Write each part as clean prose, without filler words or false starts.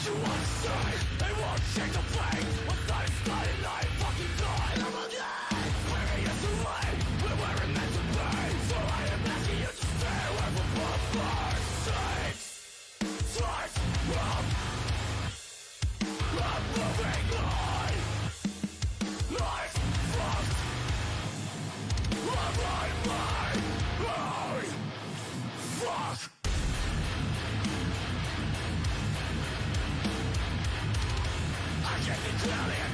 You wanna stay, they won't shake the blame. What's not is not and I am fucking gone. I'm alive. Wearing us away, we're where we're meant to be. So I am asking you to stay away from our sakes. Life, I'm moving on. Life, fucked. I'm on my own. Fuck. I can't see clearly.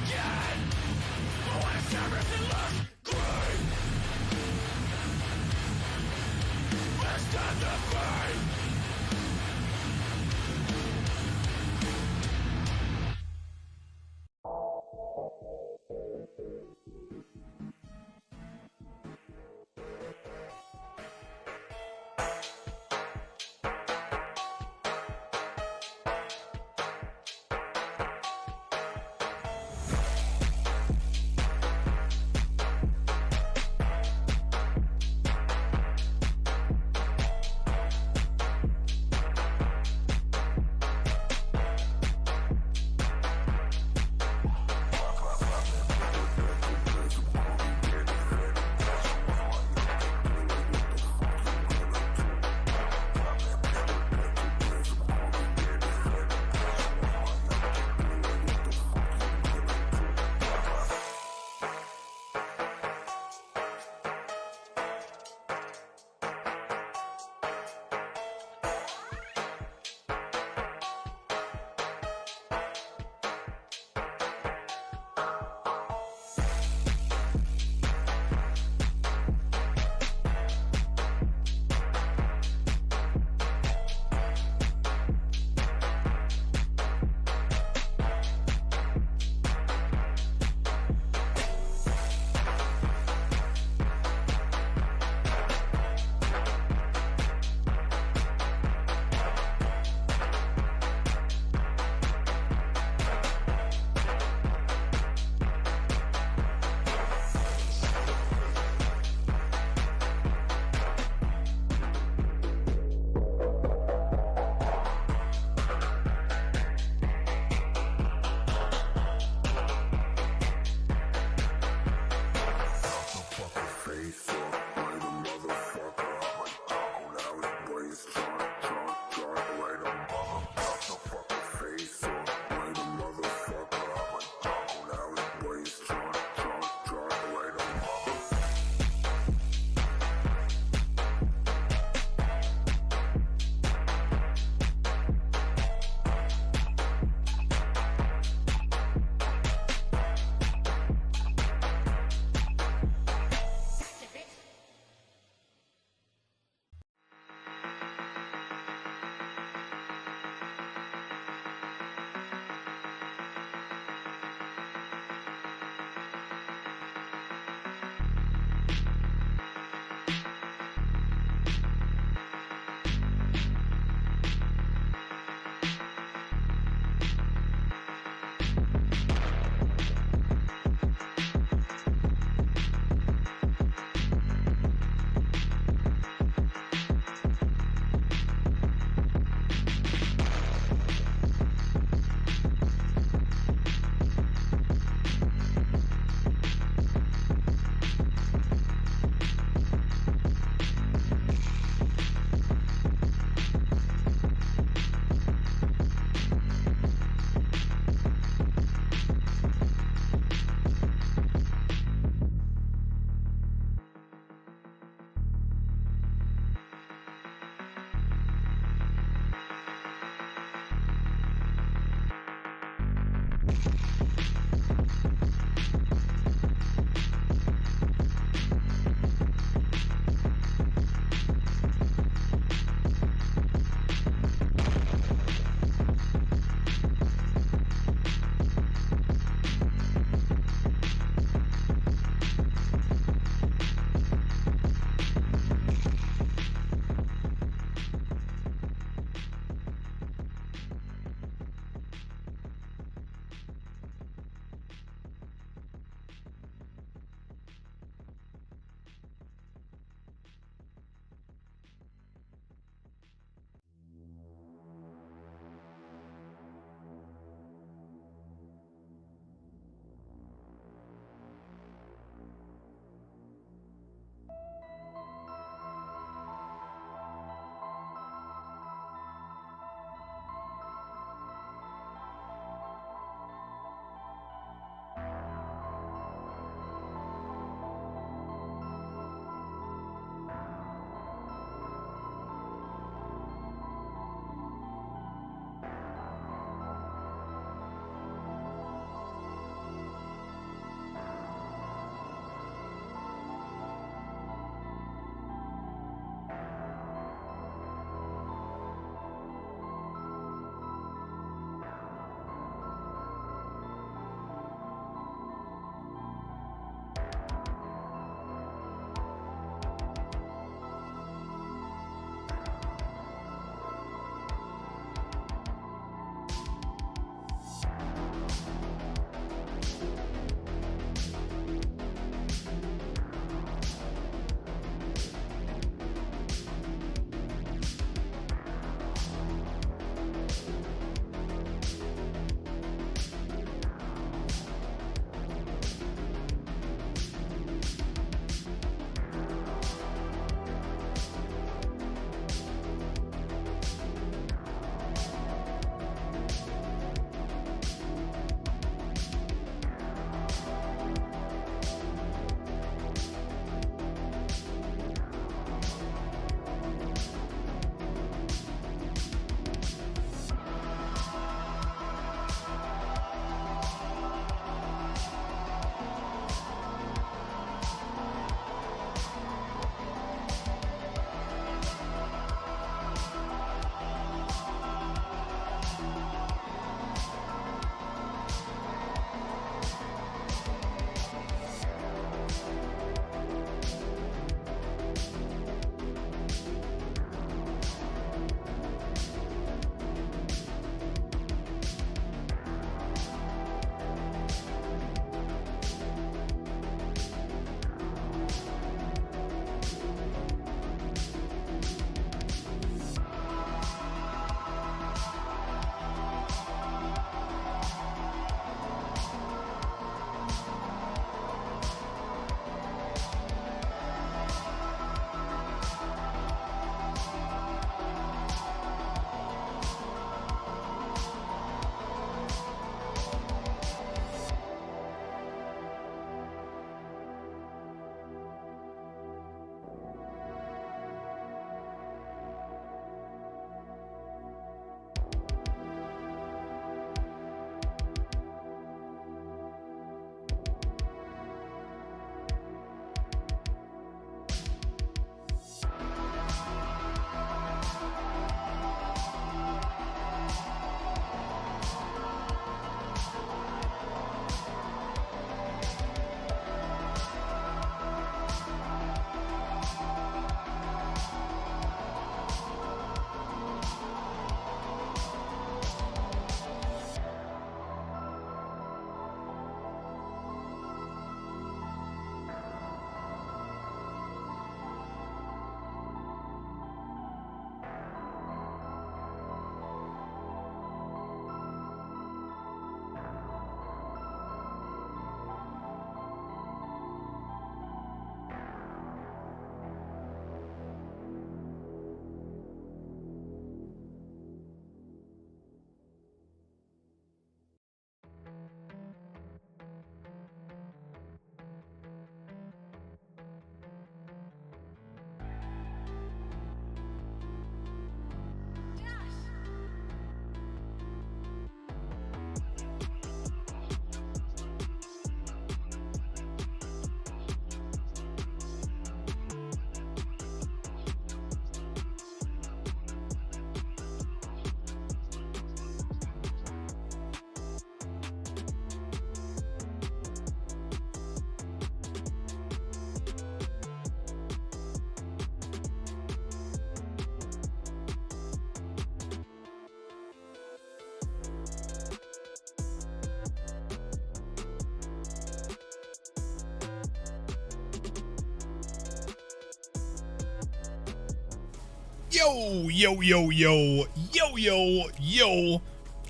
Yo, yo, yo, yo, yo, yo, yo,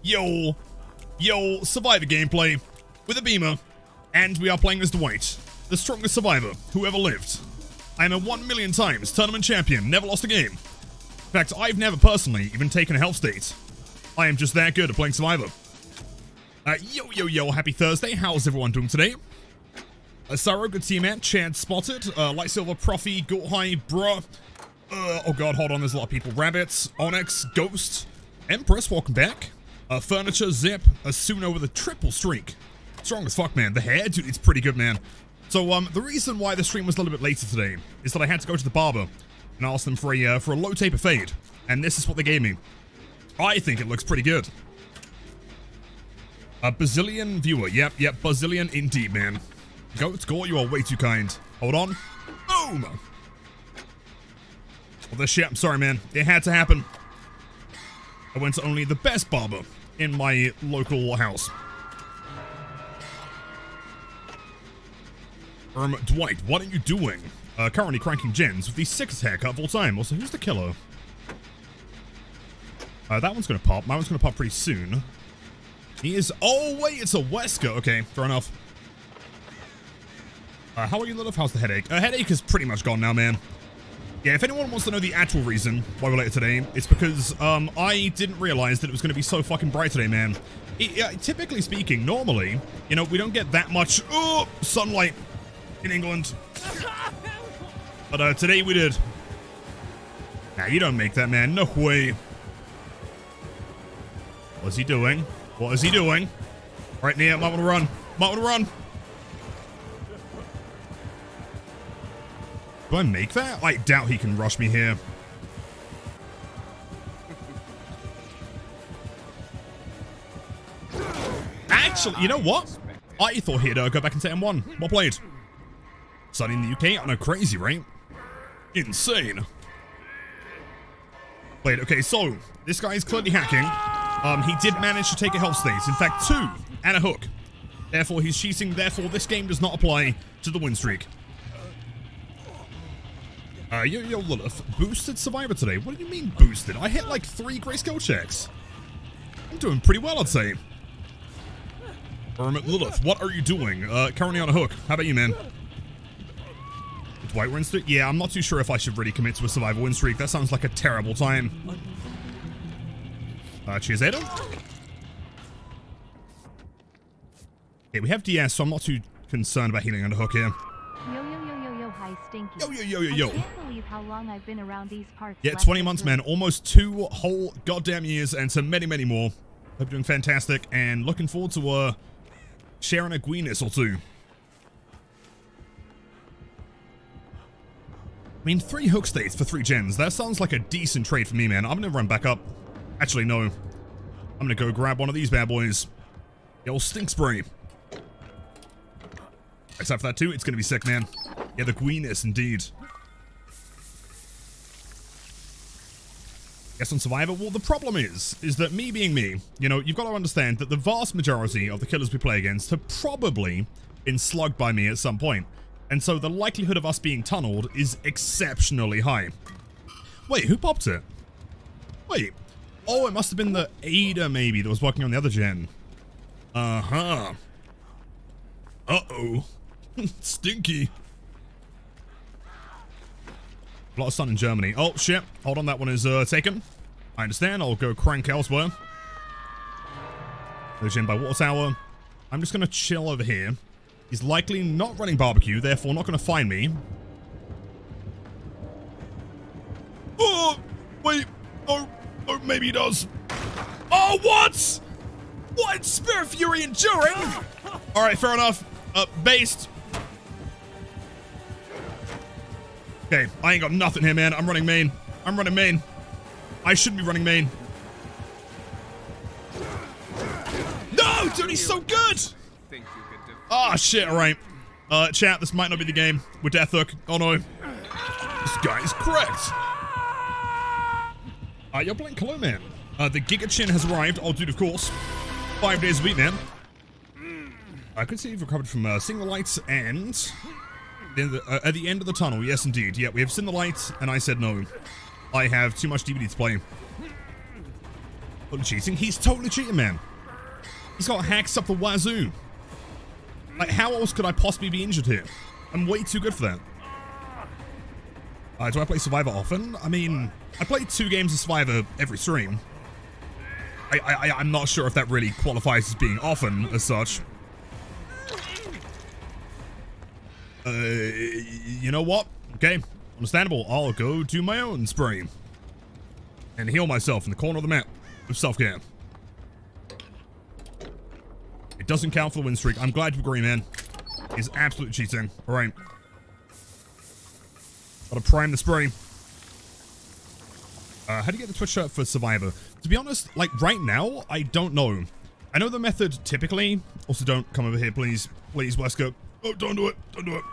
yo, yo, Survivor gameplay with a beamer, and we are playing as Dwight, the strongest survivor who ever lived. I am a 1 million times tournament champion, never lost a game. In fact, I've never personally even taken a health state. I am just that good at playing Survivor. Yo, yo, yo, happy Thursday. How's everyone doing today? Sorrow, good to see you, man. Chad spotted. Light Silver, Profi, Go High, Bruh. Oh god, hold on, there's a lot of people. Rabbits, Onyx, Ghost, Empress, welcome back. Furniture, Zip, Asuna with a triple streak. Strong as fuck, man. The hair, dude, it's pretty good, man. So, the reason why the stream was a little bit later today is that I had to go to the barber and ask them for a low taper fade. And this is what they gave me. I think it looks pretty good. A bazillion viewer. Yep, bazillion indeed, man. Goat, Gore, you are way too kind. Hold on. Boom! Well, this shit, I'm sorry, man. It had to happen. I went to only the best barber in my local house. Dwight, what are you doing? Currently cranking gens with the sickest haircut of all time. Also, who's the killer? That one's gonna pop. My one's gonna pop pretty soon. He is... Oh, wait, it's a Wesker. Okay, fair enough. How are you, Lilith? How's the headache? Headache is pretty much gone now, man. Yeah, if anyone wants to know the actual reason why we're late today, it's because, I didn't realize that it was gonna be so fucking bright today, man. Typically speaking, normally, you know, we don't get that much, sunlight in England. But, today we did. Nah, you don't make that, man. No way. What's he doing? What is he doing? Right near, might want to run. Might want to run. Do I make that? I doubt he can rush me here. Actually, you know what? I thought he'd go back into M1. Well played. Sunny in the UK? I know, crazy, right? Insane. Wait, okay, so this guy is clearly hacking. He did manage to take a health state. In fact, 2 and a hook. Therefore, he's cheating. Therefore, this game does not apply to the win streak. Yo, Lilith. Boosted Survivor today. What do you mean boosted? I hit like 3 grayscale checks. I'm doing pretty well, I'd say. Lilith, what are you doing? Currently on a hook. How about you, man? Dwight win streak? Yeah, I'm not too sure if I should really commit to a Survivor win streak. That sounds like a terrible time. Cheers, Adam. Okay, we have DS, so I'm not too concerned about healing on a hook here. Yo, hi, Stinky. Yo. I can't believe how long I've been around these parts. Yeah, 20 months, man. Almost 2 whole goddamn years, and so many, many more. Hope you're doing fantastic, and looking forward to, sharing a Gweeness or 2. I mean, 3 hook states for 3 gens. That sounds like a decent trade for me, man. I'm gonna run back up. Actually, no. I'm gonna go grab one of these bad boys. The old stink spray. Except for that too, it's gonna be sick, man. Yeah, the Gweeness, indeed. Guess on Survivor, well, the problem is that me being me, you know, you've got to understand that the vast majority of the killers we play against have probably been slugged by me at some point. And so the likelihood of us being tunneled is exceptionally high. Wait, who popped it? Wait. Oh, it must have been the Ada, maybe, that was working on the other gen. Uh-huh. Uh-oh. Stinky. A lot of sun in Germany. Oh, shit. Hold on, that one is taken. I understand. I'll go crank elsewhere. The gen by Water Tower. I'm just going to chill over here. He's likely not running barbecue, therefore not going to find me. Oh, wait. Oh, maybe he does. Oh, what? What? Spirit Fury enduring? All right, fair enough. Based. Okay, I ain't got nothing here, man. I'm running main. I shouldn't be running main. No, dude, he's so good. Ah, shit, all right. Chat, this might not be the game with Death Hook. Oh, no. This guy is correct. You're playing Cologne, man. The Giga Chin has arrived. Oh, dude, of course. 5 days a week, man. I could see you've recovered from seeing the lights and... at the end of the tunnel, yes, indeed. Yeah, we have seen the lights, and I said no. I have too much DVD to play. Totally cheating? He's totally cheating, man. He's got hacks up the wazoo. Like, how else could I possibly be injured here? I'm way too good for that. Do I play Survivor often? I mean, I play 2 games of Survivor every stream. I'm not sure if that really qualifies as being often as such. You know what? Okay, understandable. I'll go do my own spray. And heal myself in the corner of the map with self-care. It doesn't count for the win streak. I'm glad you agree, man. It's absolute cheating. Alright. Gotta prime the spray. How do you get the Twitch shirt for Survivor? To be honest, like, right now, I don't know. I know the method typically. Also, don't come over here, please. Please, Wesker. Oh, don't do it. Don't do it.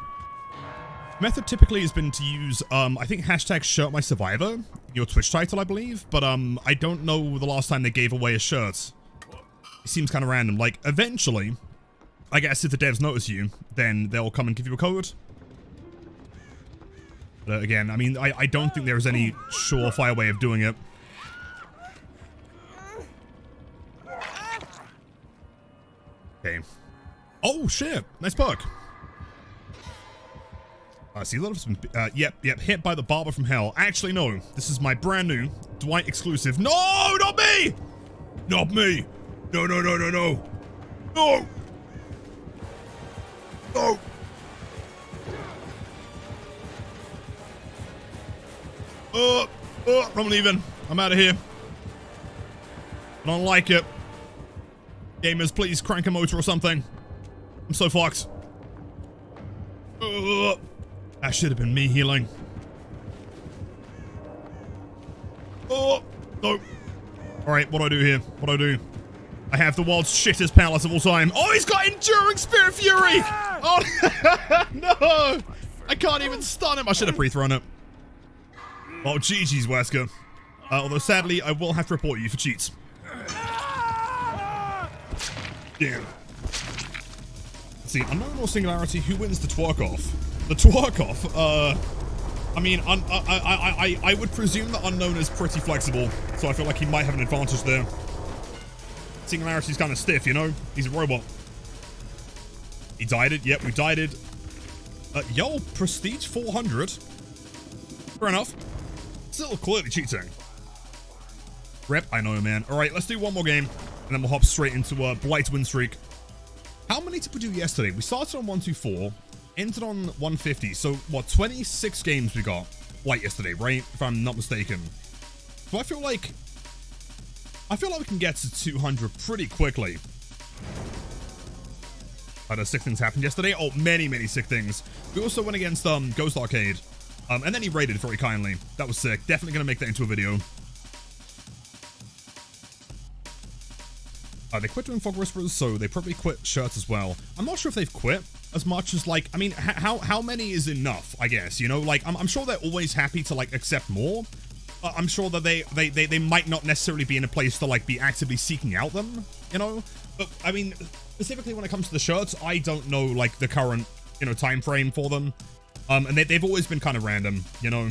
Method typically has been to use, I think hashtag shirt my Survivor, your Twitch title, I believe. But, I don't know the last time they gave away a shirt. It seems kind of random. Like, eventually, I guess if the devs notice you, then they'll come and give you a code. But again, I mean, I don't think there's any surefire way of doing it. Okay. Oh, shit. Nice perk. I see a lot of some, yep, hit by the barber from hell. Actually, no. This is my brand new Dwight exclusive. No, not me! Not me! No, no, no, no, no! No! No! I'm leaving. I'm out of here. I don't like it. Gamers, please crank a motor or something. I'm so fucked. That should have been me healing. Oh, no. Alright, what do I do here? What do I do? I have the world's shittest palace of all time. Oh, he's got Enduring Spirit Fury! Oh, no! I can't even stun him. I should have pre-thrown it. Oh, GG's, Wesker. Although, sadly, I will have to report you for cheats. Damn. Let's see, unknown or singularity, who wins the twerk-off? The twerk-off, I mean, I would presume that unknown is pretty flexible, so I feel like he might have an advantage there. Singularity's kind of stiff, you know? He's a robot. He died it. Yep, we died it. Yo, Prestige 400. Fair enough. Still clearly cheating. Rep, I know, man. Alright, let's do one more game, and then we'll hop straight into Blight win streak. How many did we do yesterday? We started on 124, ended on 150. So, what, 26 games we got Blight yesterday, right? If I'm not mistaken. So I feel like we can get to 200 pretty quickly. Sick things happened yesterday. Oh, many sick things. We also went against Ghost Arcade. And then he raided very kindly. That was sick. Definitely gonna make that into a video. They quit doing Fog Whisperers, so they probably quit shirts as well. I'm not sure if they've quit as much as, like, I mean, how many is enough, I guess, you know? Like, I'm sure they're always happy to, like, accept more. I'm sure that they might not necessarily be in a place to, like, be actively seeking out them, you know? But, I mean, specifically when it comes to the shirts, I don't know, like, the current, you know, time frame for them. And they've always been kind of random, you know?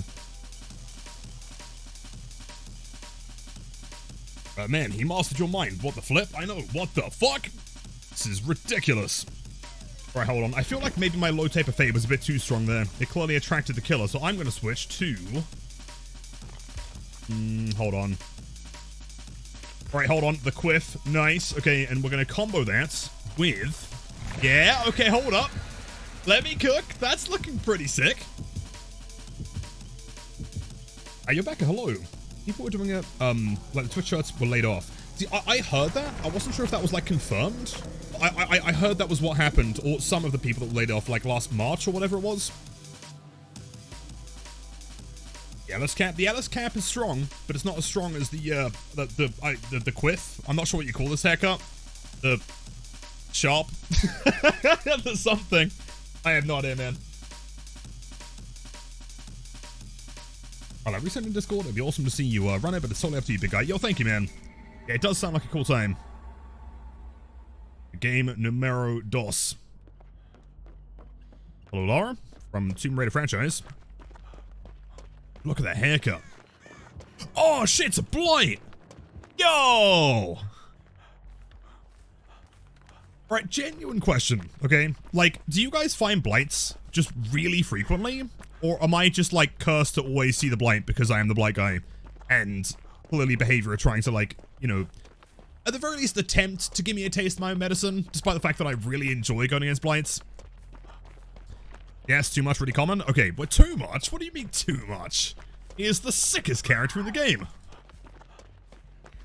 Man, he mastered your mind. What the flip? I know. What the fuck? This is ridiculous. Alright, hold on. I feel like maybe my low taper fade was a bit too strong there. It clearly attracted the killer, so I'm going to switch to... hold on. Alright, hold on. The quiff. Nice. Okay, and we're going to combo that with... Yeah, okay, hold up. Let me cook. That's looking pretty sick. You're back. Hello. People were doing it, like the Twitch shirts were laid off. See, I heard that. I wasn't sure if that was, like, confirmed. I heard that was what happened, or some of the people that were laid off, like, last March or whatever it was. The LS cap. The LS cap is strong, but it's not as strong as the quiff. I'm not sure what you call this haircut. The sharp. The something. I have no idea, man. Alright, resend in Discord. It'd be awesome to see you run it, but it's totally up to you, big guy. Yo, thank you, man. Yeah, it does sound like a cool time. Game numero dos. Hello, Laura, from Tomb Raider franchise. Look at that haircut. Oh shit, it's a Blight! Yo! Right, genuine question, okay? Like, do you guys find Blights just really frequently? Or am I just, like, cursed to always see the Blight because I am the Blight guy? And clearly behavior are trying to, like, you know, at the very least attempt to give me a taste of my own medicine, despite the fact that I really enjoy going against Blights. Yes, too much, really common? Okay, but too much? What do you mean too much? He is the sickest character in the game.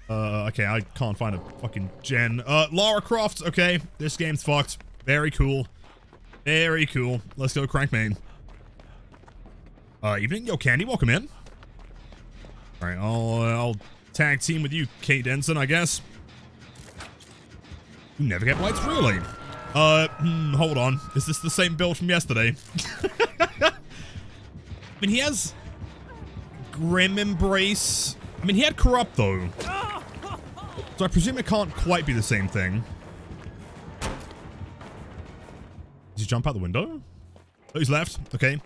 Okay, I can't find a fucking gen. Lara Croft, okay. This game's fucked. Very cool. Very cool. Let's go crank main. Evening. Yo, Candy, welcome in. Alright, I'll tag team with you, Kate Denson, I guess. You never get Blights, really? Hold on. Is this the same build from yesterday? I mean, he has Grim Embrace. I mean, he had Corrupt, though. So I presume it can't quite be the same thing. Did he jump out the window? Oh, he's left. Okay.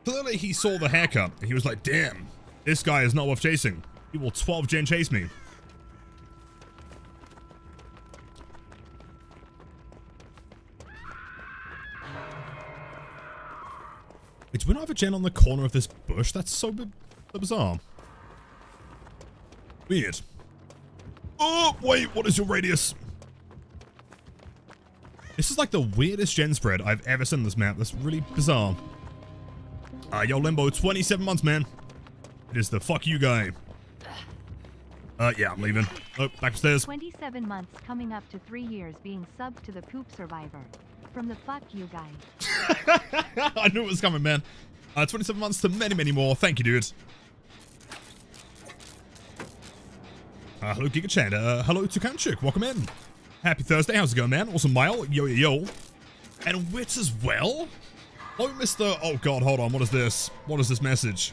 Clearly, he saw the haircut. And he was like, damn, this guy is not worth chasing. He will 12 gen chase me. Wait, do we not have a gen on the corner of this bush? That's so bizarre. Weird. Oh, wait, what is your radius? This is like the weirdest gen spread I've ever seen on this map. That's really bizarre. Yo, Limbo, 27 months, man. It is the fuck you guy. Yeah, I'm leaving. Oh, back upstairs. 27 months coming up to 3 years being subbed to the poop survivor. From the fuck you guy. I knew it was coming, man. 27 months to many, many more. Thank you, dude. Hello, Giga Chan. Hello, Tukanchuk. Welcome in. Happy Thursday. How's it going, man? Awesome, Mile. Yo, yo, yo. And Wits as well? Hello, Mr. Oh, God, hold on. What is this? What is this message?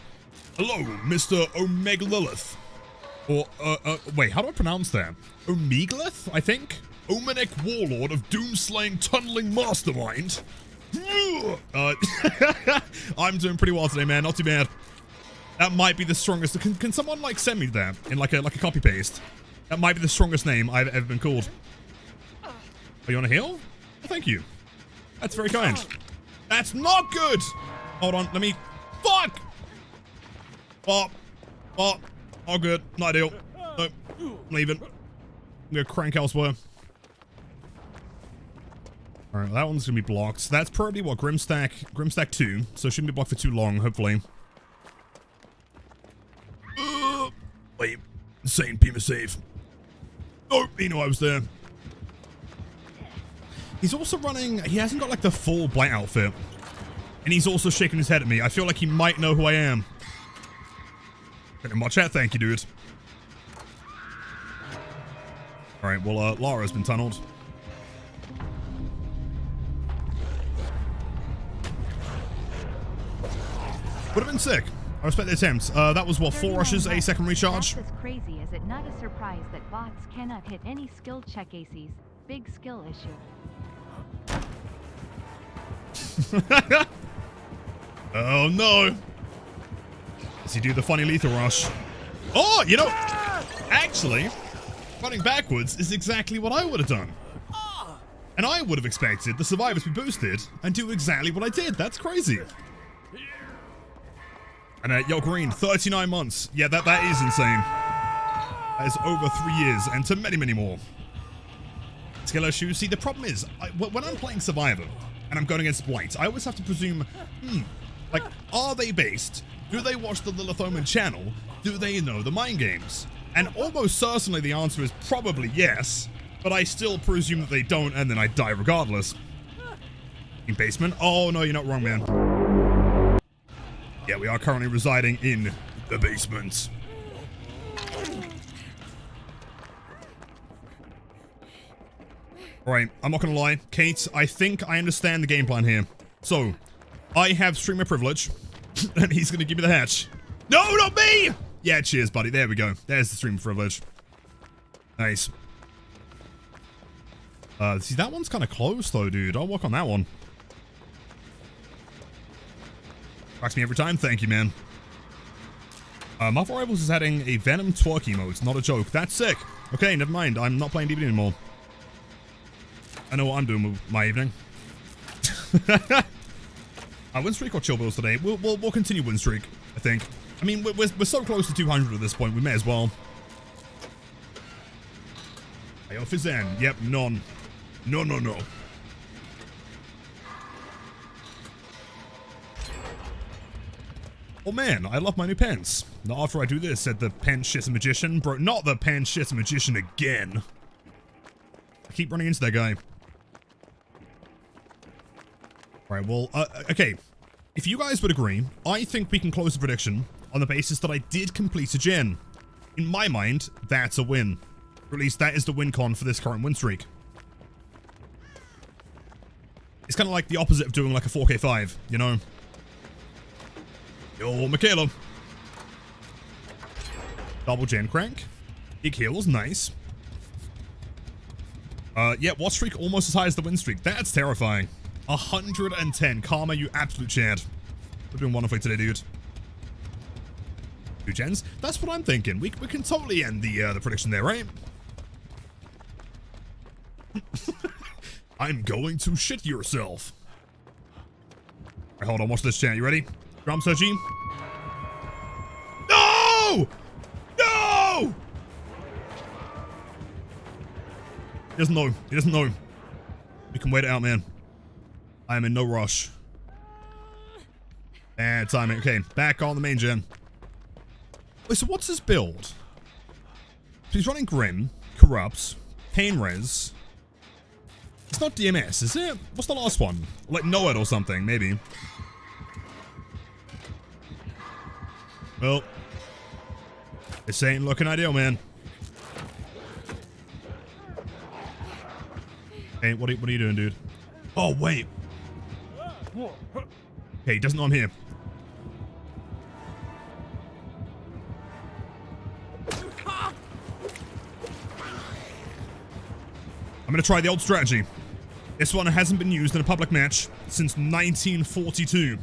Hello, Mr. Omega Lilith. Or, wait, how do I pronounce that? Omeglith, I think? Omenek Warlord of Doomslaying Tunneling Mastermind. I'm doing pretty well today, man. Not too bad. That might be the strongest. Can someone, like, send me that in, like a copy paste? That might be the strongest name I've ever been called. Are you on a heal? Oh, thank you. That's very kind. That's not good! Hold on, let me... Fuck! Oh, all good. Not ideal. Nope. I'm leaving. I'm gonna crank elsewhere. Alright, that one's gonna be blocked. That's probably what, Grimstack 2, so it shouldn't be blocked for too long, hopefully. Wait, insane Pima save. Oh, he knew I was there. He's also running, he hasn't got like the full Blight outfit. And he's also shaking his head at me. I feel like he might know who I am. Very much that, thank you, dude. Alright, well, Lara's been tunneled. Would have been sick. I respect the attempt. That was, what, 4 rushes, a second recharge? That's as crazy as it not a surprise that bots cannot hit any skill check ACs. Big skill issue. Oh, no. Does he do the funny lethal rush? Oh, you know, actually, running backwards is exactly what I would have done. And I would have expected the survivors to be boosted and do exactly what I did. That's crazy. And yo, Green, 39 months. Yeah, that is insane. That is over 3 years and to many, many more. Skill issue. See, the problem is, when I'm playing Survivor and I'm going against Blight, I always have to presume, like, are they based? Do they watch the Lilith Omen channel? Do they know the mind games? And almost certainly the answer is probably yes, but I still presume that they don't, and then I die regardless. In basement? Oh, no, you're not wrong, man. Yeah, we are currently residing in the basement. Alright, I'm not gonna lie. Kate, I think I understand the game plan here. So, I have streamer privilege, and he's gonna give me the hatch. No, not me! Yeah, cheers, buddy. There we go. There's the streamer privilege. Nice. See, that one's kind of close, though, dude. I'll work on that one. Cracks me every time. Thank you, man. Marvel Rivals is adding a Venom twerk emote. It's not a joke. That's sick. Okay, never mind. I'm not playing DVD anymore. I know what I'm doing with my evening. Win streak or chill bills today? We'll continue win streak, I think. I mean, we're so close to 200 at this point. We may as well. Ayo Fizan. Yep, none. No. Oh man, I love my new pants. Not after I do this, said the pen shitter magician. Bro, not the pen shitter magician again. I keep running into that guy. Alright, well, okay. If you guys would agree, I think we can close the prediction on the basis that I did complete a gen. In my mind, that's a win. Or at least that is the win con for this current win streak. It's kind of like the opposite of doing like a 4K5, you know? Yo, Michaela. Double gen crank. Big heals, nice. Yeah, watch streak almost as high as the win streak. That's terrifying. 110. Karma, you absolute Chad. We're doing wonderfully today, dude. 2 gens? That's what I'm thinking. We can totally end the prediction there, right? I'm going to shit yourself. Alright, hold on. Watch this, chat. You ready? Drum searching. No! No! He doesn't know. He doesn't know. We can wait it out, man. I am in no rush. Bad timing. Okay, back on the main gen. Wait, so what's his build? So he's running Grim, Corrupts, Pain Res. It's not DMS, is it? What's the last one? Like Noed or something, maybe. Well, this ain't looking ideal, man. Hey, what are you doing, dude? Oh, wait. Okay, he doesn't know I'm here. I'm gonna try the old strategy. This one hasn't been used in a public match since 1942.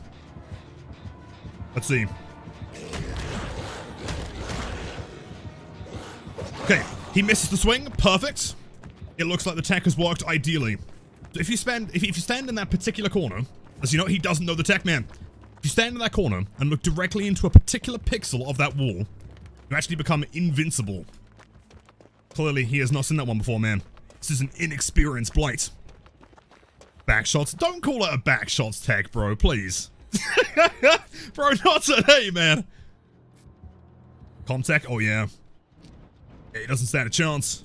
Let's see. Okay, he misses the swing. Perfect. It looks like the tech has worked ideally. So if you stand in that particular corner, as you know, he doesn't know the tech, man. If you stand in that corner and look directly into a particular pixel of that wall, you actually become invincible. Clearly, he has not seen that one before, man. This is an inexperienced Blight. Backshots. Don't call it a backshots tech, bro, please. Bro, not today, man. Comtech, oh yeah. Yeah, he doesn't stand a chance.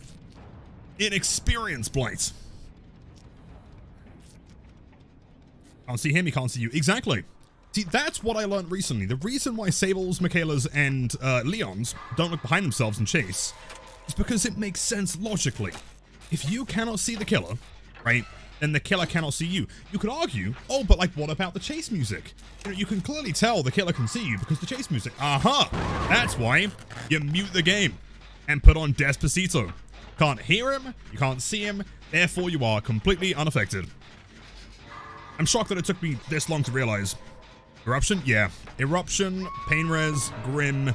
Inexperienced Blight. Can't see him, he can't see you. Exactly. See, that's what I learned recently. The reason why Sables, Michaelas, and Leons don't look behind themselves and chase is because it makes sense logically. If you cannot see the killer, right, then the killer cannot see you. You could argue, oh, but like, what about the chase music? You know, you can clearly tell the killer can see you because the chase music. Aha! That's why you mute the game and put on Despacito. Can't hear him, you can't see him, therefore you are completely unaffected. I'm shocked that it took me this long to realize. Eruption? Yeah. Eruption, Pain Res, Grim,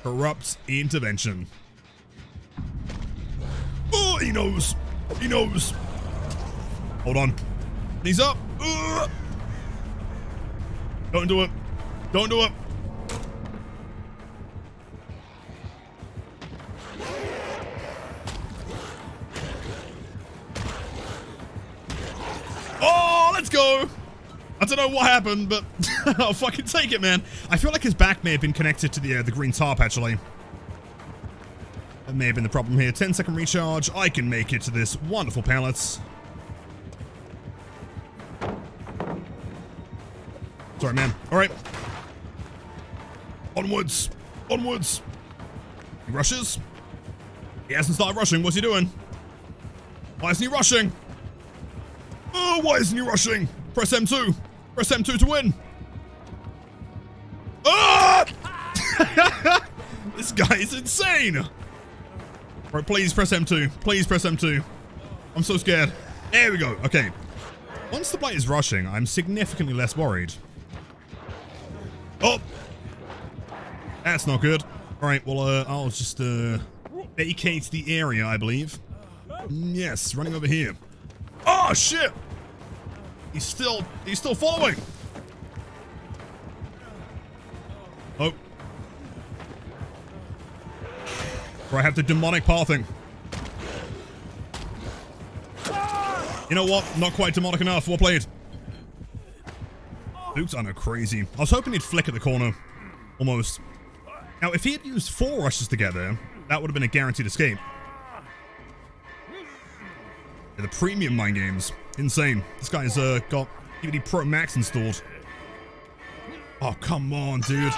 Corrupt, Intervention. Oh, he knows. He knows. Hold on. Knees up. Don't do it. Don't do it. Oh, let's go. I don't know what happened, but I'll fucking take it, man. I feel like his back may have been connected to the green tarp, actually. That may have been the problem here. 10-second recharge. I can make it to this wonderful pallets. Sorry, man. All right. Onwards. Onwards. He rushes. He hasn't started rushing. What's he doing? Why isn't he rushing? Oh, why isn't he rushing? Press M2. Press M2 to win. Ah! This guy is insane. Right, please press M2. Please press M2. I'm so scared. There we go. Okay. Once the Blight is rushing, I'm significantly less worried. Oh! That's not good. Alright, well, I'll just, vacate the area, I believe. Yes, running over here. Oh, shit! He's still following! Oh. Or I have the demonic pathing. You know what? Not quite demonic enough. Well played. Luke's under crazy. I was hoping he'd flick at the corner. Almost. Now, if he had used 4 rushes together, that would have been a guaranteed escape. Yeah, the premium mind games. Insane. This guy's got DVD Pro Max installed. Oh, come on, dude.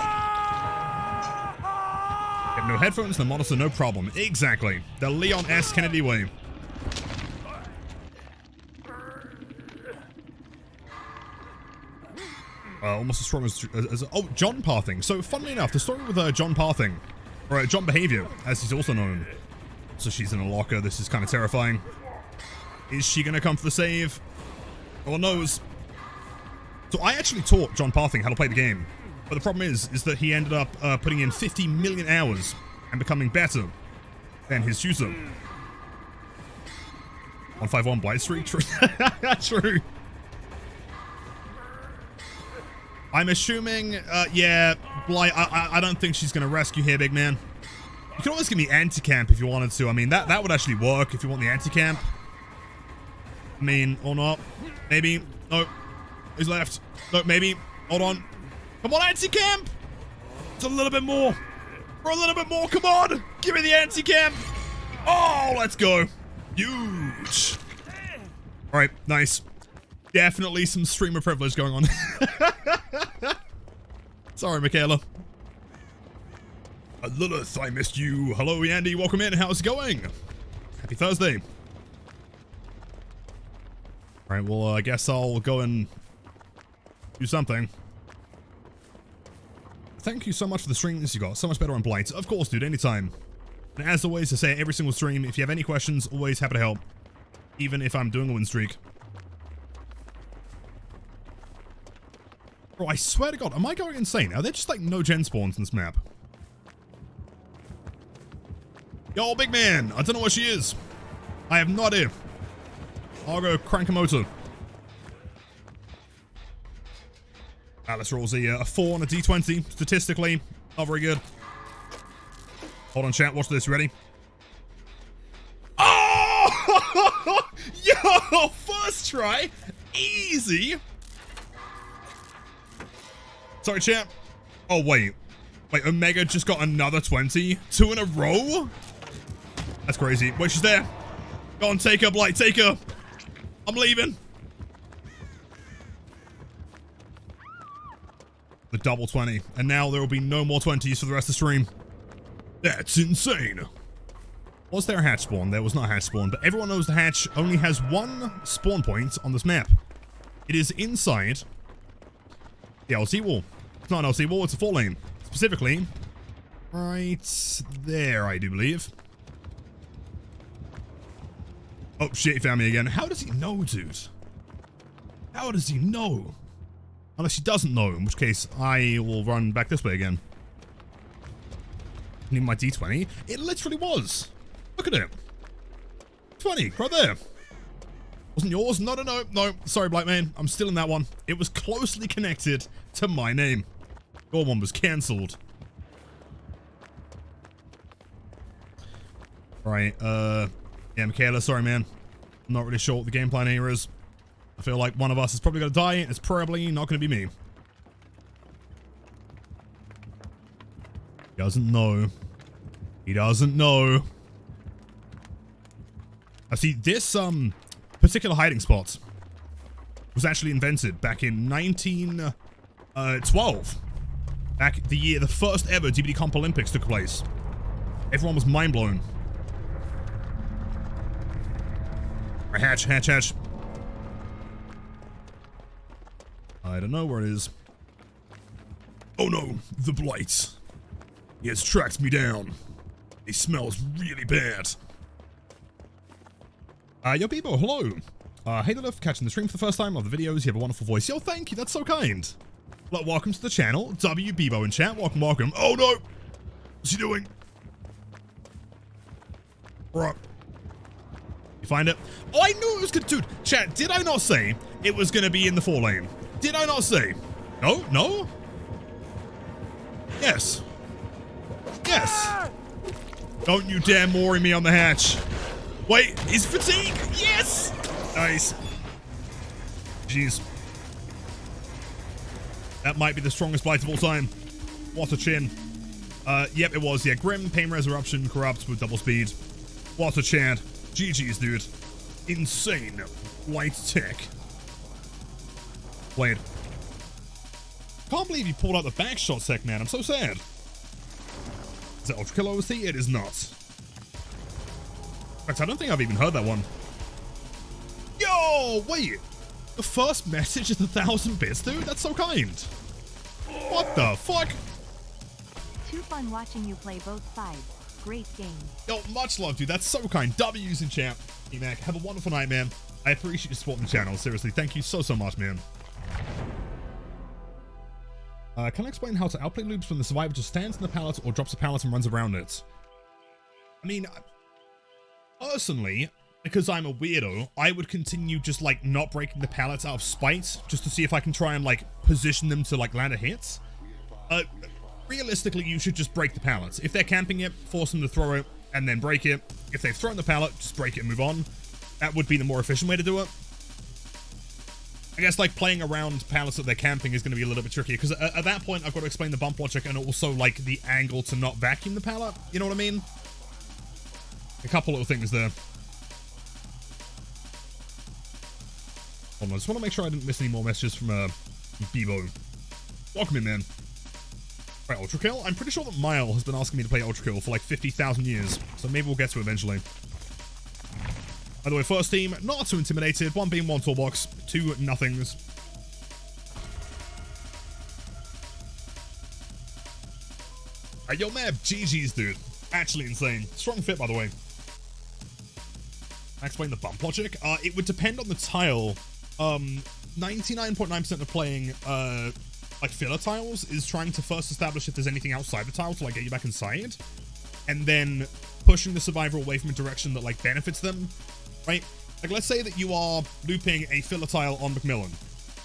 You have no headphones, no monitor, no problem. Exactly. The Leon S. Kennedy way. Almost as strong as oh, John Pathing. So, funnily enough, the story with John Pathing, or John Behavior, as he's also known. So she's in a locker. This is kind of terrifying. Is she going to come for the save? No one knows. So I actually taught John Pathing how to play the game. But the problem is that he ended up putting in 50 million hours and becoming better than his tutor. 151 Blight streak? True. True. I'm assuming, yeah, Blight, I don't think she's going to rescue here, big man. You can always give me anti-camp if you wanted to. I mean, that would actually work if you want the anti-camp. I mean, or not. Maybe. No. He's left. No, maybe. Hold on. Come on, anti-camp! It's a little bit more. For a little bit more, come on! Give me the anti-camp! Oh, let's go. Huge. Alright, nice. Definitely some streamer privilege going on. Sorry, Michaela. Lilith, I missed you. Hello, Andy. Welcome in. How's it going? Happy Thursday. Alright, well, I guess I'll go and do something. Thank you so much for the streams. You got so much better on Blight. Of course, dude, anytime. And as always, I say every single stream, if you have any questions, always happy to help. Even if I'm doing a win streak. Bro, I swear to God, am I going insane? Are there just like no gen spawns in this map? Yo, big man, I don't know where she is. I have no idea. I'll go crank a motor. Let's roll a 4 on a D20. Statistically, not very good. Hold on, chat. Watch this. Ready? Oh! Yo! First try. Easy. Sorry, chat. Oh, wait. Wait, Omega just got another 20? 2 in a row? That's crazy. Wait, she's there. Go on, take her, Blight. Take her. I'm leaving. The double 20. And now there will be no more 20s for the rest of the stream. That's insane. Was there a hatch spawn? There was not a hatch spawn, but everyone knows the hatch only has 1 spawn point on this map. It is inside the LC wall. It's not an LC wall, it's a 4 lane. Specifically, right there, I do believe. Oh shit, he found me again. How does he know, dude? How does he know? Unless he doesn't know, in which case I will run back this way again. Need my D20. It literally was. Look at it. 20, right there. Wasn't yours? No, no, no, no. Sorry, Blight man. I'm still in that one. It was closely connected to my name. Your one was cancelled. Right, yeah, Michaela, sorry, man. I'm not really sure what the game plan here is. I feel like one of us is probably going to die. It's probably not going to be me. He doesn't know. He doesn't know. I see this particular hiding spot was actually invented back in 1912. Back the year the first ever DVD Comp Olympics took place. Everyone was mind blown. Right, hatch, hatch, hatch. I don't know where it is. Oh no, the Blight. He has tracked me down. He smells really bad. Yo, Bebo, hello. Hey, Lilith, catching the stream for the first time. Love the videos. You have a wonderful voice. Yo, thank you. That's so kind. Well, welcome to the channel. W Bebo in chat. Welcome, welcome. Oh no. What's he doing? Right. You find it? Oh, I knew it was good. Dude, chat, did I not say it was going to be in the 4 lane? Did I not say? No? No? Yes. Yes. Don't you dare moory me on the hatch. Wait, is fatigue? Yes! Nice. Jeez. That might be the strongest Blight of all time. What a chin. Yep, it was. Yeah, Grim, Pain Resurrection, Corrupt with double speed. What a chant. GG's, dude. Insane. Blight tech. Blade. Can't believe you pulled out the backshot tech, man. I'm so sad. Is that Ultra Kill OST? It is not. In fact, I don't think I've even heard that one. Yo, wait. The first message is 1,000 bits, dude? That's so kind. What the fuck? Too fun watching you play both sides. Great game. Yo, much love, dude. That's so kind. W's in chat. E-Mac, have a wonderful night, man. I appreciate you supporting the channel. Seriously, thank you so much, man. Can I explain how to outplay loops when the survivor just stands in the pallet or drops a pallet and runs around it? I mean, personally, because I'm a weirdo, I would continue just, like, not breaking the pallets out of spite, just to see if I can try and, like, position them to, like, land a hit. Realistically, you should just break the pallets. If they're camping it, force them to throw it, and then break it. If they've thrown the pallet, just break it and move on. That would be the more efficient way to do it. I guess, like, playing around pallets that they're camping is going to be a little bit tricky, because at that point, I've got to explain the bump logic and also, like, the angle to not vacuum the pallet. You know what I mean? A couple little things there. Hold on, I just want to make sure I didn't miss any more messages from Bebo. Welcome in, man. Right, Ultra Kill? I'm pretty sure that Mile has been asking me to play Ultra Kill for like 50,000 years, so maybe we'll get to it eventually. By the way, first team, not too intimidated. 1 beam, 1 toolbox, 2 nothings. Yo, Mab, GG's, dude. Actually insane. Strong fit, by the way. I explain the bump logic. It would depend on the tile. 99.9% of playing, like, filler tiles is trying to first establish if there's anything outside the tile to, like, get you back inside. And then pushing the survivor away from a direction that, like, benefits them. Right? Like, let's say that you are looping a filler tile on Macmillan.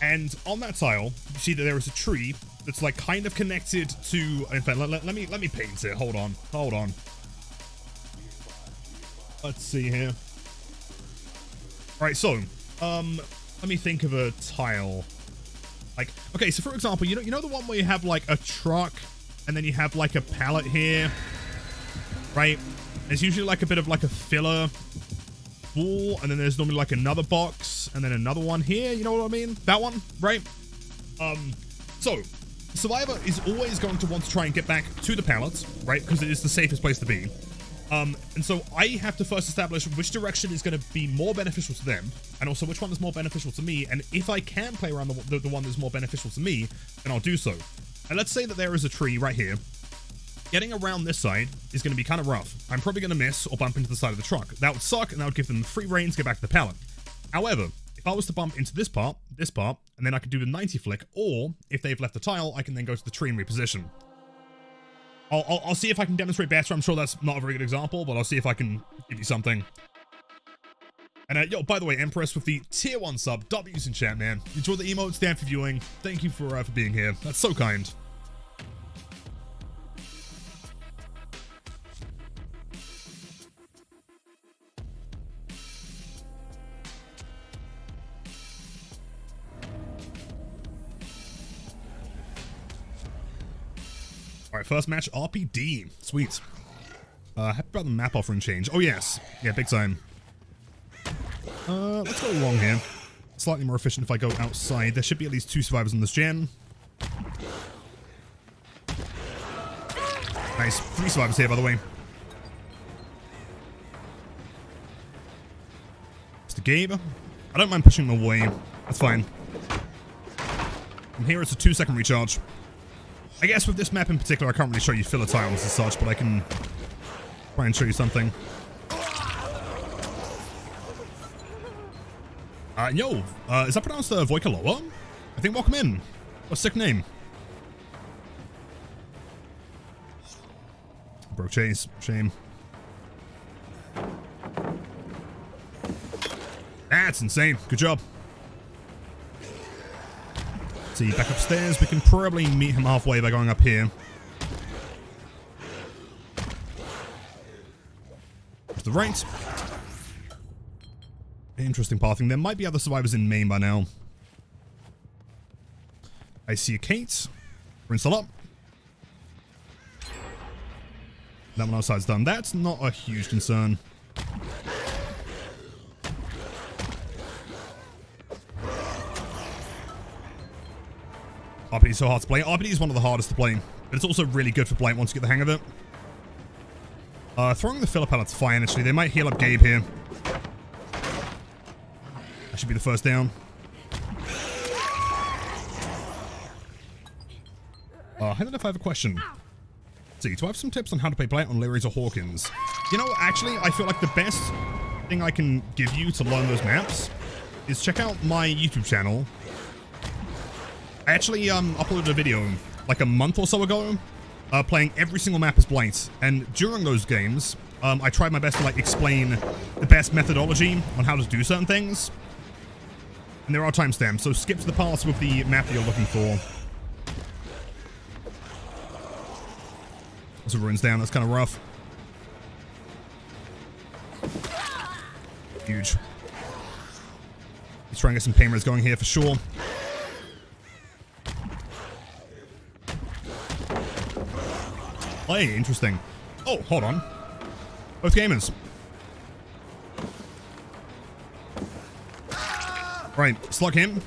And on that tile, you see that there is a tree that's, like, kind of connected to... In fact, let me paint it. Hold on. Hold on. Let's see here. Alright, so, let me think of a tile. Like, okay, so for example, you know the one where you have, like, a truck, and then you have, like, a pallet here? Right? There's usually, like, a bit of, like, a filler wall, and then there's normally, like, another box, and then another one here, you know what I mean? That one, right? So, the survivor is always going to want to try and get back to the pallets, right? Because it is the safest place to be. And so I have to first establish which direction is going to be more beneficial to them, and also which one is more beneficial to me, and if I can play around the one that's more beneficial to me, then I'll do so. And let's say that there is a tree right here. Getting around this side is going to be kind of rough. I'm probably going to miss or bump into the side of the truck. That would suck, and that would give them free reign to get back to the pallet. However, if I was to bump into this part, and then I could do the 90 flick, or if they've left the tile, I can then go to the tree and reposition. I'll see if I can demonstrate better. I'm sure that's not a very good example, but I'll see if I can give you something. And yo, by the way, Empress with the tier 1 sub, W's in chat, man. Enjoy the emotes, stand for viewing. Thank you for being here. That's so kind. Alright, first match, RPD. Sweet. Happy about the map offering change. Oh, yes. Yeah, big time. Let's go along here. Slightly more efficient if I go outside. There should be at least 2 survivors on this gen. Nice. 3 survivors here, by the way. Mr. Gabe. I don't mind pushing them away. That's fine. From here, it's a 2-second recharge. I guess with this map in particular, I can't really show you filler tiles and such, but I can try and show you something. Yo, is that pronounced Voikaloa? I think welcome in. What a sick name. Broke chase. Shame. That's insane. Good job. Let's see, back upstairs. We can probably meet him halfway by going up here. To the right. Interesting pathing. There might be other survivors in main by now. I see a Kate. We're install up. That one outside's done. That's not a huge concern. RPD is so hard to play. RPD is one of the hardest to play, but it's also really good for Blight once you get the hang of it. Throwing the filler pallet's fine, actually. They might heal up Gabe here. That should be the first down. I don't know if I have a question. Let's see, do I have some tips on how to play Blight on Lyri's or Hawkins? You know, actually, I feel like the best thing I can give you to learn those maps is check out my YouTube channel. I actually uploaded a video like a month or so ago playing every single map as Blight, and during those games I tried my best to like explain the best methodology on how to do certain things, and there are timestamps, so skip to the parts with the map that you're looking for. There's a ruins down, that's kind of rough. Huge. Let's try and get some pain rays going here for sure. Hey, interesting. Oh, hold on. Both gamers. Right, slug him.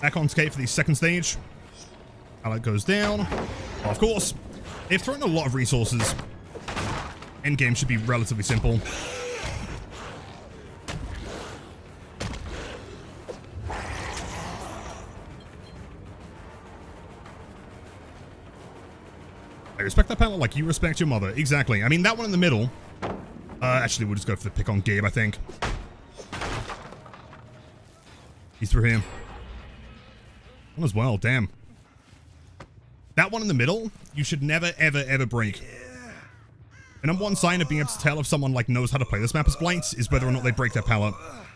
Back on skate for the second stage. Pallet goes down. Oh, of course. They've thrown a lot of resources. Endgame should be relatively simple. I respect that panel like you respect your mother. Exactly. I mean, that one in the middle. Actually, we'll just go for the pick on Gabe, I think. He's through here. One as well, damn. That one in the middle, you should never, ever, ever break. And number one sign of being able to tell if someone like knows how to play this map as Blight is whether or not they break their pallet.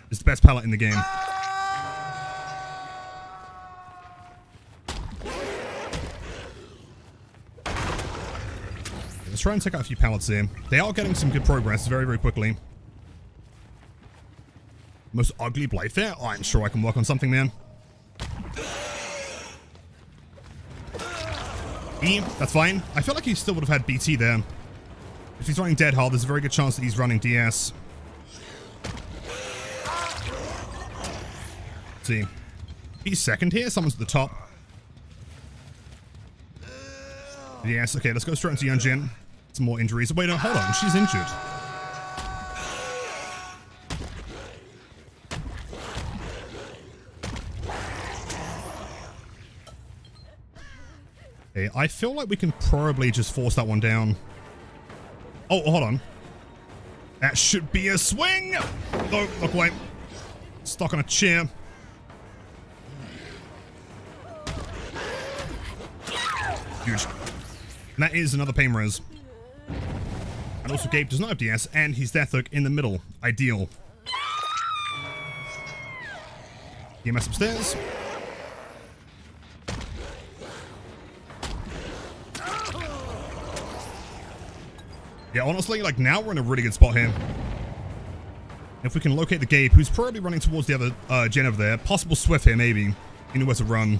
It's the best pallet in the game. Let's try and take out a few pallets here. They are getting some good progress very, very quickly. Most ugly Blight fair? Oh, I'm sure I can work on something, man. E, that's fine. I feel like he still would have had BT there. If he's running dead hard, there's a very good chance that he's running DS. Let's see. He's second here. Someone's at the top. Yes, okay, let's go straight into Yunjin. Some more injuries. Wait, no, hold on. She's injured. Okay, I feel like we can probably just force that one down. Oh, hold on. That should be a swing! Oh, look away. Stuck on a chair. Huge. And that is another pain res. And also Gabe does not have DS, and he's Death Hook in the middle. Ideal. EMS upstairs. Yeah, honestly, like, now we're in a really good spot here. If we can locate the Gabe, who's probably running towards the other gen over there. Possible Swift here, maybe. He knew where to run.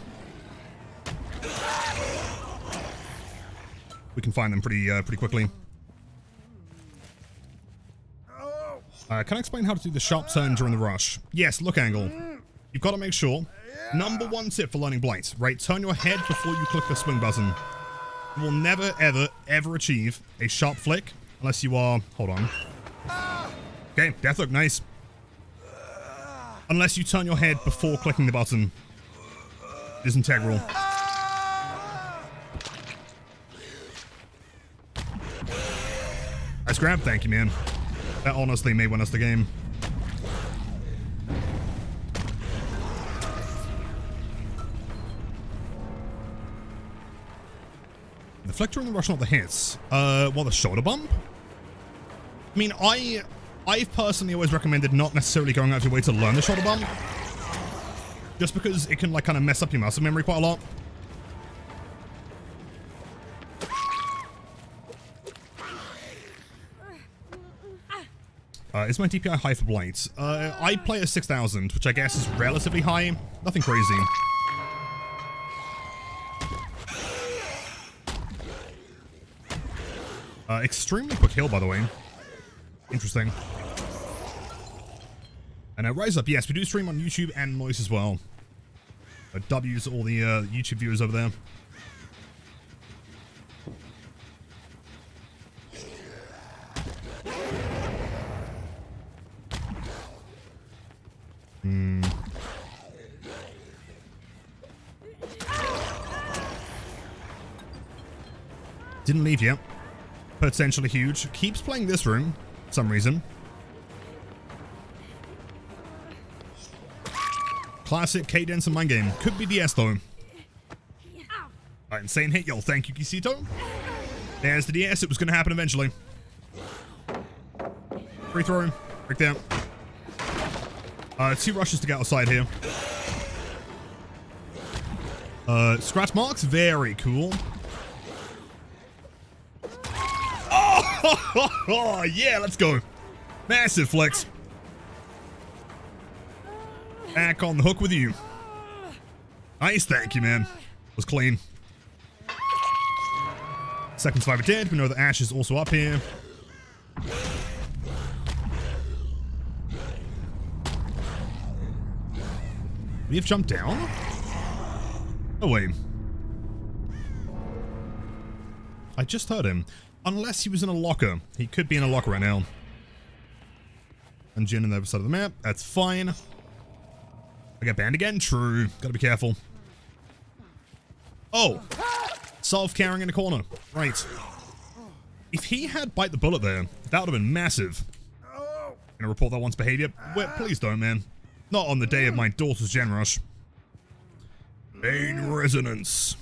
We can find them pretty quickly. Can I explain how to do the sharp turn during the rush? Yes, look angle. You've got to make sure. Number one tip for learning Blight, right? Turn your head before you click the swing button. You will never, ever, ever achieve a sharp flick unless you are... Hold on. Okay, Death Hook, nice. Unless you turn your head before clicking the button. It is integral. Nice grab, thank you, man. That honestly may win us the game. the flick during the rush, not the hits. Well, the shoulder bump? I mean, I've personally always recommended not necessarily going out of your way to learn the shoulder bump. Just because it can, like, kind of mess up your muscle memory quite a lot. Is my DPI high for Blight? I play a 6000, which I guess is relatively high. Nothing crazy. Extremely quick heal, by the way. Interesting. And Rise Up, yes, we do stream on YouTube and Noise as well. W's all the YouTube viewers over there. Didn't leave yet. Potentially huge. Keeps playing this room for some reason. Classic cadence and mind game. Could be DS though. Insane hit, yo. Thank you, Kisito. There's the DS. It was going to happen eventually. Free throw. Right there. 2 rushes to get outside here. Scratch marks. Very cool. Oh, yeah, let's go. Massive flex. Back on the hook with you. Nice, thank you, man. Was clean. Second survivor dead. We know that Ash is also up here. We have jumped down? Oh, wait. I just heard him. Unless he was in a locker. He could be in a locker right now. And Jin on the other side of the map. That's fine. I get banned again? True. Gotta be careful. Oh. Self-carrying in a corner. Right. If he had Bite the Bullet there, that would have been massive. Gonna report that one's behavior? Well, please don't, man. Not on the day of my daughter's gen rush. Pain resonance.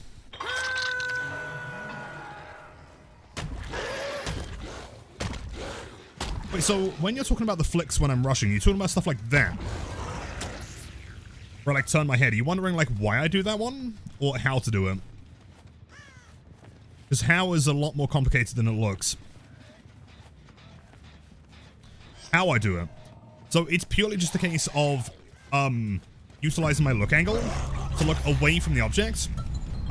Wait, so when you're talking about the flicks when I'm rushing, you're talking about stuff like that? Where I, like, turn my head. Are you wondering, like, why I do that one? Or how to do it? Because how is a lot more complicated than it looks. How I do it. So it's purely just a case of, utilizing my look angle to look away from the object,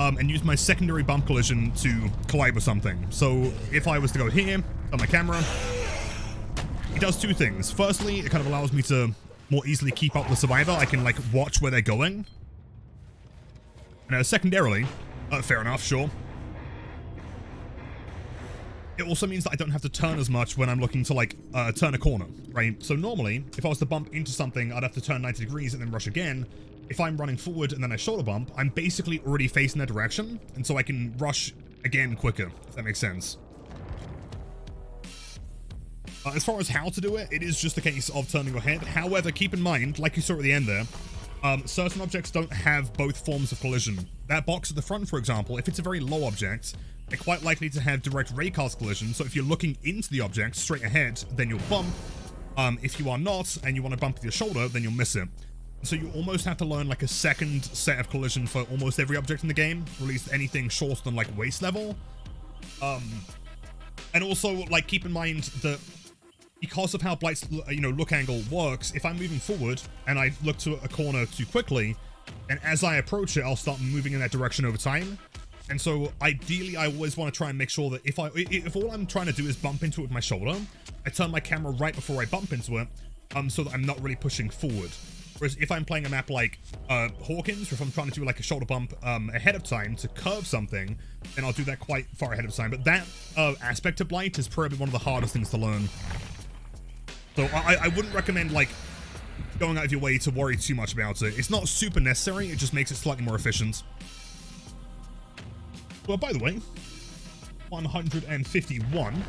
and use my secondary bump collision to collide with something. So if I was to go here, on my camera, it does 2 things. Firstly, it kind of allows me to more easily keep up with Survivor. I can, like, watch where they're going. And secondarily, fair enough, sure. It also means that I don't have to turn as much when I'm looking to, like, turn a corner, right? So normally, if I was to bump into something, I'd have to turn 90 degrees and then rush again. If I'm running forward and then I shoulder bump, I'm basically already facing that direction, and so I can rush again quicker, if that makes sense. As far as how to do it, it is just a case of turning your head. However, keep in mind, like you saw at the end there, certain objects don't have both forms of collision. That box at the front, for example, if it's a very low object, they're quite likely to have direct raycast collision, so if you're looking into the object straight ahead, then you'll bump. If you are not, and you want to bump with your shoulder, then you'll miss it. So you almost have to learn, like, a second set of collision for almost every object in the game, or at least anything shorter than, like, waist level. And also, like, keep in mind that because of how Blight's, you know, look angle works, if I'm moving forward and I look to a corner too quickly, and as I approach it, I'll start moving in that direction over time. And so ideally, I always want to try and make sure that if all I'm trying to do is bump into it with my shoulder, I turn my camera right before I bump into it, so that I'm not really pushing forward. Whereas if I'm playing a map like Hawkins, or if I'm trying to do like a shoulder bump ahead of time to curve something, then I'll do that quite far ahead of time. But that aspect of Blight is probably one of the hardest things to learn. So I wouldn't recommend, like, going out of your way to worry too much about it. It's not super necessary, it just makes it slightly more efficient. Well, by the way, 151.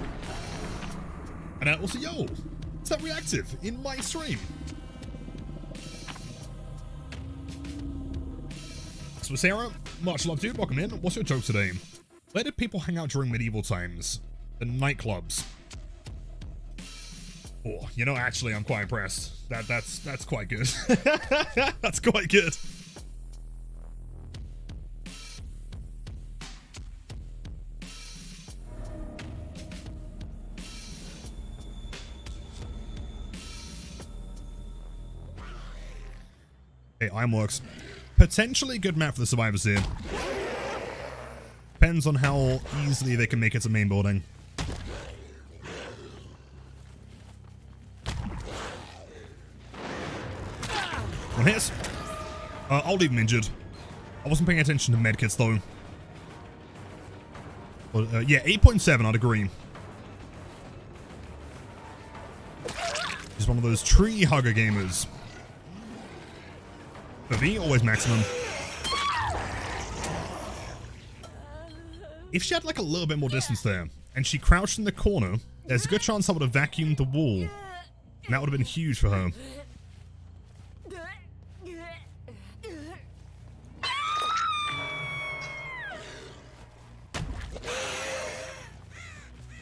And also, yo, is that reactive in my stream? So Sarah, much love, dude. Welcome in. What's your joke today? Where did people hang out during medieval times? The nightclubs. Oh, you know, actually, I'm quite impressed. That's quite good. That's quite good. Hey, Ironworks. Potentially good map for the survivors here. Depends on how easily they can make it to main building. One hit. I'll leave him injured. I wasn't paying attention to medkits though. But, yeah, 8.7, I'd agree. He's one of those tree hugger gamers. For me, always maximum. If she had like a little bit more distance there, and she crouched in the corner, there's a good chance I would have vacuumed the wall. And that would have been huge for her.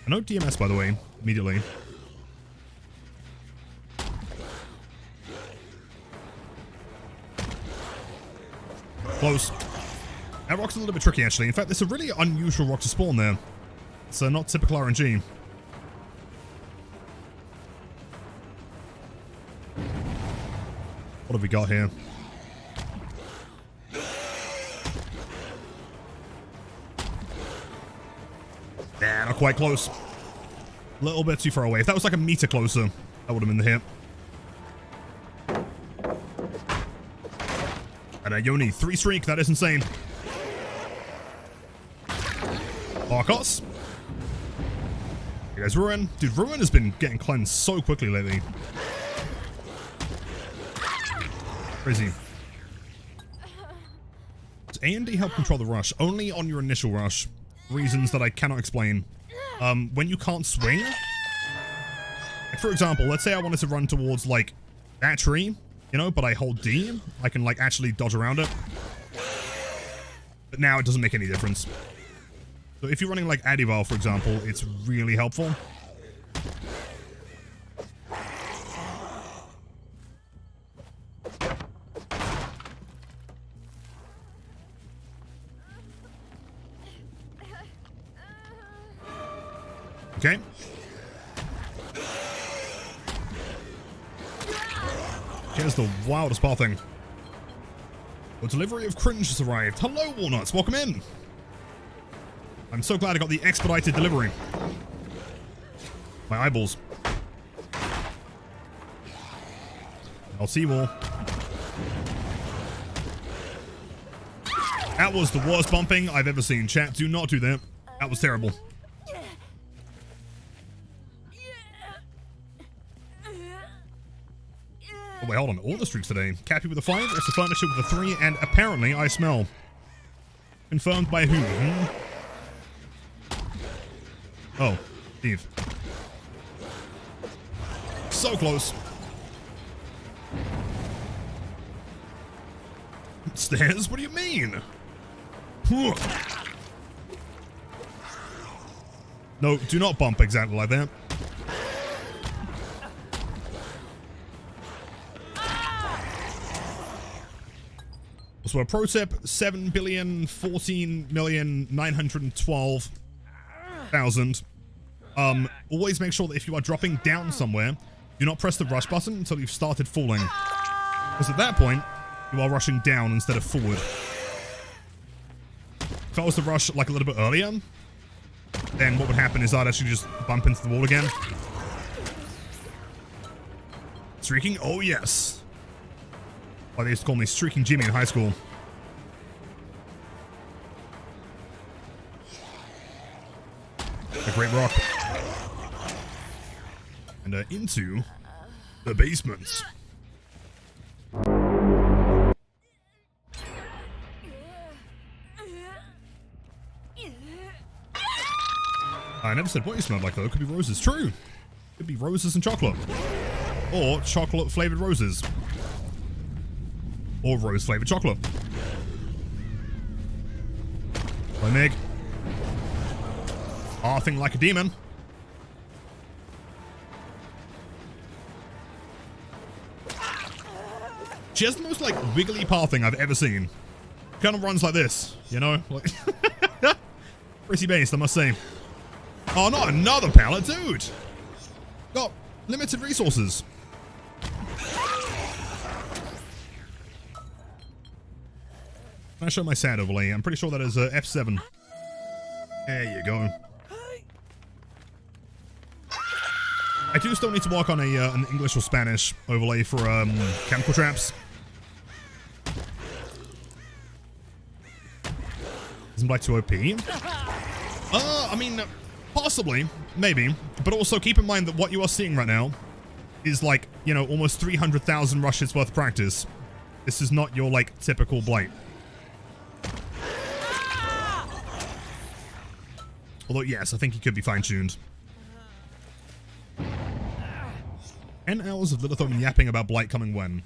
I know DMS, by the way, immediately. Close. That rock's a little bit tricky, actually. In fact, it's a really unusual rock to spawn there. It's not typical RNG. What have we got here? Nah, not quite close. A little bit too far away. If that was like a meter closer, that would have been the hit. And Yoni, 3 streak, that is insane. Arcos. Here goes Ruin. Dude, Ruin has been getting cleansed so quickly lately. Crazy. Does A&D help control the rush? Only on your initial rush. Reasons that I cannot explain. When you can't swing. Like for example, let's say I wanted to run towards like that tree, you know, but I hold D, I can like actually dodge around it. But now it doesn't make any difference. So if you're running like Adival, for example, it's really helpful. Okay. Here's the wildest path thing. The delivery of cringe has arrived. Hello, Walnuts. Welcome in. I'm so glad I got the expedited delivery. My eyeballs. I'll see you all. That was the worst bumping I've ever seen. Chat, do not do that. That was terrible. Oh, wait, hold on. All the streaks today. Cappy with a 5, also Furniture with a 3, and apparently I smell. Confirmed by who? Hmm? Oh, Steve. So close. Stairs? What do you mean? No, do not bump exactly like that. So a pro tip, 7,014,912,000. Always make sure that if you are dropping down somewhere, do not press the rush button until you've started falling. Because at that point, you are rushing down instead of forward. If I was to rush like a little bit earlier, then what would happen is I'd actually just bump into the wall again. Streaking? Oh yes. Well, they used to call me Streaking Jimmy in high school. A great rock. And into the basement. I never said what you smelled like though. It could be roses. True. Could be roses and chocolate. Or chocolate flavored roses. Or rose flavored chocolate. Hi, Meg. Pathing like a demon. She has the most, like, wiggly pathing I've ever seen. Kind of runs like this, you know? Like pretty based, I must say. Oh, not another pallet, dude! Got limited resources. Can I show my SAD overlay? I'm pretty sure that is F7. There you go. I do still need to work on an English or Spanish overlay for chemical traps. Isn't Blight too OP? I mean, possibly, maybe, but also keep in mind that what you are seeing right now is like, you know, almost 300,000 rushes worth of practice. This is not your, like, typical Blight. Although, yes, I think he could be fine-tuned. 10 hours of Lilith and yapping about Blight coming when?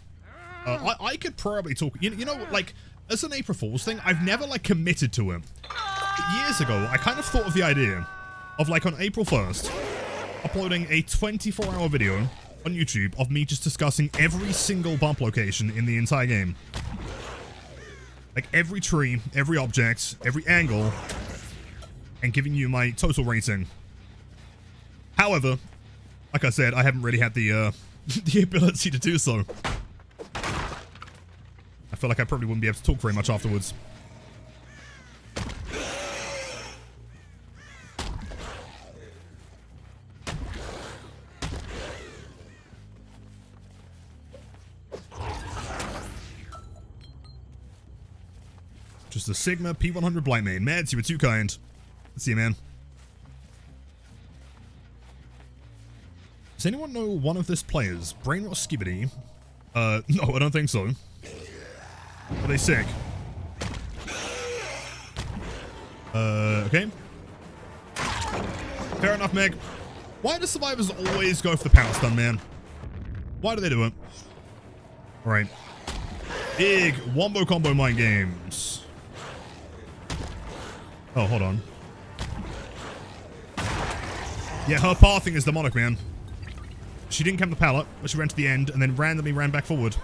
I could probably talk... You know, like, as an April Fool's thing, I've never, like, committed to it. Years ago, I kind of thought of the idea of, like, on April 1st, uploading a 24-hour video on YouTube of me just discussing every single bump location in the entire game. Like, every tree, every object, every angle... and giving you my total rating. However, like I said, I haven't really had the the ability to do so. I feel like I probably wouldn't be able to talk very much afterwards. Just a Sigma P100 Blight main. Mads, you were too kind. Let's see, man. Does anyone know one of this players? Brainrot Skibidi? No, I don't think so. Are they sick? Okay. Fair enough, Meg. Why do survivors always go for the power stun, man? Why do they do it? Alright. Big wombo combo mind games. Oh, hold on. Yeah, her pathing is demonic, man. She didn't camp the pallet, but she ran to the end and then randomly ran back forward.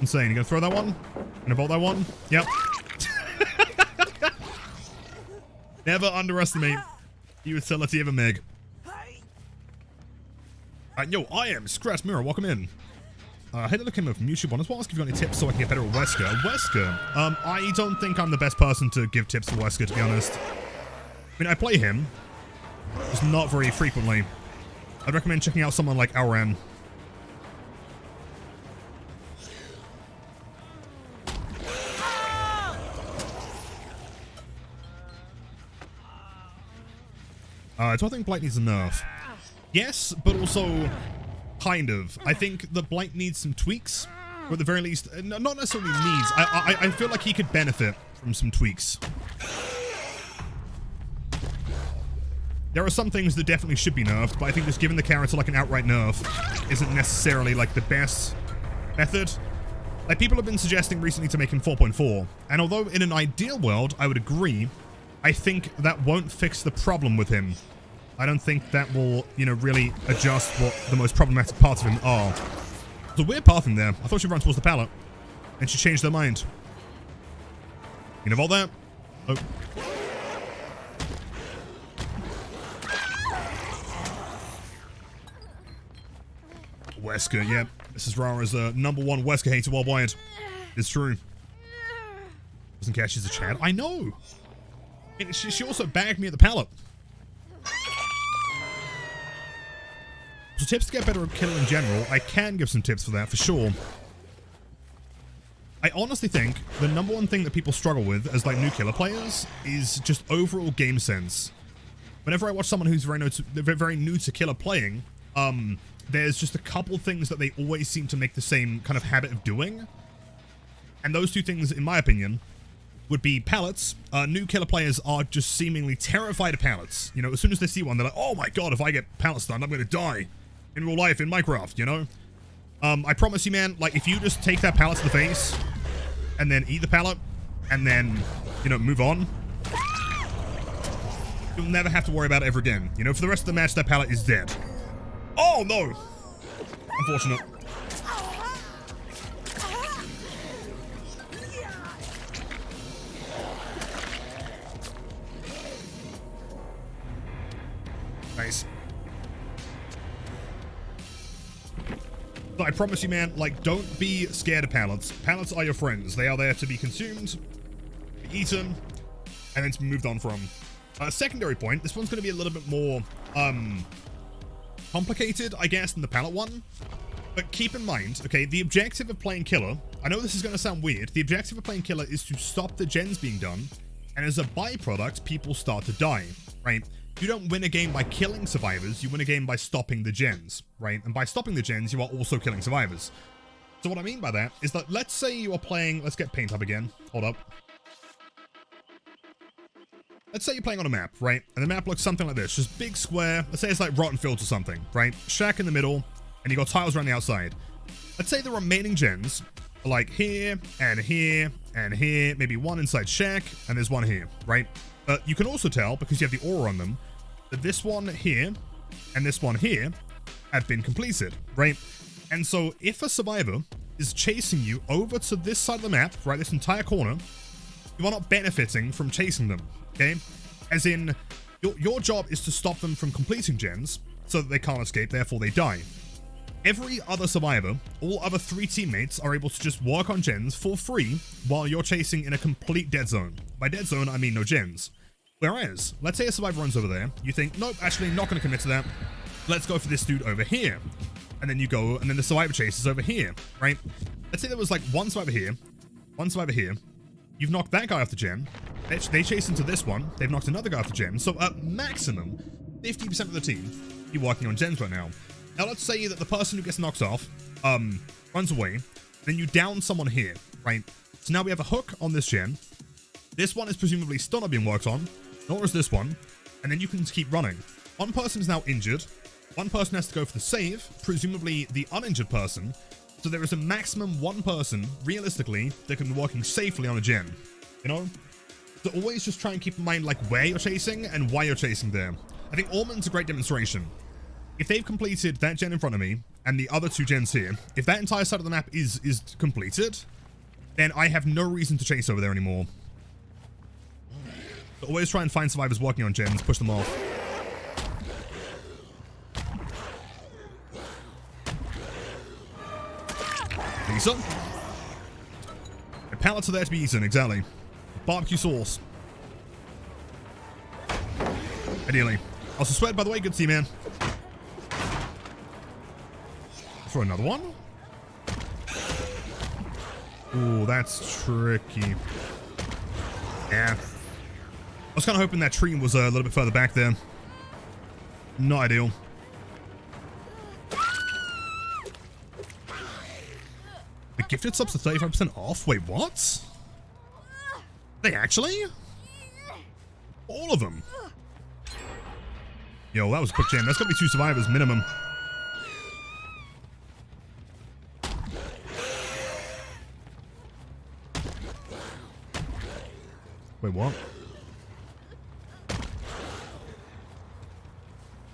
Insane. You gonna throw that one? Gonna bolt that one? Yep. Never underestimate the utility of a Meg. Yo, I am Scratch Mirror. Welcome in. Hey, look him from YouTube. I just want to ask if you got any tips so I can get better at Wesker. Wesker? I don't think I'm the best person to give tips for Wesker, to be honest. I mean, I play him. Just not very frequently. I'd recommend checking out someone like Auran. Do I think Blight needs a nerf? Yes, but also kind of. I think the Blight needs some tweaks, or at the very least, not necessarily needs. I feel like he could benefit from some tweaks. There are some things that definitely should be nerfed, but I think just giving the character like an outright nerf isn't necessarily like the best method. Like, people have been suggesting recently to make him 4.4, and although in an ideal world I would agree, I think that won't fix the problem with him. I don't think that will, you know, really adjust what the most problematic parts of him are. There's a weird path in there. I thought she'd run towards the pallet, and she changed her mind. You know about that? Oh. Wesker, yeah. This is Rara's #1 Wesker hater worldwide. It's true. Doesn't care she's a Chad. I know! I mean, she also bagged me at the pallet. So tips to get better at killing in general, I can give some tips for that, for sure. I honestly think the #1 thing that people struggle with as, like, new killer players is just overall game sense. Whenever I watch someone who's very new to killer playing, there's just a couple things that they always seem to make the same kind of habit of doing. And those two things, in my opinion, would be pallets. New killer players are just seemingly terrified of pallets. You know, as soon as they see one, they're like, oh my god, if I get pallet stunned, I'm gonna die. In real life, in Minecraft, you know? I promise you, man, like, if you just take that pallet to the face, and then eat the pallet, and then, you know, move on, You'll never have to worry about it ever again. You know, for the rest of the match, that pallet is dead. Oh, no! Unfortunate. Nice. So I promise you, man, like, don't be scared of pallets. Pallets are your friends. They are there to be consumed, be eaten, and then to be moved on from. Secondary point, this one's going to be a little bit more, complicated, I guess, than the pallet one. But keep in mind, okay, the objective of playing Killer, I know this is going to sound weird, the objective of playing Killer is to stop the gens being done, and as a byproduct, people start to die, right? You don't win a game by killing survivors, you win a game by stopping the gens, right? And by stopping the gens, you are also killing survivors. So what I mean by that is that, let's say you are playing, let's get paint up again, hold up. Let's say you're playing on a map, right? And the map looks something like this, just big square. Let's say it's like Rotten Fields or something, right? Shack in the middle, and you got tiles around the outside. Let's say the remaining gens are like here, and here, and here, maybe one inside Shack, and there's one here, right? But you can also tell, because you have the aura on them, that this one here, and this one here, have been completed, right? And so, if a survivor is chasing you over to this side of the map, right, this entire corner, you are not benefiting from chasing them, okay? As in, your job is to stop them from completing gens so that they can't escape, therefore they die. Every other survivor, all other 3 teammates are able to just work on gens for free while you're chasing in a complete dead zone. By dead zone, I mean no gens. Whereas, let's say a survivor runs over there, you think, nope, actually not going to commit to that. Let's go for this dude over here. And then you go, and then the survivor chases over here, right? Let's say there was like one survivor here, one survivor here. You've knocked that guy off the gen. They chase into this one. They've knocked another guy off the gen. So at maximum, 50% of the team be working on gens right now. Now let's say that the person who gets knocked off runs away. Then you down someone here, right? So now we have a hook on this gen. This one is presumably still not being worked on, nor is this one. And then you can just keep running. One person is now injured. One person has to go for the save, presumably the uninjured person. So there is a maximum one person, realistically, that can be working safely on a gen. You know? So always just try and keep in mind, like, where you're chasing and why you're chasing there. I think Ormond's a great demonstration. If they've completed that gen in front of me, and the other 2 gens here, if that entire side of the map is completed, then I have no reason to chase over there anymore. So always try and find survivors working on gens, push them off. Lisa? The pallets are there to be eaten, exactly. Barbecue sauce. Ideally. Also, Sweat, by the way, good to see you, man. Throw another one. Ooh, that's tricky. Yeah. I was kind of hoping that tree was a little bit further back there. Not ideal. The gifted subs to 35% off? Wait, what? They actually? All of them? Yo, that was a quick jam. That's gotta be 2 survivors minimum. Wait, what?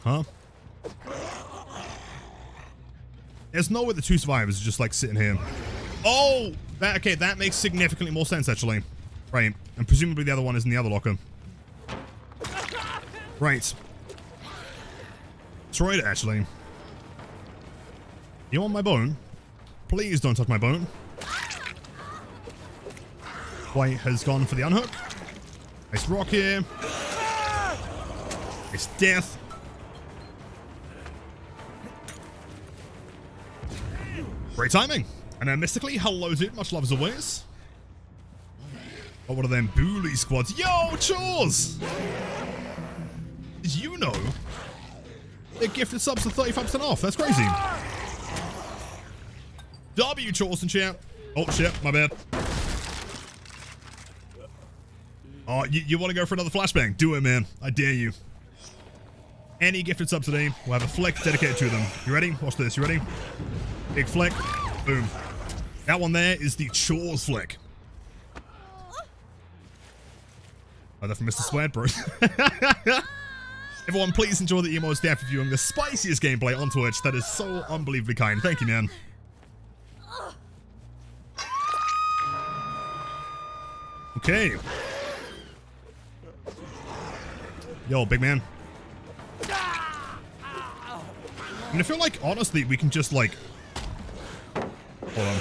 Huh? There's no way the 2 survivors are just like sitting here. Oh! Okay, that makes significantly more sense actually. Right. And presumably the other one is in the other locker. Right. Destroyed it actually. You want my bone? Please don't touch my bone. Blight has gone for the unhook. Nice rock here. Nice death. Great timing. And then mystically, hello dude, much love as always. Oh, what are them bully squads? Yo, Chores! Did you know they're gifted subs to 35% off? That's crazy. W Chores and chat. Oh shit, my bad. Oh, you want to go for another flashbang? Do it, man. I dare you. Any gifted subs today will have a flick dedicated to them. You ready? Watch this. You ready? Big flick. Boom. That one there is the Chores flick. Oh, that from Mr. Sweat, bro. Everyone, please enjoy the emo staff reviewing the spiciest gameplay on Twitch. That is so unbelievably kind. Thank you, man. Okay. Yo, big man. And I feel like, honestly, we can just, like... Hold on.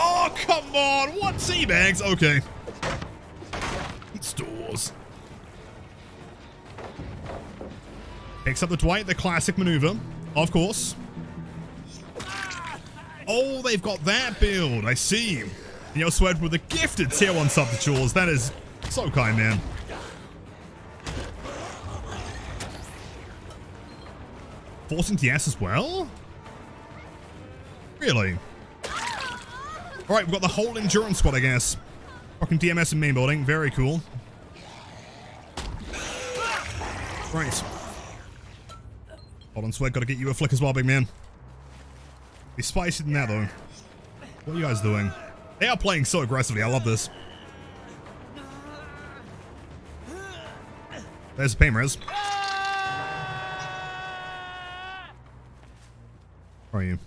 Oh, come on! What? Teabags? Okay. Stores. Picks up the Dwight, the classic maneuver. Of course. Oh, they've got that build. I see. And you're Sweat with a gifted tier 1 sub to Chores. That is so kind, man. Forcing DS as well? Really? Alright, we've got the whole endurance squad, I guess. Fucking DMS in main building. Very cool. Right. Hold on, Sweat. Gotta get you a flick as well, big man. Be spicier than that, though. What are you guys doing? They are playing so aggressively. I love this. There's a pain res. Where are you?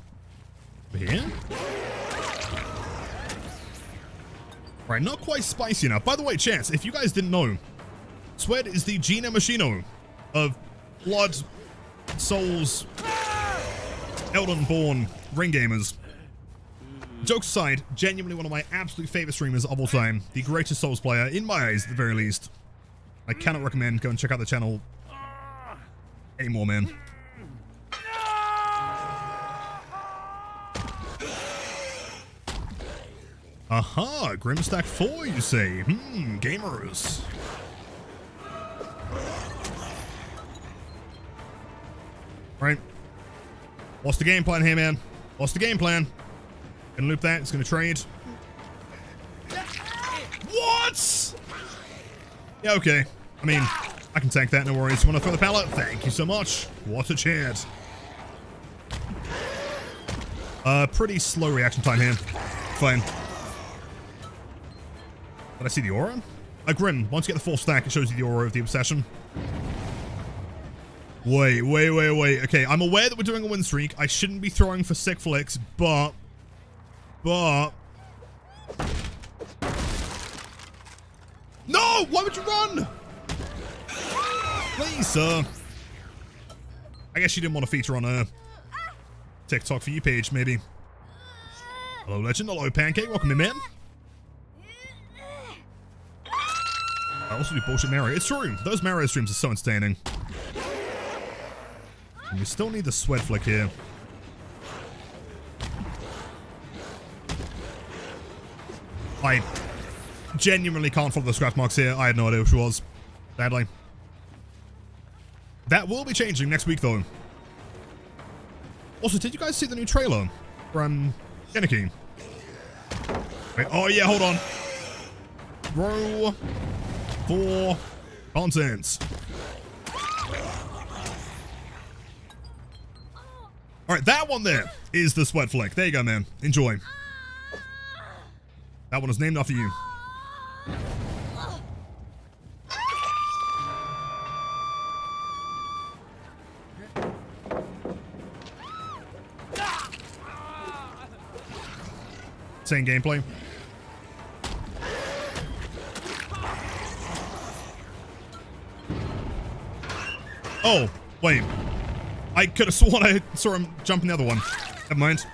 Over here? Right, not quite spicy enough. By the way, Chance, if you guys didn't know, Sweat is the Gina Machino of Blood, Souls, Elden Born, Ring Gamers. Jokes aside, genuinely one of my absolute favorite streamers of all time. The greatest Souls player, in my eyes, at the very least. I cannot recommend. Go and check out the channel anymore, man. Aha, Grimstack 4, you say? Gamers. Right. What's the game plan here, man? What's the game plan? Gonna loop that, it's gonna trade. What? Yeah, okay. I mean, I can tank that, no worries. Wanna throw the pallet? Thank you so much. What a chance. Pretty slow reaction time here. Fine. Did I see the aura? Grim, once you get the full stack, it shows you the aura of the obsession. Wait. Okay, I'm aware that we're doing a win streak. I shouldn't be throwing for sick flicks, but... No! Why would you run? Please, sir. I guess you didn't want to feature on a TikTok for you page, maybe. Hello, Legend. Hello, Pancake. Welcome in, man. I also do bullshit Mario. It's true. Those Mario streams are so entertaining. And we still need the Sweat flick here. I genuinely can't follow the scratch marks here. I had no idea who she was. Sadly. That will be changing next week, though. Also, did you guys see the new trailer from Genicky? Wait, oh, yeah, hold on. Row for content. Alright, that one there is the Sweat flick. There you go, man. Enjoy. That one is named after you. Same gameplay. Oh, wait. I could have sworn I saw him jump in the other one. Never mind.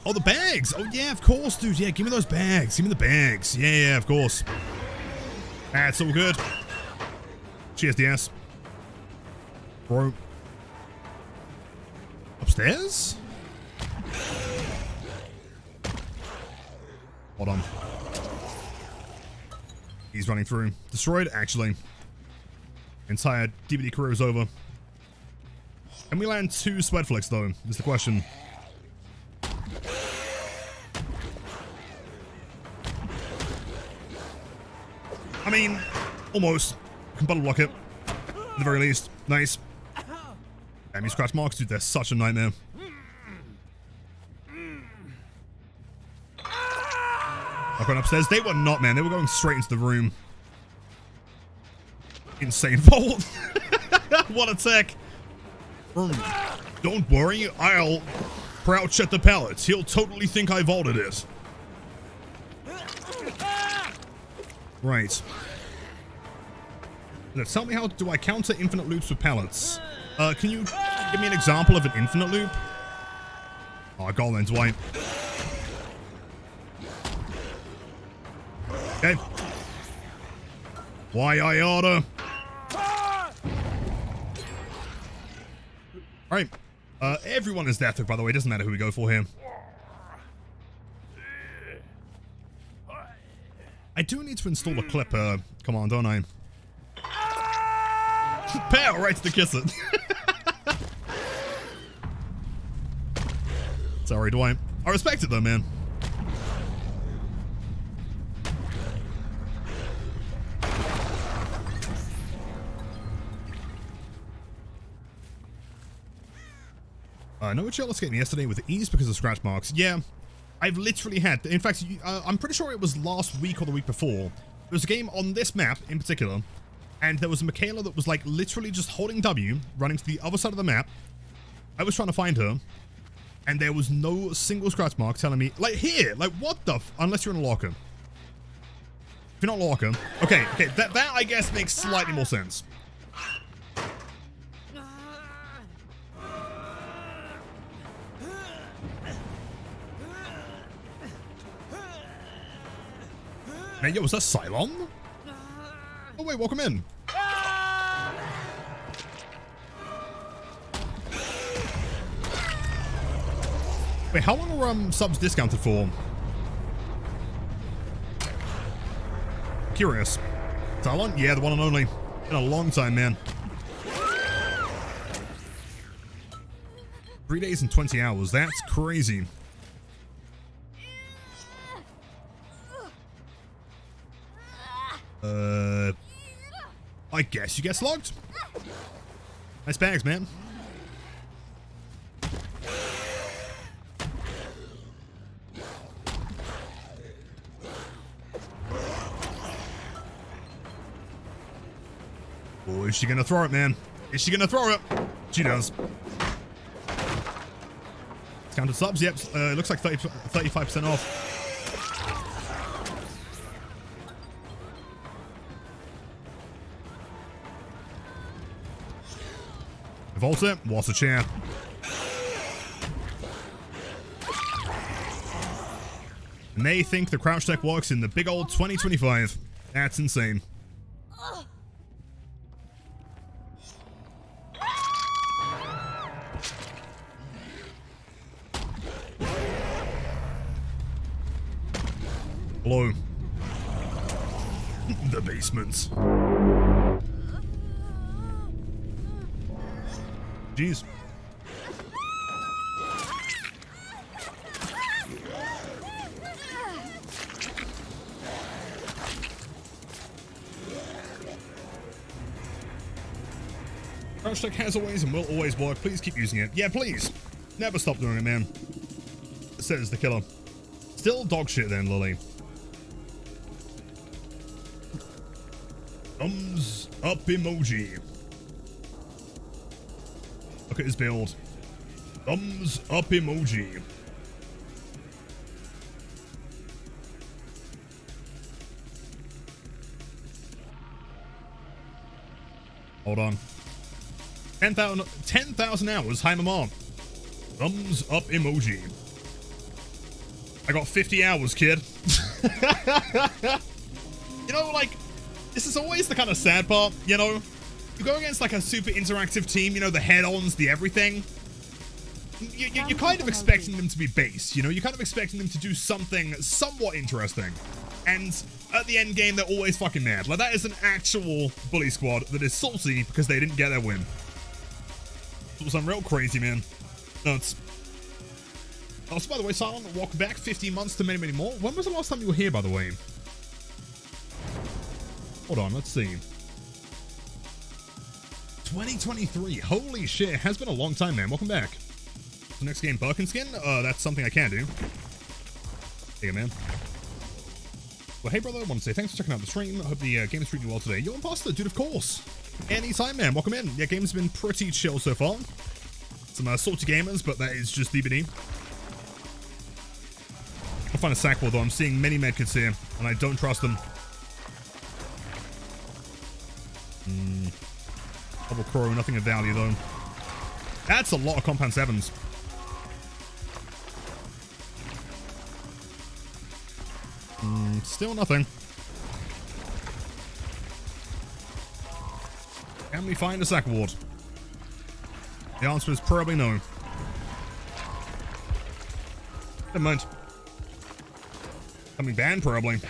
Oh, the bags. Oh, yeah, of course, dude. Yeah, give me those bags. Give me the bags. Yeah, of course. That's all good. Cheers, DS. Bro. Upstairs? Hold on. He's running through. Destroyed, actually. Entire DVD career is over. Can we land 2 Sweat flicks, though? Is the question. I mean, almost. Can bottle block it. At the very least. Nice. Damn, you scratch marks, dude. They're such a nightmare. I went upstairs. They were not, man. They were going straight into the room. Insane vault. What a tech. Don't worry. I'll crouch at the pallets. He'll totally think I vaulted it. Right. Now, tell me, how do I counter infinite loops with pallets? Can you give me an example of an infinite loop? Oh, go on then, Dwight. Okay. Why I oughta. Alright. Everyone is death, by the way. It doesn't matter who we go for here. I do need to install a clip, come on, don't I? Pow! Right to the kiss it. Sorry, Dwight. I respect it though, man. No chill escaped me yesterday with ease because of scratch marks. Yeah, I've literally had. In fact, I'm pretty sure it was last week or the week before. There was a game on this map in particular, and there was a Michaela that was like literally just holding W, running to the other side of the map. I was trying to find her, and there was no single scratch mark telling me, like, here, like, what the unless you're in a locker. If you're not in a locker, okay, that I guess makes slightly more sense. Man, yo, was that Cylon? Oh wait, welcome in. Wait, how long are subs discounted for? Curious. Cylon? Yeah, the one and only. Been a long time, man. 3 days and 20 hours. That's crazy. I guess you get slogged. Nice bags, man. Oh, is she gonna throw it, man? Is she gonna throw it? She does. Discounted subs, yep. Looks like 35% off. Vault it. What's a chair? And they think the crouch tech works in the big old 2025. That's insane. Hello. The basement. Jeez. Crouch tech has always and will always work. Please keep using it. Yeah, please. Never stop doing it, man. Says the killer. Still dog shit then, Lily. Thumbs up emoji. Look at his build. Thumbs up emoji. Hold on. 10,000 hours. Hi, Mama. Thumbs up emoji. I got 50 hours, kid. You know, like, this is always the kind of sad part, you know? You go against like a super interactive team, you know, the head-ons, the everything. You're kind of expecting them to be base, you know? You're kind of expecting them to do something somewhat interesting. And at the end game, they're always fucking mad. Like, that is an actual bully squad that is salty because they didn't get their win. It was some real crazy, man. Nuts. Also, by the way, Silent, welcome back. 15 months to many, many more. When was the last time you were here, by the way? Hold on, let's see. 2023. Holy shit, it has been a long time, man. Welcome back. The next game, Birkin skin? That's something I can do. There you go, man. Well, hey brother, I want to say thanks for checking out the stream. I hope the game's treating you well today. Yo, Imposter, dude, of course. Anytime, man. Welcome in. Yeah, game's been pretty chill so far. Some salty gamers, but that is just DBD. I'll find a sack wall, though. I'm seeing many medkits here, and I don't trust them. Double crow, nothing of value, though. That's a lot of compound 7s. Still nothing. Can we find a sack ward? The answer is probably no. Never mind. Coming banned, probably.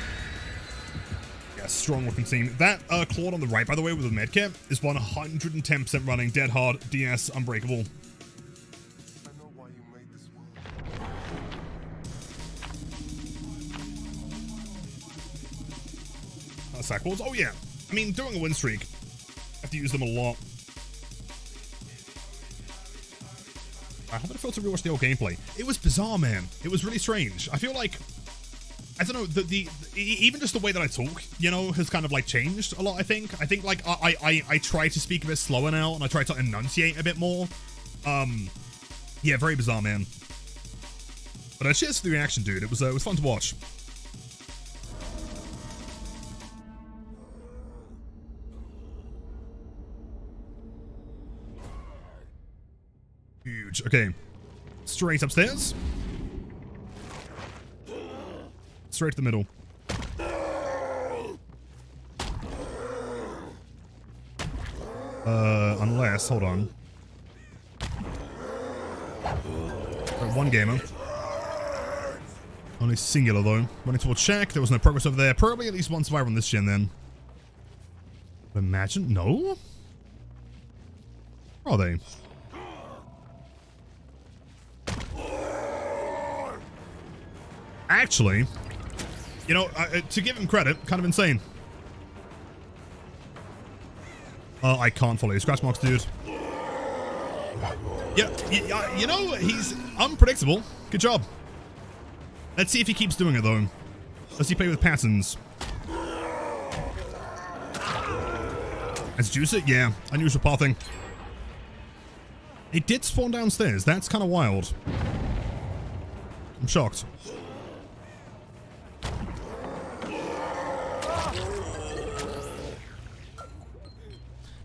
Yeah, strong looking team. That Claude on the right, by the way, with a medkit, is 110% running, dead hard, DS, unbreakable. Sack walls. Oh yeah. I mean, during a win streak, I have to use them a lot. How did it feel to rewatch the old gameplay? It was bizarre, man. It was really strange. I feel like, I don't know, even just the way that I talk, you know, has kind of like changed a lot, I think. I think like I try to speak a bit slower now, and I try to enunciate a bit more. Yeah, very bizarre, man. But cheers for the reaction, dude. It was fun to watch. Huge. Okay. Straight upstairs. Straight to the middle. Unless, hold on. One gamer. Only singular though. Running towards shack. There was no progress over there. Probably at least one survivor on this gen then. Imagine. No? Where are they? Actually, you know, to give him credit, kind of insane. I can't follow you. Scratch marks, dude. Yeah, you know, he's unpredictable. Good job. Let's see if he keeps doing it, though. Does he play with patterns? Let's juice it? Yeah. Unusual pathing. It did spawn downstairs. That's kind of wild. I'm shocked.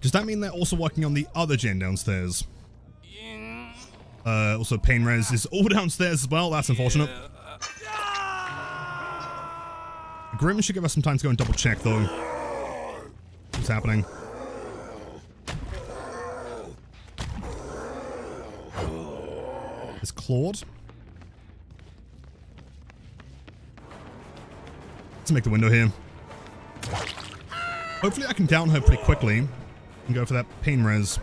Does that mean they're also working on the other gen downstairs? Also, pain res is all downstairs as well. That's unfortunate. Grim should give us some time to go and double check, though. What's happening? Is Claude? Let's make the window here. Hopefully I can down her pretty quickly and go for that pain res.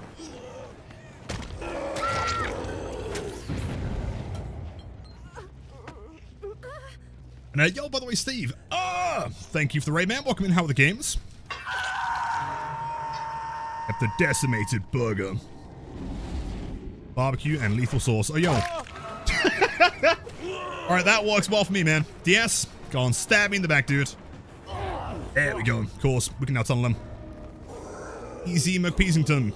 And yo, by the way, Steve. Thank you for the raid, man. Welcome in. How are the games? At the decimated burger. Barbecue and lethal sauce. Oh, yo. Alright, that works well for me, man. DS, go on, stab me in the back, dude. There we go. Of course, we can now tunnel him. Easy McPeasington.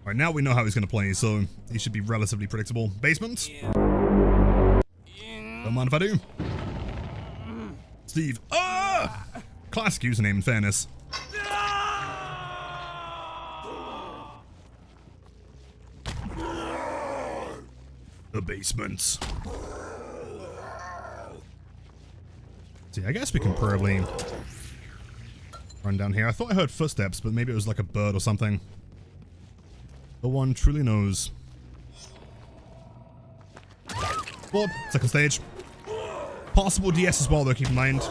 Alright, now we know how he's going to play, so he should be relatively predictable. Basement? Don't mind if I do. Steve. Classic username, in fairness. The basement. See, I guess we can probably run down here. I thought I heard footsteps, but maybe it was like a bird or something. No one truly knows. Well, second stage. Possible DS as well, though, keep in mind.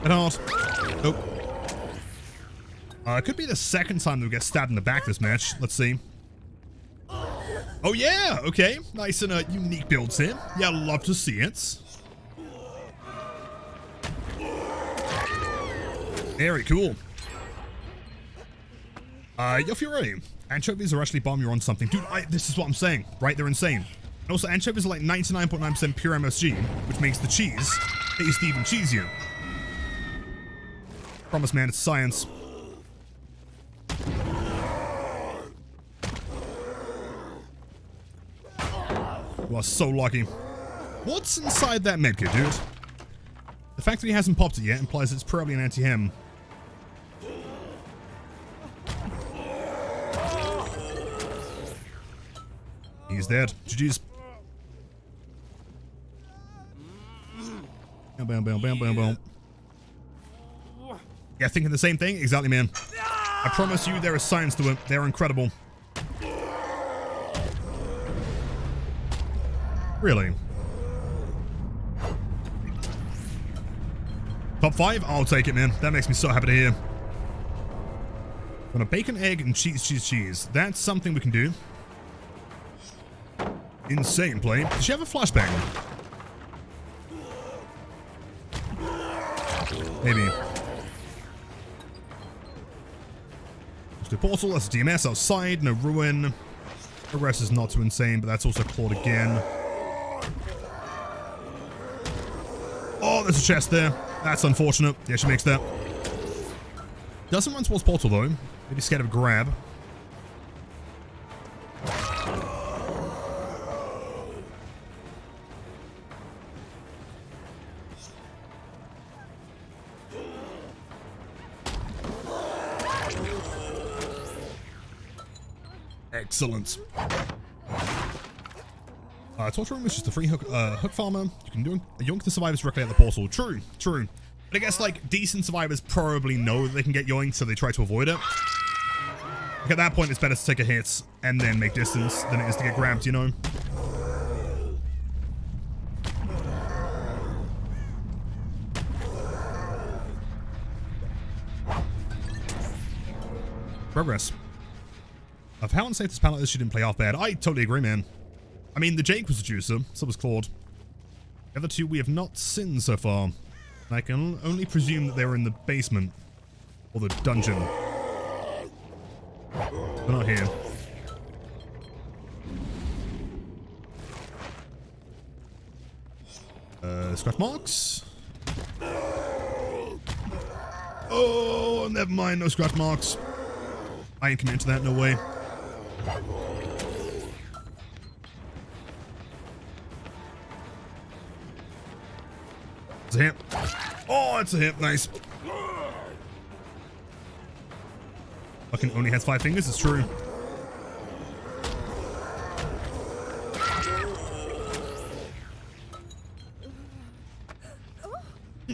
Get hard. Nope. It could be the second time that we get stabbed in the back this match. Let's see. Oh, yeah. Okay. Nice and unique builds here. Yeah, love to see it. Very cool. If you're ready, anchovies are actually bomb, you're on something. Dude, this is what I'm saying, right? They're insane. And also, anchovies are like 99.9% pure MSG, which makes the cheese taste even cheesier. Promise, man, it's science. You are so lucky. What's inside that medkit, dude? The fact that he hasn't popped it yet implies it's probably an anti-hem. He's dead. GG's. Bam, bam, bam, bam, bam, bam. Yeah, thinking the same thing? Exactly, man. I promise you there is science to it. They're incredible. Really? Top 5? I'll take it, man. That makes me so happy to hear. On a bacon, egg, and cheese. That's something we can do. Insane play. Does she have a flashbang? Maybe. There's the portal. That's a DMS outside. No ruin. Progress is not too insane, but that's also clawed again. Oh, there's a chest there. That's unfortunate. Yeah, she makes that. Doesn't run towards portal, though. Maybe scared of a grab. Excellent. Torture room is just a free hook farmer. You can yoink the survivors directly at the portal. True, true. But I guess like decent survivors probably know that they can get yoinked, so they try to avoid it. Like, at that point, it's better to take a hit and then make distance than it is to get grabbed, you know? Progress. Of how unsafe this palette is, she didn't play off bad. I totally agree, man. I mean, the Jake was a juicer, so was Claude. The other two we have not seen so far. I can only presume that they were in the basement. Or the dungeon. They're not here. Scratch marks? Oh, never mind, no scratch marks. I ain't committing to that, no way. It's a hit. Oh, it's a hit. Nice. Fucking only has 5 fingers. It's true.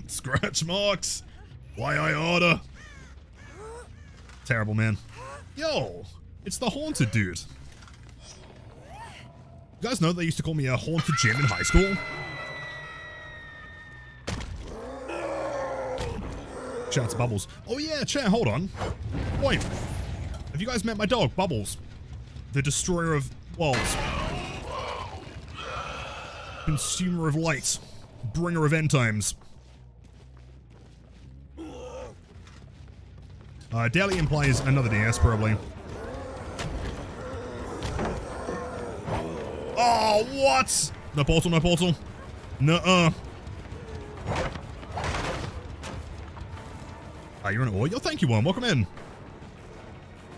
Scratch marks. Why I order? Terrible, man. Yo, it's the haunted dude. You guys know they used to call me a haunted Jim in high school? Shout out to Bubbles. Oh yeah, chat, hold on. Wait, have you guys met my dog, Bubbles? The destroyer of worlds. Consumer of light. Bringer of end times. Daily implies another DS, probably. Oh, what? No portal, no portal. Nuh-uh. You're in an ore. Yo, thank you, one. Welcome in.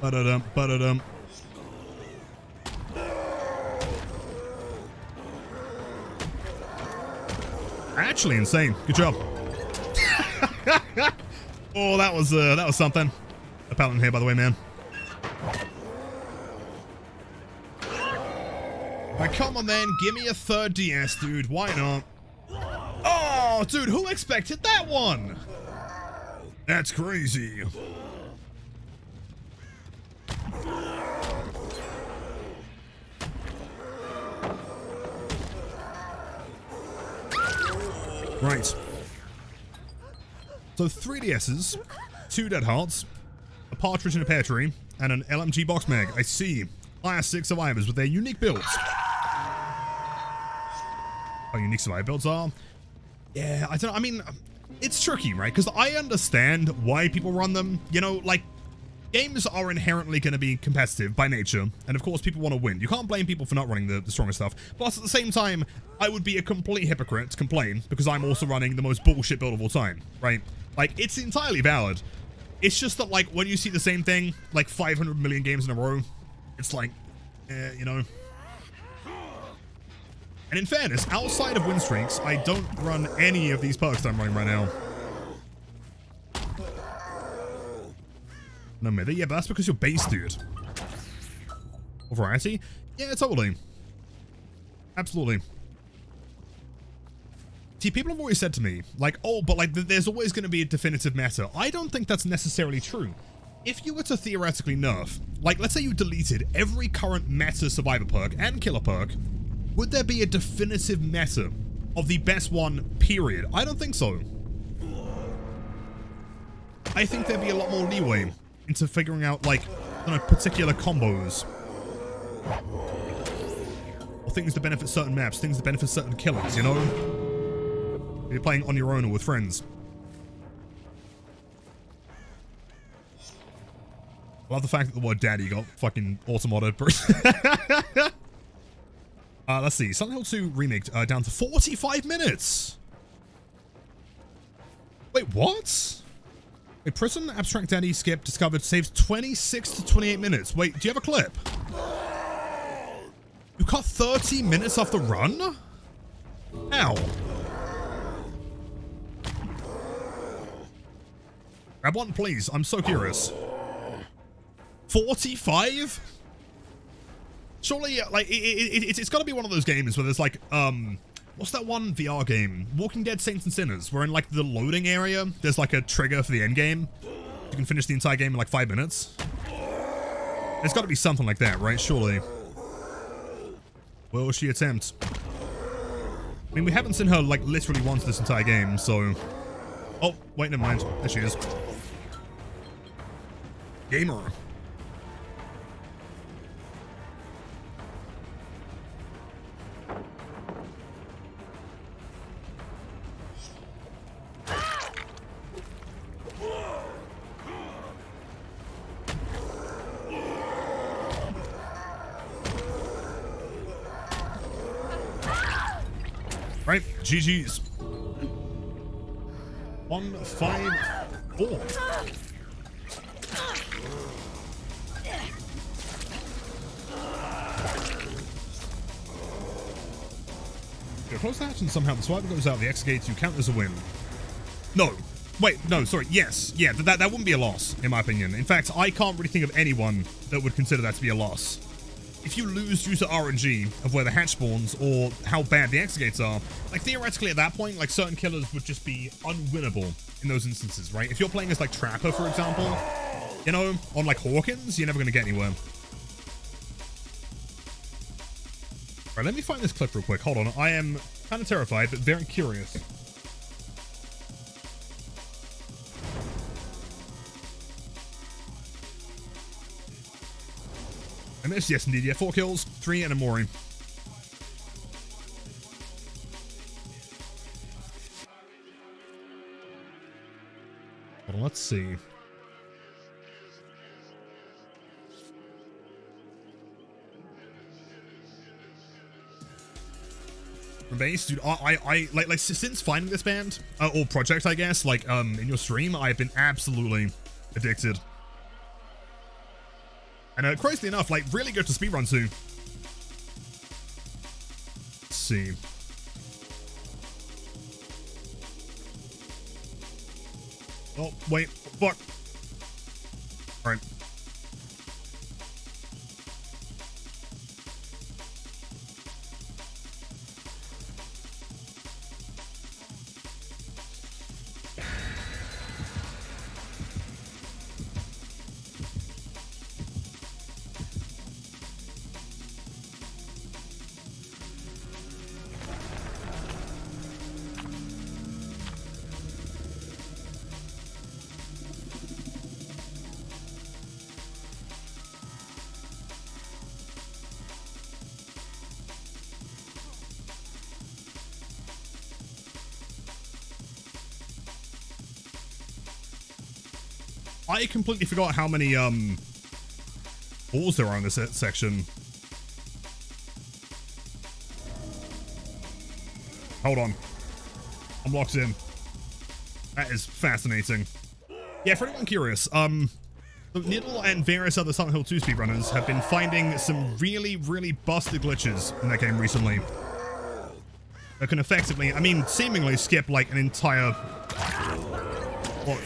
Ba-da-dum, ba-da-dum. Actually insane. Good job. Oh, that was something. A paladin here, by the way, man. Alright, come on then. Give me a third DS, dude. Why not? Oh, dude, who expected that one? That's crazy. Right. So 3 DS's, 2 dead hearts, a partridge in a pear tree, and an LMG box mag. I see. Classic survivors with their unique builds. How unique survivor builds are? Yeah, I don't know. I mean, it's tricky, right? Because I understand why people run them. You know, like, games are inherently going to be competitive by nature, and of course people want to win. You can't blame people for not running the strongest stuff. Plus, at the same time, I would be a complete hypocrite to complain because I'm also running the most bullshit build of all time, right? Like, it's entirely valid. It's just that, like, when you see the same thing, like 500 million games in a row, it's like, you know. And in fairness, outside of win streaks, I don't run any of these perks that I'm running right now. No, maybe. Yeah, but that's because you're base, dude. Or variety? Yeah, totally. Absolutely. See, people have always said to me, like, oh, but like, there's always going to be a definitive meta. I don't think that's necessarily true. If you were to theoretically nerf, like, let's say you deleted every current meta survivor perk and killer perk, would there be a definitive meta of the best one, period? I don't think so. I think there'd be a lot more leeway into figuring out, like, I don't know, particular combos. Or things that benefit certain maps, things that benefit certain killers, you know? If you're playing on your own or with friends. I love the fact that the word daddy got fucking auto-modded. Let's see. Silent Hill 2 remake down to 45 minutes. Wait, what? A prison abstract daddy skip discovered saves 26 to 28 minutes. Wait, do you have a clip? You cut 30 minutes off the run? How? Grab one, please. I'm so curious. 45? Surely, like, it's got to be one of those games where there's like, what's that one VR game? Walking Dead Saints and Sinners, where in like the loading area, there's like a trigger for the end game. You can finish the entire game in like 5 minutes. There's got to be something like that, right? Surely. Will she attempt? I mean, we haven't seen her like literally once this entire game, so... Oh, wait, never mind. There she is. Gamer. Right, GG's. 154. You're close to hatch and somehow the swiper goes out, the exit you count as a win. No. Wait, no, sorry, yes. Yeah, that wouldn't be a loss, in my opinion. In fact, I can't really think of anyone that would consider that to be a loss. If you lose due to RNG of where the hatch spawns or how bad the exit gates are, like theoretically at that point, like certain killers would just be unwinnable in those instances, right? If you're playing as like Trapper, for example, you know, on like Hawkins, you're never going to get anywhere. All right, let me find this clip real quick. Hold on. I am kind of terrified, but very curious. I missed, yes indeed, yeah, 4 kills, 3 and a Mori. Hold on, let's see. From base, dude, I like since finding this band, or project, I guess, like, in your stream, I've been absolutely addicted. And crazily enough, like, really good to speedrun too. Let's see. Oh, wait. Fuck. Alright. I completely forgot how many balls there are in this section. Hold on. I'm locked in. That is fascinating. Yeah, for anyone curious, Niddle and various other Silent Hill 2 speedrunners have been finding some really, really busted glitches in that game recently. That can effectively, I mean, seemingly skip like an entire, what,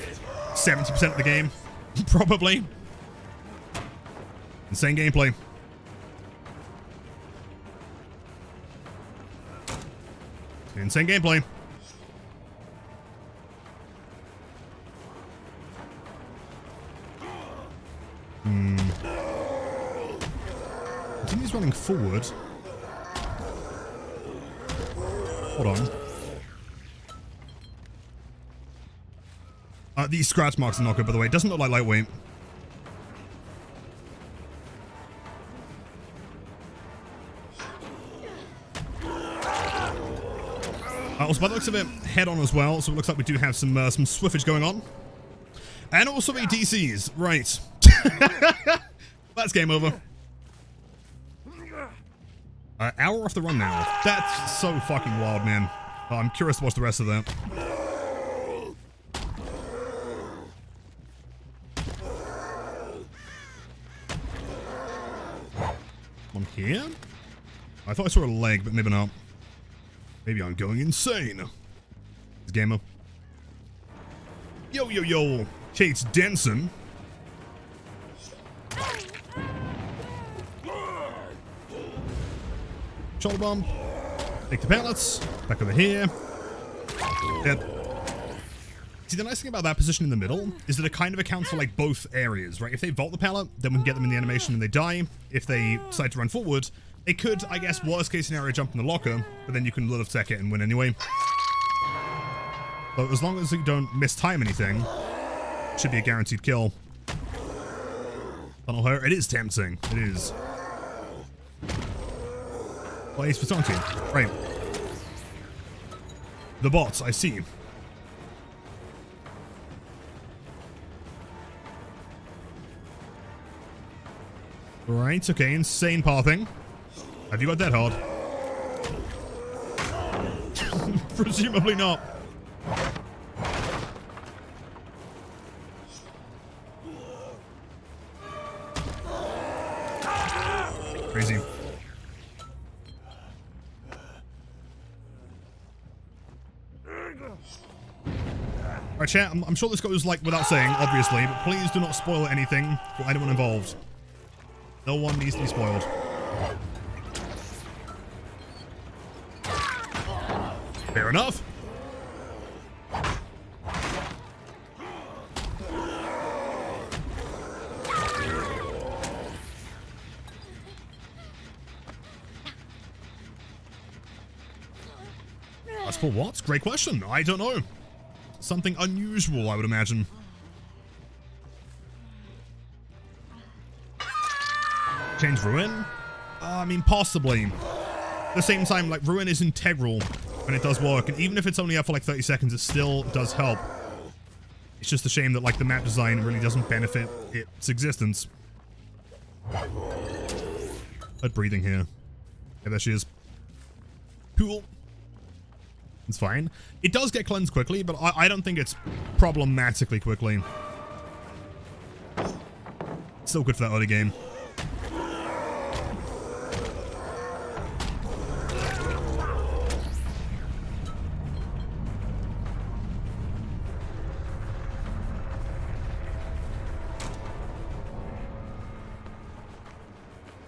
70% of the game? Probably. Insane gameplay. Insane gameplay. Continues running forward. Hold on. These scratch marks are not good, by the way. It doesn't look like lightweight. Also, by the looks of it, head on as well. So it looks like we do have some swiffage going on. And also ADCs. Right. That's game over. Hour off the run now. That's so fucking wild, man. I'm curious to watch the rest of that. One here? I thought I saw a leg, but maybe not. Maybe I'm going insane. It's gamer. Yo, yo, yo. Kate Denson. Shoulder bomb. Take the pallets. Back over here. Dead. See, the nice thing about that position in the middle is that it kind of accounts for like both areas, right? If they vault the pallet, then we can get them in the animation and they die. If they decide to run forward, they could, I guess, worst case scenario, jump in the locker, but then you can love tech it and win anyway. So as long as you don't mistime anything, it should be a guaranteed kill. Tunnel her. It is tempting. It is. Place for Tonky. Right. The bots, I see. Right, okay, insane pathing. Have you got that hard? Presumably not. Crazy. Alright, chat, I'm sure this goes like without saying, obviously, but please do not spoil anything for anyone involved. No one needs to be spoiled. Fair enough. As for what? Great question. I don't know. Something unusual, I would imagine. Change Ruin? I mean, possibly. At the same time, like, Ruin is integral when it does work, and even if it's only up for like 30 seconds, it still does help. It's just a shame that, like, the map design really doesn't benefit its existence. But breathing here. Yeah, there she is. Cool. It's fine. It does get cleansed quickly, but I don't think it's problematically quickly. Still good for that early game.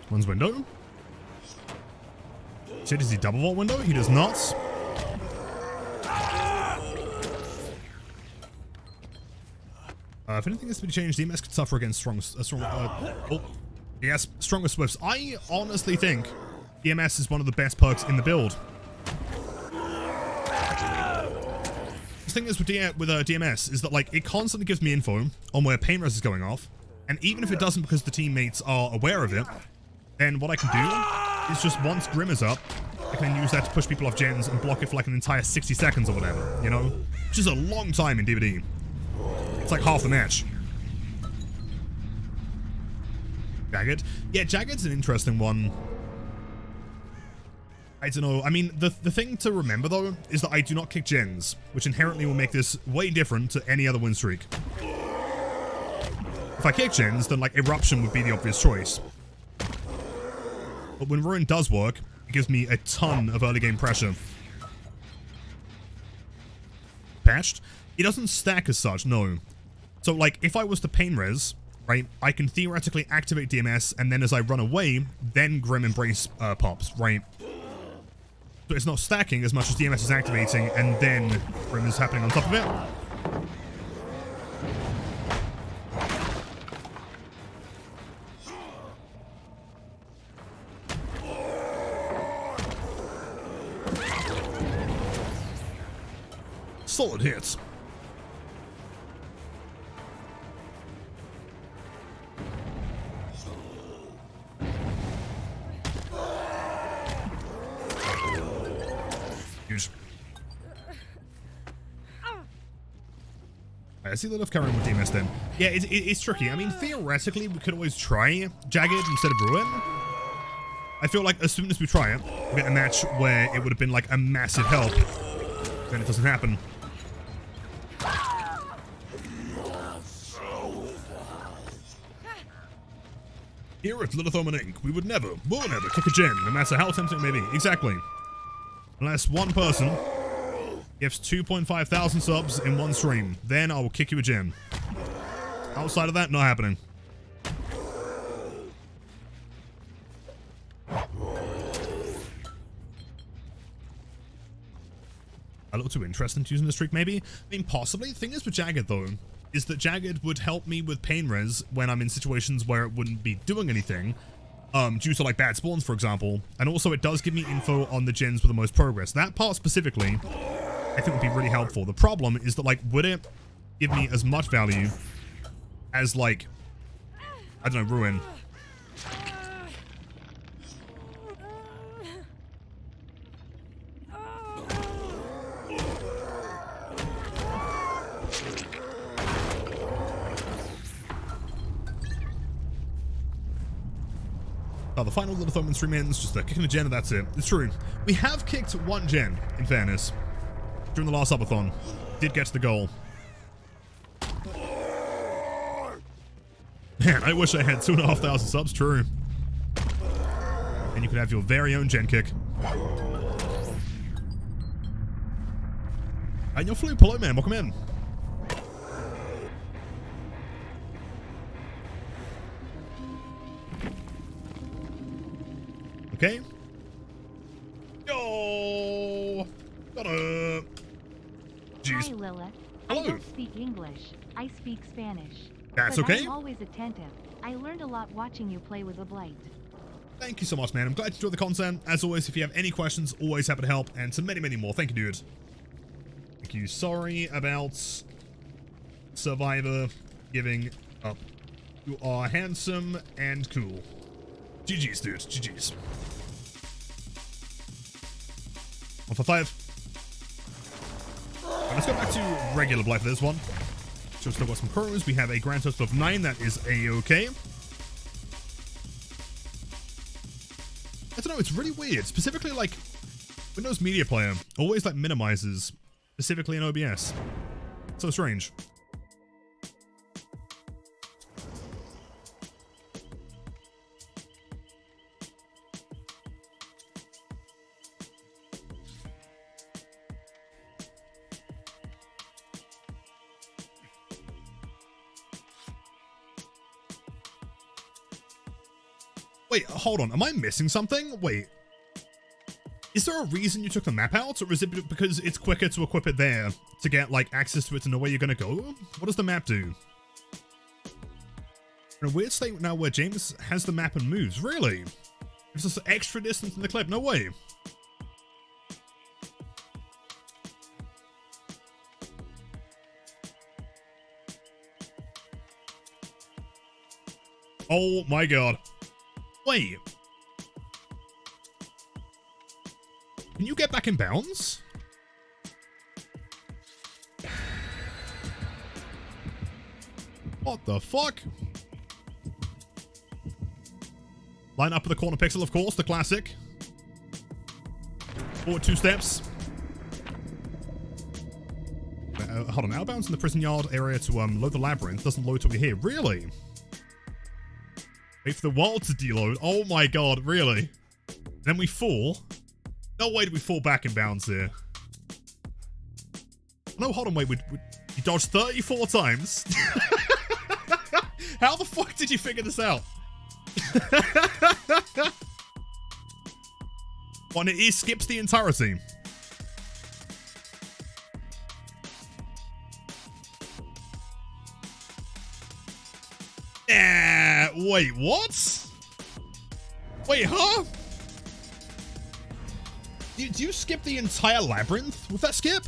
One's window. Shit, does he double vault window? He does not. If anything has to be changed, DMS could suffer against stronger swifts. I honestly think DMS is one of the best perks in the build. The thing is with DMS is that, like, it constantly gives me info on where pain res is going off, and even if it doesn't because the teammates are aware of it, then what I can do is just once Grim is up, I can then use that to push people off gens and block it for like an entire 60 seconds or whatever, you know? Which is a long time in DVD. It's like half the match. Jagged? Yeah, Jagged's an interesting one. I don't know. I mean, the thing to remember, though, is that I do not kick gens, which inherently will make this way different to any other win streak. If I kick gens, then, like, Eruption would be the obvious choice. But when Ruin does work, it gives me a ton of early game pressure. Patched? It doesn't stack as such, no. So, like, if I was to pain res, right, I can theoretically activate DMS, and then as I run away, then Grim Embrace pops, right? So it's not stacking as much as DMS is activating, and then Grim is happening on top of it. Solid hits. Huge. I see the left carrying with DMS then. Yeah, it's tricky. I mean, theoretically, we could always try Jagged instead of Ruin. I feel like as soon as we try it, we'll get a match where it would have been like a massive help. Then it doesn't happen. Here at Little Thurman Inc., we will never kick a gen, no matter how tempting it may be. Exactly. Unless one person gives 2.5 thousand subs in one stream, then I will kick you a gen. Outside of that, not happening. A little too interesting to use in the streak, maybe? I mean, possibly. The thing is with Jagged, though, is that Jagged would help me with pain res when I'm in situations where it wouldn't be doing anything, due to, like, bad spawns, for example. And also, it does give me info on the gens with the most progress. That part specifically, I think would be really helpful. The problem is that, like, would it give me as much value as, like, I don't know, Ruin? The final Little Thurman stream ends, just kicking a gen and that's it. It's true. We have kicked one gen, in fairness, during the last subathon. Did get to the goal. Man, I wish I had 2,500 subs, true. And you could have your very own gen kick. And your Flu Polo Man, welcome in. Okay. Yo! Jeez. Hi, Lilith. Hello. I don't speak English. I speak Spanish. That's but okay. I'm always attentive. I learned a lot watching you play with the Blight. Thank you so much, man. I'm glad you enjoyed the content. As always, if you have any questions, always happy to help, and to many, many more. Thank you, dude. Thank you. Sorry about Survivor giving up. You are handsome and cool. GG's, dude. GG's. 1 for 5. Let's go back to regular Blight for this one. So we've still got some crows. We have a grand total of 9. That is a-okay. I don't know. It's really weird. Specifically, like, Windows Media Player always, like, minimizes, specifically in OBS. So strange. Wait, hold on. Am I missing something? Wait. Is there a reason you took the map out? Or is it because it's quicker to equip it there to get, like, access to it to know where you're gonna go? What does the map do? In a weird state now where James has the map and moves. Really? It's just extra distance in the clip. No way. Oh my god. Wait. Can you get back in bounds? What the fuck? Line up with the corner pixel, of course, the classic. Forward 2 steps. Hold on, outbounds in the prison yard area to load the labyrinth. Doesn't load till we're here. Really? Wait for the world to deload. Oh my god, really? Then we fall. No way did we fall back in bounds here. No, hold on, wait. We dodged 34 times. How the fuck did you figure this out? One, it skips the entirety. Wait, what? Wait, huh? Do you skip the entire labyrinth with that skip?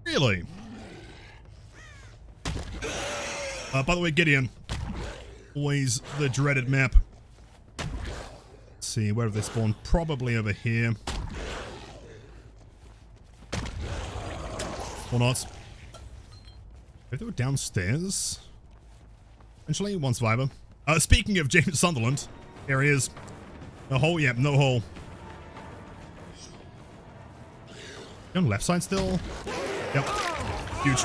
Really? By the way, Gideon. Always the dreaded map. Let's see, where have they spawned? Probably over here. Or not. If they were downstairs? Eventually, one survivor. Speaking of James Sunderland, here he is. No hole? Yep, no hole. You on the left side still? Yep. Huge.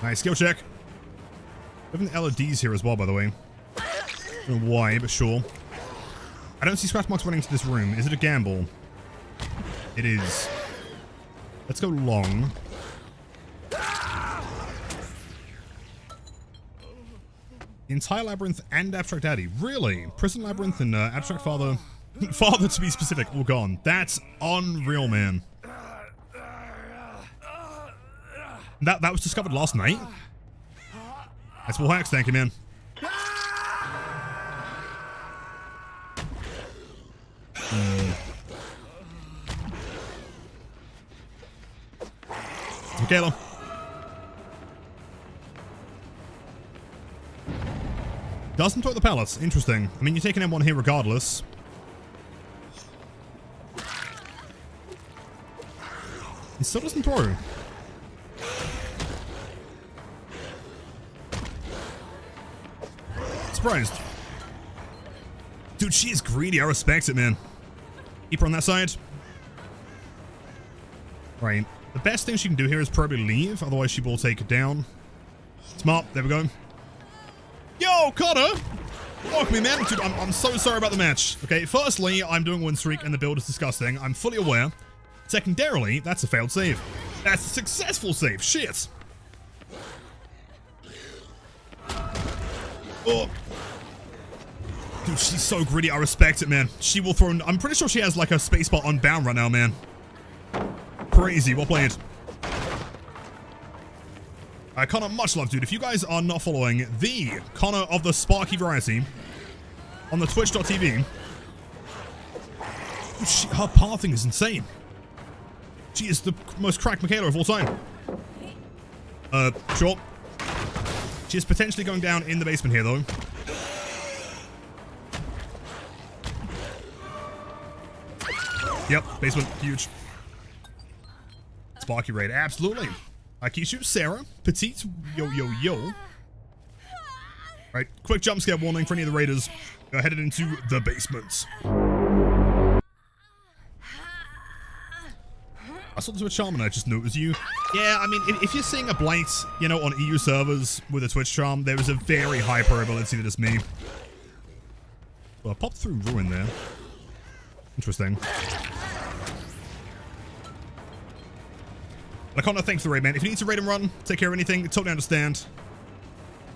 Nice, skill check. We have an LEDs here as well, by the way. I don't know why, but sure. I don't see scratch marks running into this room. Is it a gamble? It is. Let's go long. Entire labyrinth and abstract daddy. Really? Prison labyrinth and abstract father. Father to be specific. All gone. That's unreal, man. That was discovered last night? That's full hacks, thank you, man. Michaela. Doesn't throw the pallets. Interesting. I mean, you're taking M1 here regardless. He still doesn't throw. Surprised. Dude, she is greedy. I respect it, man. Keep her on that side. Right. The best thing she can do here is probably leave. Otherwise, she will take it down. Smart. There we go. Yo, Connor! Fuck me, man. Dude, I'm so sorry about the match. Okay, firstly, I'm doing a win streak and the build is disgusting. I'm fully aware. Secondarily, that's a failed save. That's a successful save. Shit. Oh. Dude, she's so greedy. I respect it, man. She will throw... I'm pretty sure she has, like, a spacebar unbound right now, man. Crazy. Well played. Connor, much love, dude. If you guys are not following the Connor of the Sparky variety on the twitch.tv, her pathing is insane. She is the most cracked Michaela of all time. Sure. She is potentially going down in the basement here, though. Yep, basement, huge. Sparky raid, absolutely. Kishu, Sarah, Petite, yo. Right, quick jump scare warning for any of the raiders. We're headed into the basement. I saw this with Charm and I just noticed you. Yeah, I mean, if you're seeing a Blight, you know, on EU servers with a Twitch Charm, there is a very high probability that it's me. Well, I popped through Ruin there. Interesting. Connor, thanks for the raid, man. If you need to raid and run, take care of anything, totally understand.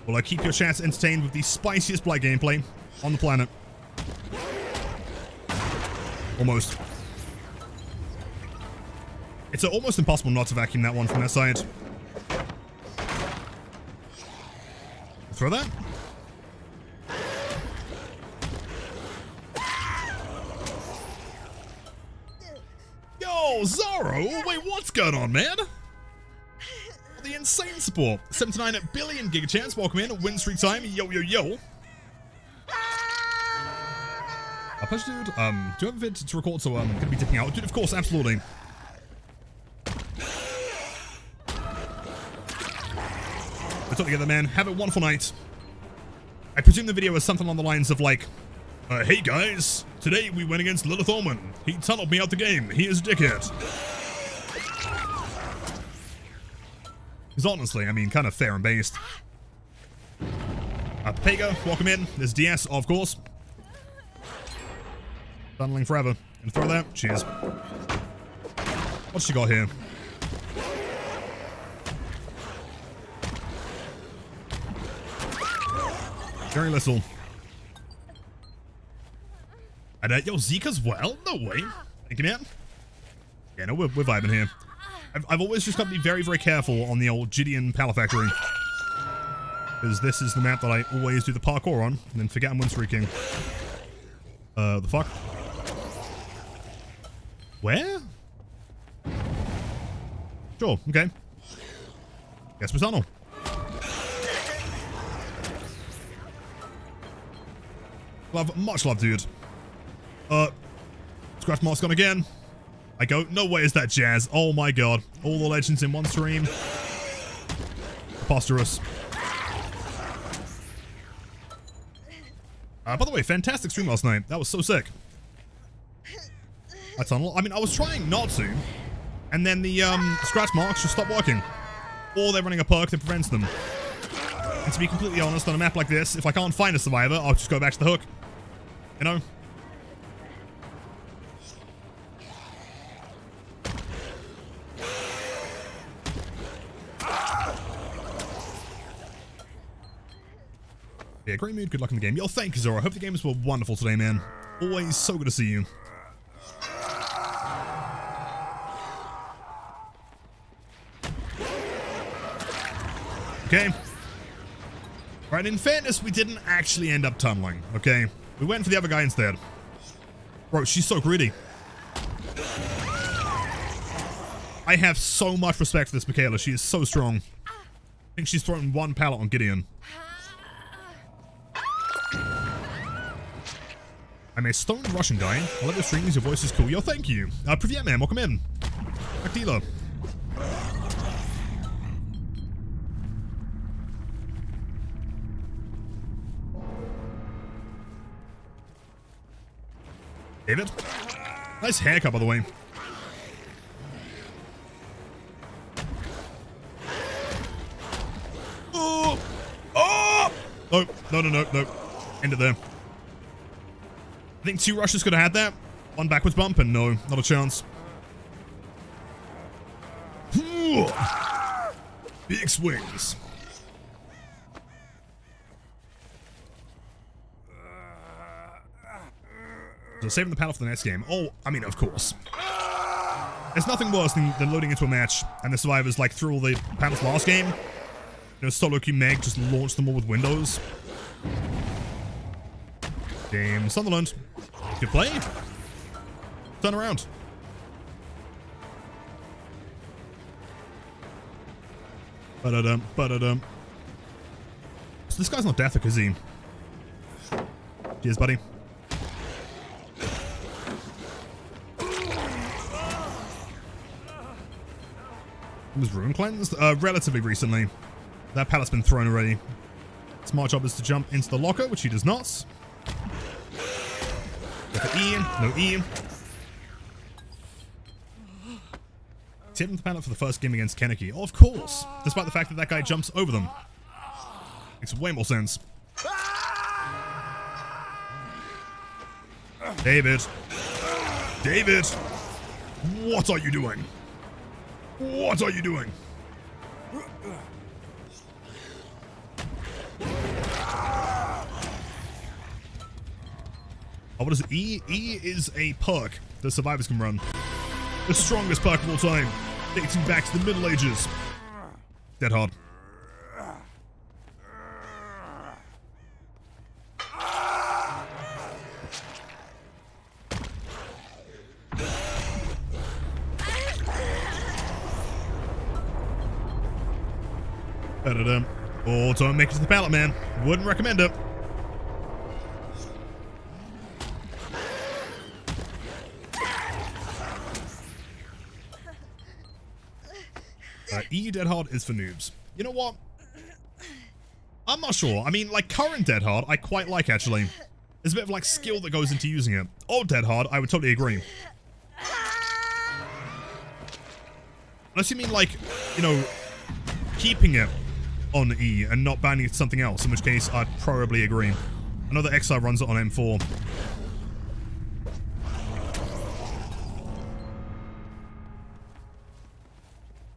Well, keep your chats entertained with the spiciest Blight gameplay on the planet. Almost. It's almost impossible not to vacuum that one from that side. Throw that. Yo, Zaro! Wait, what's going on, man? The insane support. 79 billion gigachance. Welcome in. Win streak time. Yo. A pleasure, dude. Do you have a vid to record so I'm gonna be dipping out? Dude, of course, absolutely. It's totally get that, man. Have a wonderful night. I presume the video was something along the lines of like, hey guys, today we went against Lilith Omen. He tunneled me out the game. He is a dickhead. Because honestly, I mean, kind of fair and based. Pega, welcome in. There's DS, of course. Tunneling forever. And throw that. Cheers. What's she got here? Very little. And yo, Zeke as well? No way. Thank you, man. Yeah, no, we're vibing here. I've always just got to be very, very careful on the old Gideon Pallet Factory. Because this is the map that I always do the parkour on, and then forget I'm windstreaking. The fuck? Where? Sure, okay. Guess we tunnel. Love, much love, dude. Scratch mask on again. I go, no way is that Jazz. Oh my god. All the legends in one stream. Preposterous. By the way, fantastic stream last night. That was so sick. I tunnel. I mean, I was trying not to. And then the scratch marks just stopped working. Or they're running a perk that prevents them. And to be completely honest, on a map like this, if I can't find a survivor, I'll just go back to the hook. You know? Yeah, great mood, good luck in the game. Yo, thank you, Zora. Hope the games were wonderful today, man. Always so good to see you. Okay. Right, in fairness, we didn't actually end up tunneling, okay? We went for the other guy instead. Bro, she's so greedy. I have so much respect for this Michaela. She is so strong. I think she's thrown one pallet on Gideon. I'm a stoned Russian guy. I love your streams. Your voice is cool. Yo, thank you. Privyet, man. Welcome in. Back dealer. David. Nice haircut, by the way. Oh! Oh! No, no, no, no, no. End it there. I think 2 rushes could have had that. 1 backwards bump, and no, not a chance. Big swings. So saving the panel for the next game. Oh, I mean, of course. There's nothing worse than loading into a match and the survivors like through all the panels last game. You know, solo queue Meg just launched them all with windows. Damn, Sunderland. Good play. Turn around. Ba-da-dum, ba-da-dum. So this guy's not Deathic, is he? Cheers, buddy. It was Ruin Cleansed? Relatively recently. That pallet's been thrown already. Smart job is to jump into the locker, which he does not. Go for E, no E. Tipping the pallet for the first game against Kennedy. Oh, of course. Despite the fact that that guy jumps over them. Makes way more sense. David. David! What are you doing? What are you doing? Oh, what is it? E? E is a perk that survivors can run. The strongest perk of all time. Dating back to the Middle Ages. Dead hard. Oh, don't make it to the pallet, man. Wouldn't recommend it. E dead hard is for noobs. You know what? I'm not sure. I mean, like, current Dead Hard, I quite like, actually. There's a bit of, like, skill that goes into using it. Old Dead Hard, I would totally agree. Unless you mean, like, you know, keeping it on E and not banning it to something else, in which case I'd probably agree. I know that XI runs it on M4.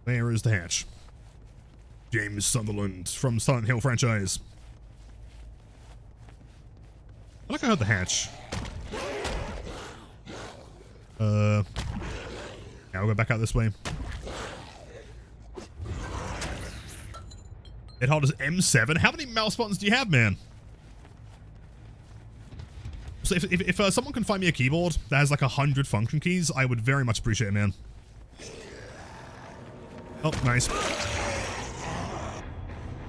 Where is the hatch? James Sunderland from Silent Hill franchise. I like I heard the hatch. Yeah, we'll go back out this way. It hard as M7. How many mouse buttons do you have, man? So if someone can find me a keyboard that has like 100 function keys, I would very much appreciate it, man. Oh, nice.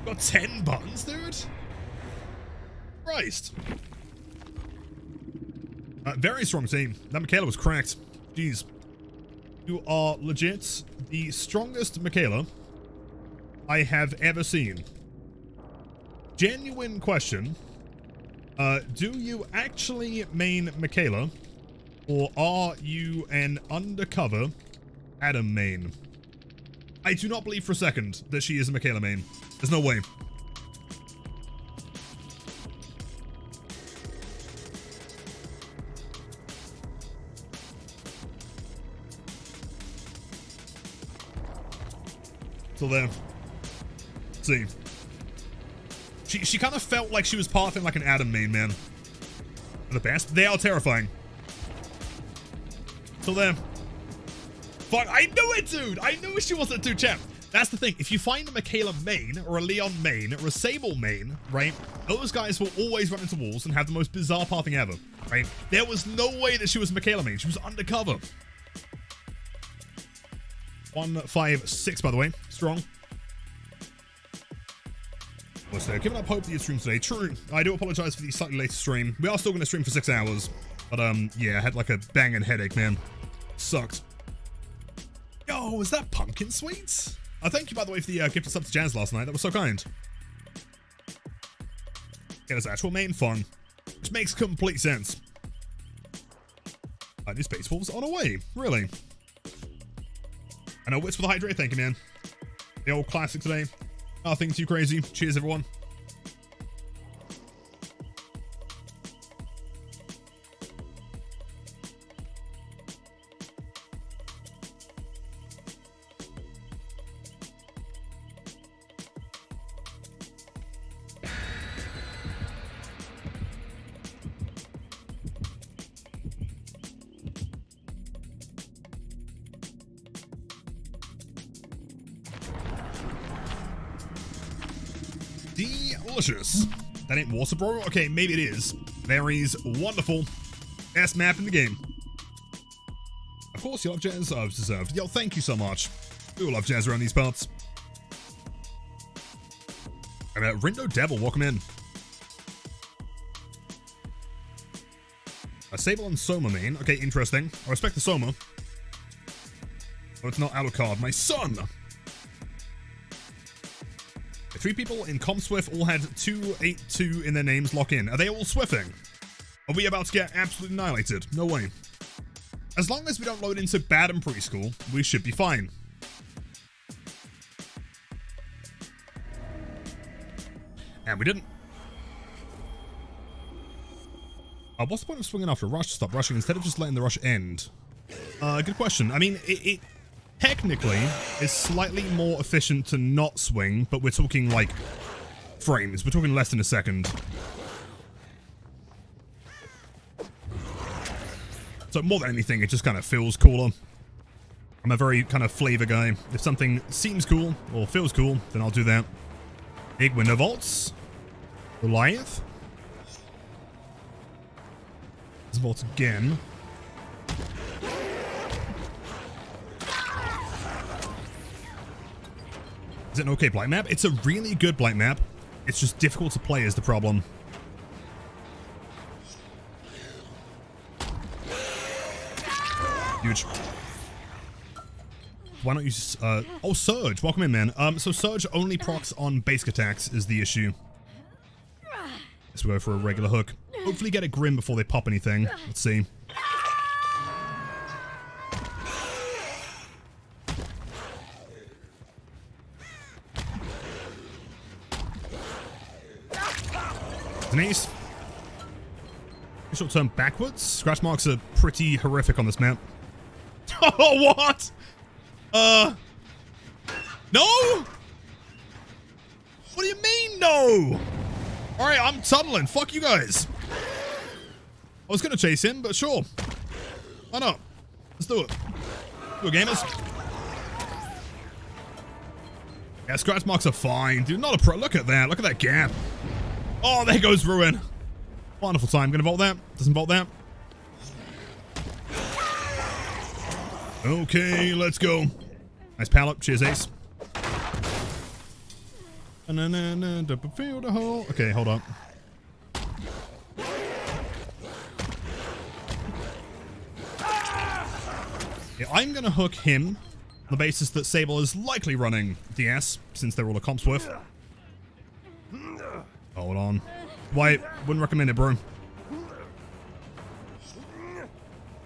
Got 10 buttons, dude? Christ. Very strong team. That Michaela was cracked. Jeez. You are legit the strongest Michaela I have ever seen. Genuine question. Do you actually main Michaela, or are you an undercover Adam main? I do not believe for a second that she is a Michaela main. There's no way. Still there. Let's see. She kind of felt like she was pathing like an Adam main, man. The best. They are terrifying. Still there. Fuck, I knew it, dude! I knew she wasn't too champ. That's the thing. If you find a Michaela main, or a Leon main, or a Sable main, right? Those guys will always run into walls and have the most bizarre pathing ever, right? There was no way that she was Michaela main. She was undercover. 156, by the way. Strong. So, giving up hope that you stream today. True. I do apologize for the slightly later stream. We are still going to stream for 6 hours. But, yeah, I had like a banging headache, man. Sucked. Yo, is that pumpkin sweets? Thank you, by the way, for the gift of sub to Jazz last night. That was so kind. Get us actual main fun. Which makes complete sense. New Space Wolves on our way. Really? I know, Wits for the hydrate. Thank you, man. The old classic today. Nothing too crazy. Cheers, everyone. Delicious. That ain't water, bro? Okay, maybe it is. Mary's wonderful. Best map in the game. Of course, you love jazz. Oh, it's deserved. Yo, thank you so much. We all love jazz around these parts. And Rindo Devil, welcome in. A Sable and Soma main. Okay, interesting. I respect the Soma. Oh, it's not Alucard. My son! 3 people in ComSwift all had 282 in their names. Lock in. Are they all Swifting? Are we about to get absolutely annihilated? No way. As long as we don't load into bad and preschool, we should be fine. And we didn't. What's the point of swinging after a rush to stop rushing instead of just letting the rush end? Good question. I mean, it technically is slightly more efficient to not swing, but we're talking like frames. We're talking less than a second. So more than anything, it just kind of feels cooler. I'm a very kind of flavor guy. If something seems cool or feels cool, then I'll do that. Big window vaults. Goliath. This vault again. Is it an okay Blight map? It's a really good Blight map. It's just difficult to play is the problem. Huge. Why not use... oh, Surge. Welcome in, man. So Surge only procs on basic attacks is the issue. Let's go for a regular hook. Hopefully get a grim before they pop anything. Let's see. Nice. Short turn backwards. Scratch marks are pretty horrific on this map. Oh, what? No? What do you mean, no? Alright, I'm tunneling. Fuck you guys. I was gonna chase him, but sure. Why not? Let's do it. Do it, gamers. Yeah, scratch marks are fine. Dude, not a pro. Look at that. Look at that gap. Oh, there goes Ruin. Wonderful time. Gonna vault that. Doesn't vault that. Okay, let's go. Nice pallet. Cheers, Ace. Okay, hold up. Yeah, I'm gonna hook him on the basis that Sable is likely running DS, since they're all a comps with. Hold on. Why? Wouldn't recommend it, bro.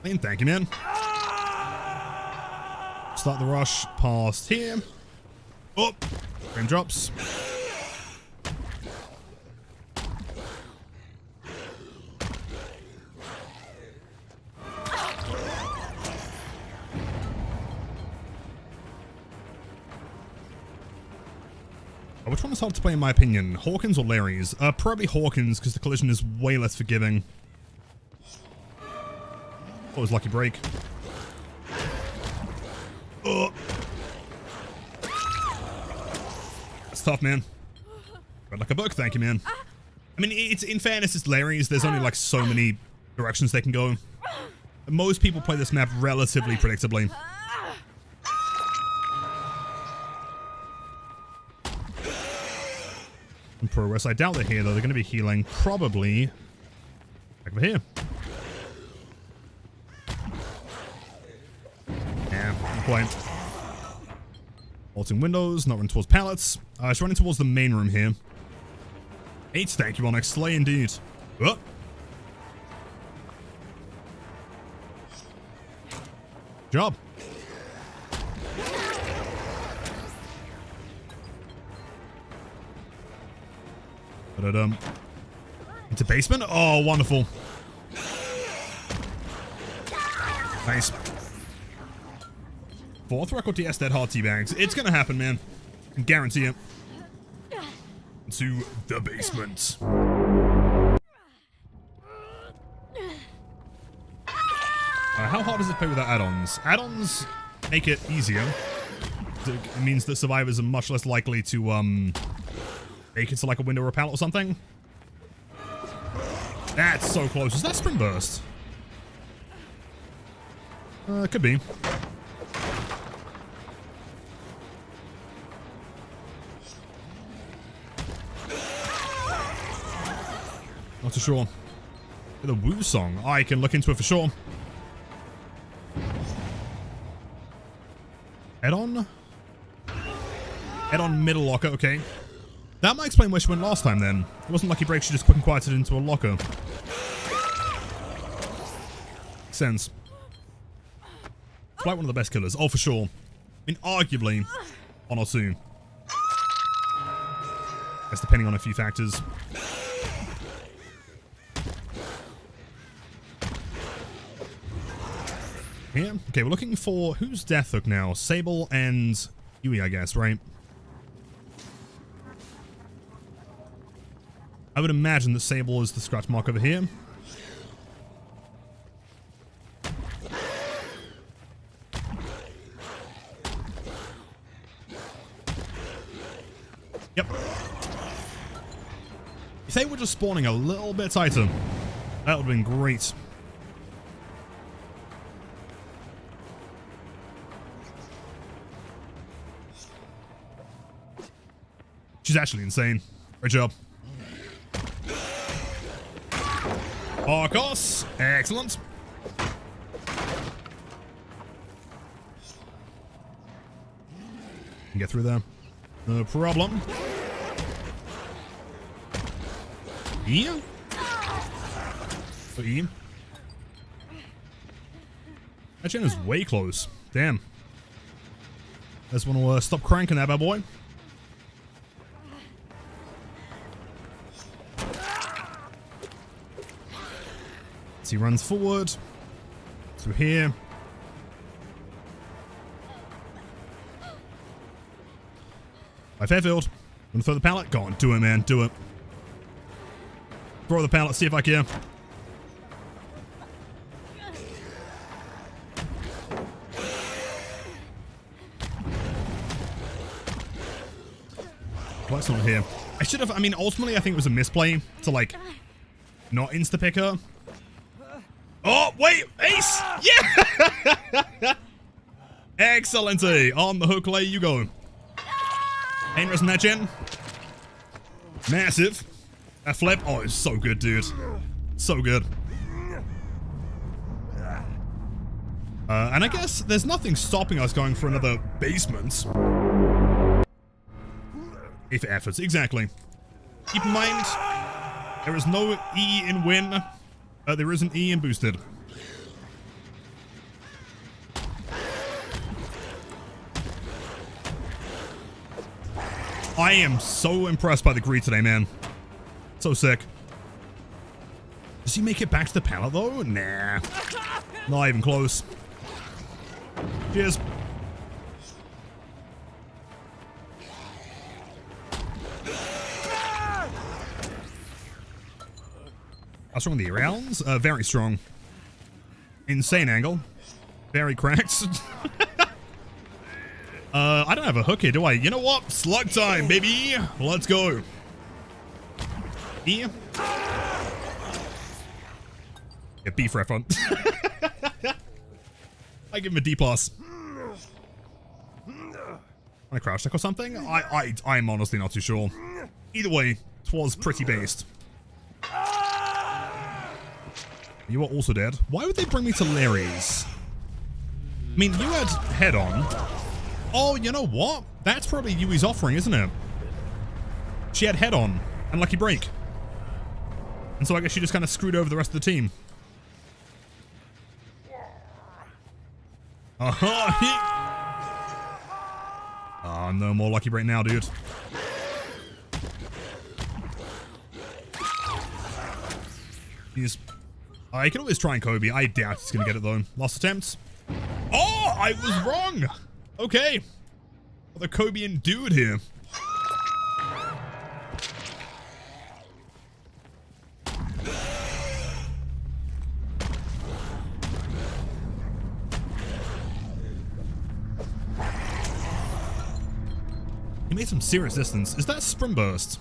Man, thank you, man. Start the rush past here. Oh, frame drops. Which one is hard to play in my opinion? Hawkins or Larry's? Probably Hawkins, because the collision is way less forgiving. What was lucky break? Oh. That's tough, man. Read like a book, thank you, man. I mean, it's in fairness, it's Larry's. There's only like so many directions they can go. Most people play this map relatively predictably. In progress. I doubt they're here, though. They're going to be healing. Probably back over here. Yeah, not quite. Vaulting windows, not running towards pallets. She's running towards the main room here. 8, thank you, Onyx. Slay indeed. Oh. Job. Into basement? Oh, wonderful. Nice. 4th record DS dead hard teabags. It's gonna happen, man. I can guarantee it. Into the basement. How hard does it play without add-ons? Add-ons make it easier. It means that survivors are much less likely to, make it to like a window or a pallet or something. That's so close. Is that Spring Burst? Could be. Not too sure. The Woo song. I can look into it for sure. Head-on? Head-on middle locker, okay. That might explain where she went last time then. It wasn't Lucky Break, she just quick and quieted into a locker. Makes sense. Blight one of the best killers. Oh, for sure. I mean, arguably, 1 or 2. Guess depending on a few factors. Here. Okay, we're looking for... Who's Death Hook now? Sable and Yui, I guess, right? I would imagine that Sable is the scratch mark over here. Yep. If they were just spawning a little bit tighter, that would have been great. She's actually insane. Great job. Arcos. Excellent. Can get through there. No problem. E? So E? That gen is way close. Damn. Just want to stop cranking that bad boy. He runs forward through here. By Fairfield. Gonna throw the pallet? Go on, do it, man. Do it. Throw the pallet, see if I can. Blight's not here. I should have, I mean, ultimately, I think it was a misplay to, like, not insta-pick her. Oh, wait! Ace! Yeah! Excellent. On the hook, Lay, you go. Dangerous in that gen. Massive. That flip. Oh, it's so good, dude. So good. And I guess there's nothing stopping us going for another basement. If efforts, exactly. Keep in mind, there is no E in win. There is an E in boosted. I am so impressed by the greed today, man. So sick. Does he make it back to the pallet, though? Nah. Not even close. Cheers. How strong are the rounds? Very strong. Insane angle. Very cracked. I don't have a hook here, do I? You know what? Slug time, baby. Let's go. E. Yeah, B for F1. I give him a D+. I crouch check or something? I'm honestly not too sure. Either way, 'twas pretty based. You are also dead. Why would they bring me to Larry's? I mean, you had head on. Oh, you know what? That's probably Yui's offering, isn't it? She had head on and lucky break. And so I guess she just kind of screwed over the rest of the team. Oh, no more lucky break now, dude. He's... I can always try and Kobe. I doubt he's going to get it, though. Last attempt. Oh, I was wrong. Okay. The Kobean dude here. He made some serious distance. Is that Sprint Burst?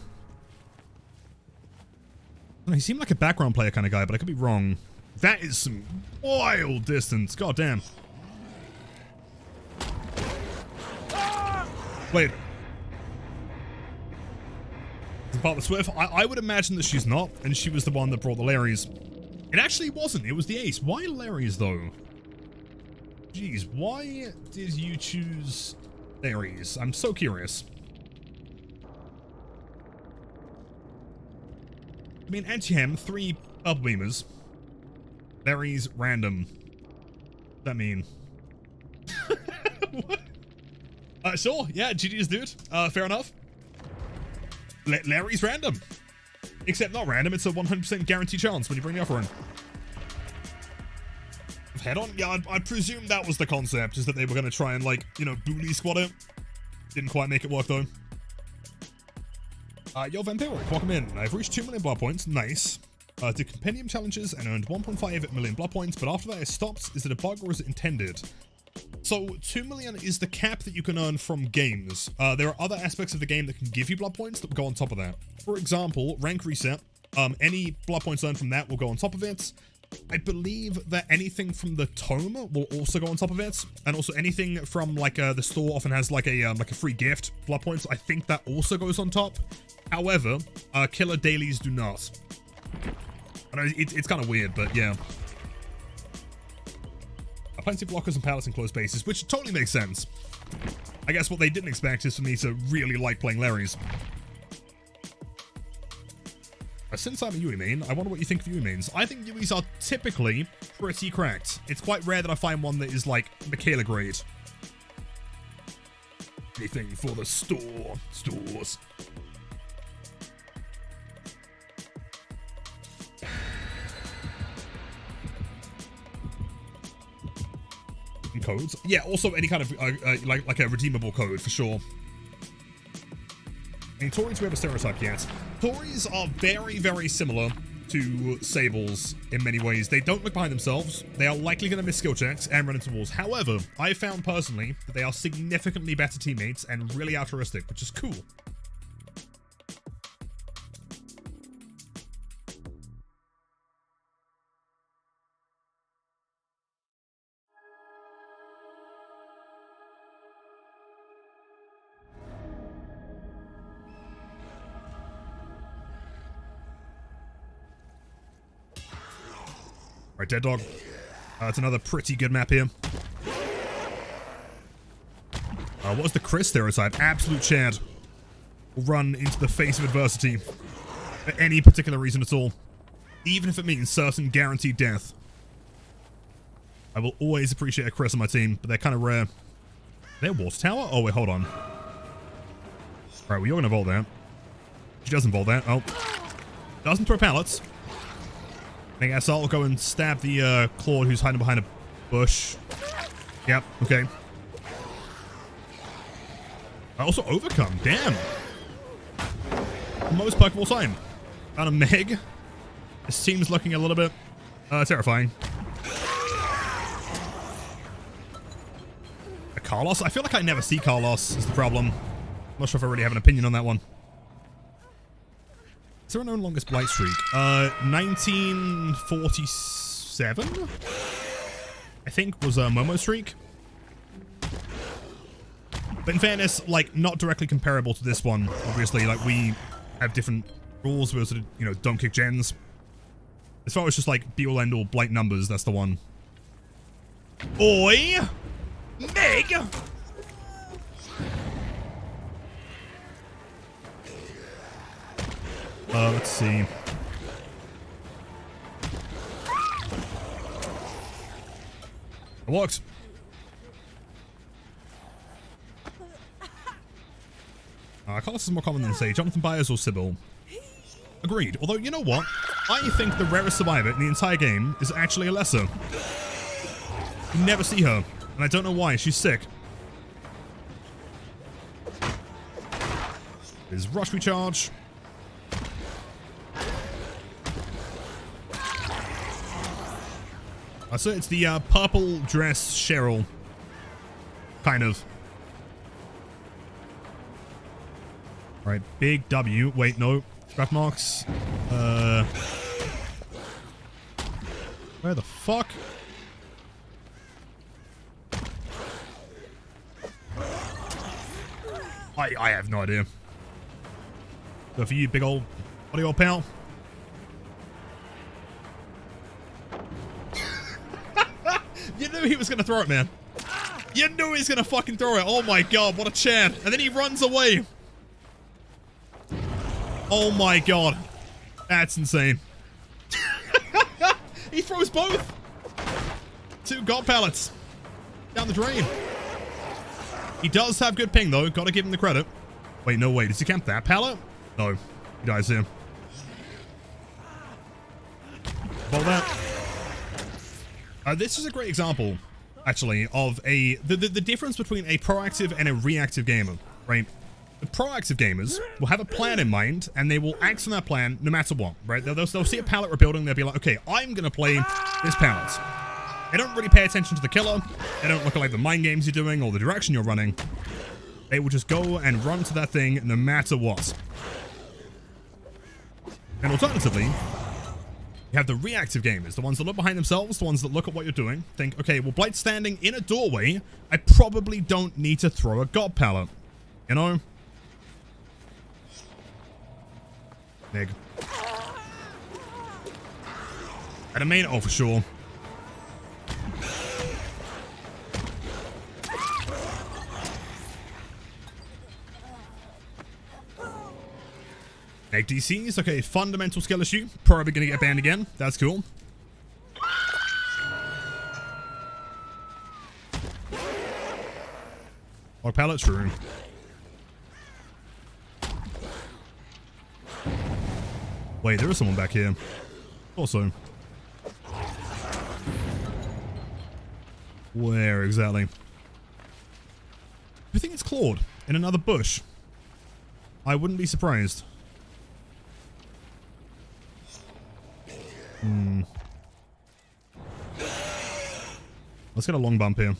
He seemed like a background player kind of guy, but I could be wrong. That is some wild distance. God damn. Wait. Is it part of the Swift? I would imagine that she's not, and she was the one that brought the Larrys. It actually wasn't. It was the Ace. Why Larrys, though? Jeez, why did you choose Larrys? I'm so curious. I mean, anti-hem, 3 Bubble Beamers. Larry's random. What does that mean? What? Sure, yeah, GG's, dude. Fair enough. Larry's random. Except not random, it's a 100% guaranteed chance when you bring the offer in. Head on? Yeah, I presume that was the concept, is that they were going to try and, like, you know, booty squat it. Didn't quite make it work, though. Yo, Vampiric, welcome in. I've reached 2 million blood points. Nice. Did compendium challenges and earned 1.5 million blood points, but after that it stopped. Is it a bug or is it intended? So 2 million is the cap that you can earn from games. There are other aspects of the game that can give you blood points that will go on top of that. For example, rank reset. Any blood points earned from that will go on top of it. I believe that anything from the tome will also go on top of it, and also anything from like the store often has like a free gift, blood points. I think that also goes on top. However, killer dailies do not. I know it's kind of weird, but yeah. Plenty of blockers and pallets in closed spaces, which totally makes sense. I guess what they didn't expect is for me to really like playing Larry's. Since I'm a Yui main, I wonder what you think of Yui mains. I think Yuis are typically pretty cracked. It's quite rare that I find one that is like Michaela grade. Anything for the stores. And codes. Yeah, also any kind of like a redeemable code for sure. I mean, Tories, we have a stereotype yet. Tories are very, very similar to Sables in many ways. They don't look behind themselves. They are likely going to miss skill checks and run into walls. However, I found personally that they are significantly better teammates and really altruistic, which is cool. Alright, Dead Dog. It's another pretty good map here. What was the Chris stereotype? Absolute Chad will run into the face of adversity for any particular reason at all. Even if it means certain guaranteed death. I will always appreciate a Chris on my team, but they're kind of rare. Are they a water tower? Oh, wait, hold on. Alright, well, you're gonna vault that. She doesn't vault that. Oh. Doesn't throw pallets. I guess I'll go and stab the Claude who's hiding behind a bush. Yep, okay. I also overcome. Damn. Most perk of all time. Found a Meg. This team's looking a little bit terrifying. A Carlos? I feel like I never see Carlos is the problem. I'm not sure if I really have an opinion on that one. Is there a known longest Blight streak? 1947? I think was a Momo streak. But in fairness, like, not directly comparable to this one. Obviously, like, we have different rules. We also, you know, don't kick gens. As far as just, like, be-all end-all Blight numbers, that's the one. Oi! Meg! Let's see. It works. Carlos is more common than, say, Jonathan Byers or Sybil. Agreed. Although, you know what? I think the rarest survivor in the entire game is actually Alessa. You never see her, and I don't know why. She's sick. There's rush recharge. So it's the purple dress Cheryl. Kind of. Alright, big W. Wait, no. Scrap marks. Where the fuck? I have no idea. Go for you, big old body old pal. You knew he was going to throw it, man. You knew he was going to fucking throw it. Oh my god, what a Chad. And then he runs away. Oh my god. That's insane. He throws both. 2 god pallets. Down the drain. He does have good ping, though. Gotta give him the credit. Wait, no, wait. Does he camp that pallet? No. He dies here. Well, that... this is a great example, actually, of the difference between a proactive and a reactive gamer, right? The proactive gamers will have a plan in mind, and they will act on that plan no matter what, right? They'll see a pallet rebuilding, they'll be like, okay, I'm going to play this pallet. They don't really pay attention to the killer. They don't look at like the mind games you're doing or the direction you're running. They will just go and run to that thing no matter what. And alternatively, you have the reactive gamers, the ones that look behind themselves, the ones that look at what you're doing, think, okay, well, Blight's standing in a doorway. I probably don't need to throw a god pallet. You know? Meg. At a main, oh, for sure. Make DCs. Okay, fundamental skill issue. Probably gonna get banned again. That's cool. Log pallet, true. Wait, there is someone back here. Also. Where exactly? I think it's Claude in another bush. I wouldn't be surprised. Let's get a long bump here.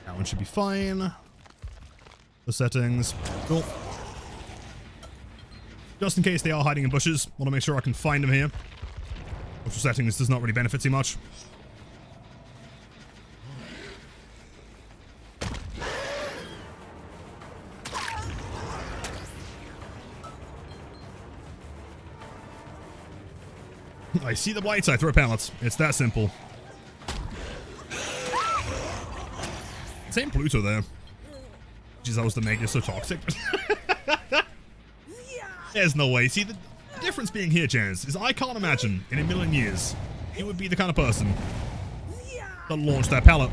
That one should be fine. The settings. Cool. Just in case they are hiding in bushes, want to make sure I can find them here. Which settings does not really benefit too much. I see the blights, I throw pallets. It's that simple. Same Pluto there. Jeez, that was the make so toxic. There's no way. See, the difference being here, Chance, is I can't imagine in a million years you would be the kind of person that launched that pallet.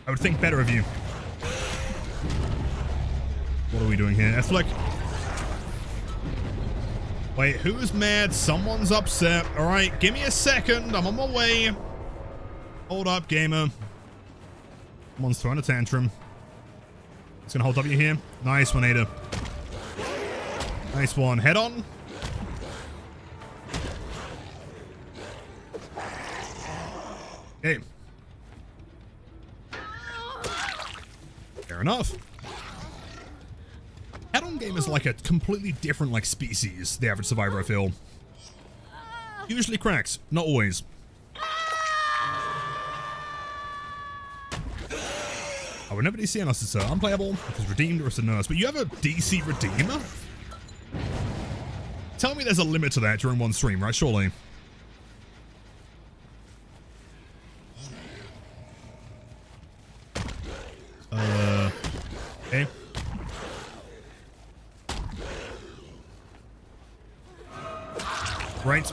I would think better of you. What are we doing here? F-flick. Wait, who's mad? Someone's upset. Alright, give me a second. I'm on my way. Hold up, gamer. Someone's throwing a tantrum. It's gonna hold W here. Nice one, Ada. Nice one. Head on. Okay. Fair enough. Head-on game is like a completely different like species, the average survivor, I feel. Usually cracks, not always. I would never DC unless it's unplayable, if it's redeemed, or it's a nurse. But you have a DC redeemer? Tell me there's a limit to that during one stream, right? Surely. Okay. Right.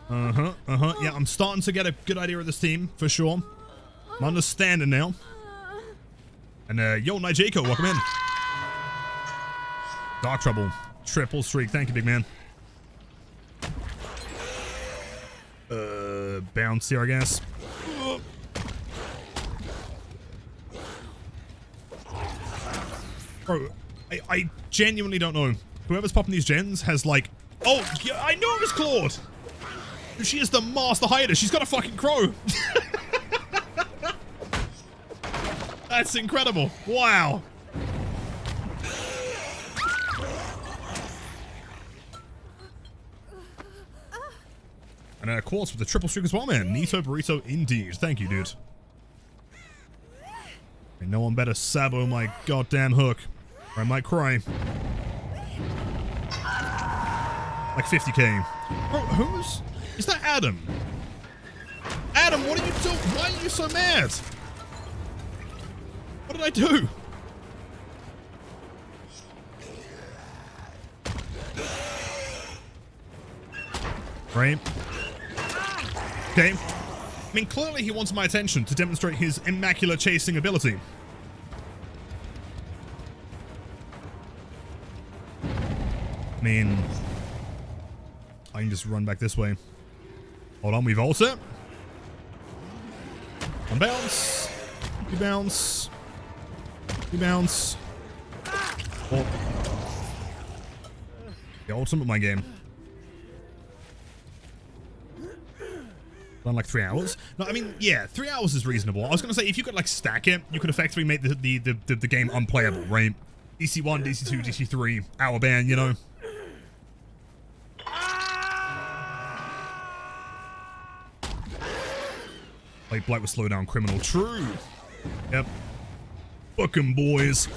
Yeah, I'm starting to get a good idea of this team, for sure. I'm understanding now. And, yo, Nijako, welcome in. Dark Trouble. Triple streak. Thank you, big man. Bounce here, I guess. Bro, I genuinely don't know. Whoever's popping these gens has like... Oh, yeah, I knew it was Claude! She is the master hider. She's got a fucking crow. That's incredible. Wow. And Quartz with the triple streak as well, man. Nito Burrito indeed. Thank you, dude. And no one better sabo my goddamn hook, or I might cry. Like 50k. Bro, who's... Is that Adam? Adam, what are you doing? Why are you so mad? What did I do? Right. Okay. I mean, clearly he wants my attention to demonstrate his immaculate chasing ability. I mean... I can just run back this way. Hold on, we vault it. One bounce. You bounce. You bounce. Oh. The ultimate of my game. Done like 3 hours. No, I mean, yeah, 3 hours is reasonable. I was gonna say if you could like stack it, you could effectively make the game unplayable, right? DC1, DC2, DC3, hour ban, you know. Like Blight was slow down criminal. True. Yep. Fuck 'em, boys.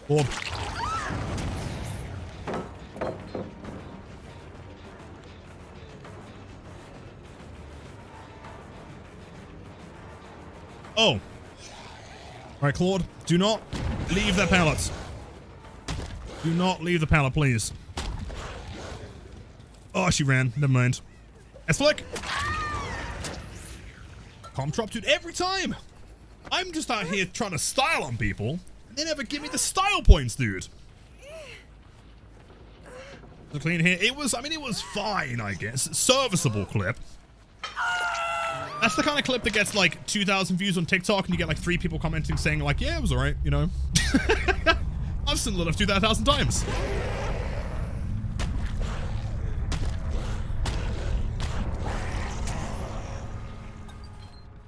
Oh. Oh. Right, Claude, do not leave that pallet. Do not leave the pallet, please. Oh, she ran. Never mind. S-flick. Comp drop, dude, every time. I'm just out here trying to style on people, and they never give me the style points, dude. The clean here. It was, I mean, it was fine, I guess. Serviceable clip. That's the kind of clip that gets like 2,000 views on TikTok, and you get like 3 people commenting saying like, yeah, it was alright, you know. I've seen Lilith do that 1,000 times.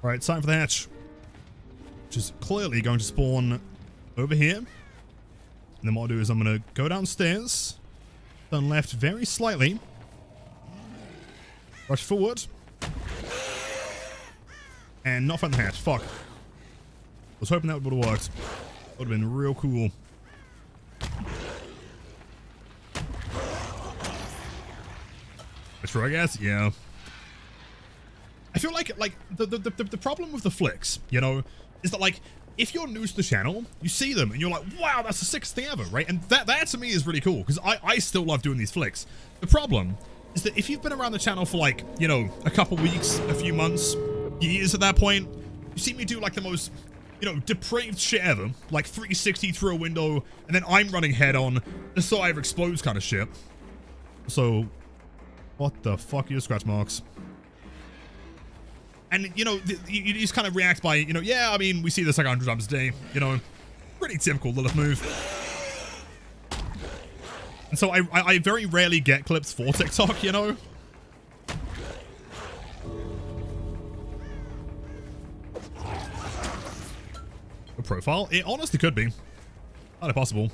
Alright, time for the hatch. Which is clearly going to spawn over here. And then what I'll do is I'm going to go downstairs, turn left very slightly, rush forward, and not find the hatch. Fuck. I was hoping that would have worked. Would have been real cool. That's true, I guess. Yeah. I feel like the problem with the flicks, you know, is that like if you're new to the channel, you see them and you're like, wow, that's the sickest thing ever, right? And that to me is really cool because I still love doing these flicks. The problem is that if you've been around the channel for like, you know, a couple weeks, a few months, years at that point, you see me do like the most, you know, depraved shit ever, like 360 through a window, and then I'm running head on, just so I explodes kind of shit. So, what the fuck are your scratch marks? And, you know, you just kind of react by, you know, yeah, I mean, we see this like 100 times a day, you know, pretty typical Lilith move. And so I very rarely get clips for TikTok, you know. A profile? It honestly could be. Not possible.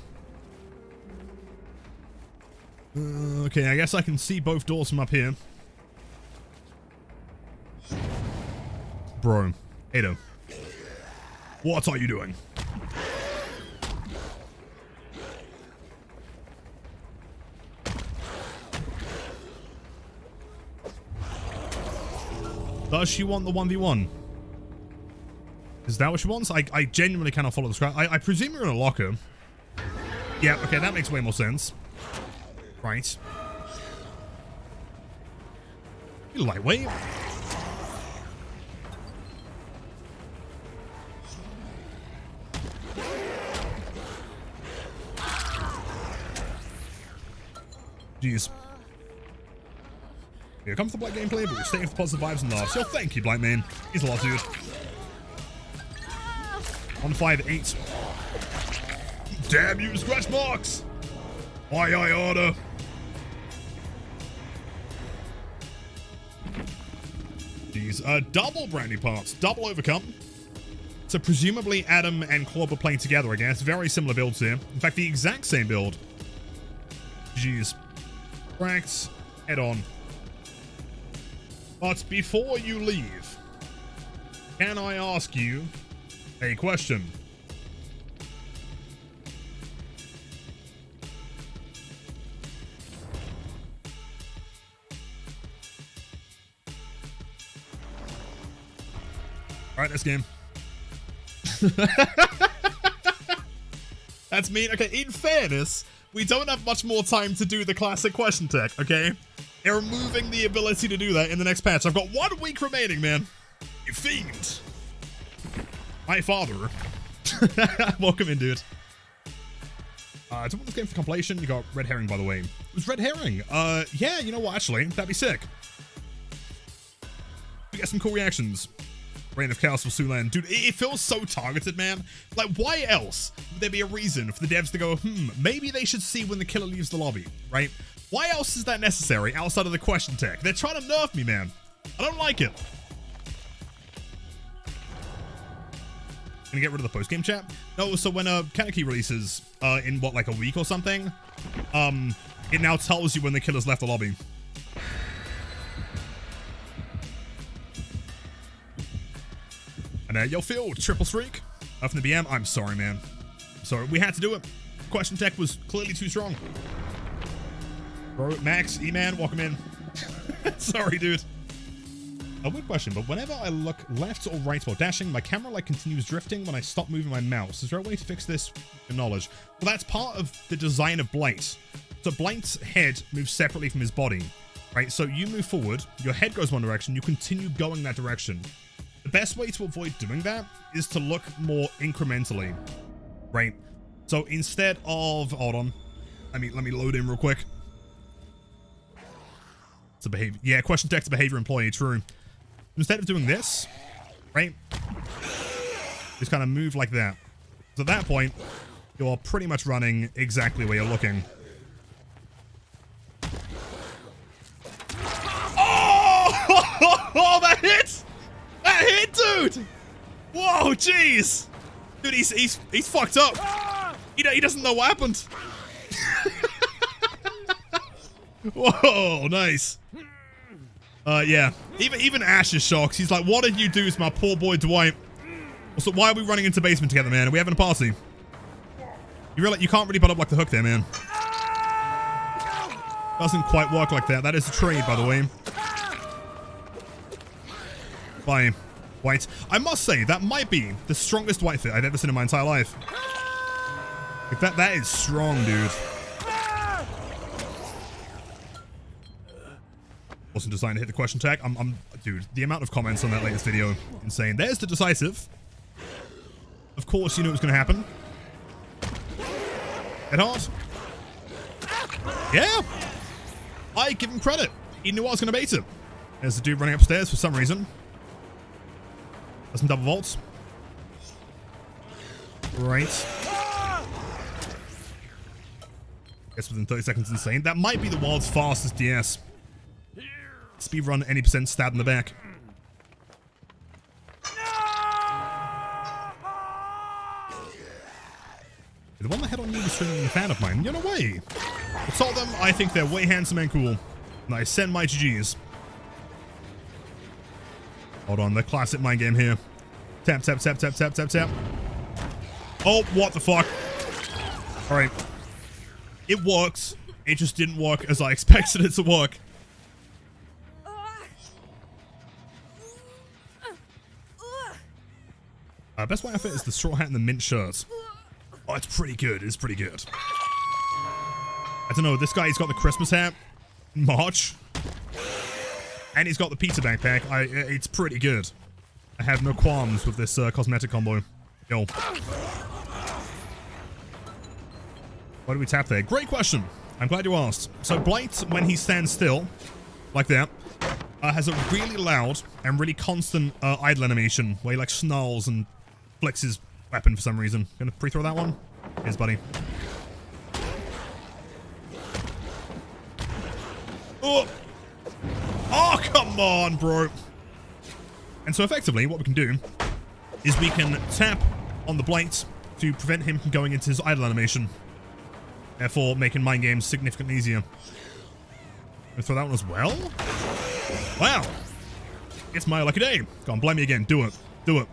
Okay, I guess I can see both doors from up here. Bro, Ada, what are you doing? Does she want the 1v1? Is that what she wants? I genuinely cannot follow the script. I presume you're in a locker. Yeah, okay, that makes way more sense. Right. You lightweight. Jeez. Here comes the Blight gameplay, but we're staying for positive vibes and laughs. Yo, thank you, Blight man. He's a lot, dude. 158. Damn you, scratch marks! I order. Jeez. Double brandy parts. Double overcome. So presumably Adam and Claude were playing together, I guess. Very similar builds here. In fact, the exact same build. Jeez. Cracked. Head on. But before you leave, can I ask you a question? Alright, this game. That's mean. Okay, in fairness, we don't have much more time to do the classic question tech, okay? They're removing the ability to do that in the next patch. I've got 1 week remaining, man. You fiend. My father. Welcome in, dude. Do you want this game for compilation? You got red herring, by the way. It was red herring. Yeah, you know what, actually, that'd be sick. We get some cool reactions. Reign of Chaos for Sulan. Dude, it feels so targeted, man. Like, why else would there be a reason for the devs to go, maybe they should see when the killer leaves the lobby, right? Why else is that necessary outside of the question tech? They're trying to nerf me, man. I don't like it. Gonna get rid of the post-game chat? No, so when Kaneki releases in what, like a week or something, it now tells you when the killer's left the lobby. And yo, Phil, triple streak from the BM. I'm sorry, man. Sorry, we had to do it. Question tech was clearly too strong. Bro, Max, E-Man, welcome in. Sorry, dude. A weird question, but whenever I look left or right while dashing, my camera like continues drifting when I stop moving my mouse. Is there a way to fix this? Knowledge. Well, that's part of the design of Blight. So Blight's head moves separately from his body, right? So you move forward, your head goes one direction, you continue going that direction. The best way to avoid doing that is to look more incrementally, right? So instead of, hold on, let me load in real quick. It's a behavior, yeah, question text behavior employee, true. Instead of doing this, right, just kind of move like that. So at that point, you're pretty much running exactly where you're looking. Oh, that hit! That hit, dude! Whoa, jeez! Dude, he's fucked up. He doesn't know what happened. Whoa, nice. Yeah. Even Ash is shocked. He's like, what did you do to my poor boy Dwight? So why are we running into basement together, man? Are we having a party? You can't really butt up like the hook there, man. Doesn't quite work like that. That is a trade, by the way. Bye, White. I must say, that might be the strongest White fit I've ever seen in my entire life. Like that is strong, dude. Wasn't designed to hit the question tag. Dude, the amount of comments on that latest video, insane. There's the decisive. Of course, you knew it was going to happen. Head hard. Yeah. I give him credit. He knew I was going to bait him. There's the dude running upstairs for some reason. Does some double vaults. Right. Guess within 30 seconds, insane. That might be the world's fastest DS. Speedrun any percent stab in the back. The one that had on you was streaming a fan of mine. You know, way. I told them I think they're way handsome and cool. And I send my GGs. Hold on, the classic mind game here. Tap, tap, tap, tap, tap, tap, tap. Oh, what the fuck? Alright. It works. It just didn't work as I expected it to work. Best way outfit is the straw hat and the mint shirt. Oh, it's pretty good. It's pretty good. I don't know. This guy, he's got the Christmas hat. March. And he's got the pizza backpack. It's pretty good. I have no qualms with this cosmetic combo. Yo. Why do we tap there? Great question. I'm glad you asked. So Blight, when he stands still, like that, has a really loud and really constant idle animation where he like snarls and flicks his weapon for some reason. Gonna pre-throw that one? Here's, buddy. Oh! Oh, come on, bro. And so effectively, what we can do is we can tap on the Blight to prevent him from going into his idle animation. Therefore, making mind games significantly easier. Gonna throw that one as well? Wow. It's my lucky day. Go on, blame me again. Do it. Do it.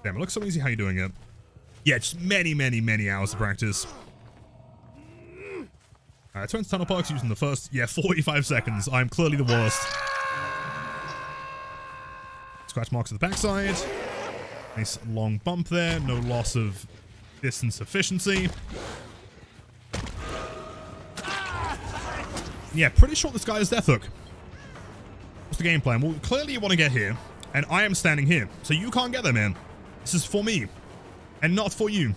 Damn, it looks so easy. How you doing it? Yeah, just many, many, many hours of practice. Alright, turns tunnel parks using the first, 45 seconds. I'm clearly the worst. Scratch marks at the backside. Nice long bump there. No loss of distance efficiency. Yeah, pretty sure this guy is Death Hook. What's the game plan? Well, clearly you want to get here, and I am standing here. So you can't get there, man. This is for me, and not for you.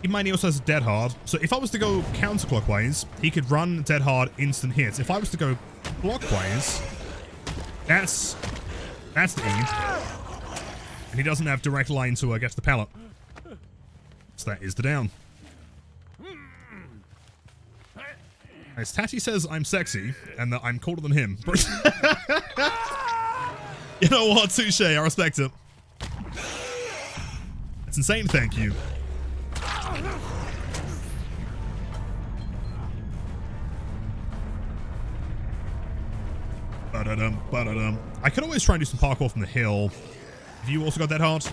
He might also has dead hard, so if I was to go counterclockwise, he could run dead hard instant hits. If I was to go clockwise, that's the E. And he doesn't have direct line to get to the pallet. So that is the down. As Tatty says I'm sexy, and that I'm cooler than him. You know what? Touche, I respect it. That's insane, thank you. Ba-da-dum, ba-da-dum. I could always try and do some parkour from the hill. Have you also got that hard?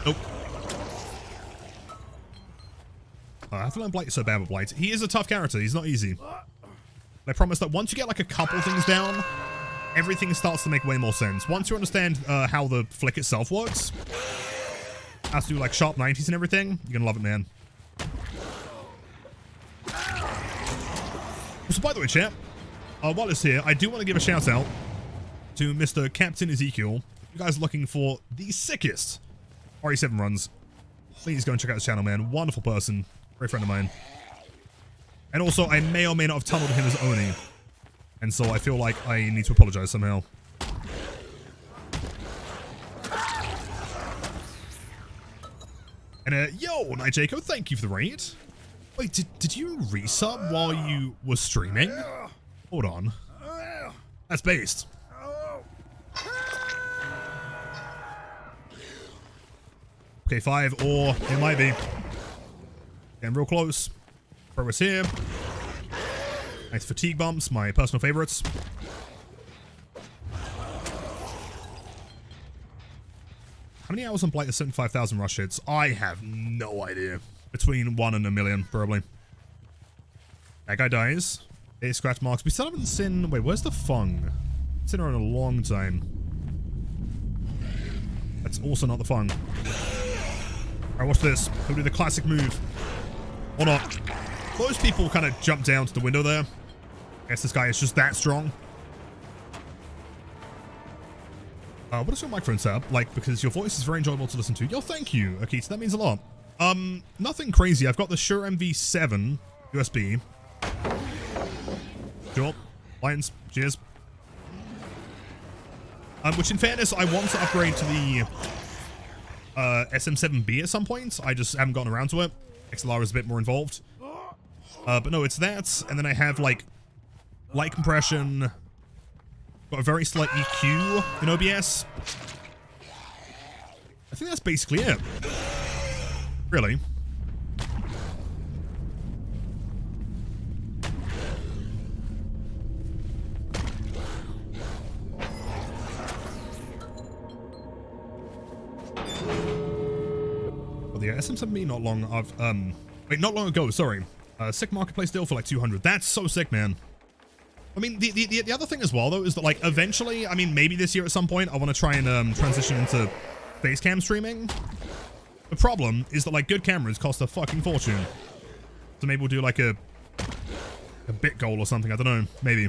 Nope. I have to learn Blight is so bad with Blight. He is a tough character. He's not easy. I promise that once you get like a couple things down, everything starts to make way more sense. Once you understand how the flick itself works, has to do like sharp 90s and everything, you're gonna love it, man. So by the way, chat, while it's here, I do want to give a shout out to Mr. Captain Ezekiel. You guys are looking for the sickest RE7 runs. Please go and check out his channel, man. Wonderful person. Great friend of mine. And also, I may or may not have tunneled him as Oni. And so I feel like I need to apologize somehow. And yo, Night Jacob, thank you for the raid. Wait, did you resub while you were streaming? Hold on. That's based. Okay, 5, or it might be. Getting real close. Progress here. Nice fatigue bumps, my personal favorites. How many hours on Blight are 75,000 rush hits? I have no idea. Between 1 and a million, probably. That guy dies. 8 scratch marks. We still haven't seen... Wait, where's the Fung? It's seen her in a long time. That's also not the Fung. Alright, watch this. He'll do the classic move. Or not. Most people kind of jump down to the window there. I guess this guy is just that strong. What is your microphone setup like? Because your voice is very enjoyable to listen to. Yo, thank you, Akita. That means a lot. Nothing crazy. I've got the Shure MV7 USB. Sure. Lions. Cheers. Which in fairness, I want to upgrade to the SM7B at some point. I just haven't gotten around to it. XLR is a bit more involved. But no, it's that. And then I have like light compression. Got a very slight EQ in OBS. I think that's basically it. Really. Well, the SM7B not long ago, sorry. Sick marketplace deal for like 200. That's so sick, man. I mean, the other thing as well, though, is that, like, eventually, I mean, maybe this year at some point, I want to try and transition into face cam streaming. The problem is that, like, good cameras cost a fucking fortune. So maybe we'll do, like, a bit goal or something. I don't know. Maybe.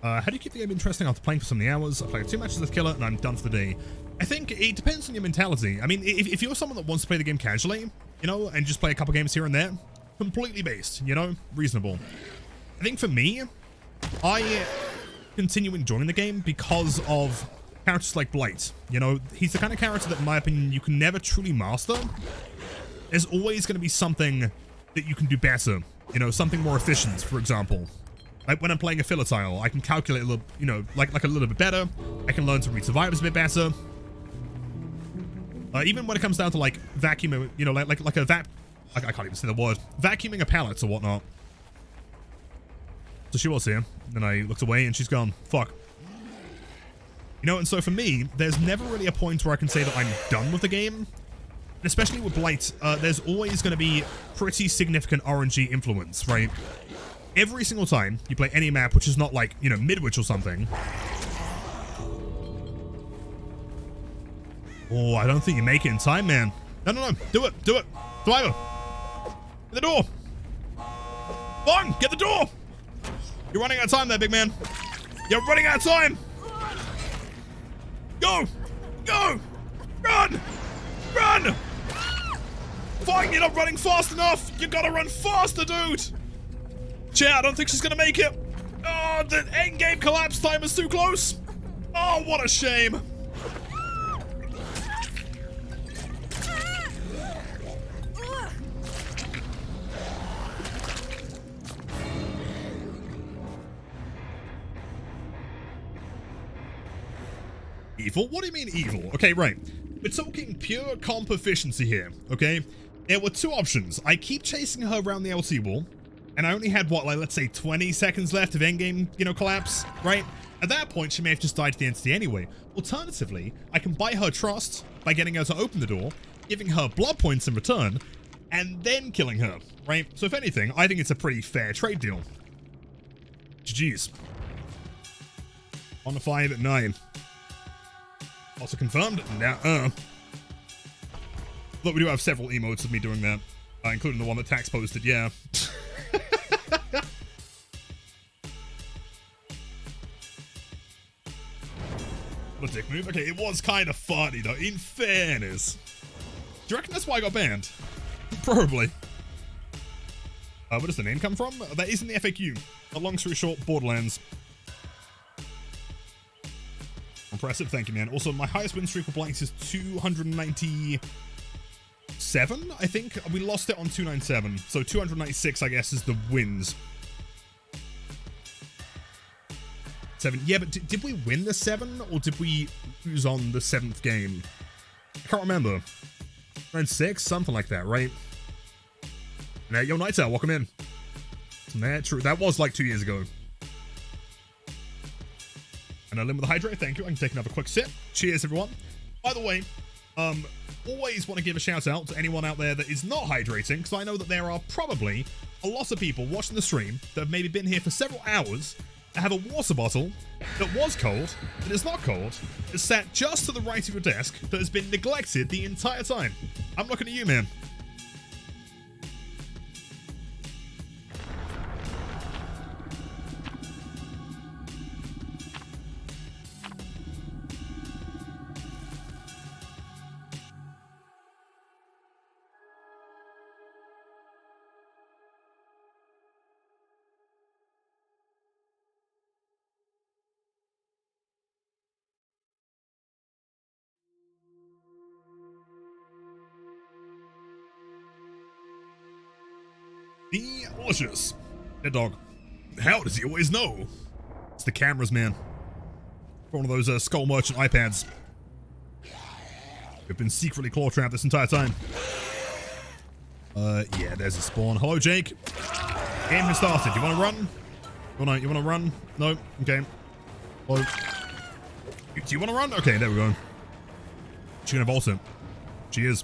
How do you keep the game interesting after playing for so many hours? I played 2 matches with Killer, and I'm done for the day. I think it depends on your mentality. I mean, if you're someone that wants to play the game casually, you know, and just play a couple games here and there, completely based, you know, reasonable. I think for me, I continue enjoying the game because of characters like Blight. You know, he's the kind of character that, in my opinion, you can never truly master. There's always going to be something that you can do better. You know, something more efficient, for example. Like when I'm playing a filler tile, I can calculate a little, you know, like a little bit better. I can learn to read survivors a bit better. Even when it comes down to like vacuuming, you know, like a I can't even say the word. Vacuuming a pallet or whatnot. So she was here. Then I looked away and she's gone. Fuck. You know, and so for me, there's never really a point where I can say that I'm done with the game. And especially with Blight, there's always going to be pretty significant RNG influence, right? Every single time you play any map, which is not like, you know, Midwich or something. Oh, I don't think you make it in time, man. No. Do it. Do it. Survivor. Get the door. Long, get the door. You're running out of time there, big man. You're running out of time. Go. Go. Run. Run. Fine, you're not running fast enough. You gotta run faster, dude. Chat, I don't think she's gonna make it. Oh, the end game collapse time is too close. Oh, what a shame. Evil? What do you mean evil? Okay, right. We're talking pure comp efficiency here, okay? There were 2 options. I keep chasing her around the LT wall, and I only had, what, like, let's say 20 seconds left of endgame, you know, collapse, right? At that point, she may have just died to the entity anyway. Alternatively, I can buy her trust by getting her to open the door, giving her blood points in return, and then killing her, right? So if anything, I think it's a pretty fair trade deal. GG's. 1 to 5 at 9. Also confirmed. Now, look, we do have several emotes of me doing that, including the one that Tax posted. Yeah. What a dick move. Okay, it was kind of funny though. In fairness, do you reckon that's why I got banned? Probably. Where does the name come from? That isn't the FAQ. A long story short, Borderlands. Impressive, thank you, man. Also, my highest win streak with Blight is 297, I think. We lost it on 297, so 296, I guess, is the wins. 7. Yeah, but did we win the 7, or did we lose on the 7th game? I can't remember. Around 6, something like that, right? Now, yo, Night Owl, welcome in. Nah, true. That was like 2 years ago. And I limit the hydrate. Thank you. I can take another quick sip. Cheers, everyone. By the way, always want to give a shout out to anyone out there that is not hydrating, because I know that there are probably a lot of people watching the stream that have maybe been here for several hours that have a water bottle that was cold, that is not cold, is sat just to the right of your desk, that has been neglected the entire time. I'm looking at you, man. Delicious. Dead dog. How does he always know? It's the cameras, man. One of those Skull Merchant iPads. We've been secretly claw trapped this entire time. Yeah, there's a spawn. Hello, Jake. Game has started. You want to run? You want to run? No. Okay. Hello. Do you want to run? Okay, there we go. She's gonna bolt it. She is.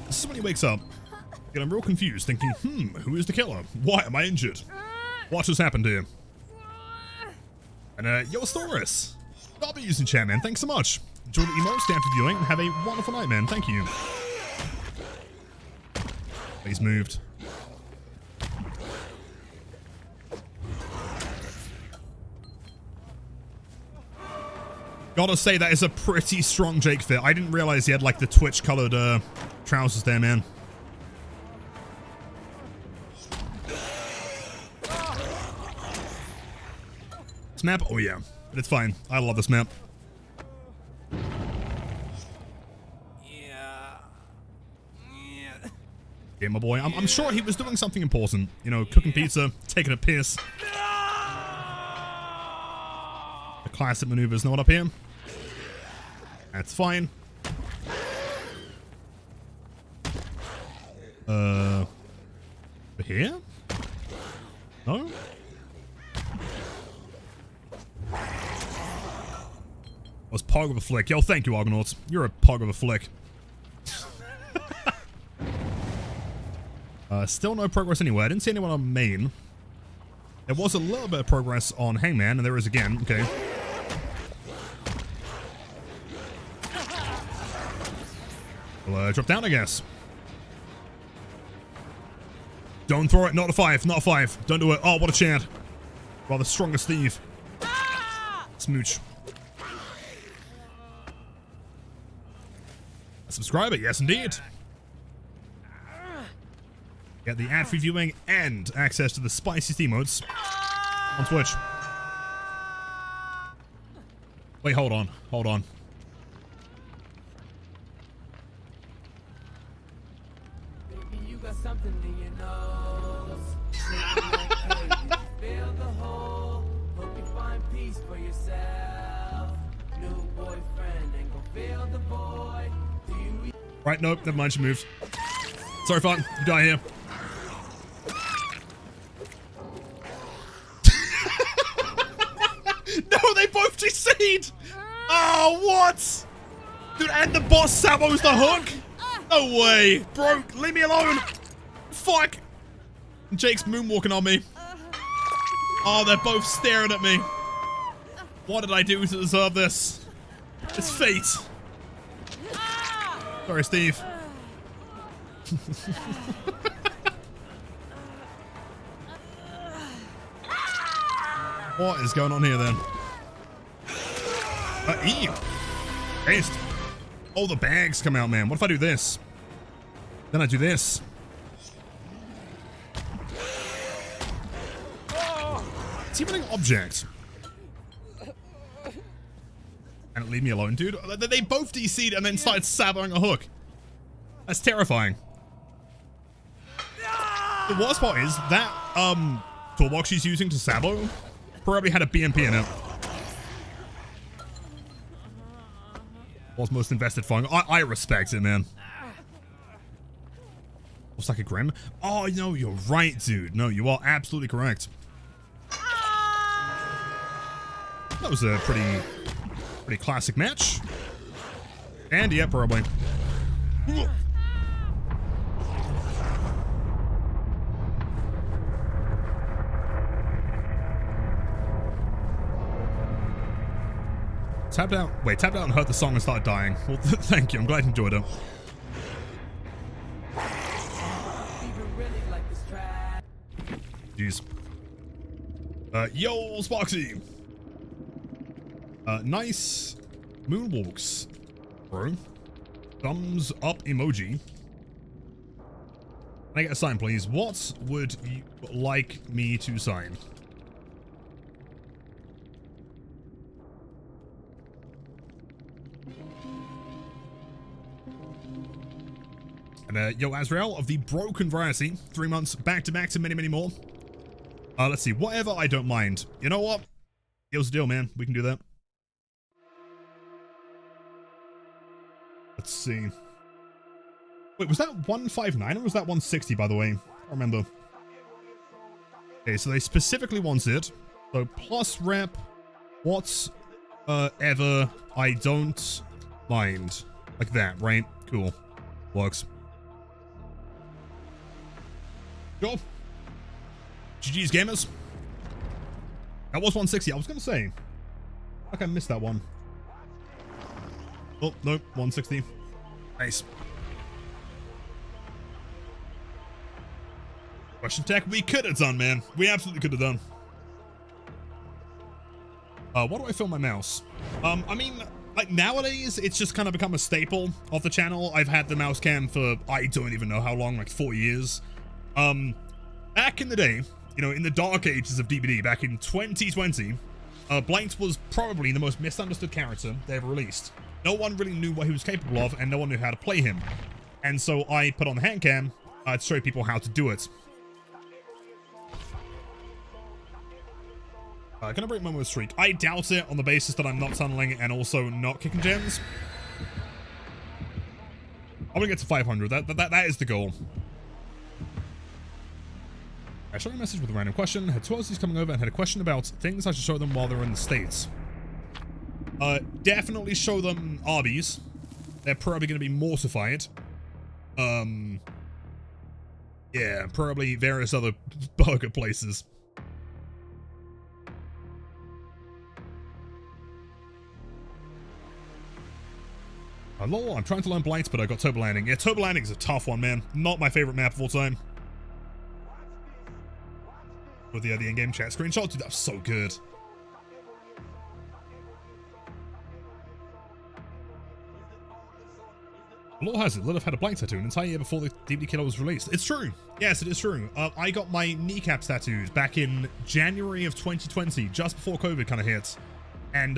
This is when he wakes up. And I'm real confused, thinking, who is the killer? Why am I injured? What just happened here? And, yo, Storis. W's in chat, man. Thanks so much. Enjoy the emotes, stay after viewing, and have a wonderful night, man. Thank you. He's moved. Gotta say, that is a pretty strong Jake fit. I didn't realize he had, like, the Twitch-colored, trousers there, man. This map? Oh, yeah. But it's fine. I love this map. Yeah, my boy. I'm sure he was doing something important. You know, cooking pizza, taking a piss. The classic maneuvers. Not up here. That's fine. Here? No? Was pog of a flick. Yo, thank you, Argonauts. You're a pog of a flick. Still no progress anywhere. I didn't see anyone on main. There was a little bit of progress on Hangman, and there is again. Okay. We'll drop down, I guess. Don't throw it. Not a 5. Not a 5. Don't do it. Oh, what a chant. Well, the strongest Steve. Smooch. A subscriber? Yes, indeed. Get the ad-free viewing and access to the spiciest emotes on Twitch. Wait, hold on. Hold on. Baby, you got something in your nose. Fill the hole. Hope you find peace for yourself. New boyfriend ain't gonna feel the boy. Right, nope, never mind, she moved. Sorry, fun. You die here. died! Oh, what? Dude, and the boss sabos the hook? No way. Bro, leave me alone. Fuck. Jake's moonwalking on me. Oh, they're both staring at me. What did I do to deserve this? It's fate. Sorry, Steve. What is going on here then? Ew. Taste. Oh, the bags come out, man. What if I do this? Then I do this. It's even an object. And leave me alone, dude. They both DC'd and then started saboing a hook. That's terrifying. The worst part is that toolbox she's using to sabo probably had a BMP in it. Was most invested fun. I respect it, man. Looks like a grim. Oh no, you're right, dude. No, you are absolutely correct. That was a pretty classic match. And yeah, probably. Tapped out. Wait, tapped out and heard the song and started dying. Well, thank you. I'm glad you enjoyed it. Jeez. Yo, Sparksy. Nice moonwalks, bro. Thumbs up emoji. Can I get a sign, please? What would you like me to sign? And yo, Azrael of the Broken Variety, 3 months back to back to many, many more. Let's see, whatever, I don't mind. You know what? Deal's the deal, man. We can do that. Let's see. Wait, was that 159 or was that 160, by the way? I can't remember. Okay, so they specifically wanted. So plus rep, what's ever I don't mind. Like that, right? Cool. Works. Sure. GG's gamers. That was 160. I was going to say. Like I missed that one. Oh, no. 160. Nice. Question tech. We could have done, man. We absolutely could have done. What do I film my mouse? I mean, like nowadays, it's just kind of become a staple of the channel. I've had the mouse cam for, I don't even know how long, like 4 years. Back in the day, you know, in the dark ages of DBD, back in 2020, Blight was probably the most misunderstood character they ever released. No one really knew what he was capable of, and no one knew how to play him. And so I put on the hand cam to show people how to do it. Gonna break my most streak. I doubt it on the basis that I'm not tunneling and also not kicking gens. I'm gonna get to 500. That is the goal. I showed a message with a random question. Had two Aussies coming over and had a question about things I should show them while they're in the States. Definitely show them Arby's. They're probably going to be mortified. Yeah, probably various other burger places. Lol, I'm trying to learn Blight, but I got Turbo Landing. Yeah, Turbo Landing is a tough one, man. Not my favorite map of all time. With the in-game chat screenshot, dude, that was so good. Lore has it, Lilith had a Blight tattoo an entire year before the DVD killer was released. It's true. Yes, it is true. I got my kneecaps tattooed back in January of 2020, just before COVID kind of hit. And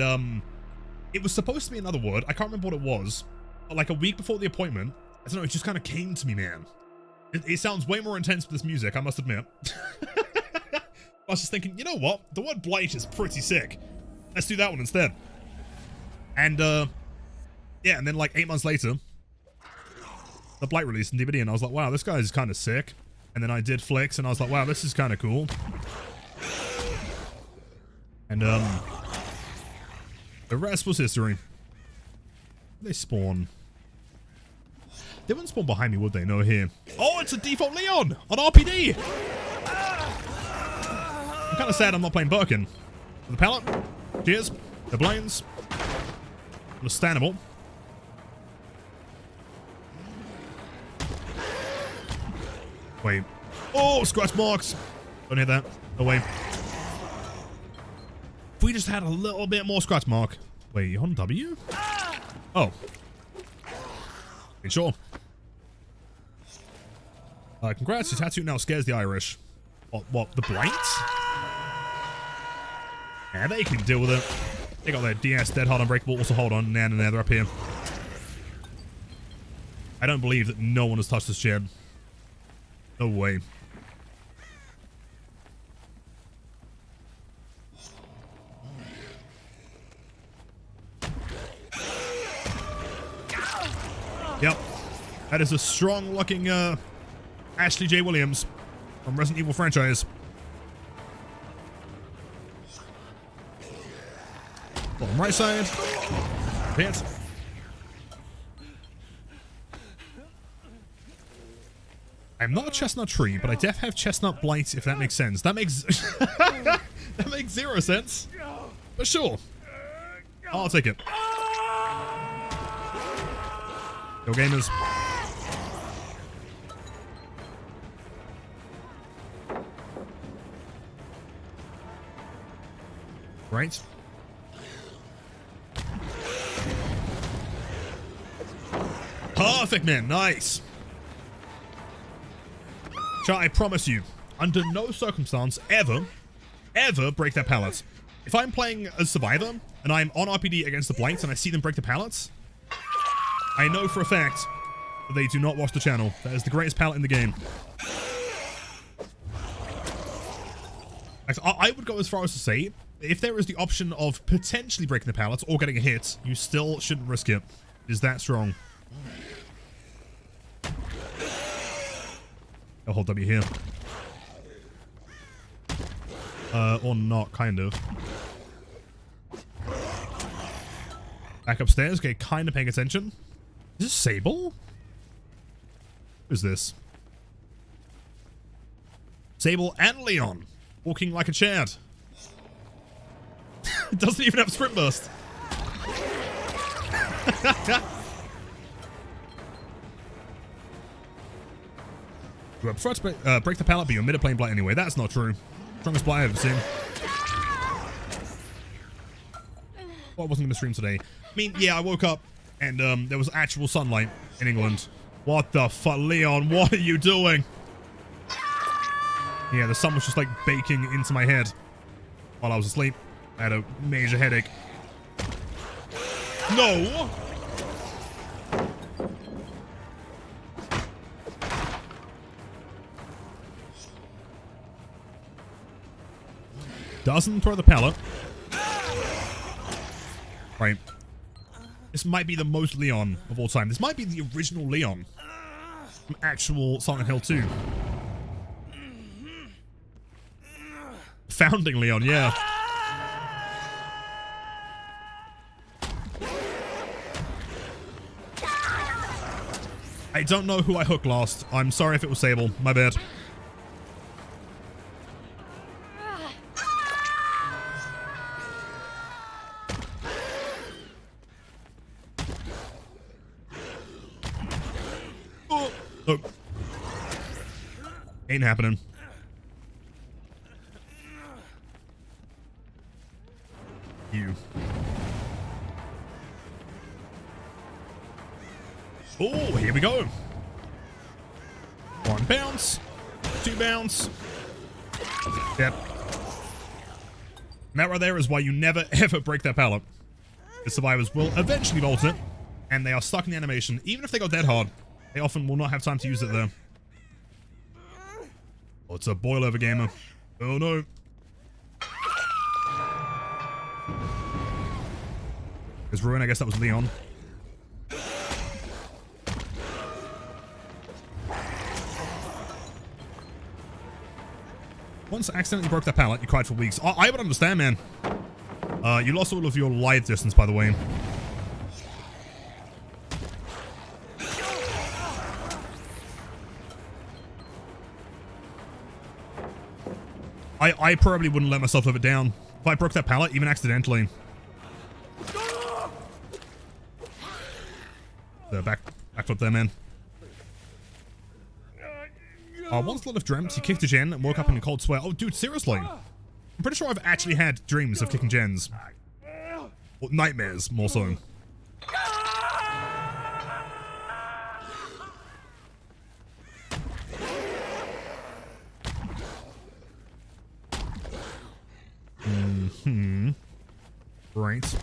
it was supposed to be another word. I can't remember what it was. But like a week before the appointment, I don't know, it just kind of came to me, man. It sounds way more intense with this music, I must admit. I was just thinking, you know what? The word Blight is pretty sick. Let's do that one instead. And, yeah, and then like 8 months later, the Blight released in DVD, and I was like, wow, this guy's kind of sick. And then I did flicks, and I was like, wow, this is kind of cool. And, The rest was history. They spawn. They wouldn't spawn behind me, would they? No, here. Oh, it's a default Leon on RPD. I'm kind of sad I'm not playing Birkin. The pallet. Cheers. The blinds. Understandable. Wait. Oh, scratch marks. Don't hit that. No way. If we just had a little bit more scratch mark. Wait, you on W? Oh. Okay, sure. Congrats, your tattoo now scares the Irish. What, the Blight? Yeah, they can deal with it. They got their DS, Dead Hard, Unbreakable. Also, hold on. Nah, they're up here. I don't believe that no one has touched this chair. No way. Yep. That is a strong-looking, Ashley J. Williams from Resident Evil franchise. Bottom right side. Hit. I'm not a chestnut tree, but I def have chestnut blight, if that makes sense. That makes that makes 0 sense. But sure. I'll take it. Go gamers. Right. Perfect, man. Nice. Chat, I promise you, under no circumstance ever break their pallets. If I'm playing as Survivor and I'm on RPD against the Blights and I see them break the pallets, I know for a fact that they do not watch the channel. That is the greatest pallet in the game. I would go as far as to say, if there is the option of potentially breaking the pallets or getting a hit, you still shouldn't risk it. It is that strong. I'll hold W here. Or not, kind of. Back upstairs, okay, kind of paying attention. Is this Sable? Who's this? Sable and Leon. Walking like a Chad. It doesn't even have sprint burst. You prefer to break the pallet, but you're mid-plane Blight anyway. That's not true. Strongest Blight I've ever seen. Well, I wasn't going to stream today. I mean, yeah, I woke up and there was actual sunlight in England. What the fuck, Leon? What are you doing? Yeah, the sun was just like baking into my head while I was asleep. I had a major headache. No! Doesn't throw the pallet. Right. This might be the most Leon of all time. This might be the original Leon from actual Silent Hill 2. Founding Leon, yeah. I don't know who I hooked last. I'm sorry if it was Sable. My bad. Oh, look. Ain't happening. You. Oh, here we go. 1 bounce. 2 bounce. Yep. And that right there is why you never ever break that pallet. The survivors will eventually vault it, and they are stuck in the animation. Even if they go dead hard, they often will not have time to use it there. Oh, it's a boilover gamer. Oh no. There's Ruin, I guess that was Leon. Once I accidentally broke that pallet, you cried for weeks. I would understand, man. You lost all of your light distance, by the way. I probably wouldn't let myself live it down. If I broke that pallet, even accidentally. Backflip there, man. Once Lot of dreamt, he kicked a gen and woke up in a cold sweat. Oh, dude, seriously? I'm pretty sure I've actually had dreams of kicking gens. Or nightmares, more so. Right.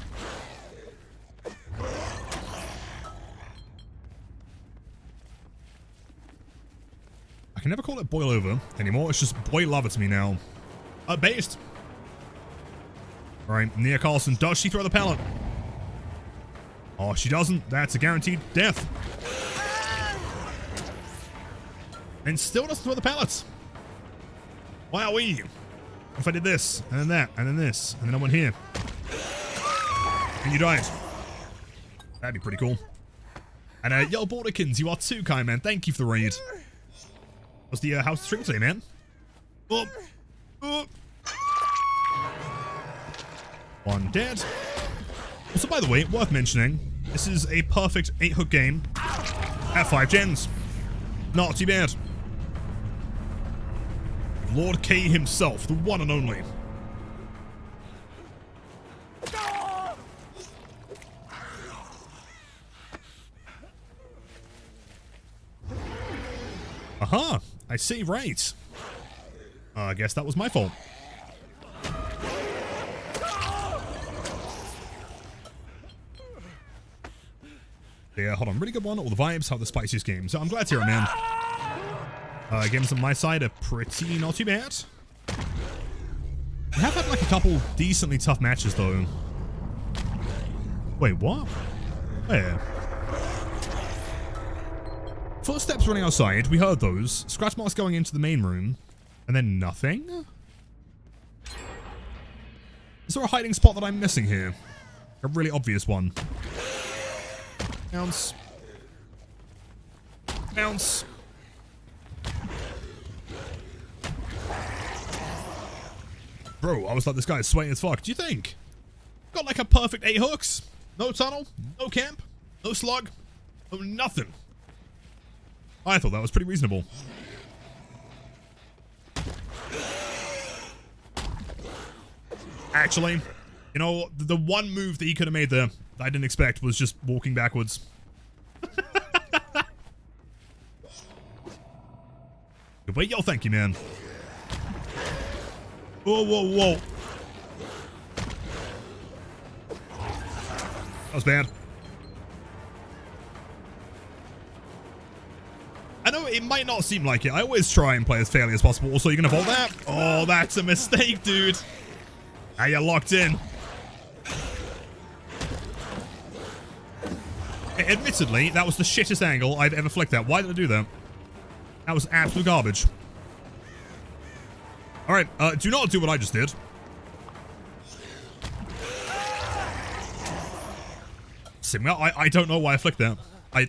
I can never call it boil over anymore. It's just boil over to me now. Based. Alright, Nia Carlson. Does she throw the pallet? Oh, she doesn't. That's a guaranteed death. And still doesn't throw the pallets. Wowee. If I did this, and then that, and then this, and then I went here. And you died. That'd be pretty cool. And yo, Borderkins, you are too kind, man. Thank you for the raid. What's the house stream today, man? Oh. Oh. One dead. Also, by the way, worth mentioning, this is a perfect 8-hook game at 5 gens. Not too bad. Lord K himself, the one and only. Aha, I see, right. I guess that was my fault. Yeah, hold on, really good one. All the vibes, how the spiciest game. So I'm glad to hear it, man. Games on my side are pretty not too bad. We have had like a couple decently tough matches though. Wait, what? Where? Footsteps running outside, we heard those. Scratch marks going into the main room. And then nothing? Is there a hiding spot that I'm missing here? A really obvious one. Bounce. Bounce. Bro, I was like, this guy is sweaty as fuck. Do you think? Got like a perfect 8 hooks. No tunnel, no camp, no slug, no nothing. I thought that was pretty reasonable. Actually, you know, the one move that he could have made there that I didn't expect was just walking backwards. Wait, yo, thank you, man. Whoa, whoa, whoa. That was bad. I know it might not seem like it. I always try and play as fairly as possible. Also, you can evolve that? Oh, that's a mistake, dude. Now you're locked in. Admittedly, that was the shittest angle I've ever flicked at. Why did I do that? That was absolute garbage. Alright, do not do what I just did. I don't know why I flicked that. I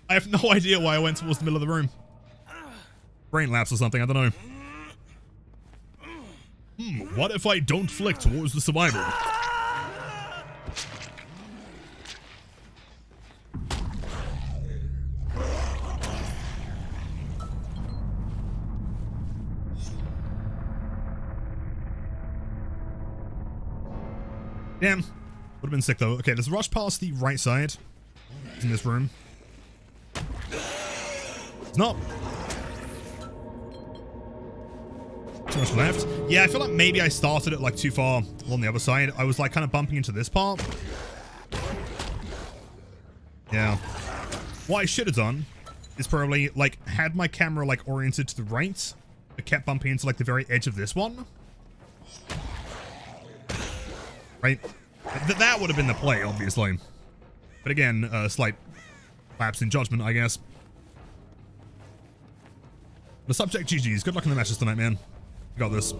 have no idea why I went towards the middle of the room. Brain lapse or something, I don't know. What if I don't flick towards the survivor? Damn. Would have been sick though. Okay, let's rush past the right side. It's in this room. It's not. Too much left. Yeah, I feel like maybe I started it like too far on the other side. I was like kind of bumping into this part. Yeah. What I should have done is probably like had my camera like oriented to the right, but kept bumping into like the very edge of this one. Right? That would have been the play, obviously. But again, slight lapse in judgment, I guess. The subject GG's. Good luck in the matches tonight, man. You got this.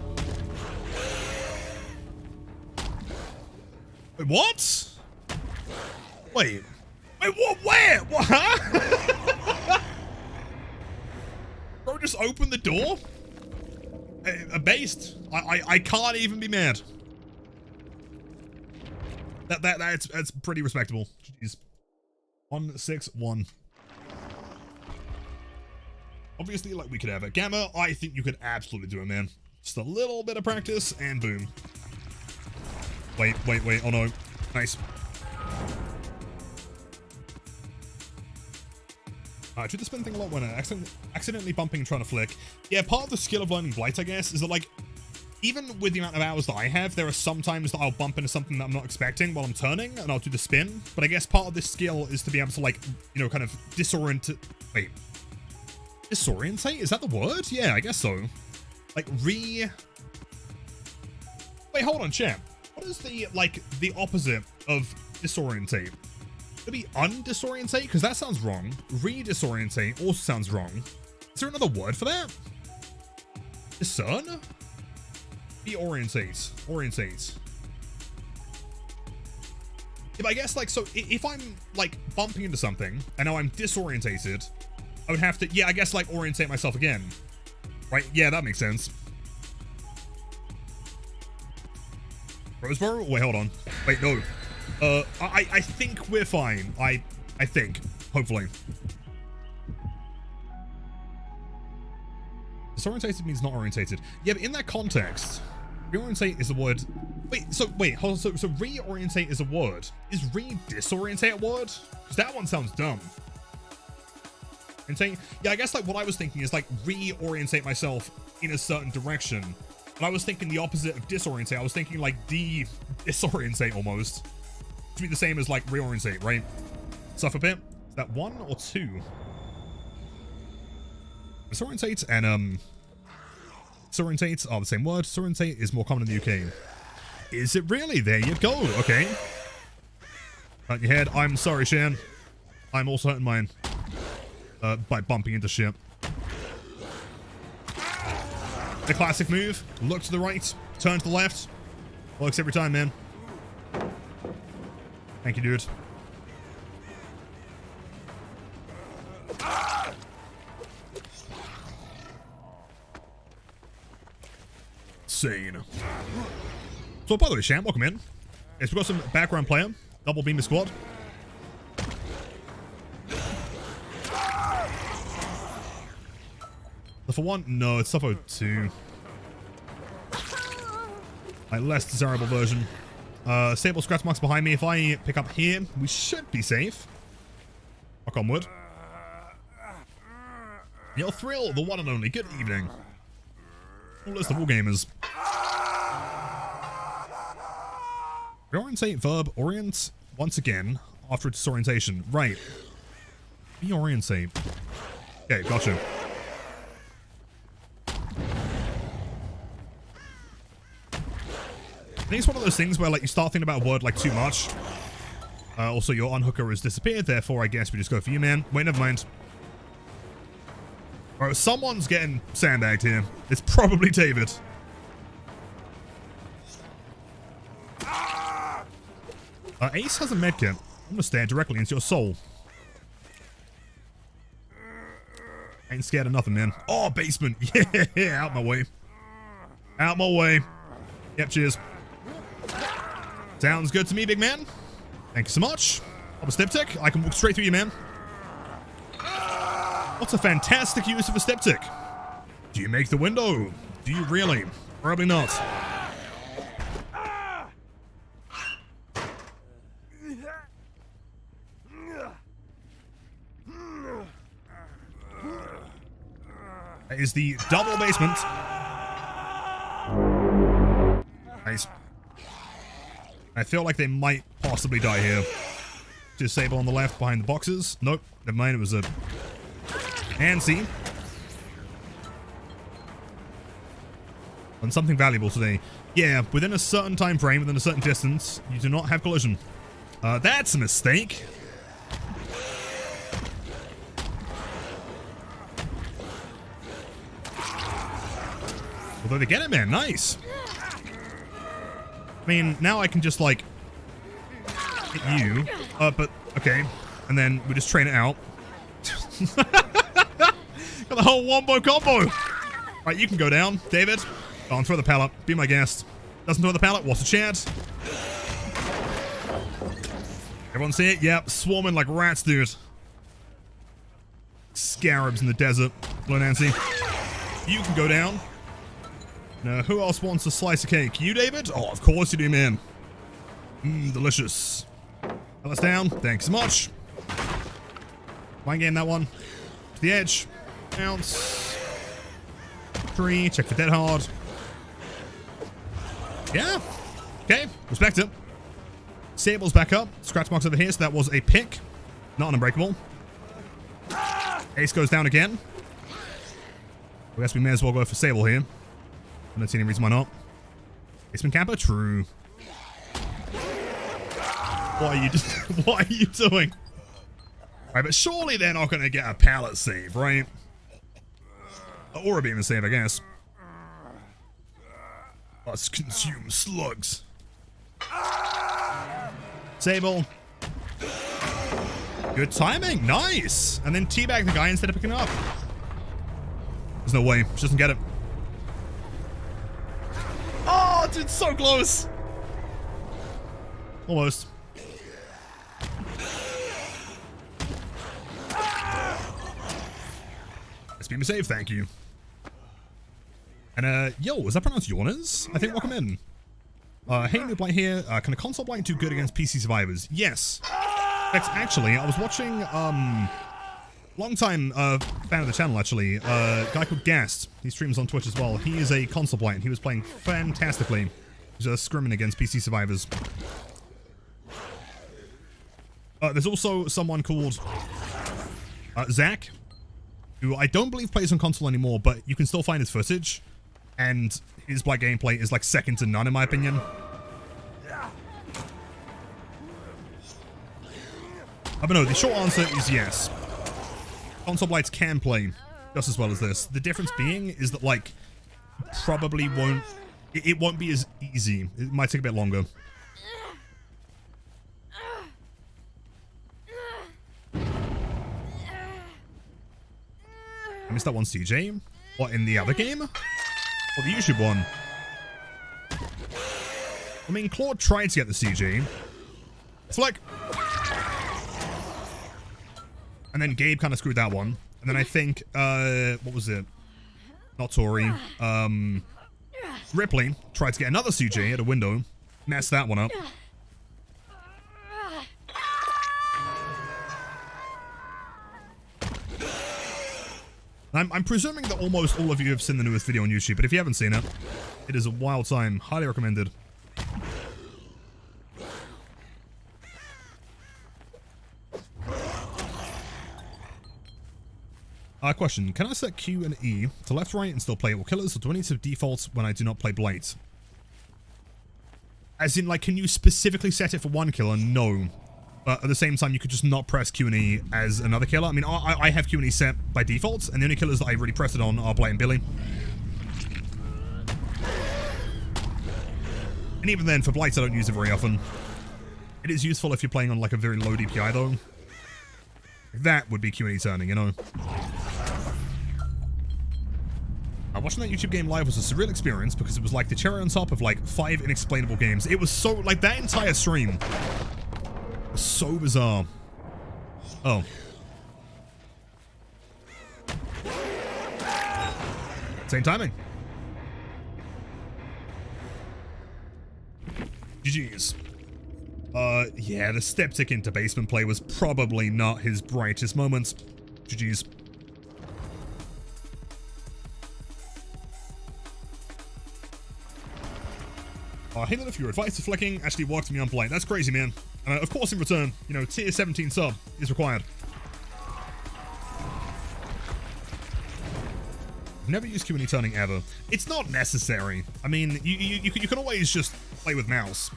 Wait, what? Wait, what? Where? What? Huh? Bro, just open the door? A based? I can't even be mad. That's pretty respectable. Jeez. 161. Obviously, like, we could have it. Gamma, I think you could absolutely do it, man. Just a little bit of practice, and boom. Wait. Oh, no. Nice. I do the spin thing a lot when accidentally bumping and trying to flick. Yeah, part of the skill of learning Blight, I guess, is that, like, even with the amount of hours that I have, there are some times that I'll bump into something that I'm not expecting while I'm turning, and I'll do the spin. But I guess part of this skill is to be able to, like, you know, kind of disorient... Wait. Disorientate? Is that the word? Yeah, I guess so. Like, Wait, hold on, champ. What is the, like, the opposite of disorientate? Could it be undisorientate? Because that sounds wrong. Redisorientate also sounds wrong. Is there another word for that? Discern? Deorientate. Orientate. If I guess, like, so if I'm, like, bumping into something, and now I'm disorientated, I would have to, yeah, I guess, like, orientate myself again. Right? Yeah, that makes sense. Roseboro? Wait, hold on. Wait, no. I think we're fine. I think. Hopefully. Disorientated means not orientated. Yeah, but in that context, reorientate is a word. Wait, hold on. So reorientate is a word. Is re-disorientate a word? Because that one sounds dumb. Yeah, I guess, like, what I was thinking is, like, reorientate myself in a certain direction. But I was thinking the opposite of disorientate. I was thinking, like, disorientate almost. To be the same as, like, reorientate, right? Suffer bit. Is that 1 or 2? Disorientate and, disorientate are the same word. Disorientate is more common in the UK. Is it really? There you go. Okay. Hurt your head. I'm sorry, Shan. I'm also hurting mine. By bumping into shit. The classic move. Look to the right. Turn to the left. Works every time, man. Thank you, dude. Insane. So, by the way, Sham, welcome in. Yes, we've got some background player. Double beam the squad. For 1? No, it's Suffo 2. A less desirable version. Stable scratch marks behind me. If I pick up here, we should be safe. Knock on wood. Your thrill, the one and only. Good evening. Full list of all gamers. Reorientate verb orient once again after disorientation. Right. Reorientate. Okay, gotcha. I think it's one of those things where, like, you start thinking about a word, like, too much. Also, your unhooker has disappeared, therefore I guess we just go for you, man. Wait, never mind. Alright, someone's getting sandbagged here. It's probably David. Ace has a medkit. I'm gonna stare directly into your soul. Ain't scared of nothing, man. Oh, basement. Yeah, out my way. Out my way. Yep, cheers. Sounds good to me, big man. Thank you so much. I'm a Stiptic. I can walk straight through you, man. What's a fantastic use of a Stiptic? Do you make the window? Do you really? Probably not. That is the double basement. Nice. I feel like they might possibly die here. Disable on the left behind the boxes. Nope, never mind, it was a Nancy. On something valuable today. Yeah, within a certain time frame, within a certain distance, you do not have collision. That's a mistake. Although they get it, man. Nice. I mean, now I can just, like, hit you. But, okay. And then we just train it out. Got the whole wombo combo. Right, you can go down, David. Go on, throw the pallet. Be my guest. Doesn't throw the pallet, what's the chance? Everyone see it? Yep, swarming like rats, dude. Scarabs in the desert. Hello, Nancy. You can go down. Now, who else wants a slice of cake? You, David? Oh, of course you do, man. Delicious. Pallet's down. Thanks so much. Mind game that one. To the edge. Bounce. Tree. Check for dead hard. Yeah. Okay. Respect it. Sable's back up. Scratch marks over here, so that was a pick. Not an unbreakable. Ace goes down again. I guess we may as well go for Sable here. I don't see any reason why not. Baseman camper? True. What are you doing? Right, but surely they're not going to get a pallet save, right? Or a beam save, I guess. Let's consume slugs. Sable. Good timing. Nice. And then teabag the guy instead of picking up. There's no way. She doesn't get it. Oh, dude, so close. Almost. Let's beam a save, thank you. And, yo, is that pronounced Yorners? I think welcome in. Hey, new Blight here. Can a console Blight do good against PC survivors? Yes. Actually, I was watching, long-time fan of the channel, actually. Guy called Gast. He streams on Twitch as well. He is a console Blight, and he was playing fantastically. He was scrimming against PC survivors. There's also someone called Zach, who I don't believe plays on console anymore, but you can still find his footage. And his Blight gameplay is like second to none, in my opinion. But no, the short answer is yes. Console Blights can play just as well as this. The difference being is that, like, probably won't... It won't be as easy. It might take a bit longer. I missed that one, CJ. What, in the other game? Or the YouTube one? I mean, Claude tried to get the CG. Flick! And then Gabe kind of screwed that one. And then I think, what was it? Not Tori. Ripley tried to get another CG at a window. Messed that one up. I'm presuming that almost all of you have seen the newest video on YouTube, but if you haven't seen it, it is a wild time. Highly recommended. Question. Can I set Q and E to left, right, and still play it with killers, or do I need to default when I do not play Blight? As in, like, can you specifically set it for one killer? No. But at the same time, you could just not press Q and E as another killer. I mean, I have Q and E set by default, and the only killers that I really press it on are Blight and Billy. And even then, for Blights, I don't use it very often. It is useful if you're playing on, like, a very low DPI, though. That would be Q and E turning, you know. Watching that YouTube game live was a surreal experience because it was like the cherry on top of, like, 5 inexplainable games. It was so, like, that entire stream was so bizarre. Oh. Same timing. GG's. Yeah, the step tick into basement play was probably not his brightest moment. GG's. Hey, if your advice to flicking actually worked me on Blight. That's crazy, man. And of course, in return, you know, tier 17 sub is required. Never use Q&E turning ever. It's not necessary. I mean, you can always just play with mouse.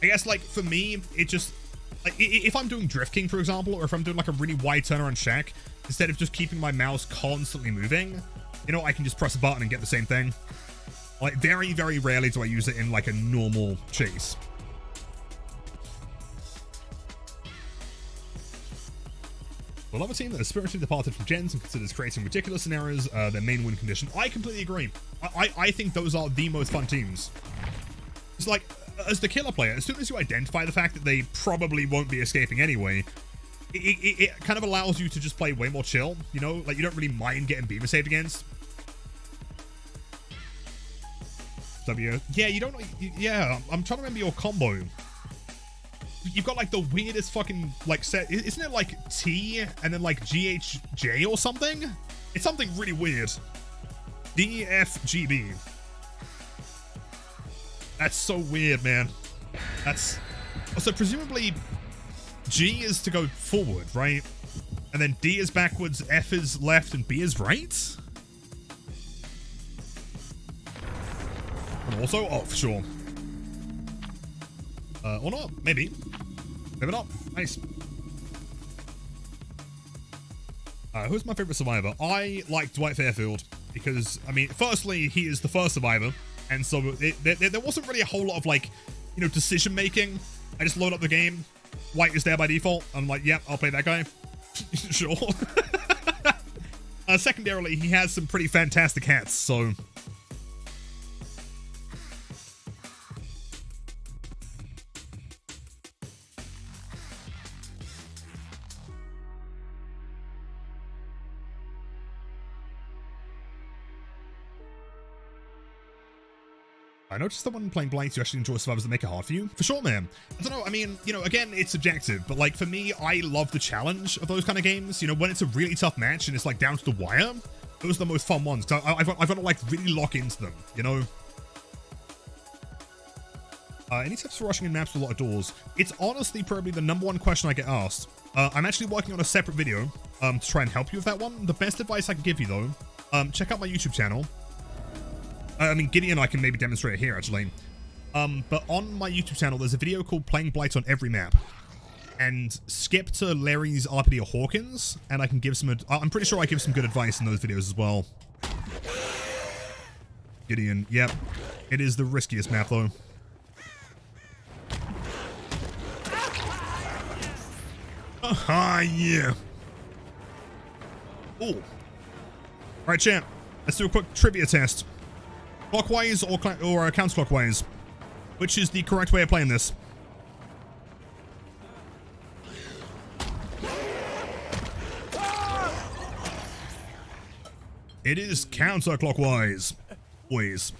I guess, like, for me, it just... Like, if I'm doing Drift King, for example, or if I'm doing, like, a really wide turnaround shack, instead of just keeping my mouse constantly moving, you know, I can just press a button and get the same thing. Like, very, very rarely do I use it in, like, a normal chase. We'll love a team that has spiritually departed from gens and considers creating ridiculous scenarios their main win condition. I completely agree. I think those are the most fun teams. It's like, as the killer player, as soon as you identify the fact that they probably won't be escaping anyway, it kind of allows you to just play way more chill, you know? Like, you don't really mind getting beamer saved against. W. Yeah, you don't... Yeah, I'm trying to remember your combo. You've got, like, the weirdest fucking, like, set... Isn't it, like, T and then, like, GHJ or something? It's something really weird. DFGB. That's so weird, man. That's... So, presumably, G is to go forward, right? And then D is backwards, F is left, and B is right? And also off, sure. Or not, maybe. Maybe not. Nice. Who's my favorite survivor? I like Dwight Fairfield because, I mean, firstly, he is the first survivor, and so there wasn't really a whole lot of, like, you know, decision making. I just load up the game. White is there by default. I'm like, yep, I'll play that guy. Sure. Secondarily, he has some pretty fantastic hats, so... I noticed that when playing Blight, you actually enjoy survivors that make it hard for you. For sure, man. I don't know, I mean, you know, again, it's subjective, but, like, for me, I love the challenge of those kind of games. You know, when it's a really tough match and it's, like, down to the wire, those are the most fun ones. Cause I've got to, like, really lock into them, you know? Any tips for rushing in maps with a lot of doors? It's honestly probably the #1 question I get asked. I'm actually working on a separate video to try and help you with that one. The best advice I can give you, though, check out my YouTube channel. I mean, Gideon, I can maybe demonstrate it here, actually. But on my YouTube channel, there's a video called Playing Blight on Every Map. And skip to Larry's RPD or Hawkins, and I can give some... I'm pretty sure I give some good advice in those videos as well. Gideon, yep. It is the riskiest map, though. Aha, yeah. Ooh. Alright, champ. Let's do a quick trivia test. Clockwise or counterclockwise? Which is the correct way of playing this? It is counterclockwise. Always.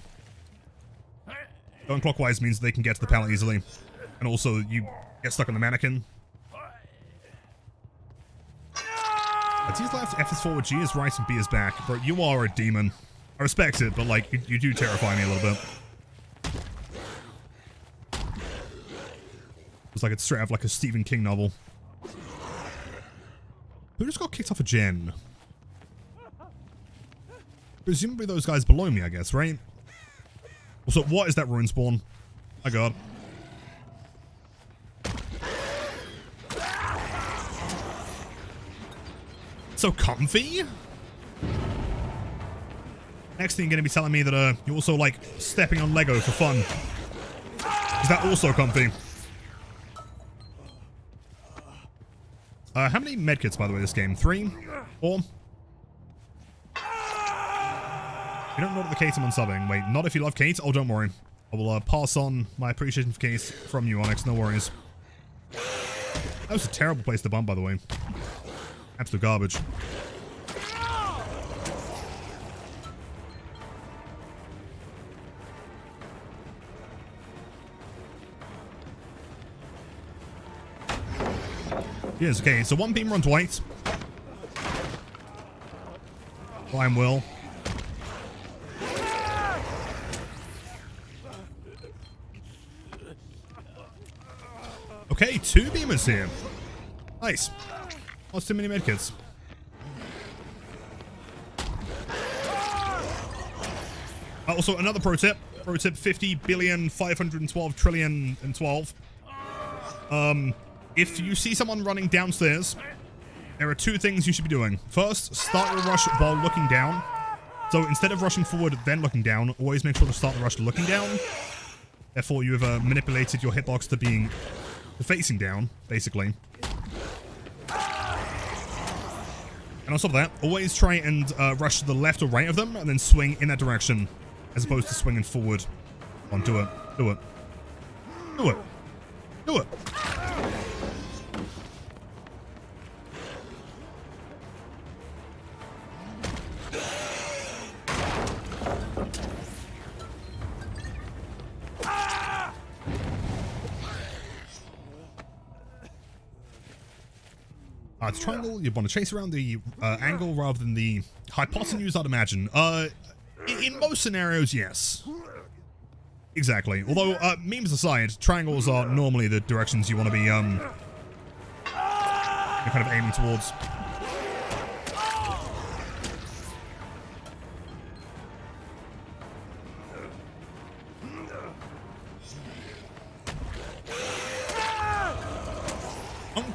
Going clockwise means they can get to the pallet easily. And also, you get stuck on the mannequin. T is left, F is forward, G is right, and B is back. Bro, you are a demon. I respect it, but, like, you do terrify me a little bit. It's like it's straight out of, like, a Stephen King novel. Who just got kicked off a gen? Presumably those guys below me, I guess, right? Also, what is that ruin spawn? My god. So comfy? Next thing you're going to be telling me that you're also, like, stepping on Lego for fun. Is that also comfy? How many medkits, by the way, this game? 3? 4? You don't know what the Kate I'm unsubbing. Wait, not if you love Kate? Oh, don't worry. I will pass on my appreciation for Kate from you, Onyx. No worries. That was a terrible place to bump, by the way. Absolute garbage. Yes, okay, so 1 beam run Dwight. Climb Will. Okay, 2 beamers here. Nice. Lost too many medkits. Also, another pro tip. Pro tip 50,512,000,000,012. If you see someone running downstairs, there are 2 things you should be doing. First, start your rush while looking down. So instead of rushing forward, then looking down, always make sure to start the rush looking down. Therefore, you have manipulated your hitbox to being facing down, basically. And on top of that, always try and rush to the left or right of them and then swing in that direction as opposed to swinging forward. Come on, do it. Do it. Do it. Do it. It's triangle. You want to chase around the angle rather than the hypotenuse, I'd imagine. In most scenarios, yes. Exactly. Although, memes aside, triangles are normally the directions you want to be kind of aiming towards.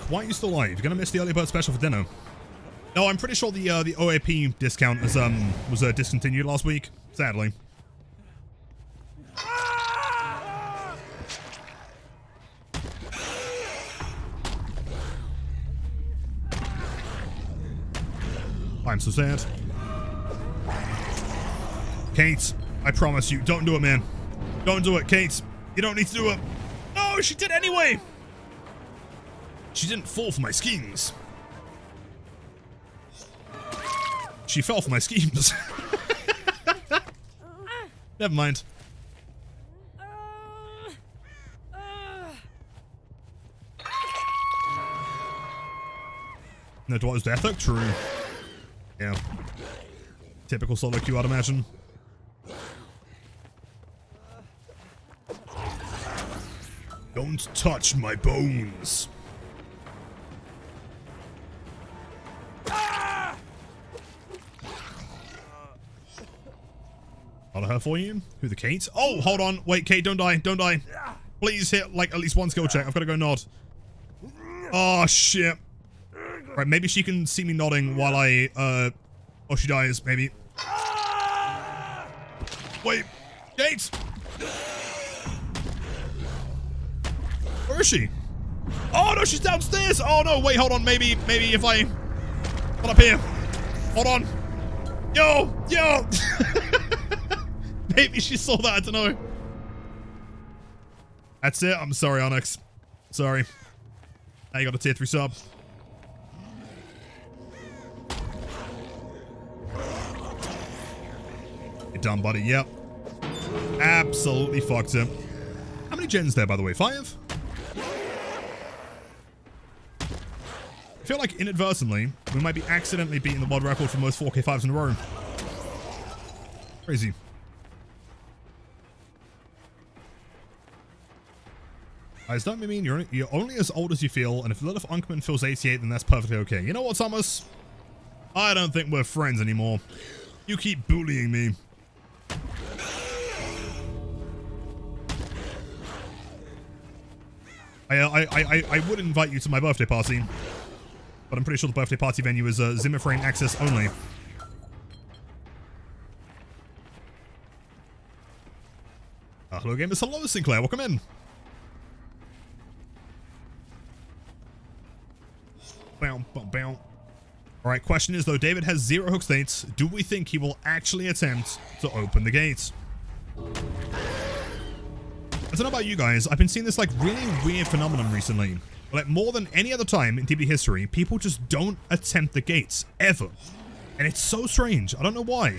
Why are you still alive? You're gonna miss the early bird special for dinner. No, I'm pretty sure the OAP discount is, was discontinued last week. Sadly. I'm so sad. Kate, I promise you, don't do it, man. Don't do it, Kate. You don't need to do it. No, she did anyway. She didn't fall for my schemes. She fell for my schemes. Never mind. No, Dwight's death hook? True. Yeah. Typical solo queue, I'd imagine. Don't touch my bones. Got her for you. Who, the Kate? Oh, hold on. Wait, Kate, don't die. Don't die. Please hit, like, at least one skill check. I've got to go nod. Oh, shit. Right, maybe she can see me nodding while I, or she dies, maybe. Wait. Kate! Where is she? Oh, no, she's downstairs. Oh, no, wait, hold on. Maybe if I... Hold up here. Hold on. Yo! Yo! Maybe she saw that, I don't know. That's it. I'm sorry, Onyx. Sorry. Now you got a tier 3 sub. You're done, buddy. Yep. Absolutely fucked him. How many gens there, by the way? 5? I feel like inadvertently, we might be accidentally beating the world record for most 4K5s in a row. Crazy. Guys, don't mean you're only as old as you feel, and if Lilith Unkman feels 88, then that's perfectly okay. You know what, Thomas? I don't think we're friends anymore. You keep bullying me. I would invite you to my birthday party, but I'm pretty sure the birthday party venue is Zimmer frame access only. Hello gamers, hello Sinclair, welcome in. Bow, bow, bow. Alright, question is though, David has 0 hook states. Do we think he will actually attempt to open the gates? I don't know about you guys, I've been seeing this like really weird phenomenon recently. Like more than any other time in DB history, people just don't attempt the gates, ever. And it's so strange, I don't know why.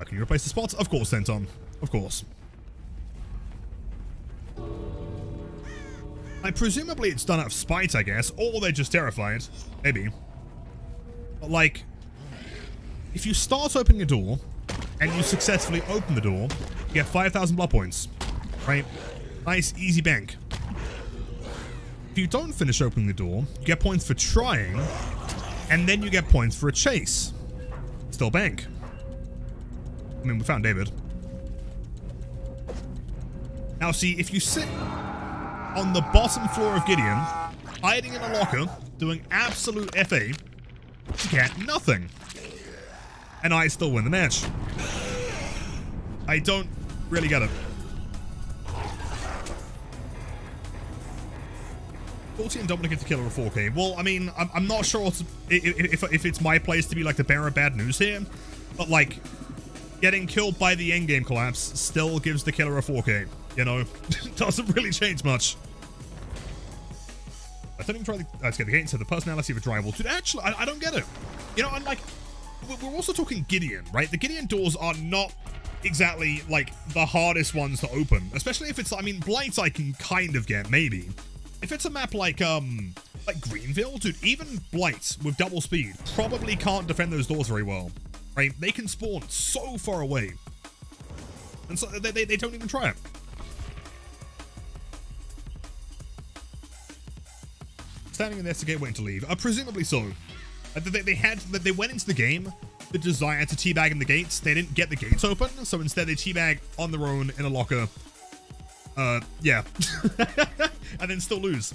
Can you replace the spots? Of course, Senton. Of course. Like, presumably it's done out of spite, I guess. Or they're just terrified. Maybe. But, like, if you start opening a door, and you successfully open the door, you get 5,000 blood points. Right? Nice, easy bank. If you don't finish opening the door, you get points for trying, and then you get points for a chase. Still bank. I mean, we found David. Now, see, if you sit on the bottom floor of Gideon, hiding in a locker, doing absolute FA, you get nothing. and I still win the match. I don't really get it. 40 and Dominic into killer of 4K. Well, I mean, I'm not sure if it's my place to be like the bearer of bad news here, but like getting killed by the endgame collapse still gives the killer a 4K. You know, doesn't really change much. I don't even try to get the gate into the personality of a drywall. Dude, actually, I don't get it. You know, and like, we're also talking Gideon, right? The Gideon doors are not exactly like the hardest ones to open, especially if it's, I mean, Blight I can kind of get, maybe. If it's a map like Greenville, dude, even Blight with double speed probably can't defend those doors very well, right? They can spawn so far away, and so they don't even try it. Standing in there to get waiting to leave. Presumably so. They went into the game the desire to teabag in the gates. They didn't get the gates open, so instead they teabag on their own in a locker. Yeah. And then still lose.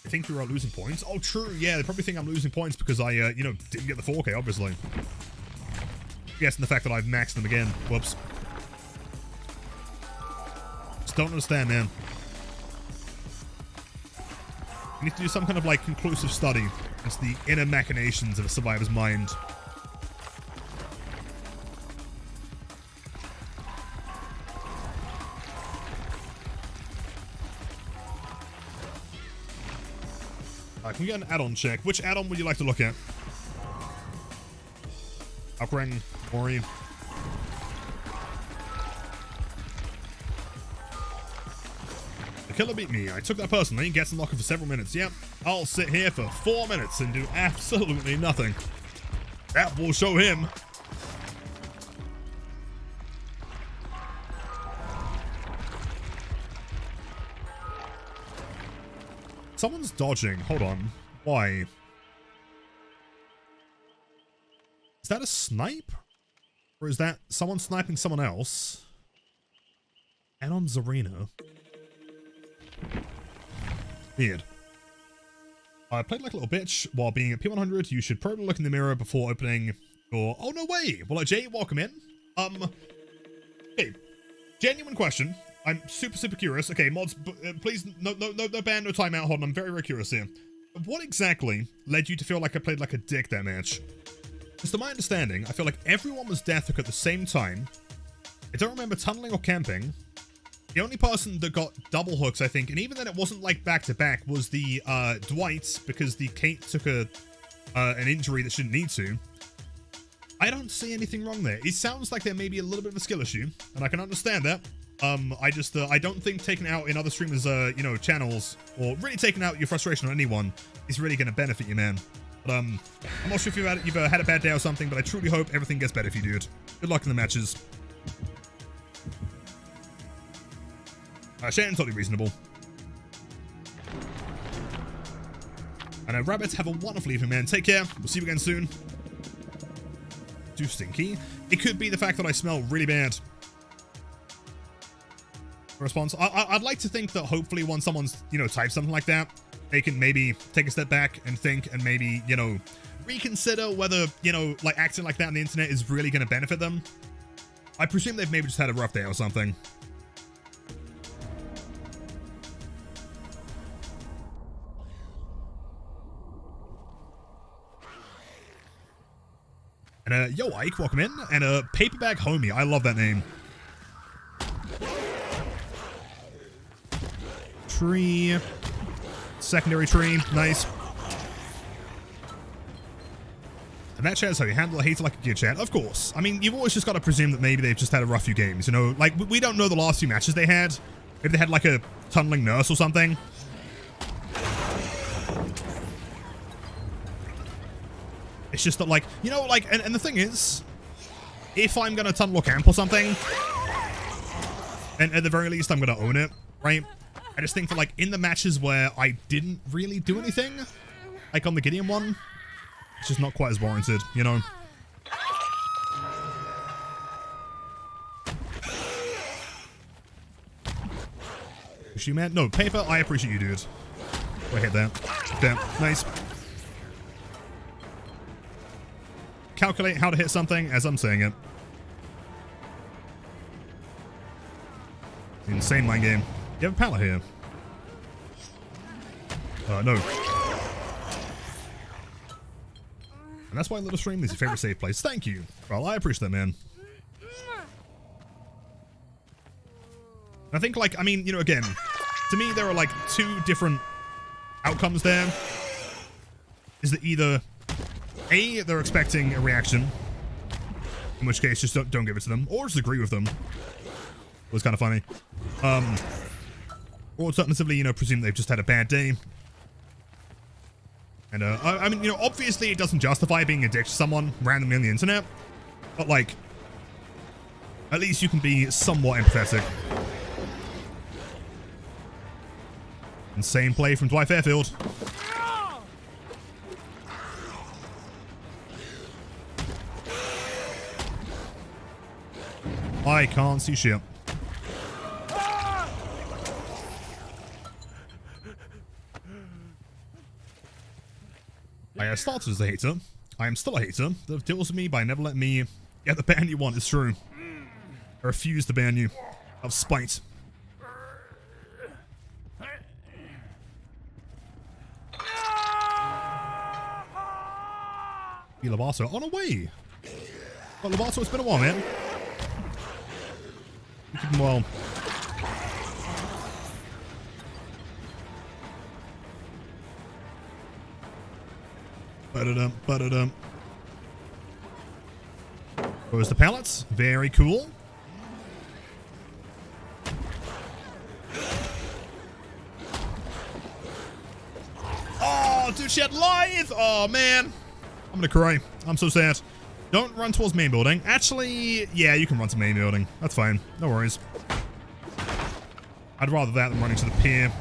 I think we are losing points. Oh, true. Yeah, they probably think I'm losing points because I, you know, didn't get the 4K, obviously. Yes, and the fact that I've maxed them again. Whoops. Don't understand, man. You need to do some kind of like conclusive study into the inner machinations of a survivor's mind. Can we get an add-on check? Which add-on would you like to look at? Alkrang, Mori. Killer beat me. I took that personally. Gets unlocked for several minutes. Yep. I'll sit here for 4 minutes and do absolutely nothing. That will show him. Someone's dodging. Hold on. Why? Is that a snipe? Or is that someone sniping someone else? And on Zarina. Weird. I played like a little bitch while being at P100. You should probably look in the mirror before opening your... Oh, no way! Well, Jay, welcome in. Okay. Genuine question. I'm super curious. Okay, mods, please, no ban, no timeout. Hold on, I'm very curious here. What exactly led you to feel like I played like a dick that match? Because to my understanding, I feel like everyone was death hook at the same time. I don't remember tunneling or camping. The only person that got double hooks, I think, and even then it wasn't like back-to-back, was the Dwight, because the Kate took an injury that shouldn't need to. I don't see anything wrong there. It sounds like there may be a little bit of a skill issue, and I can understand that. I don't think taking out in other streamers, you know, channels, or really taking out your frustration on anyone is really going to benefit you, man. But, I'm not sure if you've had a bad day or something, but I truly hope everything gets better for you, dude. Good luck in the matches. Shannon's totally reasonable. And rabbits, have a wonderful evening, man. Take care. We'll see you again soon. Too stinky. It could be the fact that I smell really bad. Response. I'd like to think that hopefully once someone's, you know, types something like that, they can maybe take a step back and think and maybe, you know, reconsider whether, you know, like acting like that on the internet is really going to benefit them. I presume they've maybe just had a rough day or something. And yo, Ike, welcome in. And Paperbag Homie, I love that name. Tree. Secondary tree, nice. And that chat's how you handle a hater like a gear chat, of course. I mean, you've always just got to presume that maybe they've just had a rough few games, you know? Like, we don't know the last few matches they had. Maybe they had like a tunneling nurse or something. It's just that, like, you know, like, and the thing is, if I'm going to tunnel or camp or something, and at the very least, I'm going to own it, right? I just think that, like, in the matches where I didn't really do anything, like on the Gideon one, it's just not quite as warranted, you know? Appreciate you, man. No, Paper, I appreciate you, dude. Go ahead there. Damn, nice. calculate how to hit something as I'm saying it. Insane mind game. You have a pallet here. No. And that's why Little Stream is your favorite safe place. Thank you. Well, I appreciate that, man. I think, like, I mean, you know, again, to me, there are, like, two different outcomes there. Is that either, A, they're expecting a reaction, in which case, just don't give it to them, or just agree with them. It was kind of funny. Or alternatively, you know, presume they've just had a bad day. And, I mean, you know, obviously it doesn't justify being a dick to someone randomly on the internet, but, like, at least you can be somewhat empathetic. Insane play from Dwight Fairfield. I can't see shit. I started as a hater. I am still a hater. That deals with me by never letting me get the ban you want. It's true. I refuse to ban you. Out of spite. Lovato on a way. Well, Lovato, it's been a while, man. You keep him well. Ba-da-dum. Where's the pallets? Very cool. Oh, dude, she had live! Oh, man. I'm gonna cry. I'm so sad. Don't run towards main building. Actually, yeah, you can run to main building. That's fine. No worries. I'd rather that than running to the pier.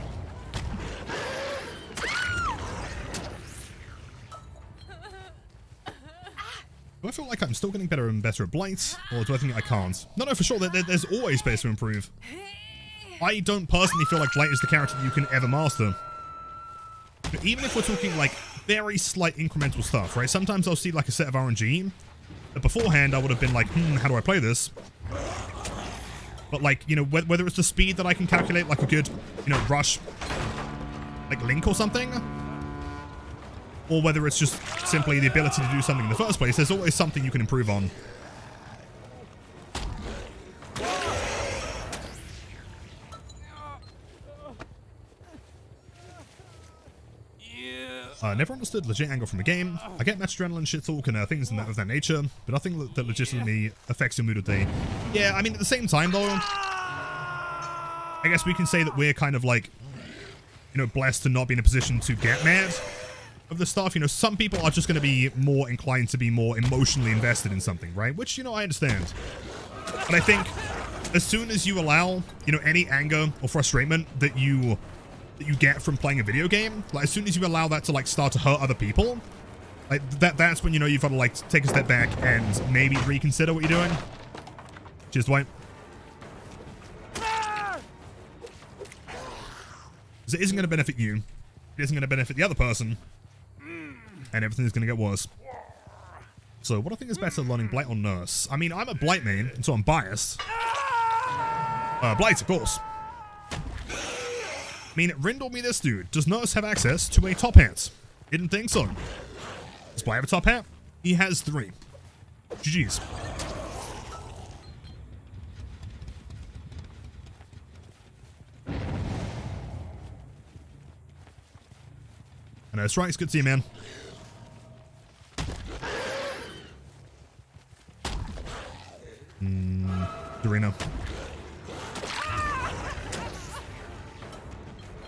Do I feel like I'm still getting better and better at Blight? Or do I think I can't? No, for sure. There's always space to improve. I don't personally feel like Blight is the character that you can ever master. But even if we're talking, like, very slight incremental stuff, right? Sometimes I'll see, like, a set of RNG. But beforehand, I would have been like, how do I play this? But, like, you know, whether it's the speed that I can calculate, like a good, you know, rush, like, link or something, or whether it's just simply the ability to do something in the first place, there's always something you can improve on. Never understood legit anger from a game. I get match adrenaline, shit talk, and things of that nature, but nothing that legitimately affects your mood of the day. Yeah, I mean, at the same time, though, I guess we can say that we're kind of like, you know, blessed to not be in a position to get mad of this stuff. You know, some people are just going to be more inclined to be more emotionally invested in something, right? Which, you know, I understand. But I think as soon as you allow, you know, any anger or frustration that you get from playing a video game, like, as soon as you allow that to, like, start to hurt other people, like, that's when, you know, you've got to, like, take a step back and maybe reconsider what you're doing. Cheers, Dwight. Because it isn't going to benefit you. It isn't going to benefit the other person. And everything's going to get worse. So, what I think is better, learning Blight or Nurse? I mean, I'm a Blight main, and so I'm biased. Blight, of course. I mean, riddle me this, dude. Does Nurse have access to a top hat? Didn't think so. Does Blight have a top hat? He has 3. GG's. I know, it's right. It's good to see you, man. Arena.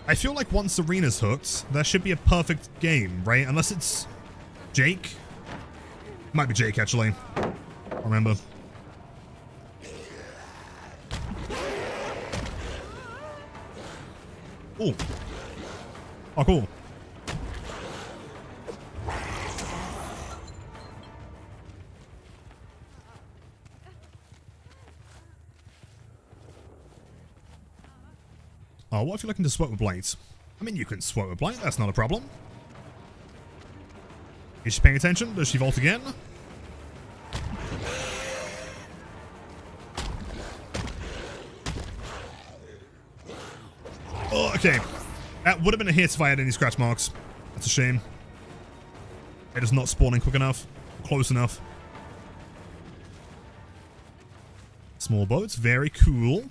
I feel like once Serena's hooked, that should be a perfect game, right? Unless it's Jake. Might be Jake, actually. I don't remember. Ooh. Oh, cool. Oh, what if you're looking to sweat with Blight? I mean, you can sweat with Blight, that's not a problem. Is she paying attention? Does she vault again? Okay. That would have been a hit if I had any scratch marks. That's a shame. It is not spawning quick enough. Close enough. Small boats. Very cool.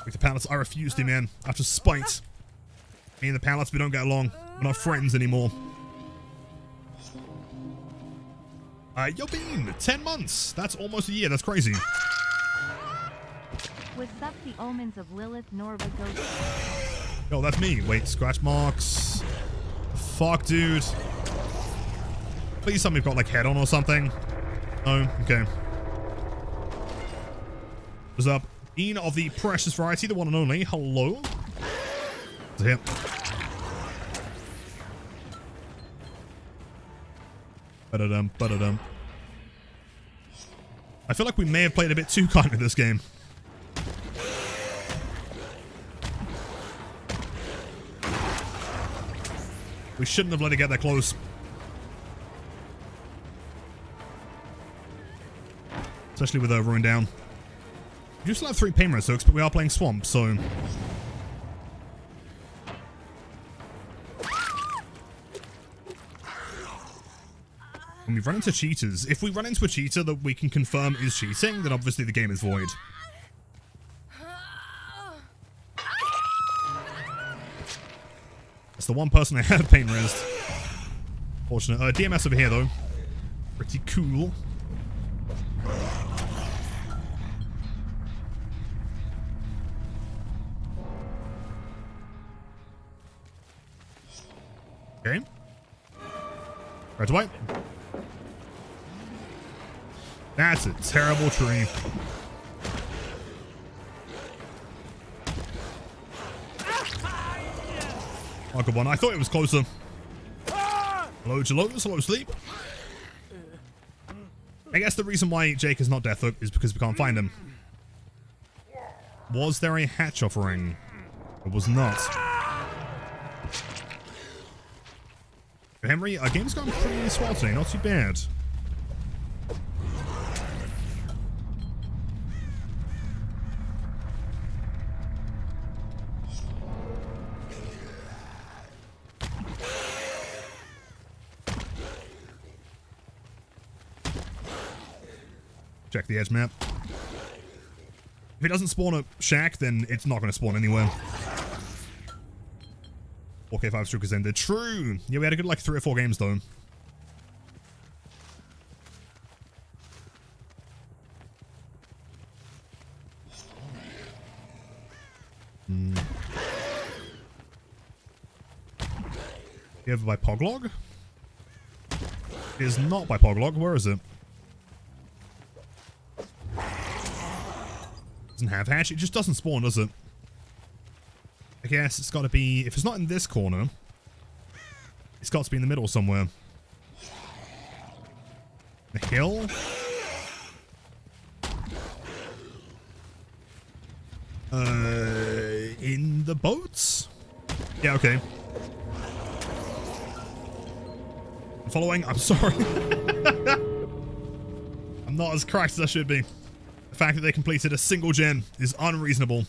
With the pallets, I refuse to, man. After spite. Me and the pallets, we don't get along. We're not friends anymore. Yo, Bean. 10 months. That's almost a year. That's crazy. What's up, the omens of Lilith Norva Ghost? Yo, that's me. Wait, scratch marks. Fuck, dude. Please tell me we've got, like, head on or something. No? Okay. What's up? Bean of the precious variety, the one and only. Hello. It's a hit. Ba-da-dum, ba-da-dum. I feel like we may have played a bit too kindly this game. We shouldn't have let it get that close. Especially with Ruin down. We do still have 3 Painter's hooks, but we are playing Swamp, so... When we run into cheaters, if we run into a cheater that we can confirm is cheating, then obviously the game is void. That's the one person I have pain resed. Fortunate. DMS over here, though. Pretty cool. Okay. Right to white. That's a terrible tree. Oh, good one. I thought it was closer. Hello, Jello. Hello, sleep. I guess the reason why Jake is not death hook is because we can't find him. Was there a hatch offering? It was not. Henry, our game's gone pretty swell today. Not too bad. Check the edge map. If it doesn't spawn a shack, then it's not going to spawn anywhere. 4K5 Strukers ended. True! Yeah, we had a good, like, 3 or 4 games, though. You have by Poglog? It is not by Poglog. Where is it? Doesn't have hatch. It just doesn't spawn, does it? I guess it's got to be... If it's not in this corner, it's got to be in the middle somewhere. The hill? In the boats? Yeah, okay. I'm following. I'm sorry. I'm not as cracked as I should be. The fact that they completed a single gen is unreasonable.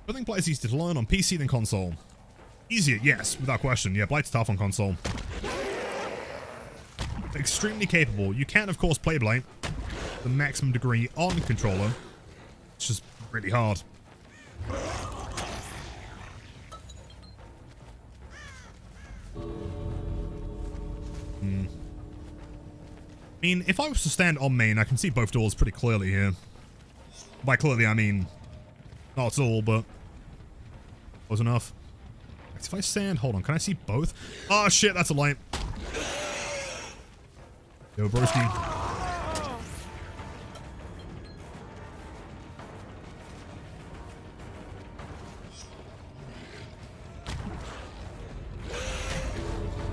I think Blight's easier to learn on PC than console. Easier, yes, without question. Yeah, Blight's tough on console. Extremely capable. You can, of course, play Blight to the maximum degree on controller. It's just really hard. I mean, if I was to stand on main, I can see both doors pretty clearly here. By clearly, I mean, not at all, but close enough. If I stand, hold on, can I see both? Oh shit, that's a light. Yo, broski.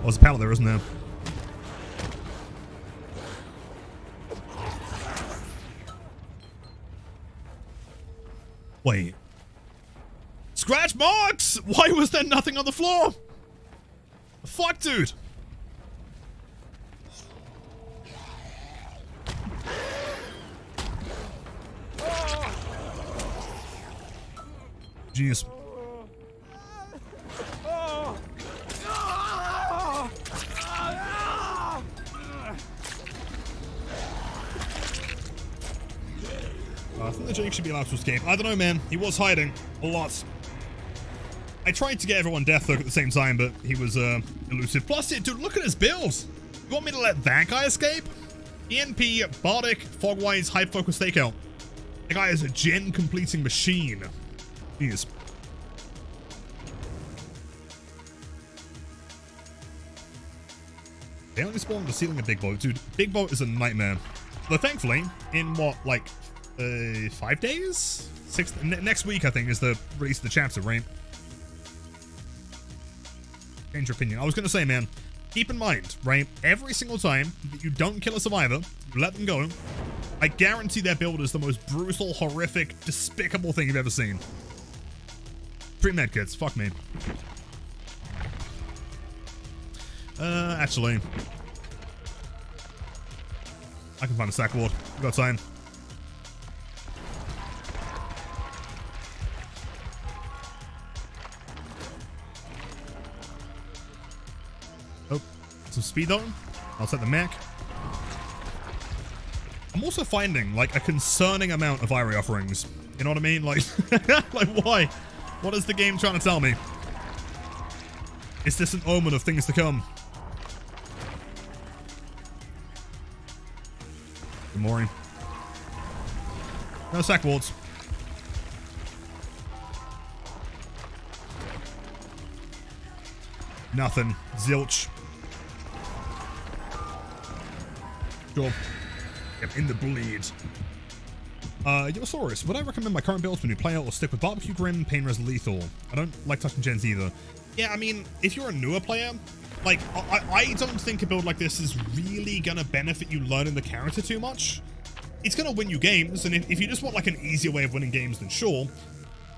Oh, there's a pallet there, isn't there? Wait. Scratch marks! Why was there nothing on the floor? Fuck, dude. Genius. I think the Jake should be allowed to escape. I don't know, man. He was hiding a lot. I tried to get everyone Deathlock at the same time, but he was elusive. Plus, dude, look at his build. You want me to let that guy escape? ENP, Bardic, Fogwise, Hype Focus Stakeout. The guy is a gen completing machine. Jeez. They only spawn the ceiling of Big Boat. Dude, Big Boat is a nightmare. But thankfully, in what, like, 5 days? Next week, I think, is the release of the chapter, right? Change your opinion. I was going to say, man, keep in mind, right? Every single time that you don't kill a survivor, you let them go, I guarantee their build is the most brutal, horrific, despicable thing you've ever seen. Free medkits. Fuck me. Actually, I can find a sack ward. We've got time. Oh, some speed though. I'll set the mech. I'm also finding like a concerning amount of Irie offerings. You know what I mean? Like, like why? What is the game trying to tell me? Is this an omen of things to come? Good morning. No sack wards. Nothing. Zilch. Sure. Yep, in the bleed. Yosaurus, would I recommend my current build for new player or stick with Barbecue Grim, Pain Res Lethal? I don't like touching gens either. Yeah, I mean, if you're a newer player, like, I don't think a build like this is really gonna benefit you learning the character too much. It's gonna win you games, and if you just want, like, an easier way of winning games, then sure.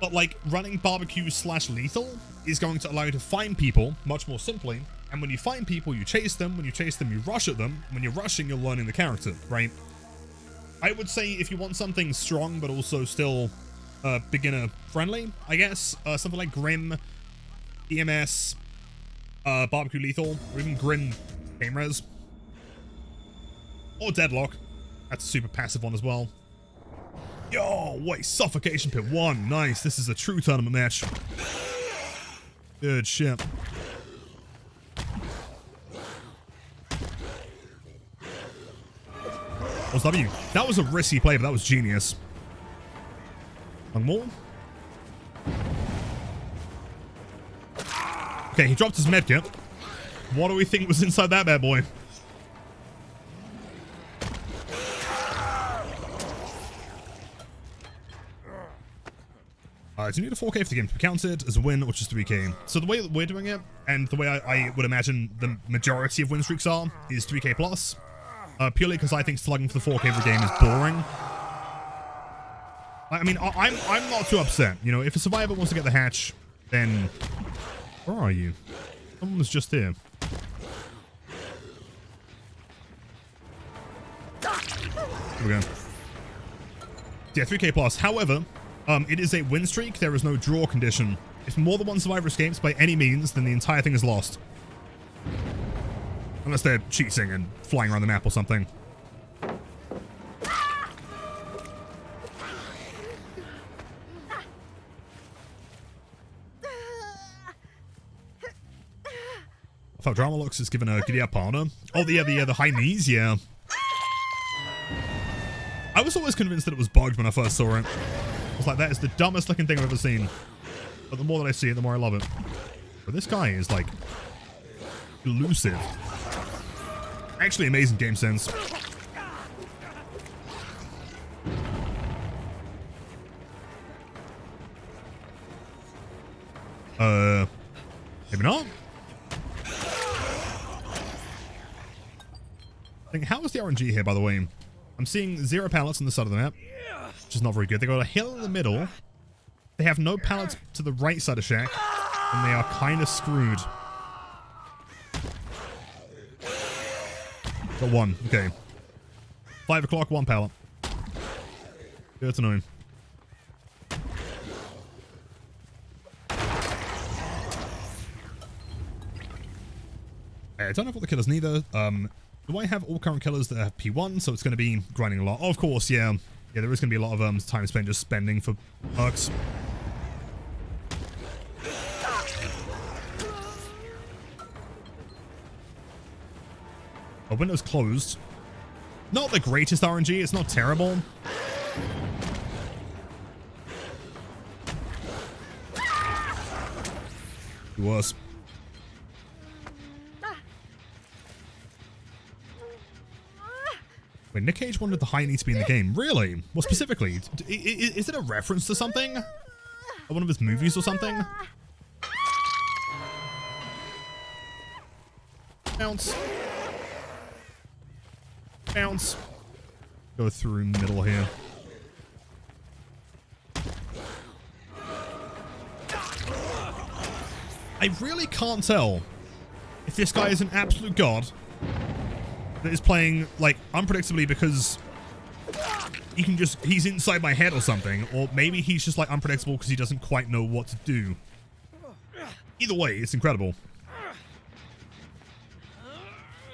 But, like, running Barbecue/Lethal is going to allow you to find people much more simply, and when you find people, you chase them. When you chase them, you rush at them. When you're rushing, you're learning the character, right? I would say if you want something strong, but also still beginner-friendly, I guess, something like Grim, EMS, Barbecue Lethal, or even Grim Pain Res. Or Deadlock. That's a super passive one as well. Yo, wait, Suffocation Pit 1. Nice, this is a true tournament match. Good shit. What's W? That was a risky play, but that was genius. One more. Okay, he dropped his medkit. What do we think was inside that bad boy? Alright, so you need a 4K for the game to be counted as a win, which is 3K. So the way that we're doing it, and the way I would imagine the majority of win streaks are, is 3K plus. Purely because I think slugging for the 4K every game is boring. I mean, I'm not too upset. You know, if a survivor wants to get the hatch, then... Where are you? Someone was just here. Here we go. Yeah, 3K plus. However, it is a win streak. There is no draw condition. If more than one survivor escapes by any means, then the entire thing is lost. Unless they're cheating and flying around the map or something. I thought Drama Lux is given a giddy up partner. Oh, the high knees, yeah. I was always convinced that it was bugged when I first saw it. I was like, that is the dumbest looking thing I've ever seen. But the more that I see it, the more I love it. But this guy is, like, elusive. Actually, amazing game sense. Maybe not. How is the RNG here, by the way? I'm seeing 0 pallets on the side of the map, which is not very good. They got a hill in the middle. They have no pallets to the right side of Shack, and they are kind of screwed. Got 1. Okay. 5 o'clock, 1 pallet. Good to know. I don't have all the killers neither. Do I have all current killers that have P1? So it's going to be grinding a lot. Oh, of course, yeah. Yeah, there is going to be a lot of time spent just spending for perks. Oh, window's closed. Not the greatest RNG. It's not terrible. Worse. Wait, Nick Cage wanted the high need to be in the game. Really? Well, specifically, is it a reference to something? Or one of his movies or something? Bounce. Bounce. Go through middle here. I really can't tell if this guy is an absolute god that is playing, like, unpredictably because he's inside my head or something, or maybe he's just, like, unpredictable because he doesn't quite know what to do. Either way, it's incredible.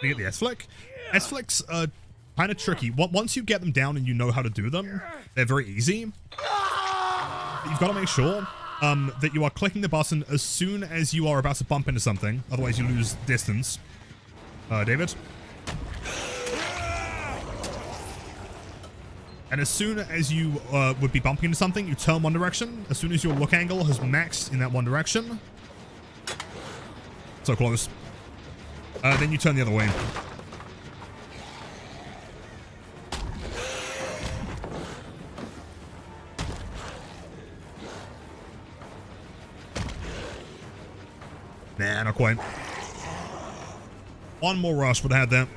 You get the S-Flick. S-Flicks are kind of tricky. Once you get them down and you know how to do them, they're very easy. You've got to make sure that you are clicking the button as soon as you are about to bump into something. Otherwise, you lose distance. David? And as soon as you would be bumping into something, you turn one direction. As soon as your look angle has maxed in that one direction. So close. Then you turn the other way. Nah, not quite. One more rush would have had that.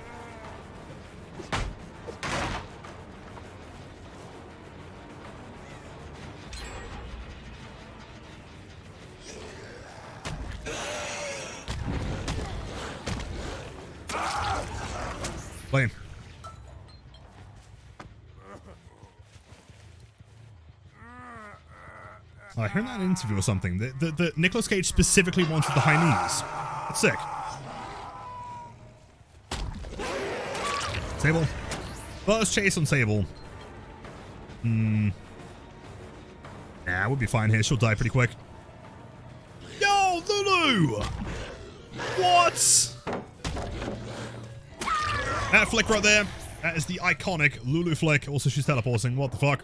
Blame. I heard that interview or something. The Nicolas Cage specifically wanted the high knees. That's sick. Table. First chase on table. Nah, we'll be fine here. She'll die pretty quick. Yo, Lulu! What? That flick right there. That is the iconic Lulu flick. Also, she's teleporting. What the fuck?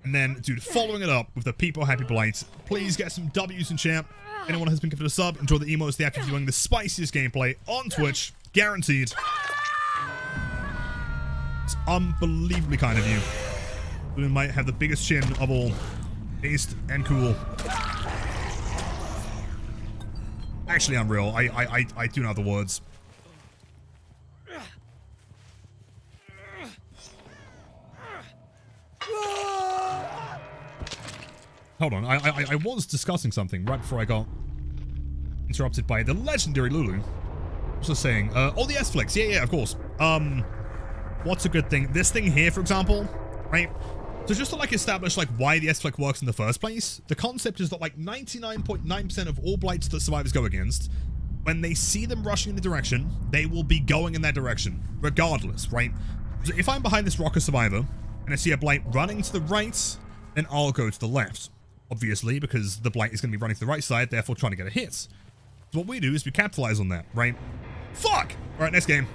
And then, dude, following it up with the People Happy Blight. Please get some W's in chat. Anyone has been gifted a sub, enjoy the emotes, the active viewing, the spiciest gameplay on Twitch. Guaranteed. It's unbelievably kind of you. You might have the biggest chin of all. Based and cool. Actually, unreal. I do know the words. Hold on, I was discussing something right before I got interrupted by the legendary Lulu. Also saying, oh, the S-Flicks, yeah, of course. What's a good thing? This thing here, for example, right? So just to, like, establish, like, why the S-Flick works in the first place, the concept is that, like, 99.9% of all Blights that survivors go against, when they see them rushing in the direction, they will be going in that direction, regardless, right? So if I'm behind this rocker survivor, and I see a Blight running to the right, then I'll go to the left. Obviously, because the Blight is going to be running to the right side, therefore trying to get a hit. So what we do is we capitalize on that, right? Fuck! Alright, next game.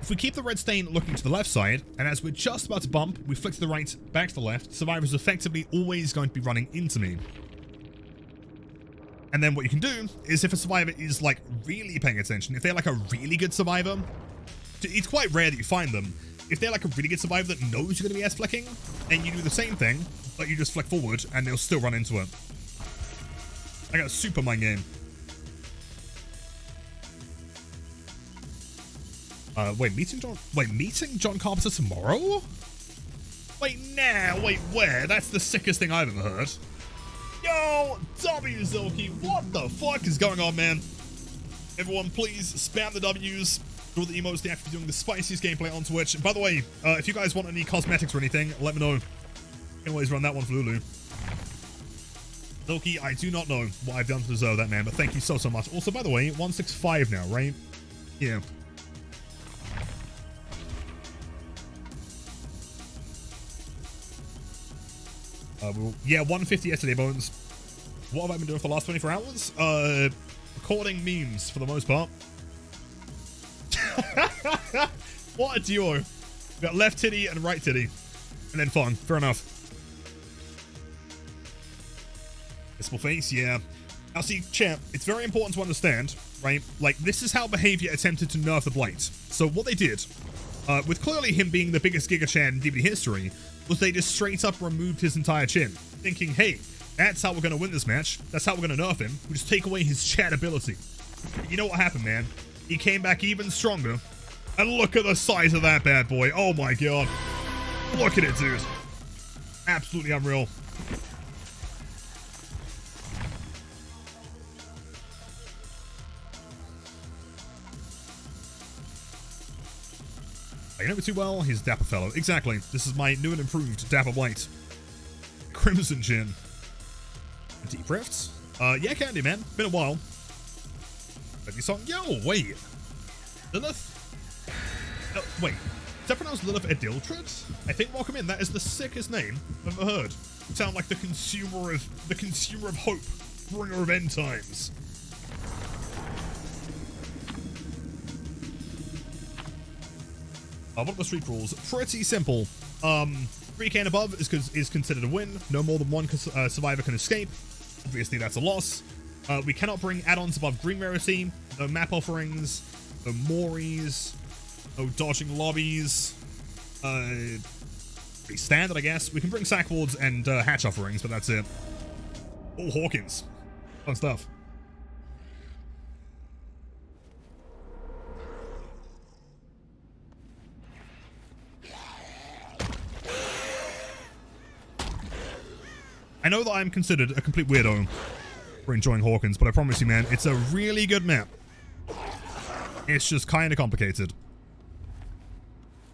If we keep the red stain looking to the left side, and as we're just about to bump, we flick to the right, back to the left, survivor's effectively always going to be running into me. And then what you can do is if a survivor is, like, really paying attention, if they're, like, a really good survivor, it's quite rare that you find them. If they're, like, a really good survivor that knows you're going to be S-flicking, then you do the same thing, but you just flick forward, and they'll still run into it. I got a super mind game. Meeting John Carpenter tomorrow? Wait, where? That's the sickest thing I've ever heard. Yo, W Zilky, what the fuck is going on, man? Everyone, please spam the W's. All the emotes, the active doing the spiciest gameplay on Twitch. And by the way, if you guys want any cosmetics or anything, let me know. You can always run that one for Lulu. Loki, I do not know what I've done to deserve that, man, but thank you so much. Also, by the way, 165 now, right? Yeah. Yeah, 150 yesterday, Bones. What have I been doing for the last 24 hours? Recording memes for the most part. What a duo. We got left titty and right titty. And then fun. Fair enough. Visible face, yeah. Now see, champ, it's very important to understand, right? Like, this is how Behavior attempted to nerf the Blight. So what they did, with clearly him being the biggest Giga Chad in DBD history, was they just straight up removed his entire chin, thinking, hey, that's how we're going to win this match. That's how we're going to nerf him. We just take away his chat ability. And you know what happened, man? He came back even stronger. And look at the size of that bad boy. Oh my god. Look at it, dude. Absolutely unreal. I know me too well. He's a dapper fellow. Exactly. This is my new and improved dapper Blight. Crimson Chin. Deep Rifts. Yeah, Candy, man. Been a while. Ready song? Yo, wait. Lilith? Wait. Is that pronounced Lilith Ediltrid? I think welcome in. That is the sickest name I've ever heard. You sound like the consumer of hope, bringer of end times. What are the street rules? Pretty simple. 3k and above is considered a win. No more than one survivor can escape. Obviously, that's a loss. We cannot bring add-ons above green rarity. No map offerings. No Mories. No dodging lobbies. Pretty standard, I guess. We can bring sackboards and hatch offerings, but that's it. Oh, Hawkins. Fun stuff. I know that I'm considered a complete weirdo for enjoying Hawkins, but I promise you, man, it's a really good map. It's just kind of complicated.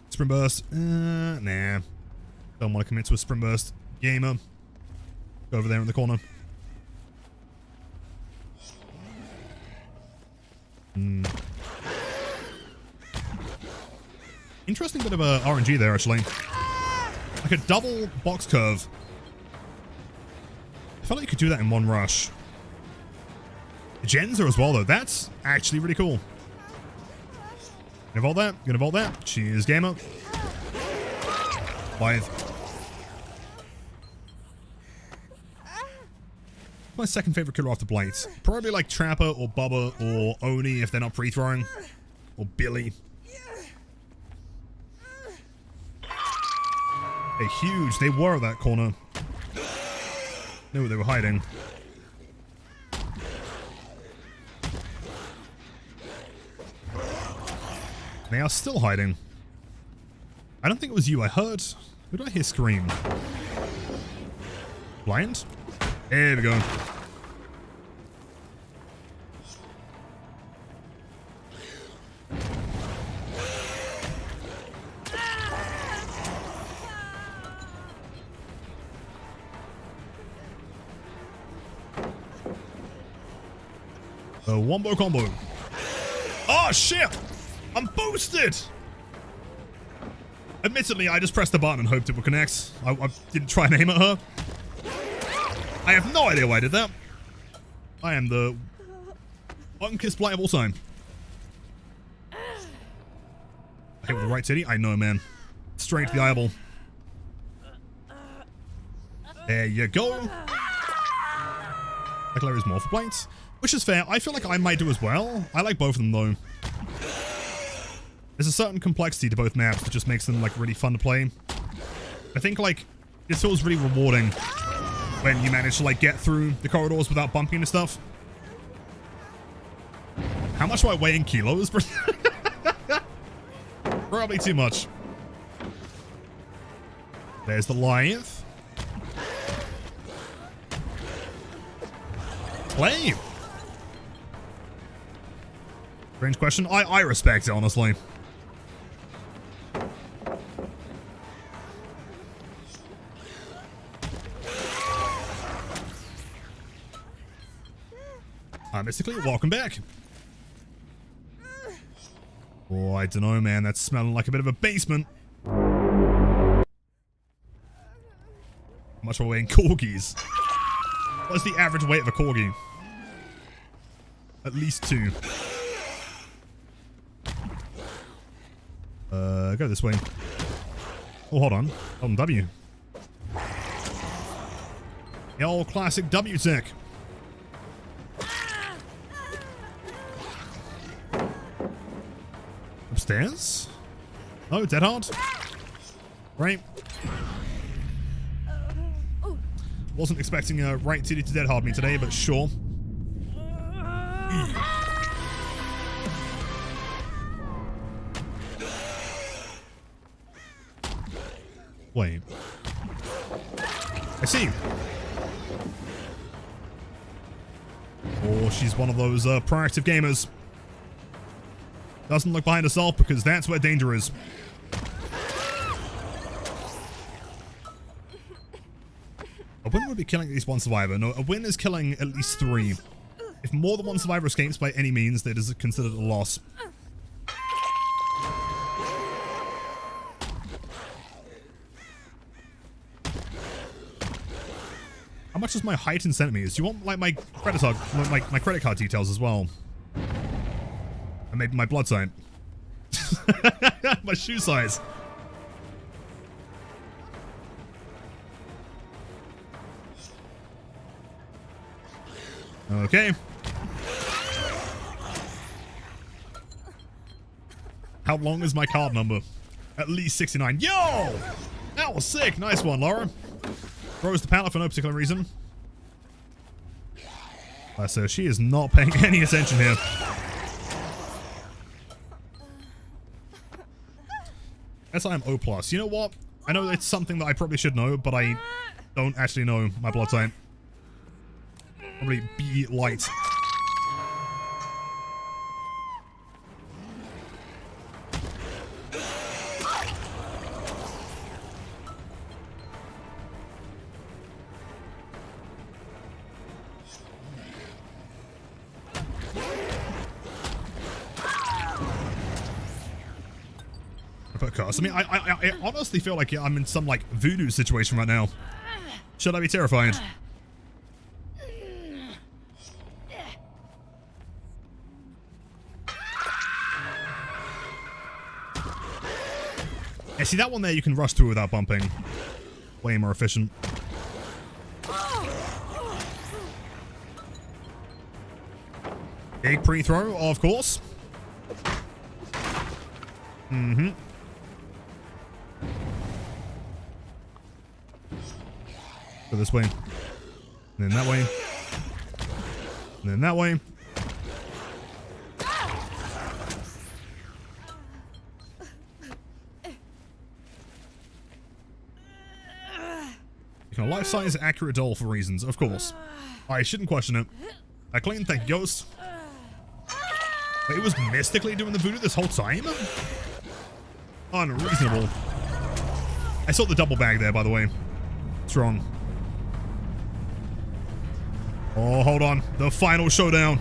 Spring Burst? Nah. Don't want to commit to a Spring Burst. Gamer. Go over there in the corner. Interesting bit of RNG there, actually. Like a double box curve. I felt like you could do that in one rush. Genza as well, though. That's actually really cool. Gonna vault that. Gonna vault that. Cheers, gamer. Blythe. My second favorite killer after Blight. Probably like Trapper or Bubba or Oni if they're not pre-throwing. Or Billy. They're huge. They were that corner. Knew where they were hiding. They are still hiding. I don't think it was you. I heard... Who did I hear scream? Blind? There we go. Wombo combo. Oh shit! I'm boosted! Admittedly, I just pressed the button and hoped it would connect. I didn't try and aim at her. I have no idea why I did that. I am the unkissed Blight of all time. I hit with the right titty? I know, man. Straight to the eyeball. There you go. Like Larry's more for Blight. Which is fair. I feel like I might do as well. I like both of them, though. There's a certain complexity to both maps that just makes them, like, really fun to play. I think, like, it feels really rewarding when you manage to, like, get through the corridors without bumping into stuff. How much do I weigh in kilos? Probably too much. There's the Lithe. Play! Strange question. I respect it, honestly. Hi, Mystically, welcome back. Oh, I don't know, man. That's smelling like a bit of a basement. How much are we weighing corgis? What's the average weight of a corgi? At least 2. Go this way. Oh, hold on. Hold on, W. The old classic W tech. Upstairs? Oh, dead hard? Right. Wasn't expecting a right titty to dead hard me today, but sure. Wait. I see. Oh, she's one of those proactive gamers. Doesn't look behind herself because that's where danger is. A win would be killing at least 1 survivor. No, a win is killing at least 3. If more than 1 survivor escapes by any means, that is considered a loss. How much is my height in centimeters? Do you want like my credit card details as well? And maybe my blood sign. My shoe size. Okay. How long is my card number? At least 69. Yo! That was sick. Nice one, Laura. Throws the pallet for no particular reason. So she is not paying any attention here. Yes, I am O+. You know what? I know it's something that I probably should know, but I don't actually know my blood type. Probably B light. I mean, I honestly feel like I'm in some, like, voodoo situation right now. Should I be terrified? Yeah, see, that one there you can rush through without bumping. Way more efficient. Big pre-throw, of course. Mm-hmm. Go this way. And then that way. And then that way. You can life-size accurate doll for reasons, of course. I shouldn't question it. I clean, thank you, Ghost. Wait, it was mystically doing the voodoo this whole time? Unreasonable. I saw the double bag there, by the way. Strong. Oh, hold on. The final showdown.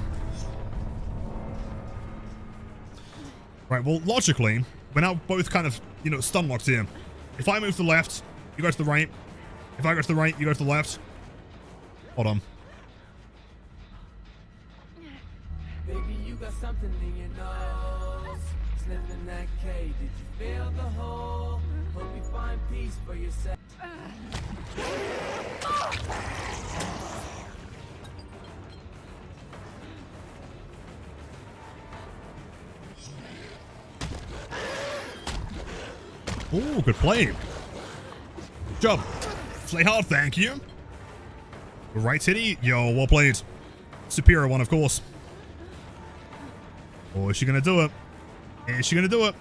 Right, well, logically, we're now both kind of, you know, stun locked here. If I move to the left, you go to the right. If I go to the right, you go to the left. Hold on. Baby, you got something in your nose. Slipping that K, did you feel the hole? Hope you find peace for yourself. Ooh, good play. Good job. Play hard, thank you. Right titty. Yo, well played. Superior one, of course. Oh, is she gonna do it? Is she gonna do it?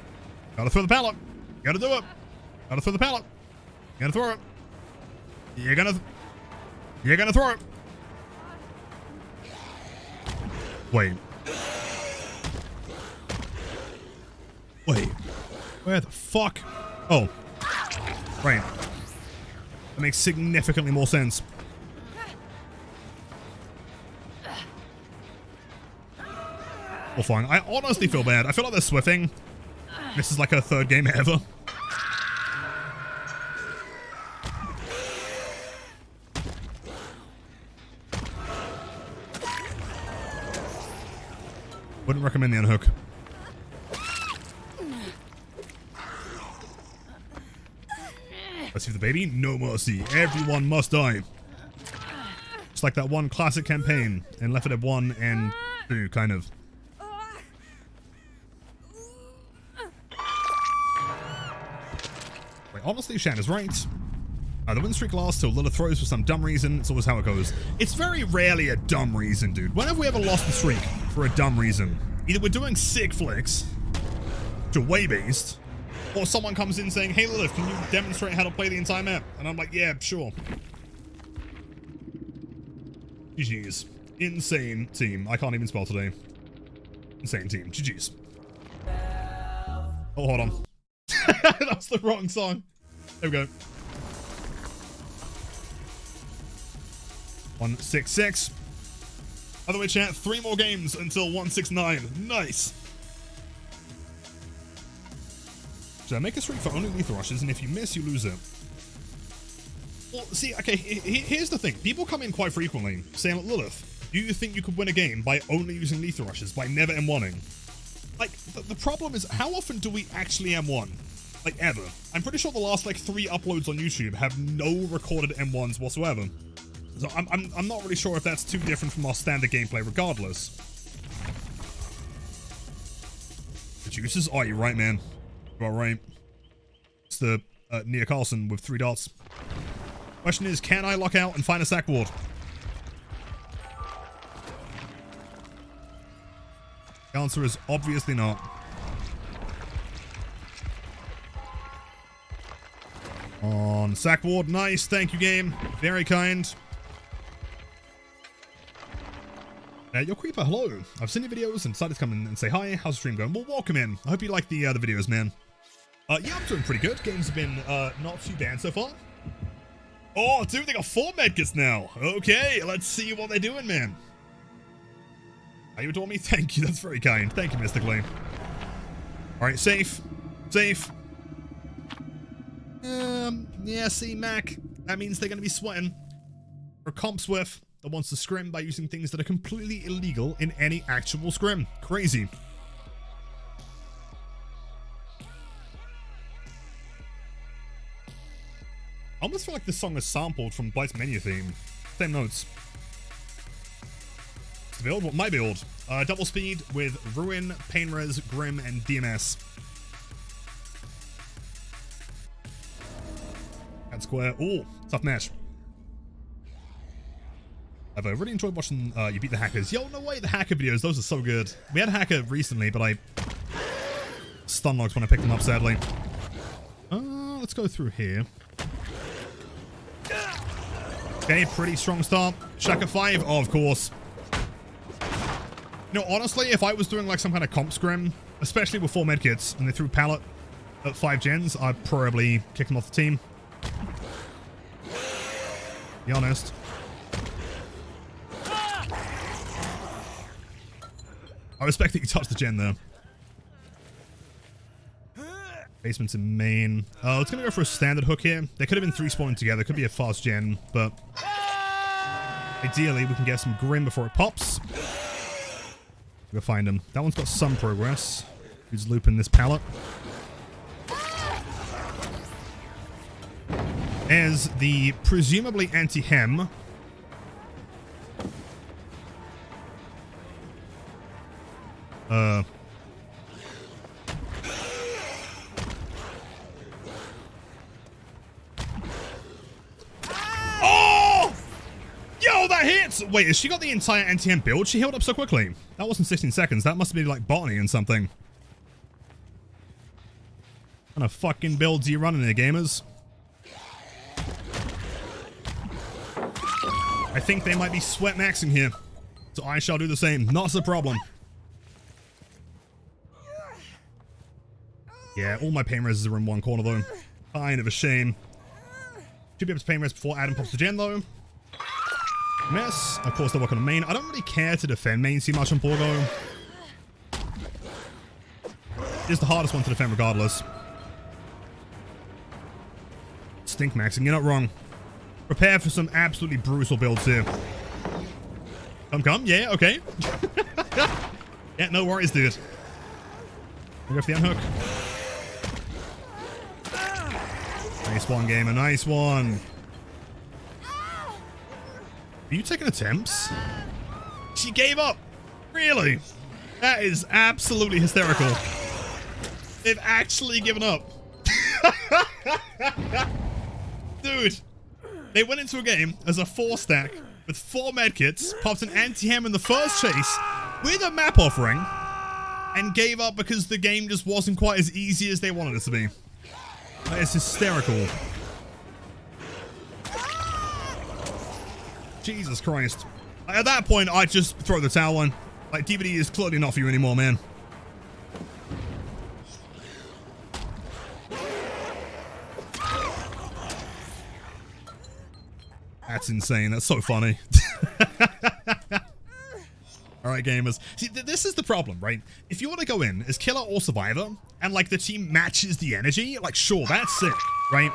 Gotta throw the pallet. Gotta do it. Gotta throw the pallet. Gotta throw it. You're gonna throw it. Wait. Wait. Where the fuck? Oh. Right. That makes significantly more sense. Or fine. I honestly feel bad. I feel like they're swiffing. This is like her third game ever. Wouldn't recommend the unhook. Let's see the baby. No mercy. Everyone must die. It's like that one classic campaign in Left 4 Dead 1 and 2, kind of. Wait, honestly, Shan is right. The win streak lasts till Lilith throws for some dumb reason. It's always how it goes. It's very rarely a dumb reason, dude. When have we ever lost the streak for a dumb reason? Either we're doing sick flicks, which are way based, or someone comes in saying, hey Lilith, can you demonstrate how to play the entire map? And I'm like, yeah, sure. GG's. Insane team. I can't even spell today. Insane team. GG's. Oh, hold on. That's the wrong song. There we go. 166. By the way, chat, 3 more games until 169. Nice. So make a streak for only lethal rushes, and if you miss, you lose it. Well, see, okay, here's the thing. People come in quite frequently saying, Lilith, do you think you could win a game by only using lethal rushes, by never M1ing? Like, the problem is, how often do we actually M1? Like, ever. I'm pretty sure the last, like, 3 uploads on YouTube have no recorded M1s whatsoever. So I'm not really sure if that's too different from our standard gameplay regardless. The juices? Oh, you're right, man. You are right. It's the Nia Carlson with 3 dots. Question is, can I lock out and find a sack ward? The answer is obviously not. On sack ward, nice. Thank you, game. Very kind. Your creeper, hello. I've seen your videos and decided to come in and say hi. How's the stream going? Well, welcome in. I hope you like the videos, man. Yeah, I'm doing pretty good. Games have been not too bad so far. Oh, dude, they got 4 medkits now. Okay, let's see what they're doing, man. Are you adoring me? Thank you. That's very kind. Thank you, Mystically. All right, safe. Safe. Yeah, see, Mac. That means they're going to be sweating. For comp swift that wants to scrim by using things that are completely illegal in any actual scrim. Crazy. I almost feel like this song is sampled from Blight's menu theme. Same notes. The build? What my build? Double speed with Ruin, Painres, Grim, and DMS. At square. Ooh, tough match. I've really enjoyed watching you beat the hackers. Yo, no way, the hacker videos, those are so good. We had a hacker recently, but I stun locked when I picked them up, sadly. Let's go through here. Okay, pretty strong start. Shaka 5, oh, of course. You know, honestly, if I was doing like some kind of comp scrim, especially with 4 medkits, and they threw pallet at 5 gens, I'd probably kick them off the team. Be honest. I respect that you touched the gen there. Basement's in main. It's gonna go for a standard hook here. There could have been 3 spawning together. Could be a fast gen, but ideally we can get some Grim before it pops. We'll find him. That one's got some progress. He's looping this pallet. As the presumably anti-hem. Oh! Yo, that hits! Wait, has she got the entire anti-hem build? She healed up so quickly. That wasn't 16 seconds. That must be like botany and something. What kind of fucking builds are you running there, gamers? I think they might be sweat maxing here. So I shall do the same. Not a problem. Yeah, all my pain reses are in one corner though. Kind of a shame. Should be able to pain res before Adam pops the gen though. Miss. Of course they're working on main. I don't really care to defend main too much on 4 though. is the hardest one to defend regardless. Stink maxing, you're not wrong. Prepare for some absolutely brutal builds here. Come, yeah, okay. Yeah, no worries, dude. I'll go for the unhook. Nice one, gamer, nice one. Are you taking attempts? She gave up. Really? That is absolutely hysterical. They've actually given up. Dude, they went into a game as a 4-stack with 4 medkits, popped an anti-ham in the first chase with a map offering, and gave up because the game just wasn't quite as easy as they wanted it to be. That is hysterical. Jesus Christ. At that point, I'd just throw the towel in. Like, DVD is clearly not for you anymore, man. That's insane. That's so funny. Alright, gamers. See, this is the problem, right? If you want to go in as killer or survivor, and, like, the team matches the energy, like, sure, that's sick, right?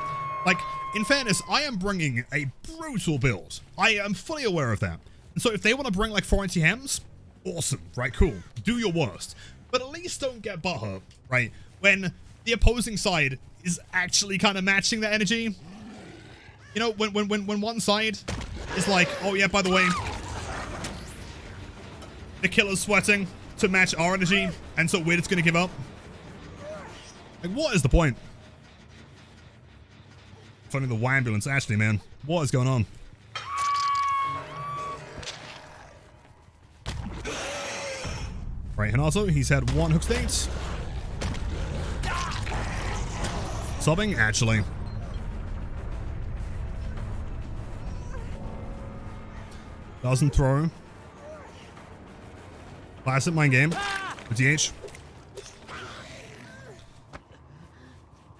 Like, in fairness, I am bringing a brutal build. I am fully aware of that. And so if they want to bring, like, 4 anti-hams, awesome, right? Cool. Do your worst. But at least don't get butthurt, right? When the opposing side is actually kind of matching that energy. You know, when one side is like, oh yeah, by the way, the killer's sweating to match our energy, and so we're just gonna give up. Like, what is the point? Finding the Y ambulance, actually, man. What is going on? Right, Hanato, he's had 1 hook state. Sobbing, actually. Doesn't throw. Classic mind game. With DH.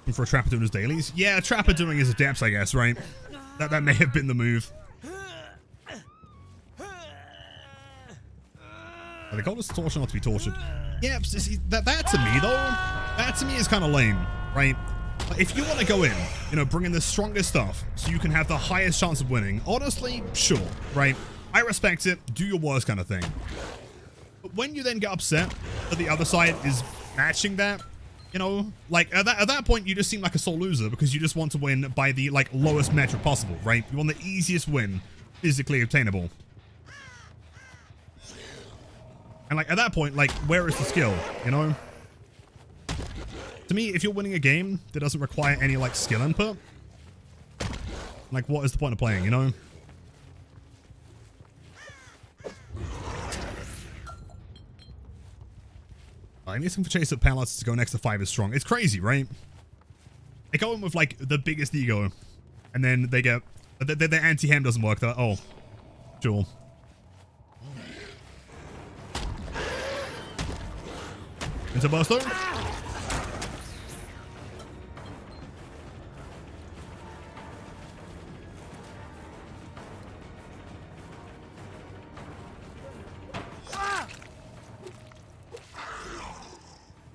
Looking for a Trapper doing his dailies. Yeah, Trapper doing his adepts, I guess, right? That may have been the move. They call this torture not to be tortured. Yeah, see, that to me, though, that to me is kind of lame, right? Like, if you want to go in, you know, bring in the strongest stuff so you can have the highest chance of winning, honestly, sure, right? I respect it, do your worst kind of thing. But when you then get upset that the other side is matching that, you know, like, at that point, you just seem like a sole loser because you just want to win by the, like, lowest metric possible, right? You want the easiest win physically obtainable. And, like, at that point, like, where is the skill, you know? To me, if you're winning a game that doesn't require any, like, skill input, like, what is the point of playing, you know? I'm using for chase up pallets to go next to 5 is strong. It's crazy, right? They go in with, like, the biggest ego, and then they get... Their anti-ham doesn't work. They're like, oh, sure. Into Bursto.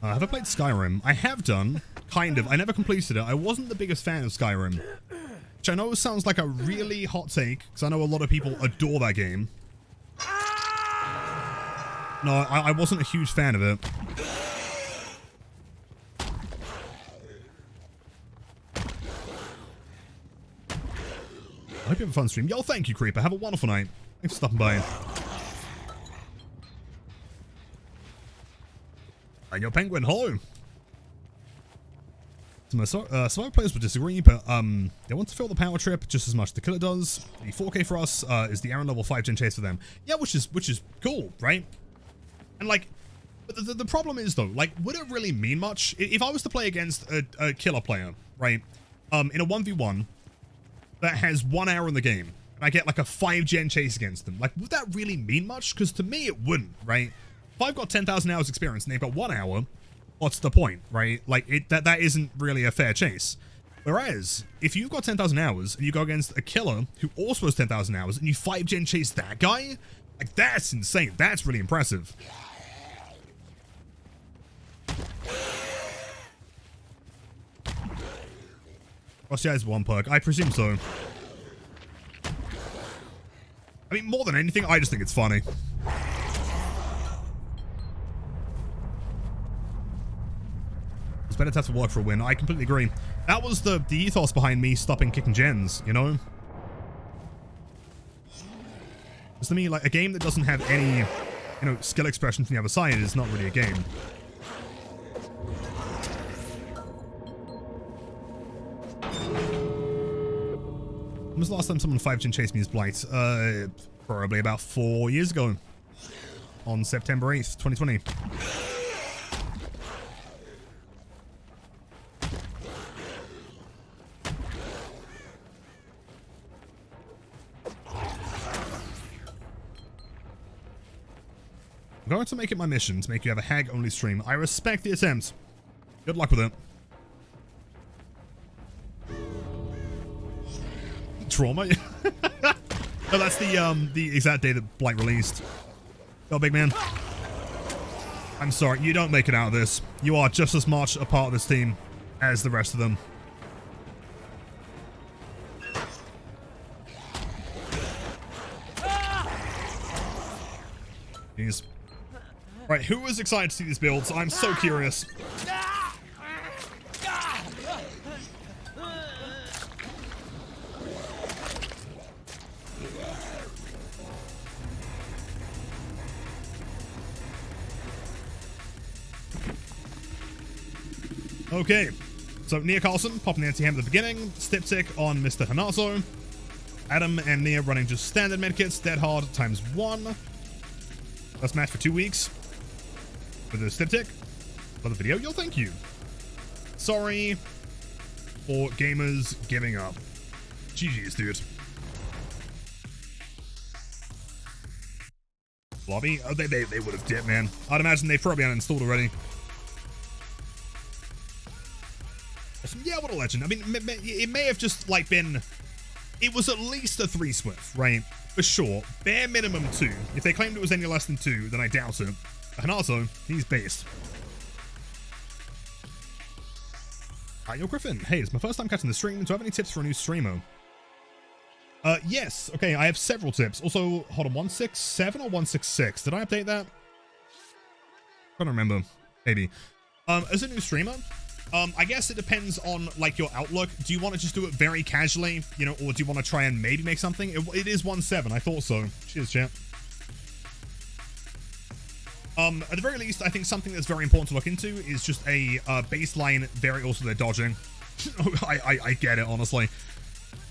Have I played Skyrim? I have done, kind of. I never completed it. I wasn't the biggest fan of Skyrim, which I know sounds like a really hot take, because I know a lot of people adore that game. No, I wasn't a huge fan of it. I hope you have a fun stream. Yo, thank you, Creeper. Have a wonderful night. Thanks for stopping by. And your Penguin, hello. Some survivor players would disagree, but they want to fill the power trip just as much as the killer does. The 4K for us is the Aaron level 5 gen chase for them. Yeah, which is cool, right? And like, but the problem is though, like, would it really mean much if I was to play against a killer player, right? In a 1v1 that has 1 hour in the game, and I get like a 5 gen chase against them, like, would that really mean much? Because to me, it wouldn't, right? If I've got 10,000 hours experience and they've got 1 hour, what's the point, right? Like, that isn't really a fair chase. Whereas, if you've got 10,000 hours and you go against a killer who also has 10,000 hours and you 5 gen chase that guy, like, that's insane. That's really impressive. Rusty Eye is one perk. I presume so. I mean, more than anything, I just think it's funny. It's better to have to work for a win. I completely agree. That was the ethos behind me stopping kicking gens, you know? Because to me, like, a game that doesn't have any, you know, skill expression from the other side is not really a game. When was the last time someone 5-gen chased me as Blight? Probably about 4 years ago. On September 8th, 2020. I'm going to make it my mission to make you have a hag-only stream. I respect the attempt. Good luck with it. Trauma? No, that's the exact day that Blight released. Go, big man. I'm sorry, you don't make it out of this. You are just as much a part of this team as the rest of them. Jeez. Right, who is excited to see these builds? I'm so curious. Okay, so Nia Carlson popping the anti-ham at the beginning, Stiptick on Mr. Hanazo, Adam and Nia running just standard medkits, dead hard ×1. First match for 2 weeks with the Stiptick. Love the video, yo, thank you. Sorry for gamers giving up. GG's, dude. Lobby? Oh, they would have dipped, man. I'd imagine they've probably uninstalled already. Yeah, what a legend. I mean, it may have just, like, been... It was at least a 3 Swift, right? For sure. Bare minimum 2. If they claimed it was any less than 2, then I doubt it. Hanazo, he's based. Yo, Griffin. Hey, it's my first time catching the stream. Do I have any tips for a new streamer? Yes. Okay, I have several tips. Also, hold on, 167 or 166? Did I update that? I don't remember. Maybe. As a new streamer... I guess it depends on, like, your outlook. Do you want to just do it very casually, you know, or do you want to try and maybe make something? It is 1-7. I thought so. Cheers, chat. At the very least, I think something that's very important to look into is just a baseline. Also, they're dodging. I get it, honestly.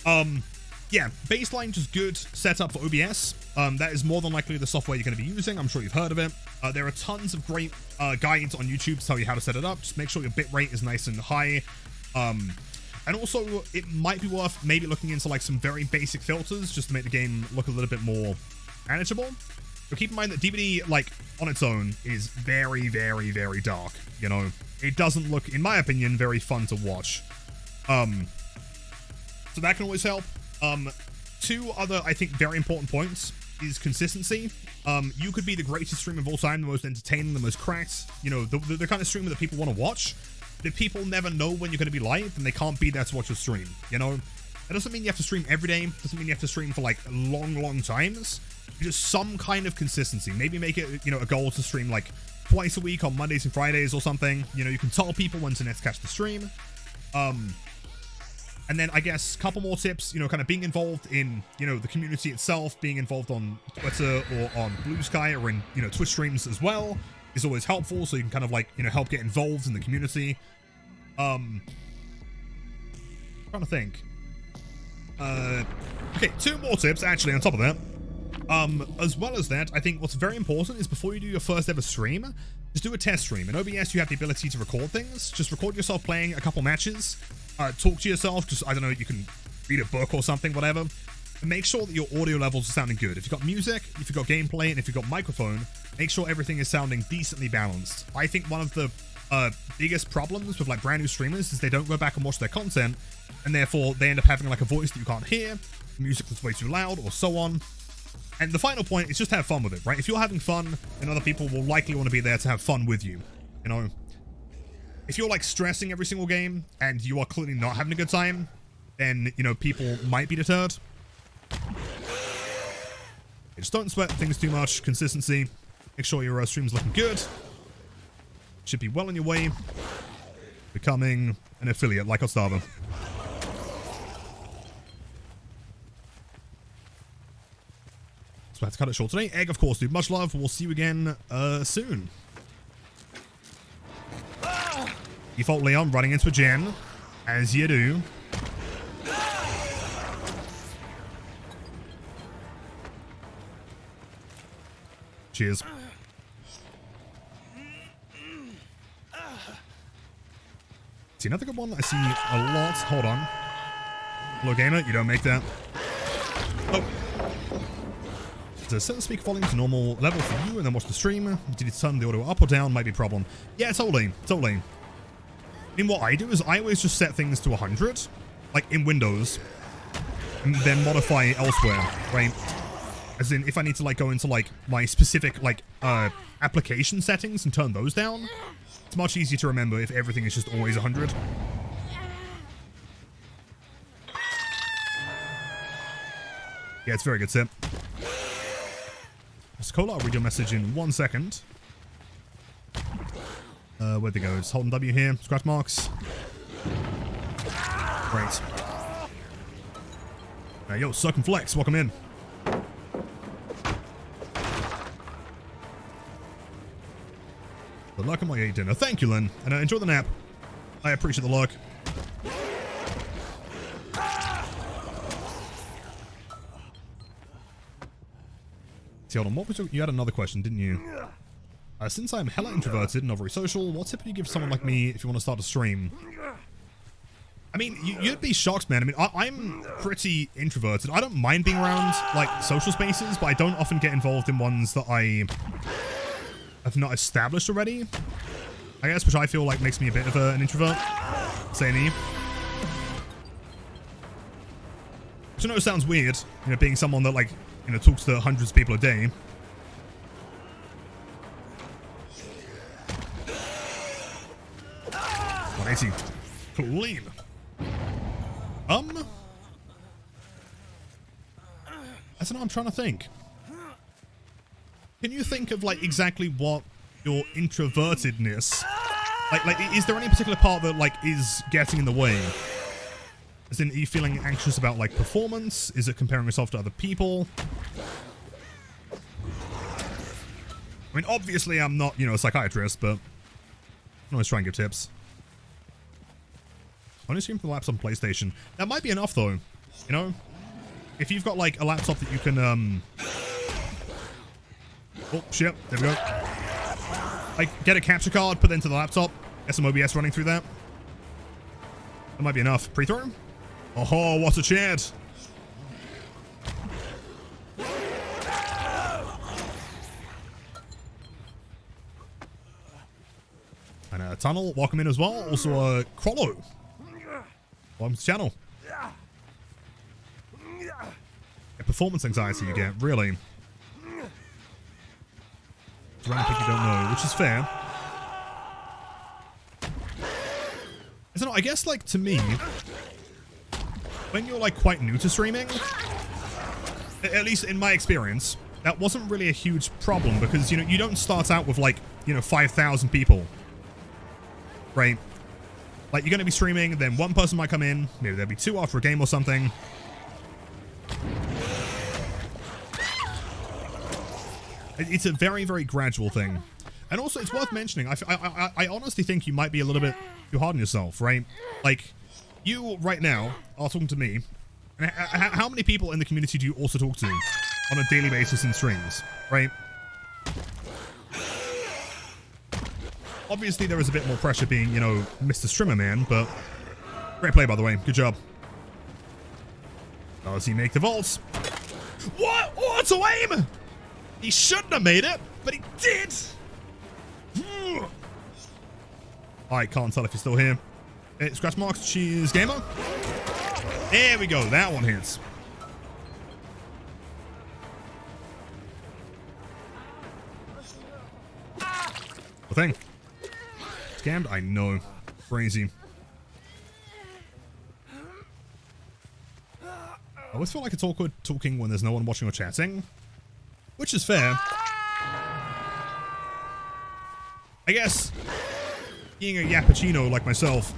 Yeah, baseline, just good setup for OBS. That is more than likely the software you're going to be using. I'm sure you've heard of it. There are tons of great guides on YouTube to tell you how to set it up. Just make sure your bitrate is nice and high. And also, it might be worth maybe looking into like some very basic filters just to make the game look a little bit more manageable. But keep in mind that DBD, like, on its own, is very, very, very dark. You know, it doesn't look, in my opinion, very fun to watch. So that can always help. Two other, I think, very important points is consistency. You could be the greatest streamer of all time, the most entertaining, the most cracked, you know, the kind of streamer that people want to watch. But if people never know when you're going to be live, then they can't be there to watch your stream, you know? That doesn't mean you have to stream every day. Doesn't mean you have to stream for, like, long times. Just some kind of consistency. Maybe make it, you know, a goal to stream, like, twice a week on Mondays and Fridays or something. You know, you can tell people when to next catch the stream. And then I guess a couple more tips, you know, kind of being involved in, you know, the community itself, being involved on Twitter or on Blue Sky or in, you know, Twitch streams as well is always helpful. So you can kind of like, you know, help get involved in the community. Trying to think. Okay, two more tips actually on top of that. As well as that, I think what's very important is before you do your first ever stream, just do a test stream. In OBS, you have the ability to record things. Just record yourself playing a couple matches. Talk to yourself. Just, I don't know, you can read a book or something, whatever. And make sure that your audio levels are sounding good. If you've got music, if you've got gameplay, and if you've got microphone, make sure everything is sounding decently balanced. I think one of the biggest problems with like brand new streamers is they don't go back and watch their content, and therefore they end up having like a voice that you can't hear, music that's way too loud, or so on. And the final point is just have fun with it, right? If you're having fun, then other people will likely want to be there to have fun with you, you know? If you're like stressing every single game and you are clearly not having a good time, then, you know, people might be deterred. Just don't sweat things too much. Consistency. Make sure your stream's looking good. Should be well on your way. Becoming an affiliate like Ostava. So I have to cut it short today. Egg, of course, dude. Much love. We'll see you again soon. Default Leon running into a gen. As you do. Cheers. See, another good one I see a lot. Hold on. Hello, gamer. You don't make that. Oh. So set the speaker volume to normal level for you and then watch the stream. Did you turn the audio up or down? Might be a problem. Yeah, totally. Totally. I mean, what I do is I always just set things to 100, like in Windows, and then modify elsewhere, right? As in, if I need to, like, go into, like, my specific, like, application settings and turn those down, it's much easier to remember if everything is just always 100. Yeah, it's very good, Sip. Mr. Cola, I'll read your message in 1 second. Where'd they go? Just holding W here. Scratch marks. Great. Yo, Circumflex, welcome in. Good luck on my dinner. Thank you, Lynn. And enjoy the nap. I appreciate the luck. See, hold on. What was you had another question, didn't you? Since I'm hella introverted and not very social, what tip do you give someone like me if you want to start a stream? I mean, you'd be shocked, man. I mean, I'm pretty introverted. I don't mind being around, like, social spaces, but I don't often get involved in ones that I have not established already, I guess, which I feel like makes me a bit of an introvert. Say any. Which I know sounds weird, you know, being someone that, like, you know, talks to hundreds of people a day. I see. Clean. I don't know, I'm trying to think. Can you think of, like, exactly what your introvertedness... Like, is there any particular part that, like, is getting in the way? As in, are you feeling anxious about, like, performance? Is it comparing yourself to other people? I mean, obviously I'm not, you know, a psychiatrist, but I can always try and give tips. Only stream from the laptop on PlayStation. That might be enough, though. You know? If you've got, like, a laptop that you can, oh, shit. There we go. Like, get a capture card, put it into the laptop. Get some OBS running through that. That might be enough. Pre-throw? Oh, what a chance. And Tunnel, welcome in as well. Also, Crollo. Welcome to the channel. Yeah, performance anxiety you get, really. Random pick you don't know, which is fair. I don't know, I guess, like, to me, when you're, like, quite new to streaming, at least in my experience, that wasn't really a huge problem because, you know, you don't start out with, like, you know, 5,000 people. Right? Like, you're going to be streaming, then one person might come in, maybe there'll be two after a game or something. It's a very, very gradual thing. And also, it's worth mentioning, I honestly think you might be a little bit too hard on yourself, right? Like, you, right now, are talking to me. And how many people in the community do you also talk to on a daily basis in streams, right? Obviously, there is a bit more pressure being, you know, Mr. Streamer Man, but great play, by the way. Good job. Does he make the vaults? What? Auto aim! He shouldn't have made it, but he did! I can't tell if he's still here. Scratch marks, cheese, gamer. There we go. That one hits. The thing. Scammed? I know. Crazy. always feel like it's awkward talking when there's no one watching or chatting, which is fair. I guess being a yappuccino like myself,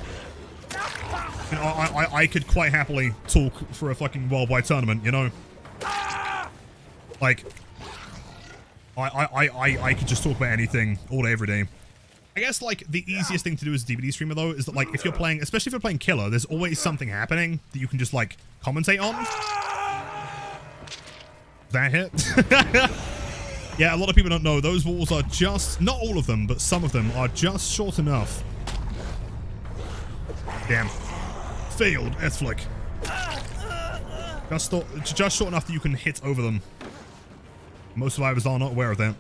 you know, I could quite happily talk for a fucking worldwide tournament, you know? Like, I could just talk about anything all day, every day. I guess, like, the easiest thing to do as a DVD streamer, though, is that, like, if you're playing, especially if you're playing Killer, there's always something happening that you can just, like, commentate on. That hit? Yeah, a lot of people don't know. Those walls are just, not all of them, but some of them are just short enough. Damn. Failed S-flick. Just short enough that you can hit over them. Most survivors are not aware of that.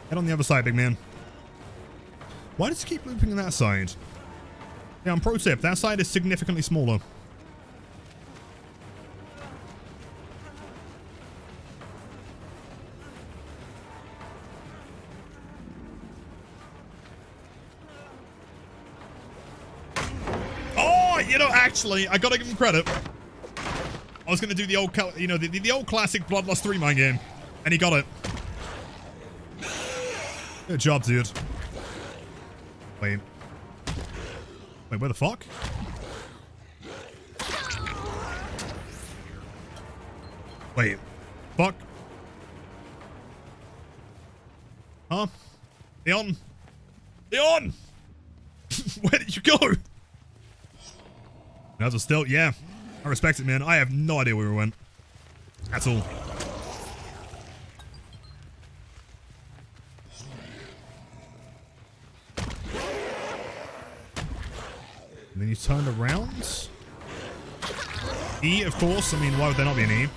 Head on the other side, big man. Why does it keep looping on that side? Yeah, on pro tip, that side is significantly smaller. Oh, you know, actually, I gotta give him credit. I was gonna do the old, you know, the old classic Bloodlust 3 mind game, and he got it. Good job, dude. Wait. Wait, where the fuck? Wait. Fuck. Huh? Leon? Leon! Where did you go? That's a still, yeah. I respect it, man. I have no idea where we went. That's all. And then you turn around. E, of course. I mean, why would there not be an E?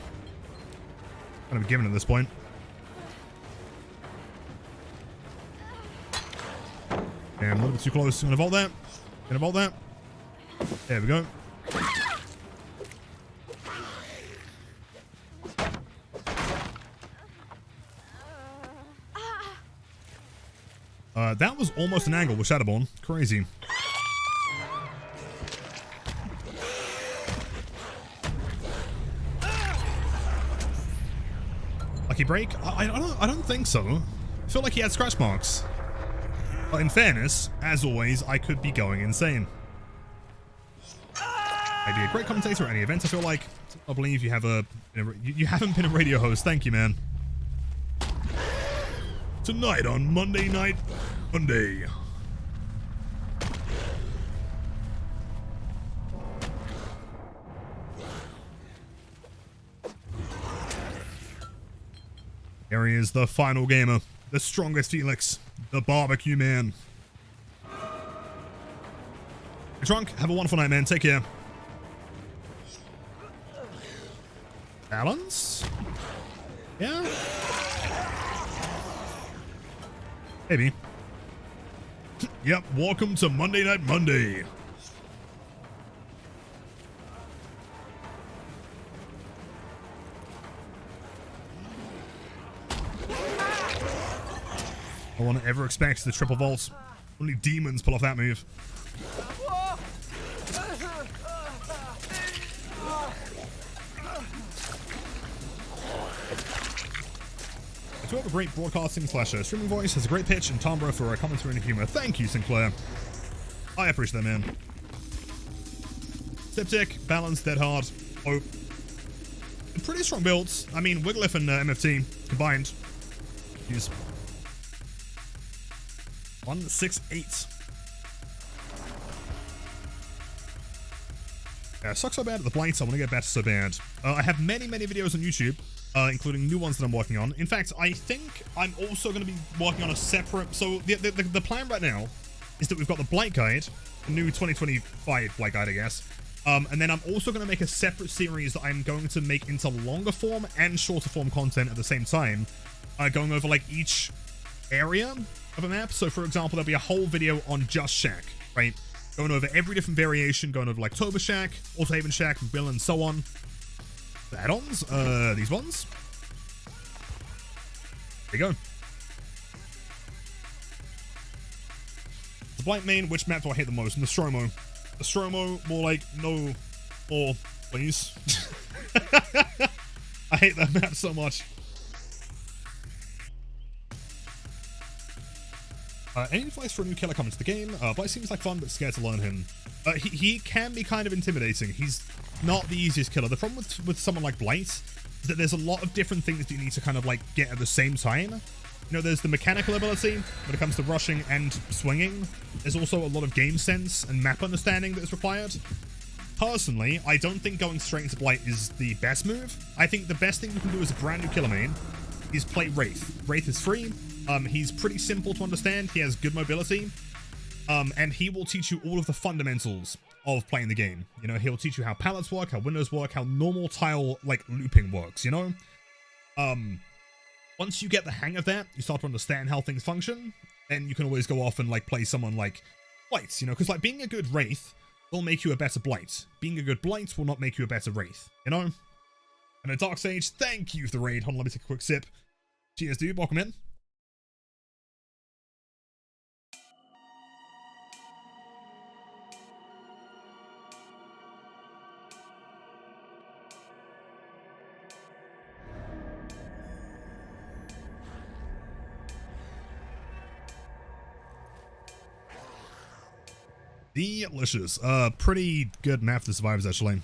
Kind of a given at this point. Damn, a little bit too close. Gonna vault that. Gonna vault that. There we go. That was almost an angle with Shadowborn. Crazy. Lucky break? I don't think so. I feel like he had scratch marks. But in fairness, as always, I could be going insane. I'd be a great commentator at any event, I feel like. I believe you have you haven't been a radio host. Thank you, man. Tonight on Monday Night Monday. Here he is, the final gamer, the strongest Felix, the barbecue man. You're drunk? Have a wonderful night, man. Take care. Balance? Yeah? Maybe. Yep, welcome to Monday Night Monday. No one ever expects the triple vault. Only demons pull off that move. To have a great broadcasting / streaming voice, has a great pitch and timbre for a commentary and humor. Thank you, Sinclair. I appreciate that, man. Septic, balance, dead hard, hope. Pretty strong builds. I mean, Wigglyff and MFT combined. Use 168. Yeah, sucks so bad at the Blight, so I want to get better so bad. I have many videos on YouTube, including new ones that I'm working on. In fact, I think I'm also going to be working on a separate... So the plan right now is that we've got the Blight Guide, the new 2025 Blight Guide, I guess. And then I'm also going to make a separate series that I'm going to make into longer form and shorter form content at the same time, going over like each area of a map. So for example, there'll be a whole video on just Shack, right? Going over every different variation, going over like Toba Shack, Auto Haven Shack, Bill, and so on. The add-ons, these ones. There you go. The Blight main, which map do I hate the most? Nostromo. Nostromo, more like, no more, please. I hate that map so much. Any advice for a new killer coming to the game? Blight seems like fun, but scared to learn him. He can be kind of intimidating. He's not the easiest killer. The problem with someone like Blight is that there's a lot of different things that you need to kind of like get at the same time. You know, there's the mechanical ability when it comes to rushing and swinging. There's also a lot of game sense and map understanding that is required. Personally, I don't think going straight into Blight is the best move. I think the best thing you can do as a brand new killer main is play Wraith. Wraith is free. He's pretty simple to understand. He has good mobility. And he will teach you all of the fundamentals of playing the game. You know, he'll teach you how pallets work, how windows work, how normal tile, like, looping works, you know? Once you get the hang of that, you start to understand how things function, then you can always go off and, like, play someone like Blight, you know? Because, like, being a good Wraith will make you a better Blight. Being a good Blight will not make you a better Wraith, you know? And a Dark Sage, thank you for the raid. Hold on, let me take a quick sip. Cheers, dude. Welcome in. Delicious. Pretty good map for survivors, actually.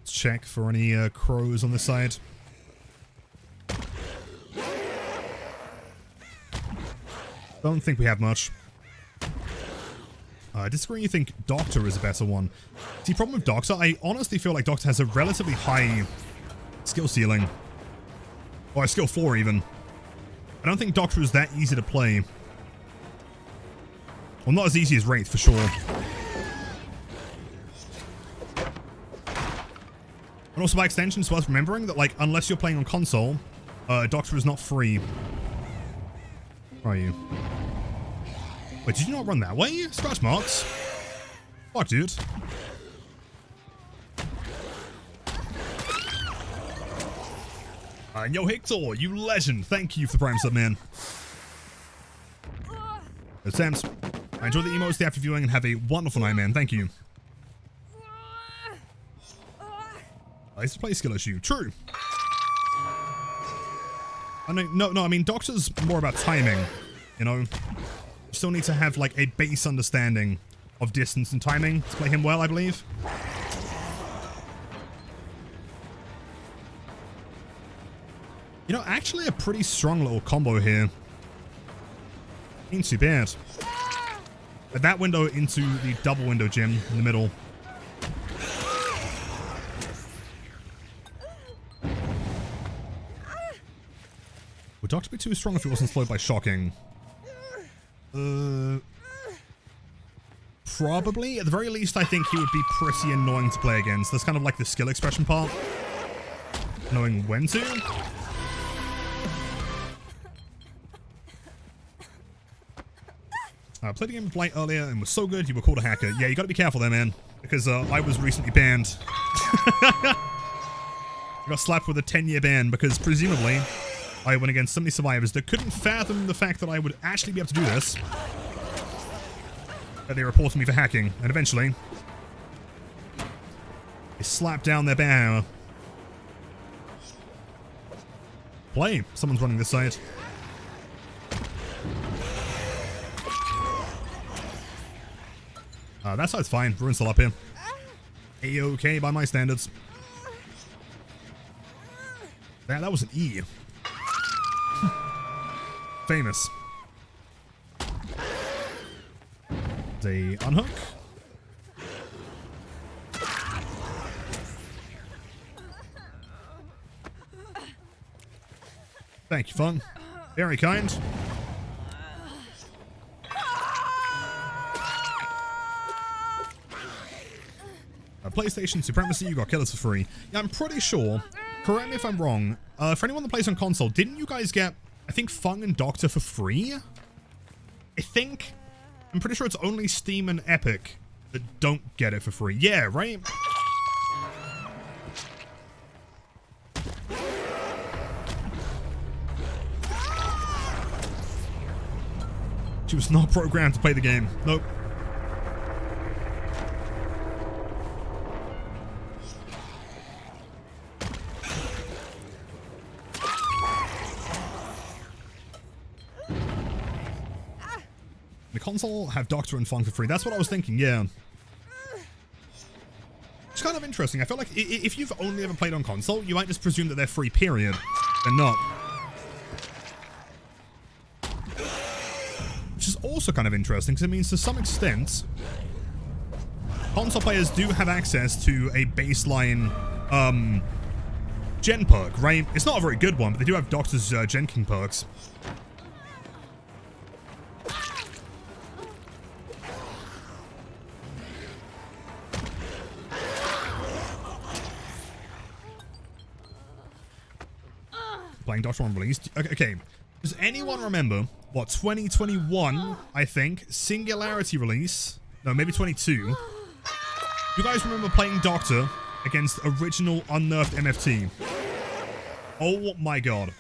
Let's check for any crows on this side. Don't think we have much. I disagree. You think Doctor is a better one. See, problem with Doctor, I honestly feel like Doctor has a relatively high skill ceiling. Or a skill floor, even. I don't think Doctor is that easy to play. Well, not as easy as Wraith, for sure. And also, by extension, it's worth remembering that, like, unless you're playing on console, Doctor is not free. Where are you? Wait, did you not run that way? Scratch marks? Fuck, dude. Yo, Hector, you legend. Thank you for the prime sub, man. Good Sam's. I enjoy the emotes, the after viewing, and have a wonderful night, man. Thank you. It's a play skill issue. True. No, I mean, Doctor's more about timing, you know? You still need to have, like, a base understanding of distance and timing to play him well, I believe. You know, actually a pretty strong little combo here. Ain't too bad. That window into the double window gym in the middle. Would Doctor be too strong if he wasn't slowed by shocking? Probably. At the very least, I think he would be pretty annoying to play against. That's kind of like the skill expression part. Knowing when to. I played a game with Blight earlier and was so good you were called a hacker. Yeah, you gotta be careful there, man. Because I was recently banned. I got slapped with a 10-year ban because presumably I went against so many survivors that couldn't fathom the fact that I would actually be able to do this. That they reported me for hacking, and eventually they slapped down their ban. Play. Someone's running this side. That side's fine. Ruin's still up here. A-okay by my standards. That was an E. Famous. They unhook. Thank you, Fun. Very kind. PlayStation Supremacy, you got killers for free. Yeah, I'm pretty sure, correct me if I'm wrong, for anyone that plays on console, didn't you guys get, I think, Fung and Doctor for free? I'm pretty sure it's only Steam and Epic that don't get it for free. Yeah, right? She was not programmed to play the game. Nope. The console have Doctor and Funk for free. That's what I was thinking, yeah. It's kind of interesting. I feel like if you've only ever played on console, you might just presume that they're free, period. They're not. Which is also kind of interesting, because it means to some extent, console players do have access to a baseline gen perk, right? It's not a very good one, but they do have Doctor's Gen King perks. Playing Doctor on release. Okay. Does anyone remember what 2021, I think, Singularity release? No, maybe 22. You guys remember playing Doctor against original unnerfed MFT? Oh my god.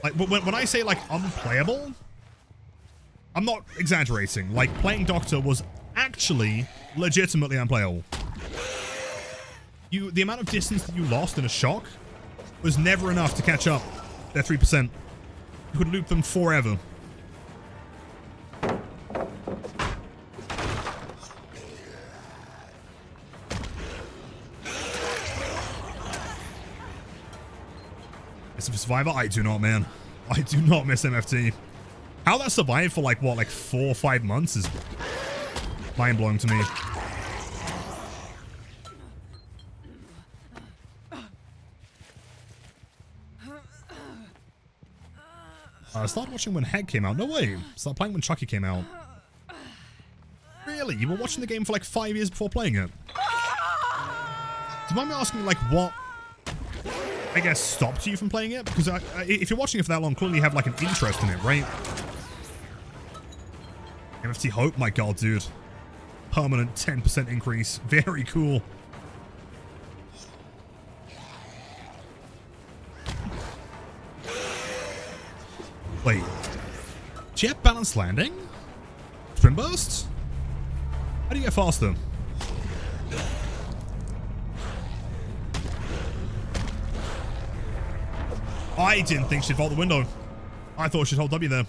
Like, when I say, like, unplayable, I'm not exaggerating. Like, playing Doctor was actually legitimately unplayable. The amount of distance that you lost in a shock was never enough to catch up their 3%. You could loop them forever. Miss Survivor? I do not, man. I do not miss MFT. How that survived for like, what, like 4 or 5 months is mind-blowing to me. I started watching when Head came out. No way. Started playing when Chucky came out. Really? You were watching the game for like 5 years before playing it? Do you mind me asking, like, what, I guess, stopped you from playing it? Because if you're watching it for that long, clearly you have, like, an interest in it, right? MFT Hope? My god, dude. Permanent 10% increase. Very cool. Wait. Jet balanced landing? Twin burst? How do you get faster? I didn't think she'd vault the window. I thought she'd hold W there.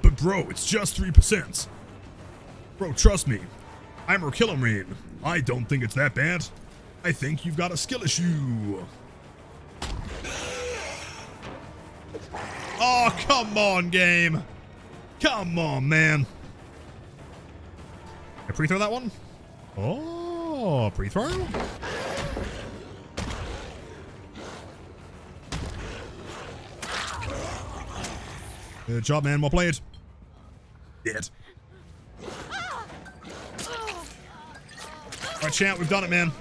But bro, it's just 3%. Bro, trust me. I'm her killer marine. I don't think it's that bad. I think you've got a skill issue. Oh, come on, game. Come on, man. I pre-throw that one? Oh, pre-throw? Good job, man. Well played. Dead. Alright, chat. We've done it, man.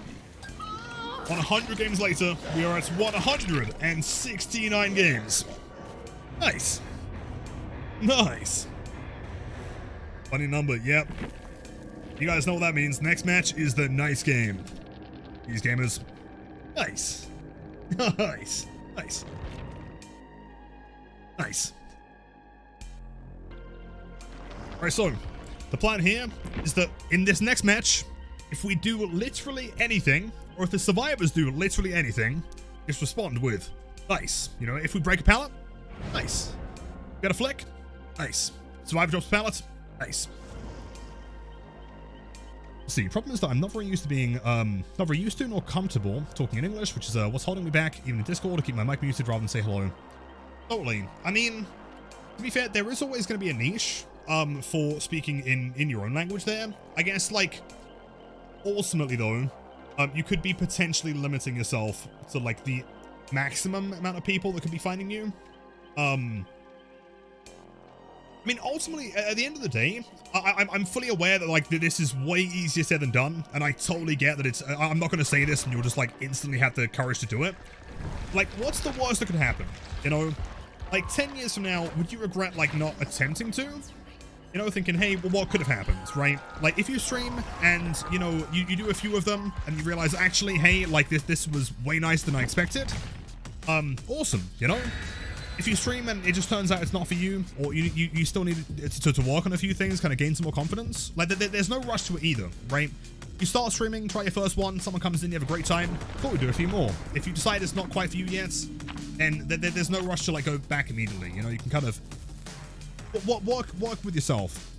100 games later, we are at 169 games. Nice. Nice. Funny number, yep. You guys know what that means. Next match is the nice game. These gamers. Nice. Nice. Nice. Nice. Alright, so the plan here is that in this next match, if we do literally anything, or if the survivors do literally anything, just respond with nice. You know, if we break a pallet, nice. Got a flick? Nice. Survivor drops a pallet? Nice. See, problem is that I'm not very used to being, not very used to nor comfortable talking in English, which is what's holding me back, even in Discord, to keep my mic muted rather than say hello. Totally. I mean, to be fair, there is always going to be a niche for speaking in your own language there. I guess, like, ultimately, though, you could be potentially limiting yourself to, like, the maximum amount of people that could be finding you. I mean, ultimately, at the end of the day, I'm fully aware that, like, this is way easier said than done, and I totally get that it's, I'm not going to say this and you'll just, like, instantly have the courage to do it. Like, what's the worst that could happen? You know, like, 10 years from now, would you regret, like, not attempting to? You know, thinking, hey, well, what could have happened, right? Like, if you stream and, you know, you do a few of them and you realize, actually, hey, like, this was way nicer than I expected. Awesome, you know? if you stream and it just turns out it's not for you, or you still need to work on a few things, kind of gain some more confidence, like there's no rush to it either, right? You start streaming, try your first one, someone comes in, you have a great time, cool, do a few more. If you decide it's not quite for you yet, and there's no rush to like go back immediately, you know, you can kind of work with yourself.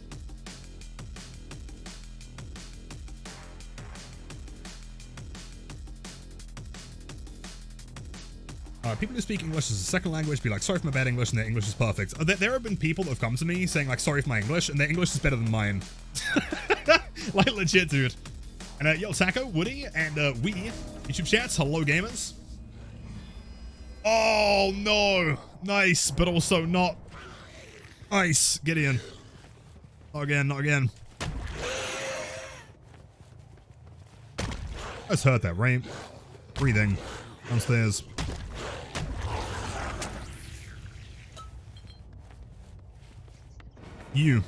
People who speak English as a second language be like, sorry for my bad English, and their English is perfect. There have been people that have come to me saying like, sorry for my English, and their English is better than mine. Like legit, dude. And yo, Taco, Woody, and we, YouTube chats, hello gamers. Oh no, nice, but also not. Nice, Gideon. Not again, not again. I just heard that, right? Breathing downstairs. You're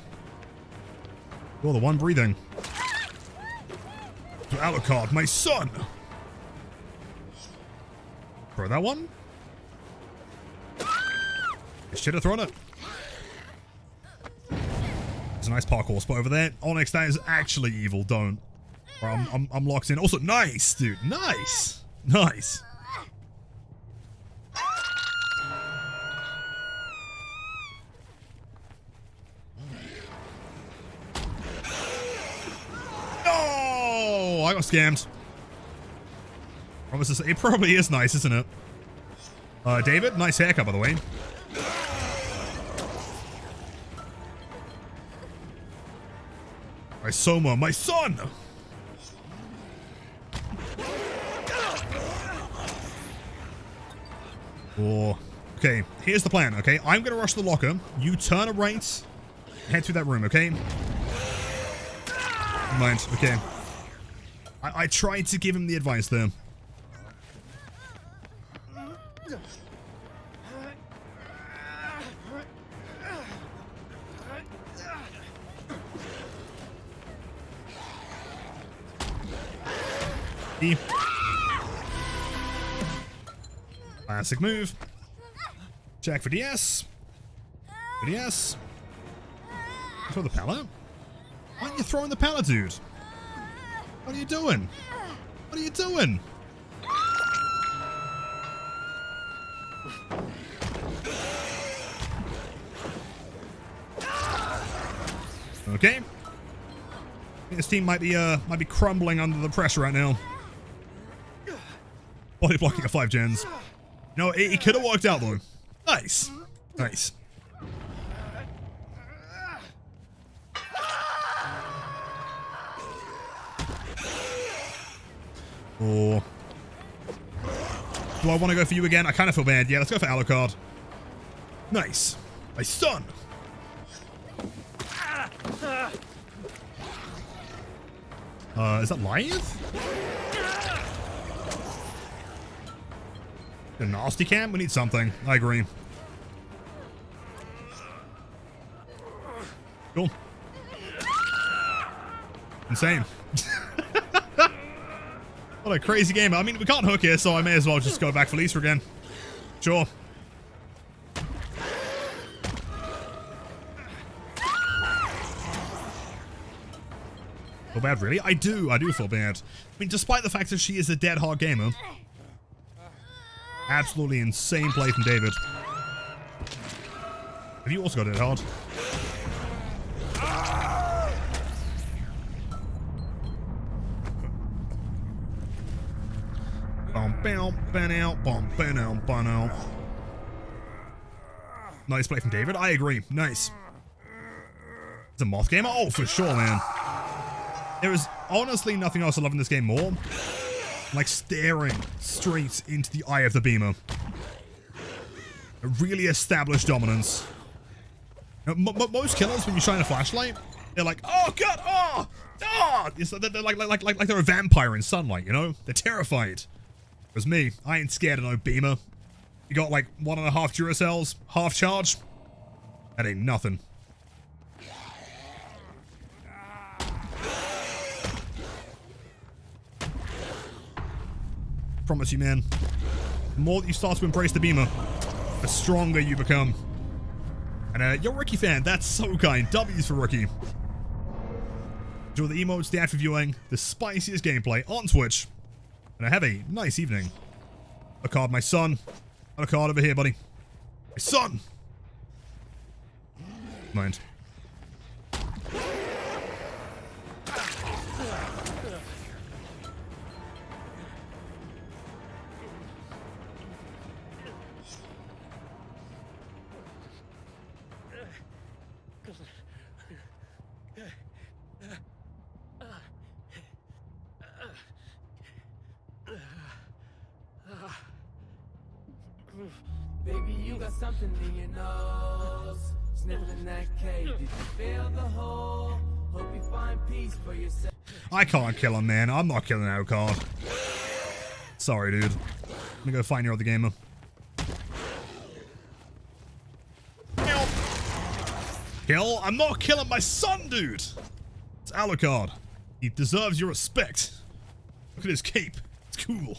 the one breathing. To Alucard, my son! Throw that one? I should have thrown it. There's a nice parkour spot over there. Onyx, that is actually evil, don't. Or I'm locked in. Also, nice, dude. Nice. Nice. I got scammed. It probably is nice, isn't it? David, nice haircut, by the way. My Soma, my son! Oh. Okay, here's the plan, okay? I'm gonna rush the locker. You turn a right, head through that room, okay? Never mind, okay. I tried to give him the advice there. Classic move. Check for DS. For DS. Throw the pallet? Why aren't you throwing the pallet, dude? What are you doing? What are you doing? Okay. This team might be crumbling under the pressure right now. Body blocking at 5 gens. No, it could have worked out though. Nice. Nice. Oh. Do I want to go for you again? I kind of feel bad. Yeah, let's go for Alucard. Nice. My son. Is that live? A nasty cam? We need something. I agree. Cool. Insane. What a crazy game. I mean, we can't hook here, so I may as well just go back for Lisa again. Sure. Feel bad, really? I do feel bad. I mean, despite the fact that she is a dead hard gamer. Absolutely insane play from David. Have you also got dead hard? Nice play from David. I agree. Nice. It's a moth gamer? Oh, for sure, man. There is honestly nothing else I love in this game more. Like staring straight into the eye of the beamer. A really established dominance. Most killers, when you shine a flashlight, they're like, oh god, oh, oh! They're like they're a vampire in sunlight, you know? They're terrified. Whereas me, I ain't scared of no beamer. You got like 1.5 Duracells, half charge. That ain't nothing. Promise you, man. The more that you start to embrace the beamer, the stronger you become. And you're a Rookie fan. That's so kind. W's for Rookie. Enjoy the emotes, the active viewing, the spiciest gameplay on Twitch. And I have a nice evening. A card, my son. A card over here, buddy. My son! Mind. Baby, you got something in your nose. Sniffing that cake. Did you feel the hole? Hope you find peace for yourself. I can't kill him, man. I'm not killing Alucard. Sorry, dude. I'm gonna go find your other gamer. Kill? I'm not killing my son, dude. It's Alucard. He deserves your respect. Look at his cape. It's cool.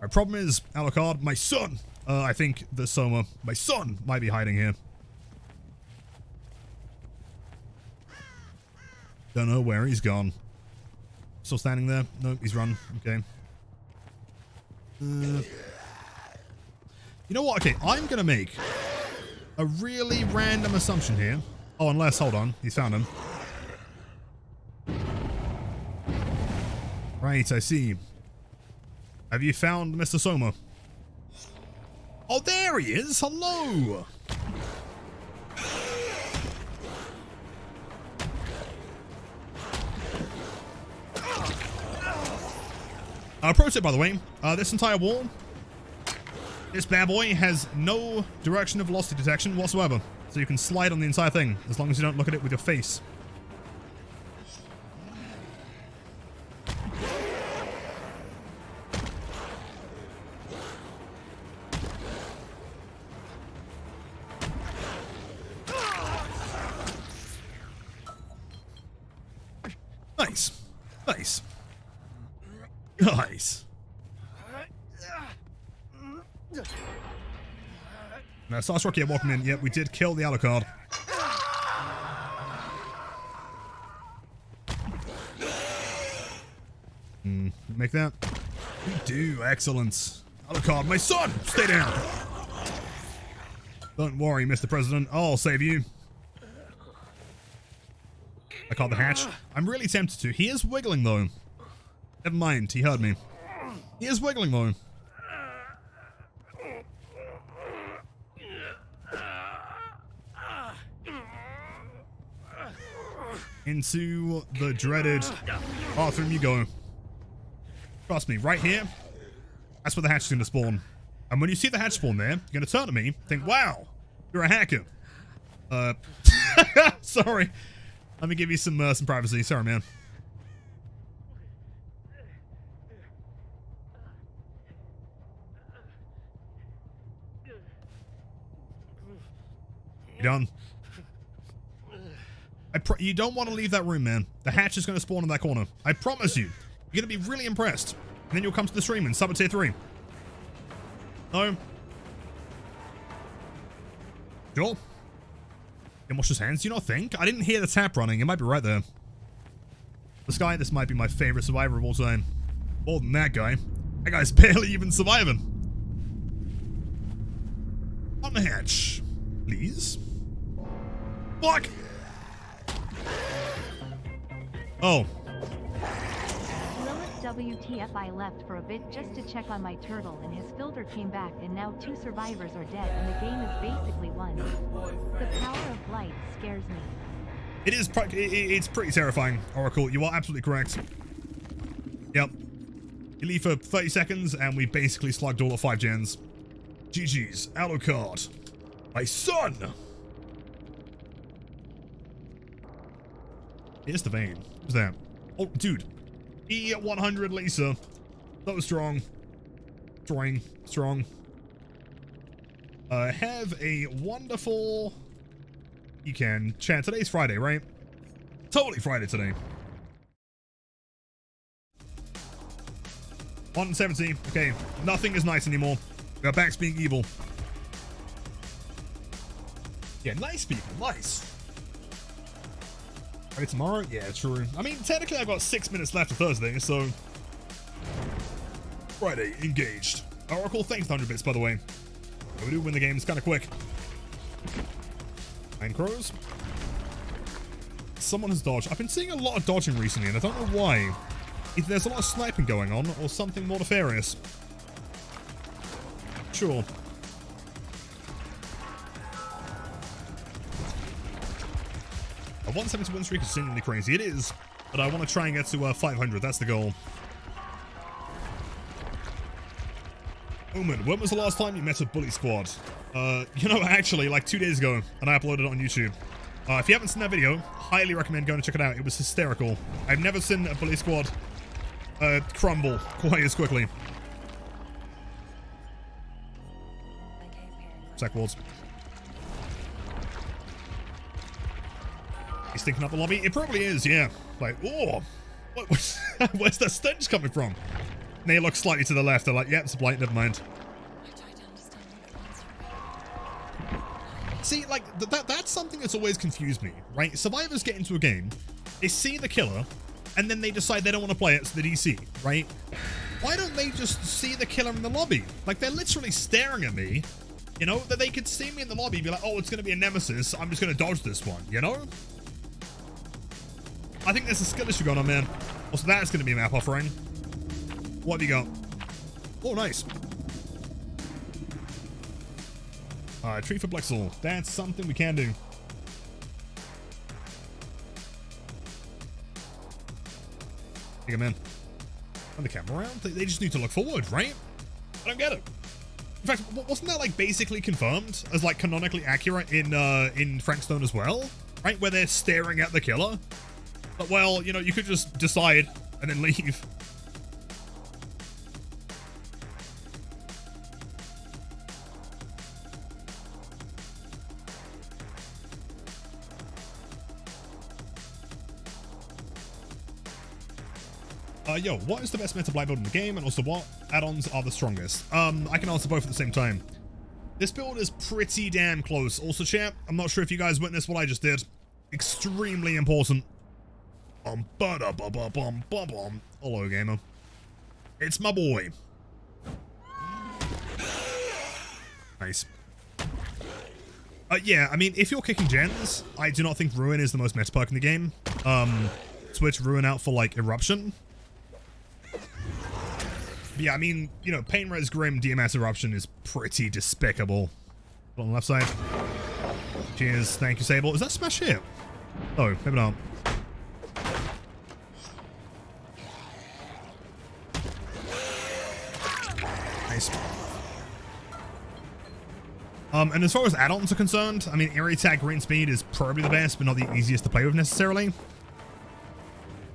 My problem is, Alucard, my son. I think the Soma, my son, might be hiding here. Don't know where he's gone. Still standing there? No, he's run. Okay. You know what? Okay, I'm gonna make a really random assumption here. Oh, unless, hold on, he's found him. Right, I see. Have you found Mr. Soma? Oh, there he is! Hello! Pro tip, by the way, this entire wall, this bad boy has no direction of velocity detection whatsoever. So you can slide on the entire thing, as long as you don't look at it with your face. Nice. Nice. Nice. Now, Star Rocky walking in. Yep, we did kill the Alucard. Make that. We do. Excellent. Alucard, my son! Stay down. Don't worry, Mr. President. I'll save you. I caught the hatch. I'm really tempted to. He is wiggling, though. Never mind, he heard me. He is wiggling, though. Into the dreaded bathroom you go. Trust me, right here, that's where the hatch is going to spawn. And when you see the hatch spawn there, you're going to turn to me, think, wow, you're a hacker. Sorry. Let me give you some privacy. Sorry, man. You done? You don't want to leave that room, man. The hatch is going to spawn in that corner. I promise you. You're going to be really impressed. And then you'll come to the stream and sub at tier 3. No? Sure. Can wash his hands, do you not think? I didn't hear the tap running. It might be right there. This guy, this might be my favorite survivor of all time. More than that guy. That guy's barely even surviving. On the hatch. Please. Fuck! Oh. WTF, I left for a bit just to check on my turtle and his filter came back and now 2 survivors are dead and the game is basically won. The power of Blight scares me. It's pretty terrifying, Oracle. You are absolutely correct. Yep. You leave for 30 seconds and we basically slugged all of 5 gens. GG's. Alucard. My son! Here's the vein. Who's that? Oh, dude. P100 Lisa. So strong. Strong. Have a wonderful weekend. Chat, today's Friday, right? Totally Friday today. 170. Okay, nothing is nice anymore. We are back to being evil. Yeah, nice people, nice. Ready tomorrow? Yeah, true. I mean, technically I've got 6 minutes left of Thursday, so... Friday, engaged. Oracle, thanks 100 bits, by the way. We do win the game, it's kind of quick. 9 crows. Someone has dodged. I've been seeing a lot of dodging recently, and I don't know why. Either there's a lot of sniping going on, or something more nefarious. Sure. A 170 win streak is seemingly crazy. It is, but I want to try and get to 500. That's the goal. Omen, when was the last time you met a bully squad? You know, actually, like 2 days ago, and I uploaded it on YouTube. If you haven't seen that video, highly recommend going and check it out. It was hysterical. I've never seen a bully squad crumble quite as quickly. Sack walls. He's thinking up the lobby. It probably is, yeah. Like, oh, where's that stench coming from? And they look slightly to the left. They're like, yeah, it's a blight. Never mind. See, like, that's something that's always confused me, right? Survivors get into a game, they see the killer, and then they decide they don't want to play it, so they DC, right? Why don't they just see the killer in the lobby? Like, they're literally staring at me, you know? That they could see me in the lobby and be like, oh, it's going to be a nemesis. I'm just going to dodge this one, you know? I think there's a skill issue going on, man. Also, that's going to be a map offering. What have you got? Oh, nice. Tree for Blexel. That's something we can do. Take him in. Turn the camera around? They just need to look forward, right? I don't get it. In fact, wasn't that like basically confirmed as like canonically accurate in Frankstone as well? Right? Where they're staring at the killer? But well, you know, you could just decide and then leave. Yo, what is the best meta Blight build in the game, and also what add-ons are the strongest? I can answer both at the same time. This build is pretty damn close. Also, chat, I'm not sure if you guys witnessed what I just did. Extremely important. Hello, gamer. It's my boy. Nice. Yeah, I mean, if you're kicking gens, I do not think Ruin is the most meta perk in the game. Switch Ruin out for, like, Eruption. But yeah, I mean, you know, Pain Res Grim DMS Eruption is pretty despicable. On the left side. Cheers. Thank you, Sable. Is that Smash here? Oh, maybe not. Nice. And as far as add-ons are concerned, I mean, Area Attack Green Speed is probably the best, but not the easiest to play with necessarily.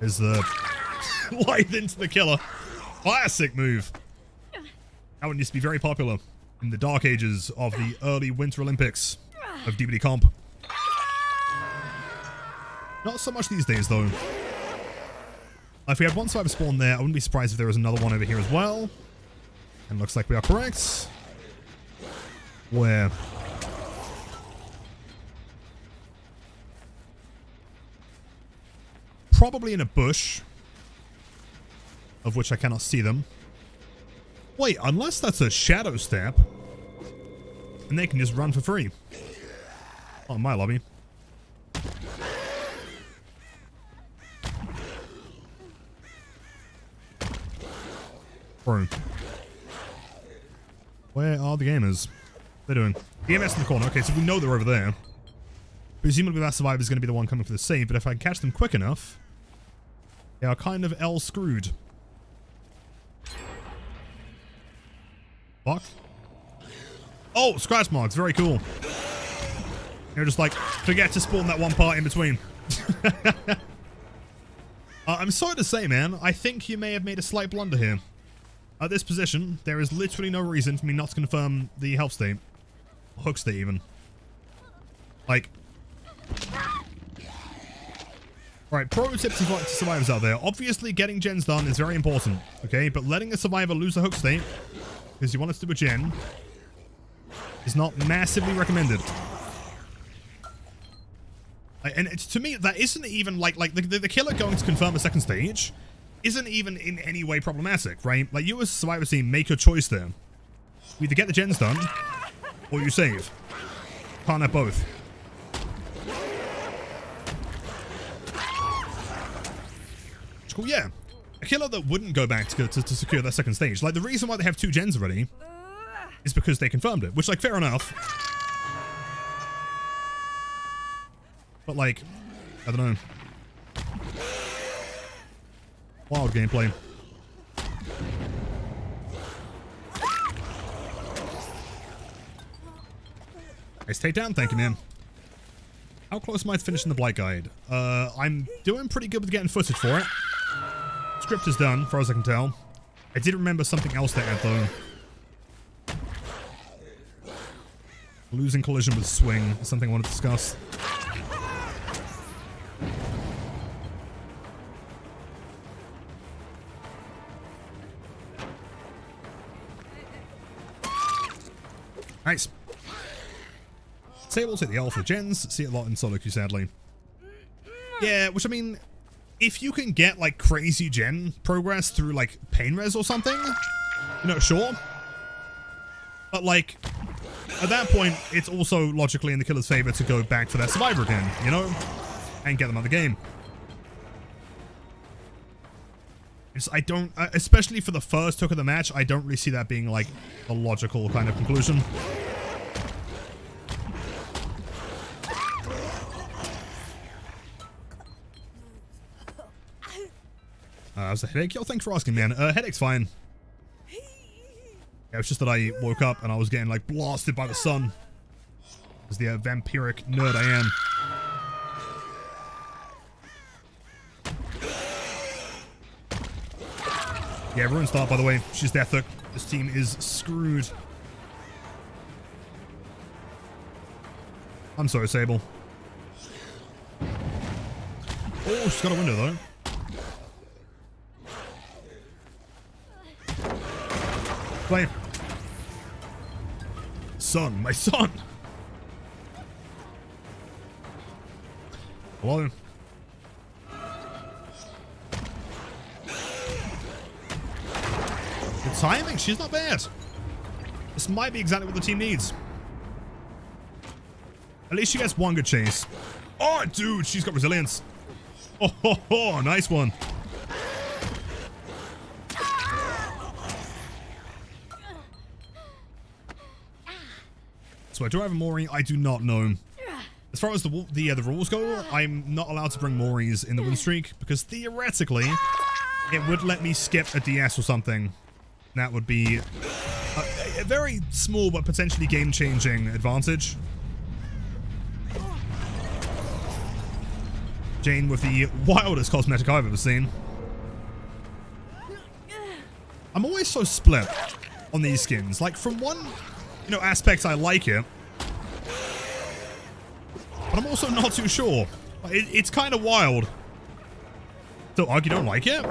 Is the Lithe into the killer. Classic move. That one used to be very popular in the dark ages of the early Winter Olympics of DBD comp. Not so much these days, though. If we had one survivor spawn there, I wouldn't be surprised if there was another one over here as well. And looks like we are correct. Where? Probably in a bush. Of which I cannot see them. Wait, unless that's a shadow step. And they can just run for free. Oh, my lobby. Bro. Where are the gamers? They're doing EMS in the corner. Okay, so we know they're over there. Presumably that survivor is going to be the one coming for the save, but if I can catch them quick enough, they are kind of L-screwed. Fuck. Oh, scratch marks. Very cool. You're just like, forget to spawn that one part in between. I'm sorry to say, man. I think you may have made a slight blunder here. At this position, there is literally no reason for me not to confirm the health state. Or hook state, even. Like. Alright, pro tips to survivors out there. Obviously, getting gens done is very important. Okay, but letting a survivor lose a hook state because you want us to do a gen, is not massively recommended. And it's, to me, that isn't even like the killer going to confirm a second stage isn't even in any way problematic, right? Like, you as a survivor team, make your choice there. You either get the gens done, or you save. Can't have both. It's cool, yeah. A killer that wouldn't go back to secure that second stage. Like, the reason why they have 2 gens already is because they confirmed it, which, like, fair enough. But, like, I don't know. Wild gameplay. Nice takedown, thank you, man. How close am I to finishing the Blight guide? I'm doing pretty good with getting footage for it. Script is done, as far as I can tell. I did remember something else to add, though. Losing collision with swing is something I want to discuss. Nice. Sable take the L for gens. See it a lot in solo queue, sadly. Yeah, which, I mean, if you can get, like, crazy gen progress through, like, pain res or something, you know, sure. But, like, at that point, it's also logically in the killer's favor to go back for that survivor again, you know? And get them out of the game. I don't, especially for the first hook of the match, I don't really see that being, like, a logical kind of conclusion. That was a headache. Yo, thanks for asking, man. Headache's fine. Yeah, it's just that I woke up and I was getting, like, blasted by the sun. As the vampiric nerd I am. Yeah, ruin start, by the way. She's death hook. This team is screwed. I'm sorry, Sable. Oh, she's got a window, though. Play. Son, my son. Hello. The timing, she's not bad. This might be exactly what the team needs. At least she gets one good chase. Oh, dude, she's got resilience. Oh, nice one. So do I have a Mori? I do not know. As far as the rules go, I'm not allowed to bring Moris in the win streak because theoretically it would let me skip a DS or something. That would be a very small but potentially game-changing advantage. Jane with the wildest cosmetic I've ever seen. I'm always so split on these skins. Like, from one, you know, aspect I like it, but I'm also not too sure. It's kind of wild. So, Arg, you don't like it?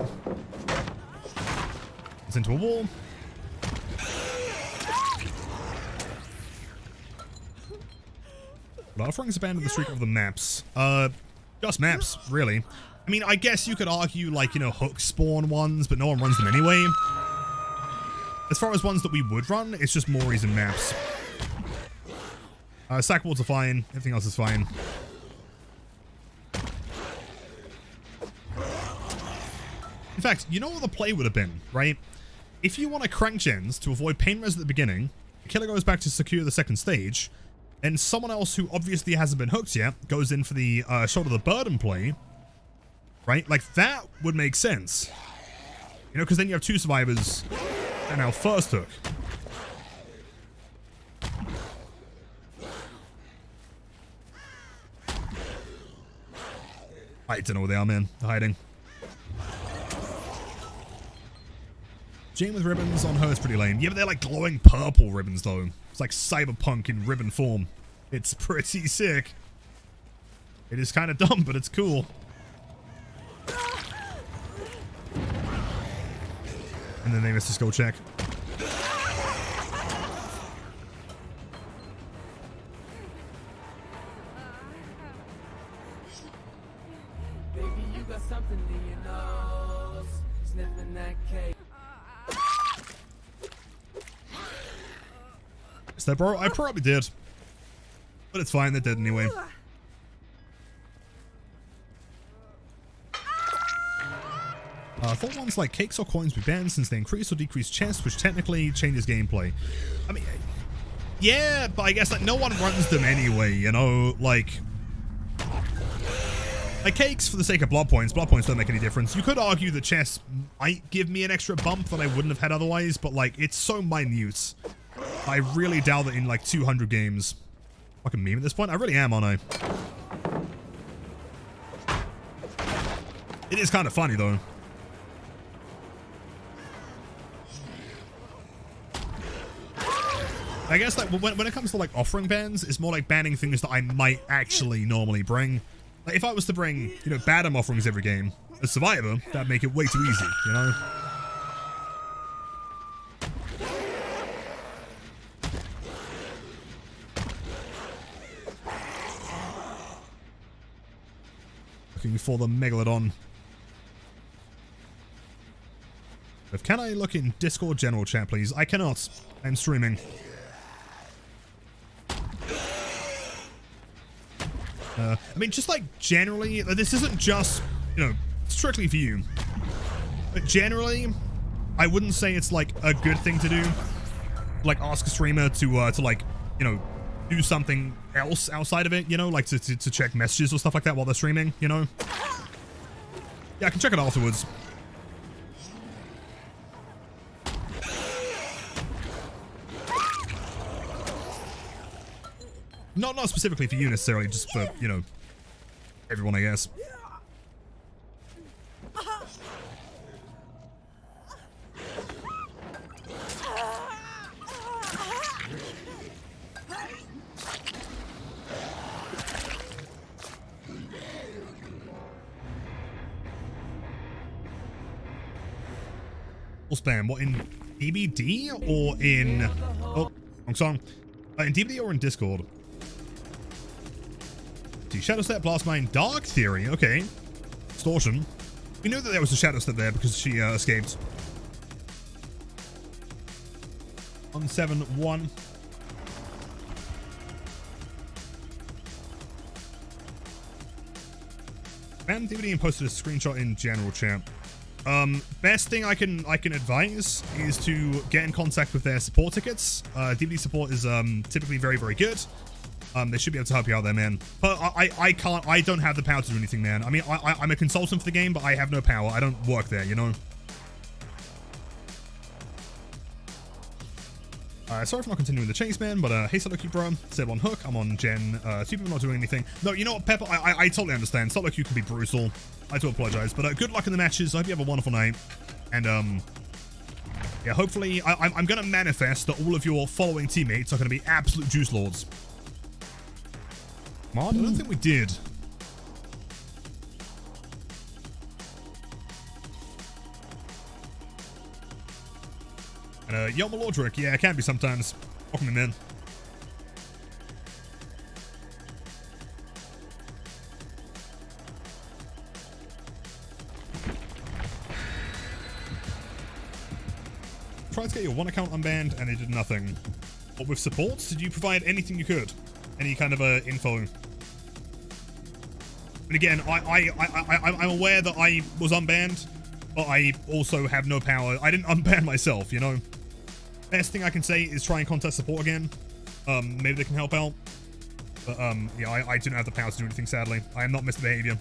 It's into a wall. But offerings abandon the streak of the maps. Just maps, really. I mean, I guess you could argue, like, you know, hook spawn ones, but no one runs them anyway. As far as ones that we would run, it's just Moris and maps. Sack walls are fine. Everything else is fine. In fact, you know what the play would have been, right? If you want to crank gens to avoid pain res at the beginning, the killer goes back to secure the second stage, and someone else who obviously hasn't been hooked yet goes in for the shoulder the burden play, right? Like, that would make sense. You know, because then you have 2 survivors and our first hook. I don't know where they are, man. They're hiding. Jane with ribbons on her is pretty lame. Yeah, but they're like glowing purple ribbons, though. It's like cyberpunk in ribbon form. It's pretty sick. It is kind of dumb, but it's cool. And then they missed a skill check. something in your nose, sniffing that cake. Is that, bro? I probably did. But it's fine, they're dead anyway. I thought ones like cakes or coins be banned since they increase or decrease chests, which technically changes gameplay. I mean, yeah, but I guess like no one runs them anyway, you know, like cakes for the sake of blood points don't make any difference. You could argue the chests might give me an extra bump that I wouldn't have had otherwise, but like it's so minute. I really doubt that in like 200 games. Fucking meme at this point. I really am, aren't I? It is kind of funny though. I guess like when it comes to like offering bans, it's more like banning things that I might actually normally bring. Like if I was to bring, you know, Badam offerings every game as Survivor, that'd make it way too easy, you know? Looking for the Megalodon. Can I look in Discord general chat, please? I cannot. I'm streaming. I mean, just like generally, this isn't just, you know, strictly for you. But generally, I wouldn't say it's like a good thing to do. Like ask a streamer to like, you know, do something else outside of it, you know, like to check messages or stuff like that while they're streaming, you know? Yeah, I can check it afterwards. Not specifically for you necessarily, just for, you know, everyone, I guess. Full spam. What, in DBD or in... Oh, wrong song. In DBD or in Discord? Shadow Step, Blast Mine, Dark Theory. Okay. Extortion. We knew that there was a Shadow Step there because she escaped. 171. Ban DVD and posted a screenshot in general chat. Best thing I can advise is to get in contact with their support tickets. DVD support is typically very, very good. They should be able to help you out there, man. But I don't have the power to do anything, man. I mean, I'm a consultant for the game, but I have no power. I don't work there, you know? Sorry for not continuing the chase, man, but hey, Solo Q, bro. Seb on hook. I'm on Gen. 2 people not doing anything. No, you know what, Pepper? I totally understand. Solo Q can be brutal. I do apologize, but good luck in the matches. I hope you have a wonderful night. And, yeah, hopefully, I'm gonna manifest that all of your following teammates are gonna be absolute juice lords. Mod? I don't think we did. And, yo, Malordric. Yeah, it can be sometimes. Welcome him in. Tried to get your one account unbanned and it did nothing. But with support, did you provide anything you could? Any kind of info? And again, I'm aware that I was unbanned, but I also have no power. I didn't unban myself, you know? Best thing I can say is try and contact support again. Maybe they can help out. But yeah, I didn't have the power to do anything, sadly. I am not Mr. Behavior.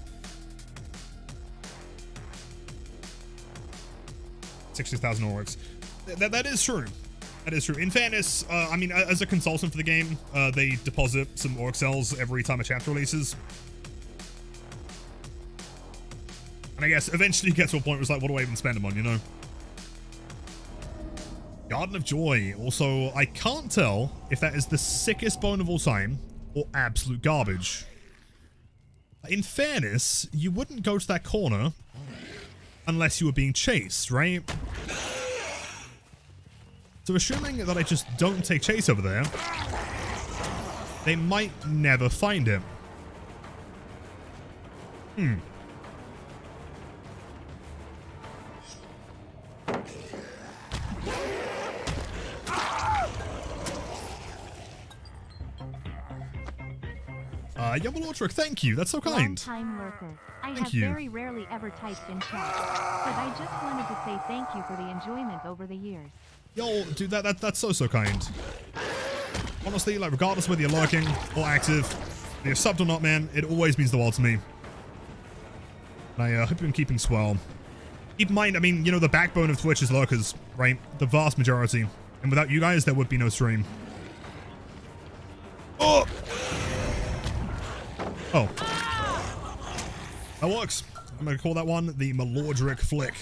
60,000 orcs. That is true. That is true. In fairness, I mean, as a consultant for the game, they deposit some orc cells every time a chapter releases. And I guess eventually you get to a point where it's like, what do I even spend them on, you know? Garden of Joy. Also, I can't tell if that is the sickest bone of all time or absolute garbage. In fairness, you wouldn't go to that corner unless you were being chased, right? So assuming that I just don't take chase over there, they might never find him. Young Lordrick, thank you. That's so kind. Long-time lurker. I Thank have you. very rarely ever typed in chat, but I just wanted to say thank you for the enjoyment over the years. Yo, dude, that's so kind. Honestly, like, regardless of whether you're lurking or active, if you're subbed or not, man, it always means the world to me. And I hope you've been keeping swell. Keep in mind, I mean, you know, the backbone of Twitch is lurkers, right? The vast majority. And without you guys, there would be no stream. Oh! Oh. That works. I'm going to call that one the Malordric Flick.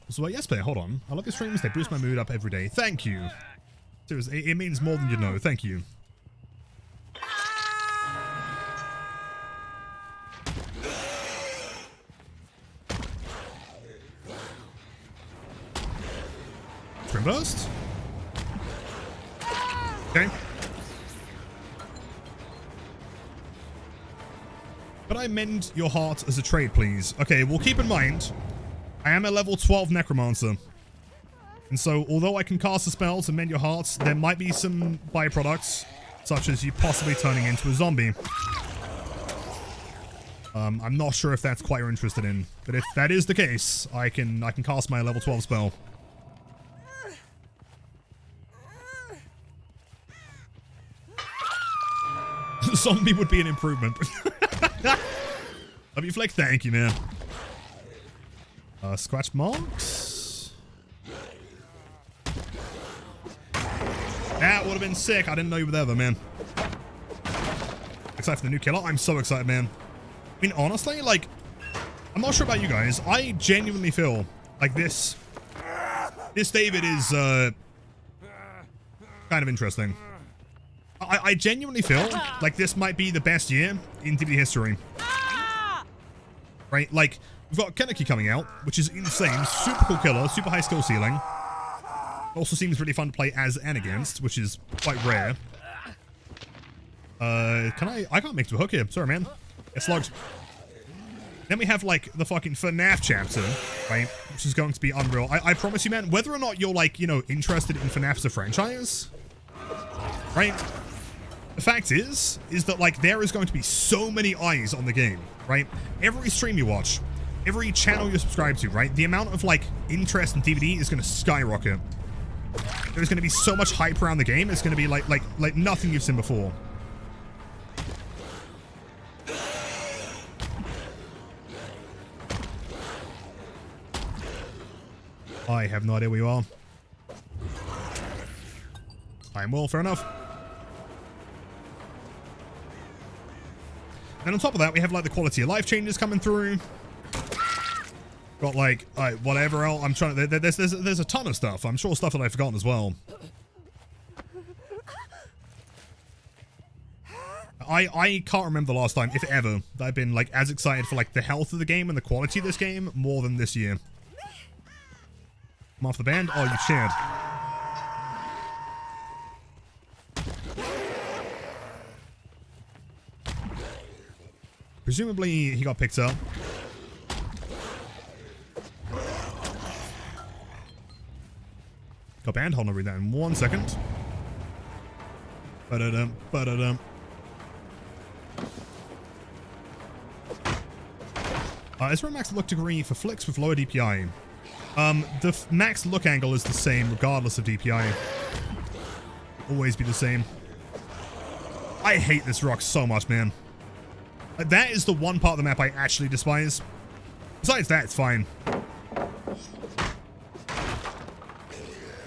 So, yes, player, hold on. I love your streams. They boost my mood up every day. Thank you. Seriously, it means more than you know. Thank you. Spring burst? Okay. Could I mend your heart as a trade, please? Okay, well, keep in mind, I am a level 12 necromancer. And so, although I can cast a spell to mend your hearts, there might be some byproducts, such as you possibly turning into a zombie. I'm not sure if that's quite you're interested in, but if that is the case, I can cast my level 12 spell. Zombie would be an improvement. Love you, Flick. Thank you, man. Scratch marks. That would have been sick. I didn't know you were there, though, man. Excited for the new killer. I'm so excited, man. I mean, honestly, like, I'm not sure about you guys. I genuinely feel like this David is kind of interesting. I genuinely feel like this might be the best year in DBD history. Right? Like, we've got Keneki coming out, which is insane. Super cool killer, super high skill ceiling. Also seems really fun to play as and against, which is quite rare. I can't make it to a hook here. Sorry, man. It's logged. Then we have, like, the fucking FNAF chapter, right? Which is going to be unreal. I promise you, man, whether or not you're, like, you know, interested in FNAF as a franchise, right? The fact is that, like, there is going to be so many eyes on the game, right? Every stream you watch, every channel you subscribe to, right? The amount of, like, interest in DBD is going to skyrocket. There's going to be so much hype around the game. It's going to be like nothing you've seen before. I have no idea where you are. I'm well, fair enough. And on top of that, we have, like, the quality of life changes coming through. Got, like, whatever else. I'm trying to... There's a ton of stuff. I'm sure stuff that I've forgotten as well. I can't remember the last time, if ever, that I've been, like, as excited for, like, the health of the game and the quality of this game more than this year. I'm off the band. Oh, you shared. Presumably, he got picked up. Got banned. Hold on, I'll read that in 1 second. Ba-da-dum, ba-da-dum. Is there a max look degree for flicks with lower DPI? The max look angle is the same regardless of DPI. Always be the same. I hate this rock so much, man. Like, that is the one part of the map I actually despise. Besides that, it's fine.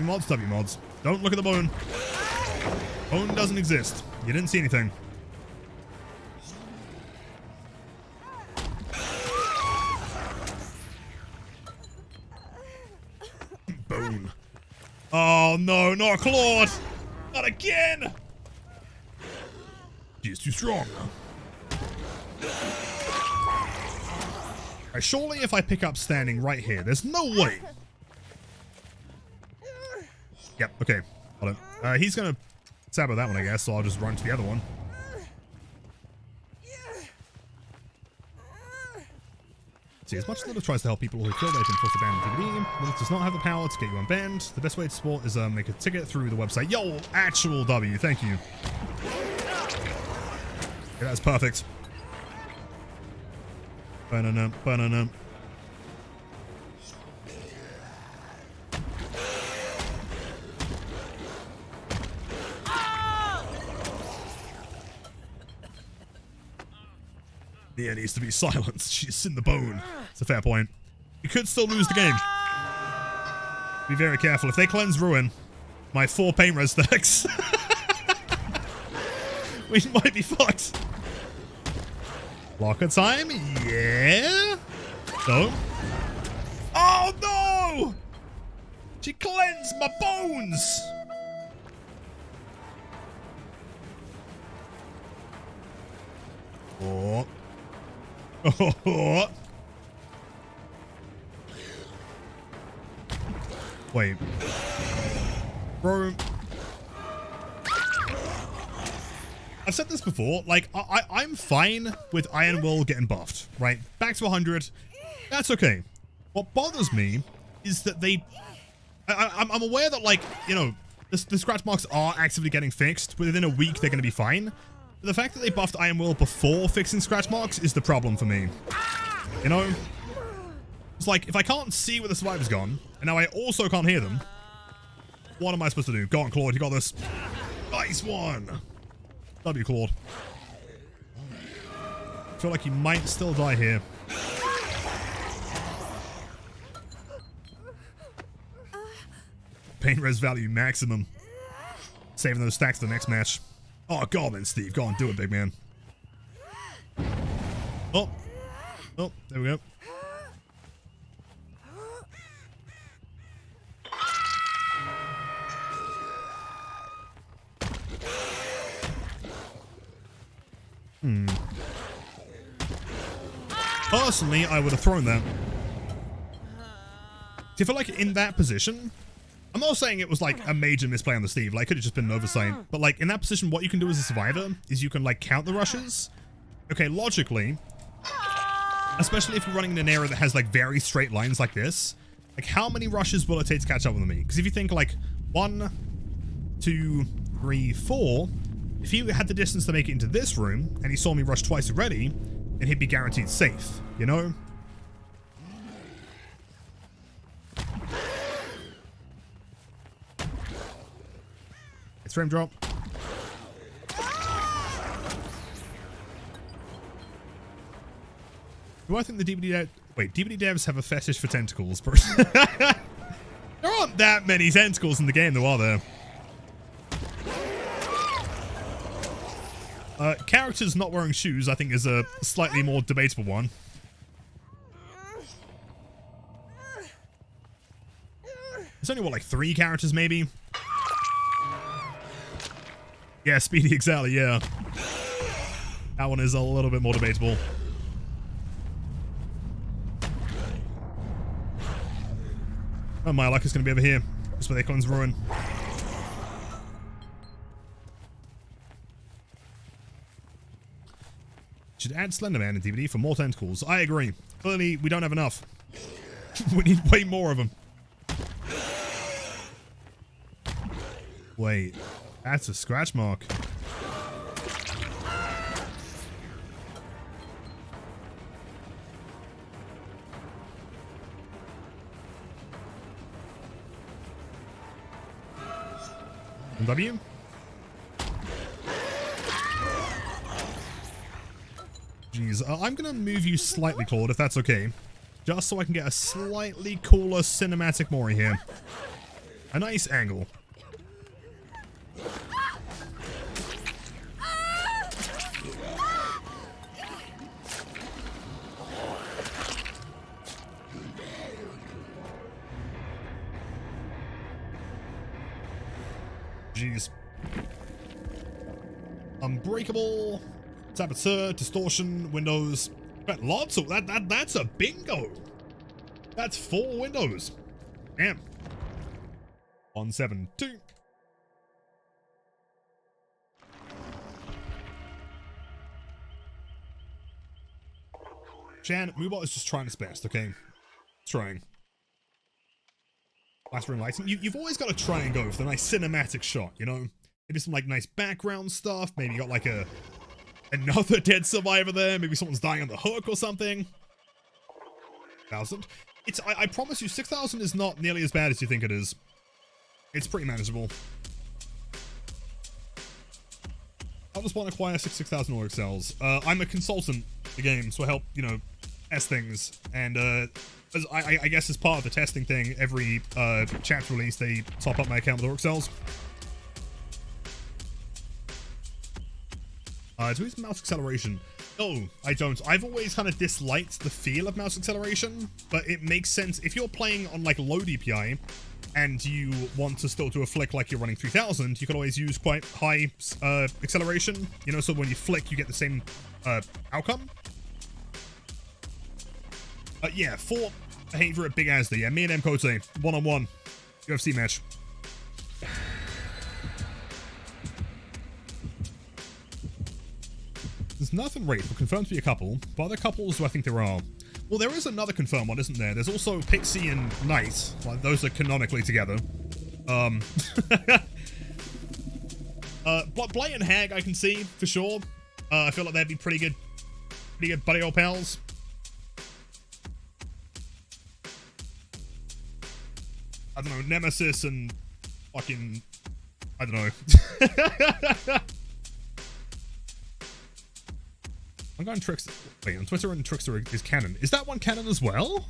Mods, W mods. Don't look at the bone. Bone doesn't exist. You didn't see anything. Bone. Oh no, not Claude! Not again! He is too strong. Right, surely if I pick up standing right here, there's no way. Yep, okay. Hold on. He's gonna sabo that one, I guess, so I'll just run to the other one. See, as much as Lilith tries to help people who feel they've been forced to ban DVD, Lilith does not have the power to get you unbanned. The best way to support is make a ticket through the website. Yo, actual W, thank you. Yeah, that's perfect. Banana, banana. Nia needs to be silenced. She's in the bone. It's a fair point. We could still lose the game. Be very careful. If they cleanse Ruin, my 4 pain res stacks, we might be fucked. Locker time? Yeah? No? Oh no! She cleansed my bones! Oh. Oh. Wait. Bro. I've said this before, like, I'm fine with Iron Will getting buffed, right? Back to 100. That's okay. What bothers me is that I'm aware that, like, you know, the scratch marks are actively getting fixed. Within a week, they're going to be fine. But the fact that they buffed Iron Will before fixing scratch marks is the problem for me. You know? It's like, if I can't see where the survivor's gone, and now I also can't hear them, what am I supposed to do? Go on, Claude, you got this. Nice one! W, Claude. I feel like he might still die here. Pain res value maximum. Saving those stacks for the next match. Oh, go on then, Steve. Go on, do it, big man. Oh. Oh, there we go. Personally, I would have thrown that. Do you feel like in that position, I'm not saying it was like a major misplay on the Steve, like it could have just been an oversight, but like in that position, what you can do as a survivor is you can like count the rushes. Okay, logically, especially if you're running in an area that has like very straight lines like this, like how many rushes will it take to catch up with me? Because if you think like 1, 2, 3, 4, if he had the distance to make it into this room and he saw me rush twice already, then he'd be guaranteed safe, you know? It's frame drop. Do I think the DVD dev... Wait, DVD devs have a fetish for tentacles, bro. There aren't that many tentacles in the game, though, are there? Characters not wearing shoes, I think, is a slightly more debatable one. There's only, what, like 3 characters, maybe? Yeah, Speedy, exactly, yeah. That one is a little bit more debatable. Oh, my luck is going to be over here. Just where they cleanse Ruin. Should add Slenderman in DVD for more tentacles. I agree. Clearly, we don't have enough. We need way more of them. Wait. That's a scratch mark. W? Jeez, I'm gonna move you slightly, Claude, if that's okay. Just so I can get a slightly cooler cinematic Mori here. A nice angle. Jeez. Unbreakable. Saboteur, distortion, windows. Lots of that's a bingo. That's 4 windows. Damn. 172. Jan, Moobot is just trying his best, okay? Trying. Last room lighting. You've always got to try and go for the nice cinematic shot, you know? Maybe some like nice background stuff. Maybe you got like a Another dead survivor there. Maybe someone's dying on the hook or something. 1,000. I promise you, 6,000 is not nearly as bad as you think it is. It's pretty manageable. How does one acquire 6,000 org cells? I'm a consultant in the game, so I help, you know, test things. And as I guess as part of the testing thing, every chapter release, they top up my account with org cells. Do we use mouse acceleration? No, I don't. I've always kind of disliked the feel of mouse acceleration, but it makes sense if you're playing on like low DPI and you want to still do a flick like you're running 3000, you can always use quite high acceleration, you know, so when you flick, you get the same outcome. Yeah, for behavior at Big Asda. Yeah, me and M. Cote, one-on-one UFC match. There's nothing rate, but confirmed to be a couple. But other couples do I think there are? Well, there is another confirmed one, isn't there? There's also Pixie and Knight. Like, those are canonically together. Blight and Hag I can see, for sure. I feel like they'd be pretty good buddy old pals. I don't know, Nemesis and fucking... I don't know. I'm going Trickster. Wait, on Twitter and Trickster is canon. Is that one canon as well?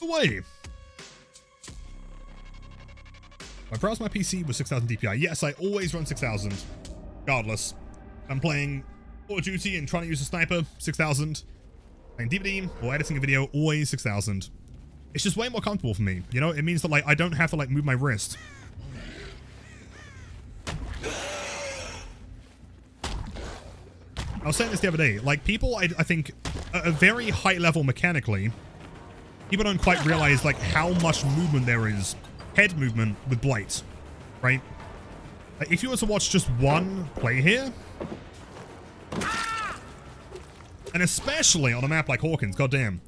No way. I browsed my PC with 6,000 DPI. Yes, I always run 6,000. Regardless. I'm playing Call of Duty and trying to use a sniper, 6,000. Playing DVD or editing a video, always 6,000. It's just way more comfortable for me. You know, it means that like I don't have to like move my wrist. I was saying this the other day, like people, I think, at a very high level mechanically, people don't quite realize like how much movement there is, head movement with Blight, right? Like, if you were to watch just one play here, and especially on a map like Hawkins, goddamn,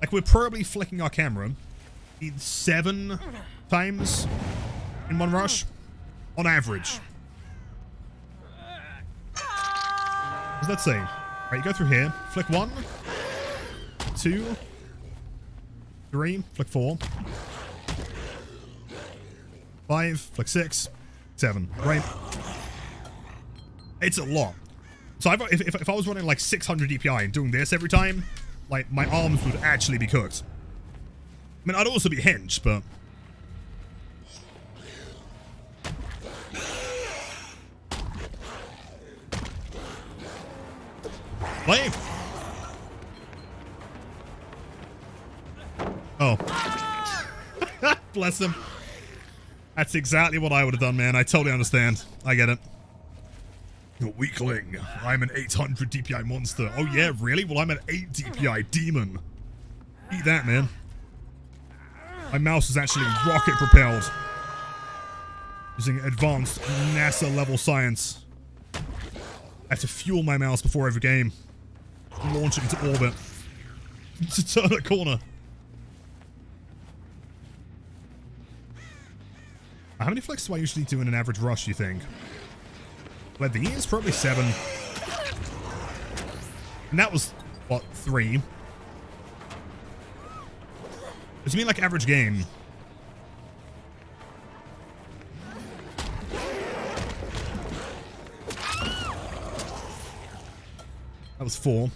like we're probably flicking our camera 7 times in one rush, on average. Let's say, right, you go through here, flick 1, 2, 3, flick 4, 5, flick 6, 7, right? It's a lot. So if I was running like 600 DPI and doing this every time, like my arms would actually be cooked. I mean, I'd also be hinged, but... Play. Oh. Bless him. That's exactly what I would have done, man. I totally understand. I get it. You're weakling. I'm an 800 DPI monster. Oh yeah, really? Well, I'm an 8 DPI demon. Eat that, man. My mouse is actually rocket propelled. Using advanced NASA level science. I have to fuel my mouse before every game. Launch it into orbit. To turn a corner. How many flicks do I usually do in an average rush, do you think? Like the years, probably 7. And that was, what, 3? Does it mean like average game? That was 4.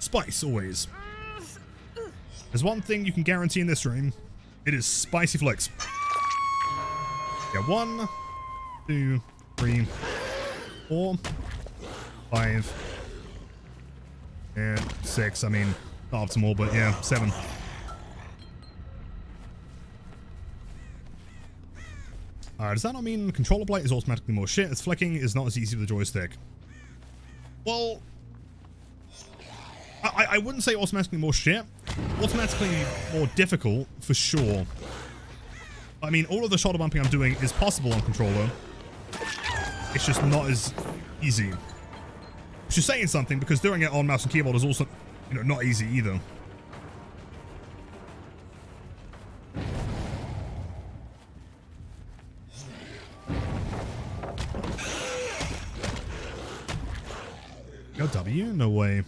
Spice, always. There's one thing you can guarantee in this stream. It is spicy flicks. Yeah, 1, 2, 3, 4, 5, and 6. I mean, not optimal, but yeah, 7. Does that not mean controller blight is automatically more shit, as flicking is not as easy with a joystick? Well, I wouldn't say automatically more shit. Automatically more difficult, for sure. I mean, all of the shoulder bumping I'm doing is possible on controller. It's just not as easy. Which is saying something, because doing it on mouse and keyboard is also, you know, not easy either. Go W? No way.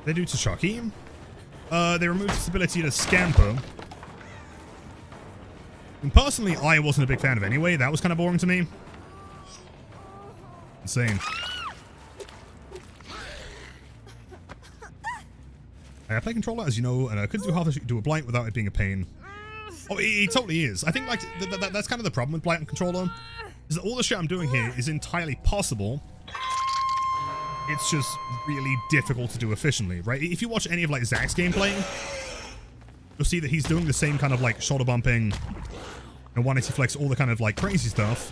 They do to Shocky. They removed its ability to scamper. And personally, I wasn't a big fan of anyway. That was kind of boring to me. Insane. I play controller, as you know, and I couldn't do half as you could do a Blight without it being a pain. Oh, it totally is. I think like that's kind of the problem with Blight and controller, is that all the shit I'm doing here is entirely possible. It's just really difficult to do efficiently, right? If you watch any of like Zach's gameplay, you'll see that he's doing the same kind of like shoulder bumping and 180 flex, all the kind of like crazy stuff.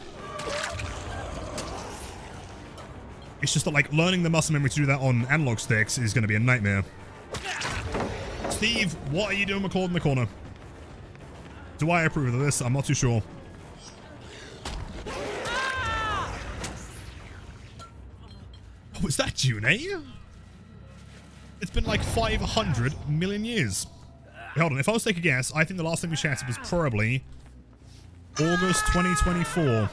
It's just that like learning the muscle memory to do that on analog sticks is going to be a nightmare. Steve, what are you doing, McCall, in the corner? Do I approve of this? I'm not too sure. Oh, is that June? It's been like 500 million years. Hey, hold on, if I was to take a guess, I think the last time we chatted was probably August 2024.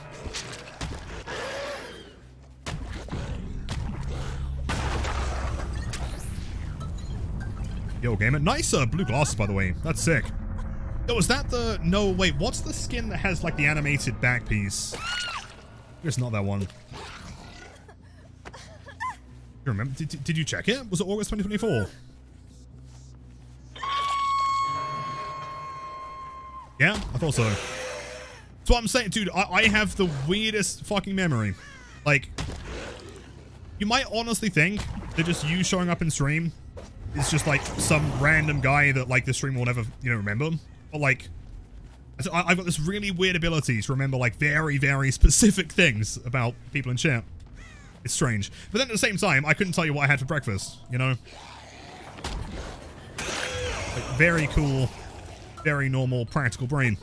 Yo, gamer. Nice blue glasses, by the way. That's sick. Yo, is that the... No, wait. What's the skin that has, like, the animated back piece? It's not that one. You remember? Did you check it? Was it August 2024? Yeah, I thought so. That's what I'm saying, dude. I have the weirdest fucking memory. Like, you might honestly think that just you showing up in stream is just like some random guy that like the stream will never, you know, remember. But like, I've got this really weird ability to remember like very, very specific things about people in chat. It's strange. But then at the same time, I couldn't tell you what I had for breakfast, you know? Like, very cool, very normal, practical brain.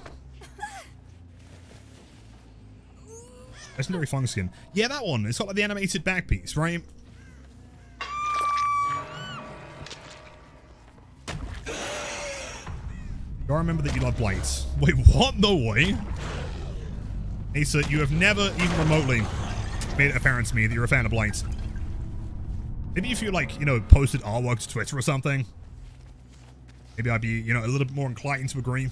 Legendary Fung Skin. Yeah, that one. It's got like the animated back piece, right? I remember that you love Blight. Wait, what? No way. Asa, you have never even remotely made it apparent to me that you're a fan of Blight. Maybe if you, like, you know, posted artwork to Twitter or something, maybe I'd be, you know, a little bit more inclined to agree.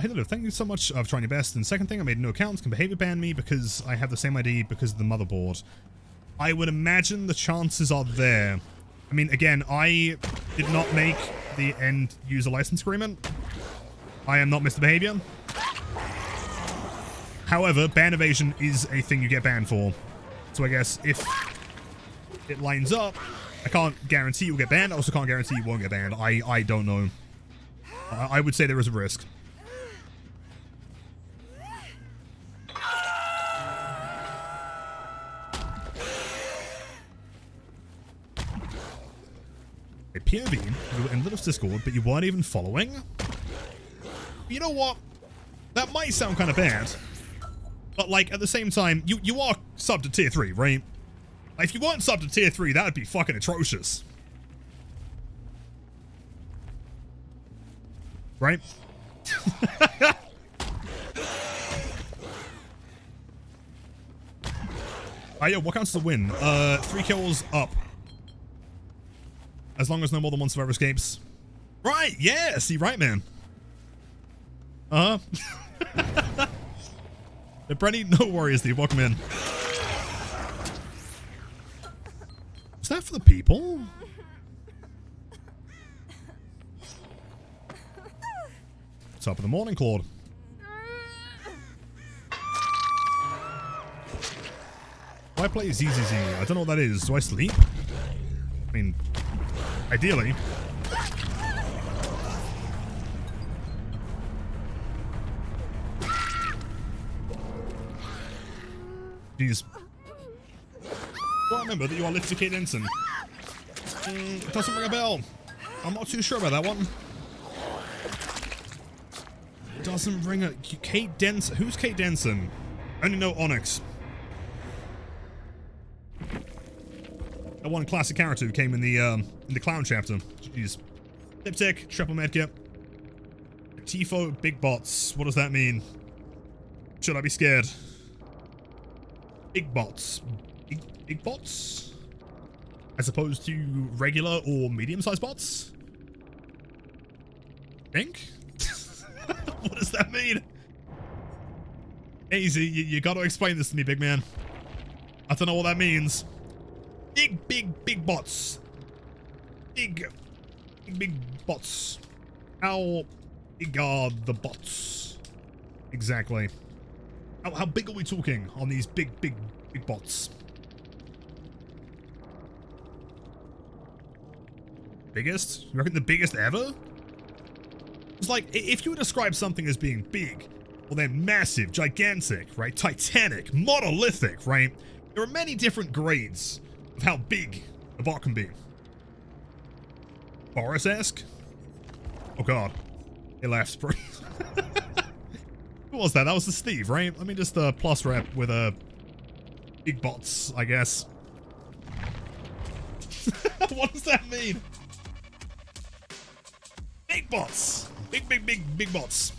Hey there, thank you so much for trying your best. And second thing, I made no accounts, can behavior ban me because I have the same ID because of the motherboard. I would imagine the chances are there. I mean, again, I did not make the end user license agreement. I am not Mr. Behavior. However, ban evasion is a thing you get banned for. So I guess if it lines up, I can't guarantee you'll get banned. I also can't guarantee you won't get banned. I don't know. I would say there is a risk. POV, you were in Little's Discord, but you weren't even following? You know what? That might sound kind of bad. But, like, at the same time, you are subbed to tier 3, right? Like, if you weren't subbed to tier 3, that would be fucking atrocious. Right? Yo, what counts as a win? 3 kills up. As long as no more than one survivor escapes. Right, yeah, see, right, man. Uh-huh. Brenny, no worries, Steve. Welcome in. Is that for the people? Top of the morning, Claude. Why play ZZZ? I don't know what that is. Do I sleep? I mean, ideally. Jeez. Well, remember that you are Lift to Kate Ensign. It doesn't ring a bell. I'm not too sure about that one. doesn't ring a... Kate Denson. Who's Kate Denson? I only know Onyx. That one classic character who came in the clown chapter. Jeez. Diptych, triple medkit. Tifo, big bots. What does that mean? Should I be scared? Big bots. Big bots? As opposed to regular or medium-sized bots? Think? What does that mean? Easy, you gotta explain this to me, big man. I don't know what that means. Big bots. Big bots. How big are the bots? Exactly. How big are we talking on these big bots? Biggest? You reckon the biggest ever? It's like, if you would describe something as being big, well then massive, gigantic, right? Titanic, monolithic, right? There are many different grades of how big a bot can be. Boris-esque? Oh god. He left, bro. Who was that? That was the Steve, right? Let me just plus rep with big bots, I guess. What does that mean? Big bots. Big bots.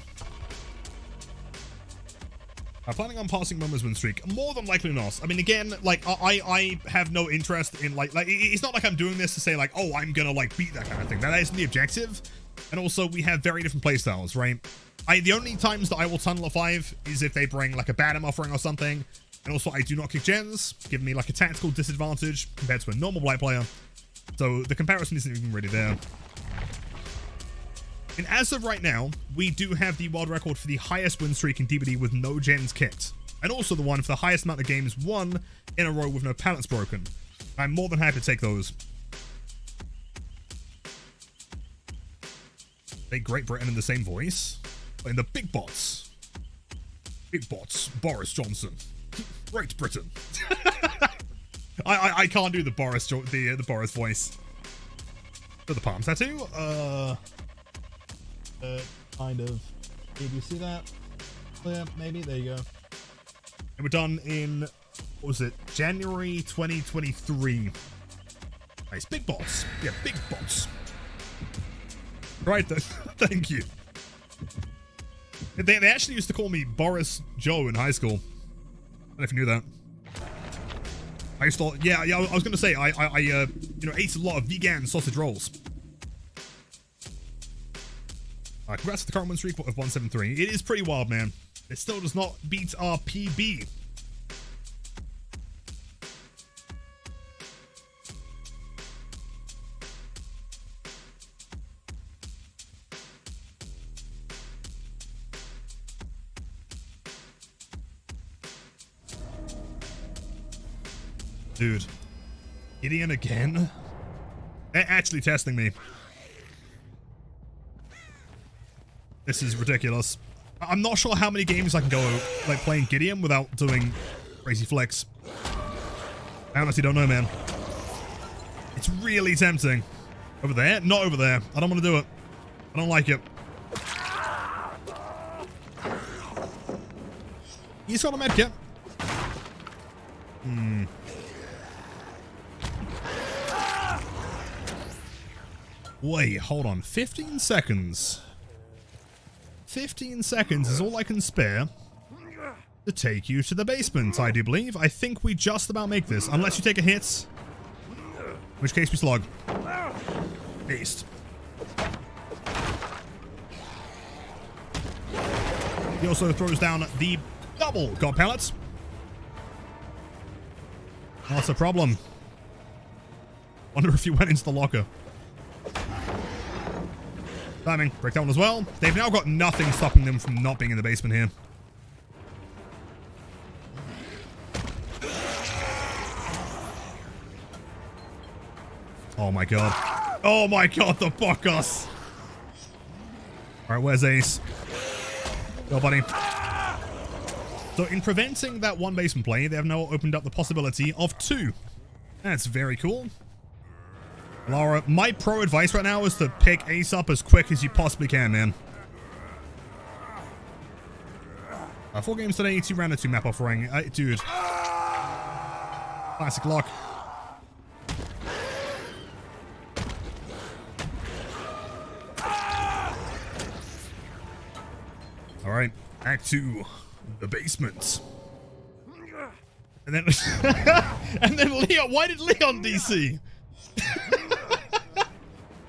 I'm planning on passing Momo's win streak. More than likely not. I mean, again, like, I have no interest in, like, it's not like I'm doing this to say, like, oh, I'm gonna, like, beat that kind of thing. That isn't the objective. And also, we have very different playstyles, right? The only times that I will tunnel a 5 is if they bring, like, a Badham offering or something. And also, I do not kick gens, giving me, like, a tactical disadvantage compared to a normal Blight player. So, the comparison isn't even really there. And as of right now, we do have the world record for the highest win streak in DBD with no gens kicked. And also the one for the highest amount of games won in a row with no pallets broken. I'm more than happy to take those. Say Great Britain in the same voice. But in the big bots. Big bots. Boris Johnson. Great Britain. I can't do the Boris the Boris voice. For the palm tattoo? Kind of. Did you see that? Oh, yeah, maybe. There you go. And we're done in, what was it? January 2023. Nice. Big bots. Yeah, big bots. Right then. Thank you. They actually used to call me Boris Joe in high school. I don't know if you knew that. I used to, yeah, I was going to say, I ate a lot of vegan sausage rolls. Congrats to the current win streak of 173. It is pretty wild, man. It still does not beat our PB. Dude. Gideon again? They're actually testing me. This is ridiculous. I'm not sure how many games I can go, like, playing Gideon without doing crazy flicks. I honestly don't know, man. It's really tempting. Over there? Not over there. I don't want to do it. I don't like it. He's got a medkit. Wait, hold on. 15 seconds. 15 seconds is all I can spare to take you to the basement, I do believe. I think we just about make this, unless you take a hit. In which case we slog. Beast. He also throws down the double god pallets. That's a problem. Wonder if he went into the locker. Timing. Break that one as well. They've now got nothing stopping them from not being in the basement here. Oh my god. Oh my god, the Bokos. Alright, where's Ace? Go, buddy. So in preventing that one basement play, they have now opened up the possibility of 2. That's very cool. Laura, my pro advice right now is to pick Ace up as quick as you possibly can, man. 4 games today, 2 round and 2 map offering. Dude. Classic luck. Alright, Act 2. The basement. And then... and then Leon... Why did Leon DC?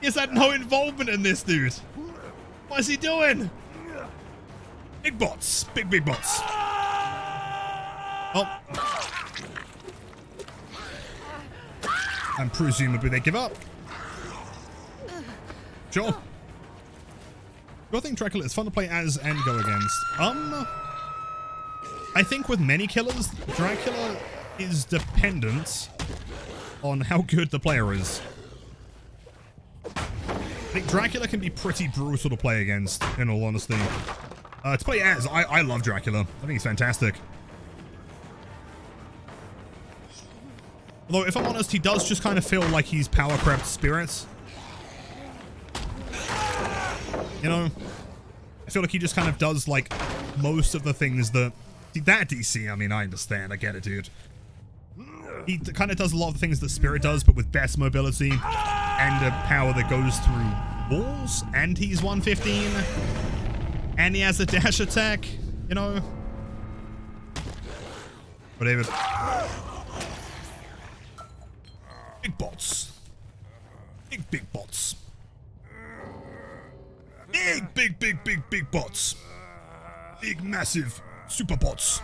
He's had no involvement in this, dude. What is he doing? Big bots. Big bots. Oh. And presumably they give up. Sure. I think Dracula is fun to play as and go against. I think with many killers, Dracula is dependent on how good the player is. I think Dracula can be pretty brutal to play against, in all honesty. To play as, I love Dracula. I think he's fantastic. Although, if I'm honest, he does just kind of feel like he's power-crept spirits. You know? I feel like he just kind of does, like, most of the things that... See, that DC, I mean, I understand. I get it, dude. He kind of does a lot of the things that Spirit does, but with best mobility and a power that goes through walls. And he's 115. And he has a dash attack, you know? But David. Big bots. Big bots. Big bots. Big, massive super bots.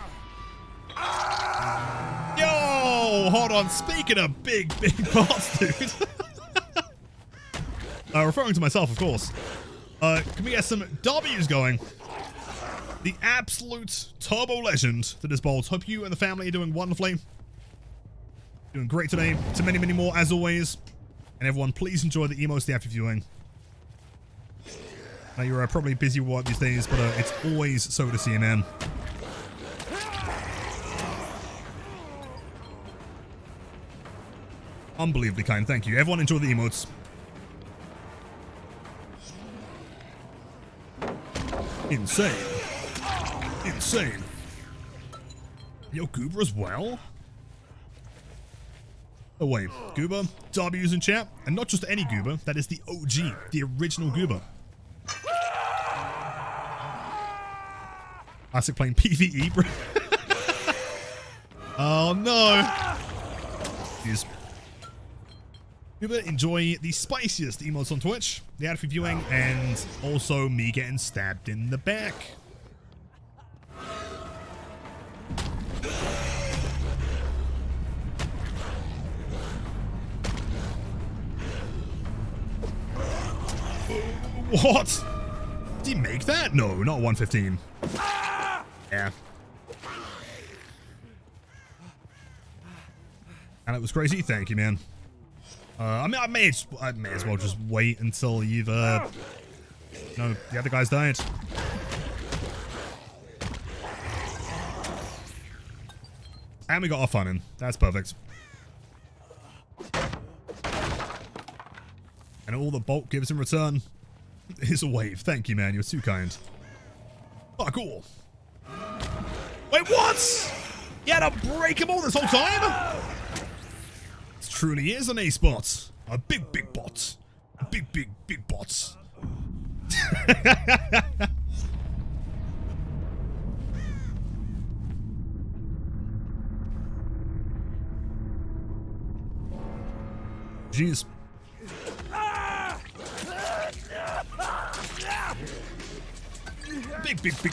Yo, hold on. Speaking of big bots, dude. Referring to myself, of course. Can we get some W's going? The absolute turbo legend that is Bolt. Hope you and the family are doing wonderfully. Doing great today. To many, many more, as always. And everyone, please enjoy the emotes the after viewing. Now, you're probably busy with work these days, but it's always so good to see you, man. Unbelievably kind, thank you. Everyone enjoy the emotes. Insane. Insane. Yo, Goober as well? Oh wait, Goober, W's in chat, and not just any Goober, that is the OG, the original Goober. Classic playing PvE, bro. Oh no. Jeez. Goober, enjoy the spiciest emotes on Twitch, the ad for viewing, and also me getting stabbed in the back. What? Did he make that? No, not 115. Yeah. And it was crazy. Thank you, man. I mean, I may as well just wait until you've, no, the other guys died. And we got our fun in. That's perfect. And all the Bolt gives in return is a wave. Thank you, man. You're too kind. Oh, cool. Wait, what? You had to break him all this whole time? This truly is an ace bot. A big bot. A big bots. Jeez.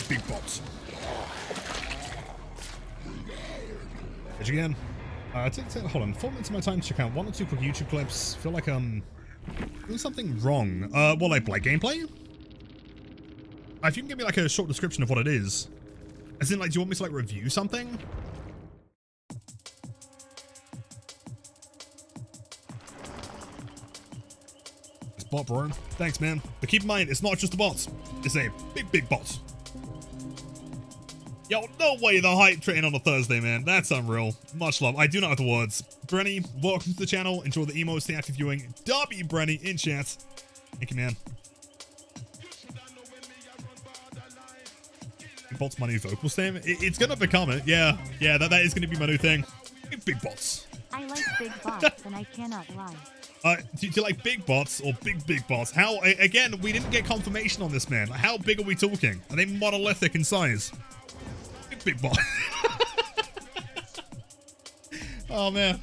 Big bots. Edge again. Hold on. 4 minutes of my time to check out 1 or 2 quick YouTube clips. Feel like I'm doing something wrong. Well, like Blight gameplay? If you can give me like a short description of what it is. As in, like, do you want me to like review something? It's bot, bro. Thanks, man. But keep in mind, it's not just a bot. It's a big bot. Yo, no way the hype train on a Thursday, man. That's unreal. Much love. I do not have the words. Brenny, welcome to the channel. Enjoy the emotes, the active viewing. W Brenny in chat. Thank you, man. Bots my new vocal stem. It's gonna become it. Yeah, that is gonna be my new thing. Big bots. I like big bots, and I cannot lie. Do you like big bots or big bots? How, again, we didn't get confirmation on this, man. How big are we talking? Are they monolithic in size? Big bot. Oh, man.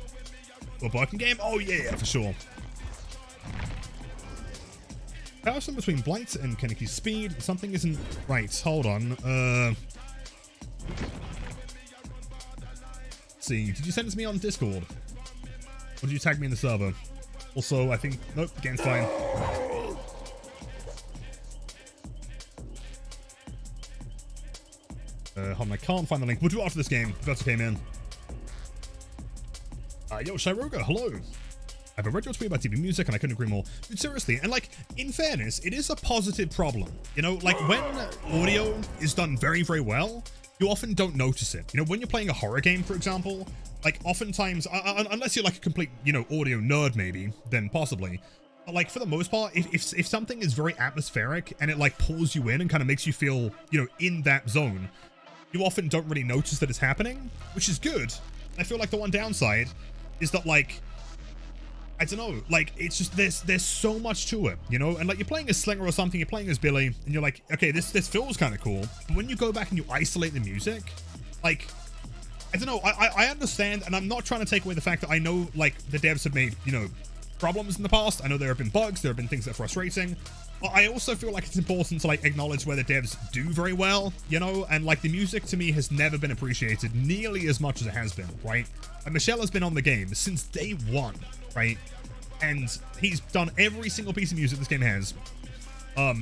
A barking game? Oh, yeah, for sure. Comparison between Blight and Kennedy's speed. Something isn't right. Hold on. Let's see. Did you send it to me on Discord? Or did you tag me in the server? Also, I think... Nope, the game's fine. Hold on, I can't find the link. We'll do it after this game. If that's okay, man. Yo, Shiroga, hello. I've read your tweet about TV music and I couldn't agree more. Dude, seriously, and like, in fairness, it is a positive problem. You know, like when audio is done very, very well, you often don't notice it. You know, when you're playing a horror game, for example, like oftentimes, unless you're like a complete, you know, audio nerd maybe, then possibly. But like for the most part, if something is very atmospheric and it like pulls you in and kind of makes you feel, you know, in that zone, you often don't really notice that it's happening, which is good. I feel like the one downside is that like, I don't know, like, it's just, there's so much to it, you know? And like, you're playing as Slinger or something, you're playing as Billy, and you're like, okay, this feels kind of cool. But when you go back and you isolate the music, like, I don't know, I understand, and I'm not trying to take away the fact that I know, like, the devs have made, you know, problems in the past. I know there have been bugs, there have been things that are frustrating. But I also feel like it's important to, like, acknowledge where the devs do very well, you know? And, like, the music to me has never been appreciated nearly as much as it has been, right? And Michelle has been on the game since day one, right? And he's done every single piece of music this game has,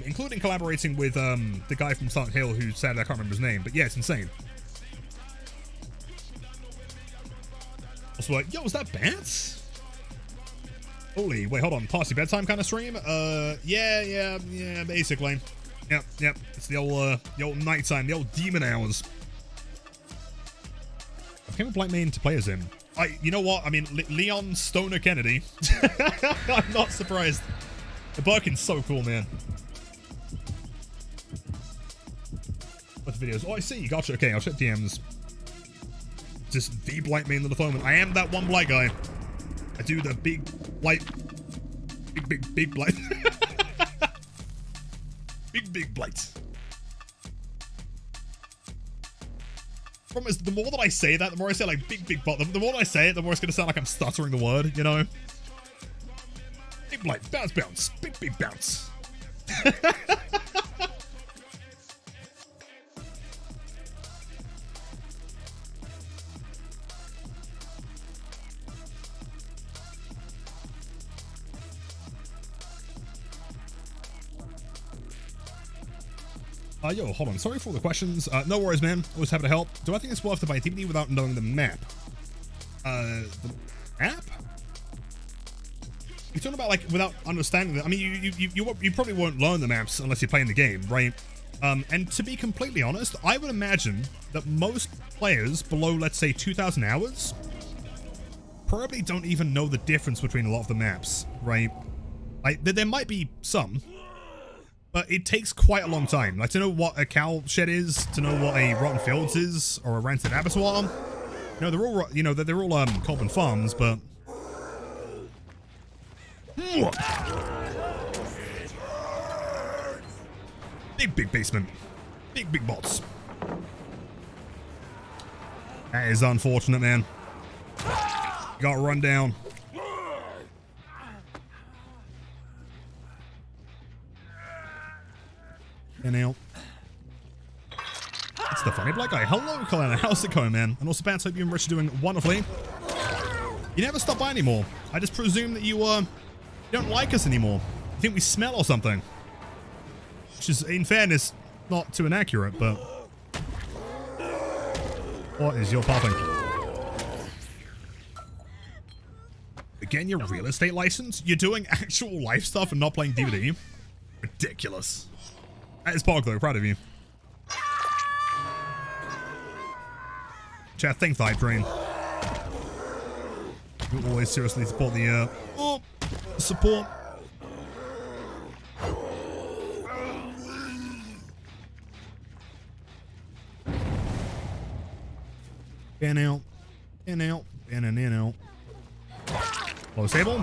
including collaborating with the guy from Silent Hill who said I can't remember his name, but yeah, it's insane. Also, like, yo, is that Bats? Holy, wait, hold on, past your bedtime kind of stream? Yeah, basically. Yep, it's the old nighttime, the old demon hours. I became a Blight main to play as him. You know what? I mean, Leon Stoner Kennedy. I'm not surprised. The Birkin's so cool, man. What's the videos? Oh, I see. Gotcha. Okay, I'll check DMs. Just the Blight main of the moment. I am that one Blight guy. I do the big Blight. Big Blight. big Blight. Problem is, the more that I say that, the more I say like big bot, the more I say it, the more it's going to sound like I'm stuttering the word, you know? Big Blight, bounce, big bounce. Yo, hold on. Sorry for all the questions. No worries, man. Always happy to help. Do I think it's worth to buy DVD without knowing the map? The map? You're talking about, like, without understanding them. I mean, you probably won't learn the maps unless you're playing the game, right? And to be completely honest, I would imagine that most players below, let's say, 2,000 hours probably don't even know the difference between a lot of the maps, right? Like, there might be some, but it takes quite a long time. Like, to know what a cow shed is, to know what a Rotten Fields is, or a Rancid Abattoir. You know, they're all, you know, they're all Coleman Farms, but... Big basement. Big bots. That is unfortunate, man. Got run down. And now, it's the funny black guy. Hello, Kalana. How's it going, man? And also, Bats, hope you and Rich are doing wonderfully. You never stop by anymore. I just presume that you don't like us anymore. You think we smell or something? Which is, in fairness, not too inaccurate, but... What is your popping? Again, your real estate license? You're doing actual life stuff and not playing DVD? Ridiculous. That is Pog, though. Proud of you. Chat, thanks, Hype Train. You always seriously support the, support. In out. In out. In and in out. Hello, Sable.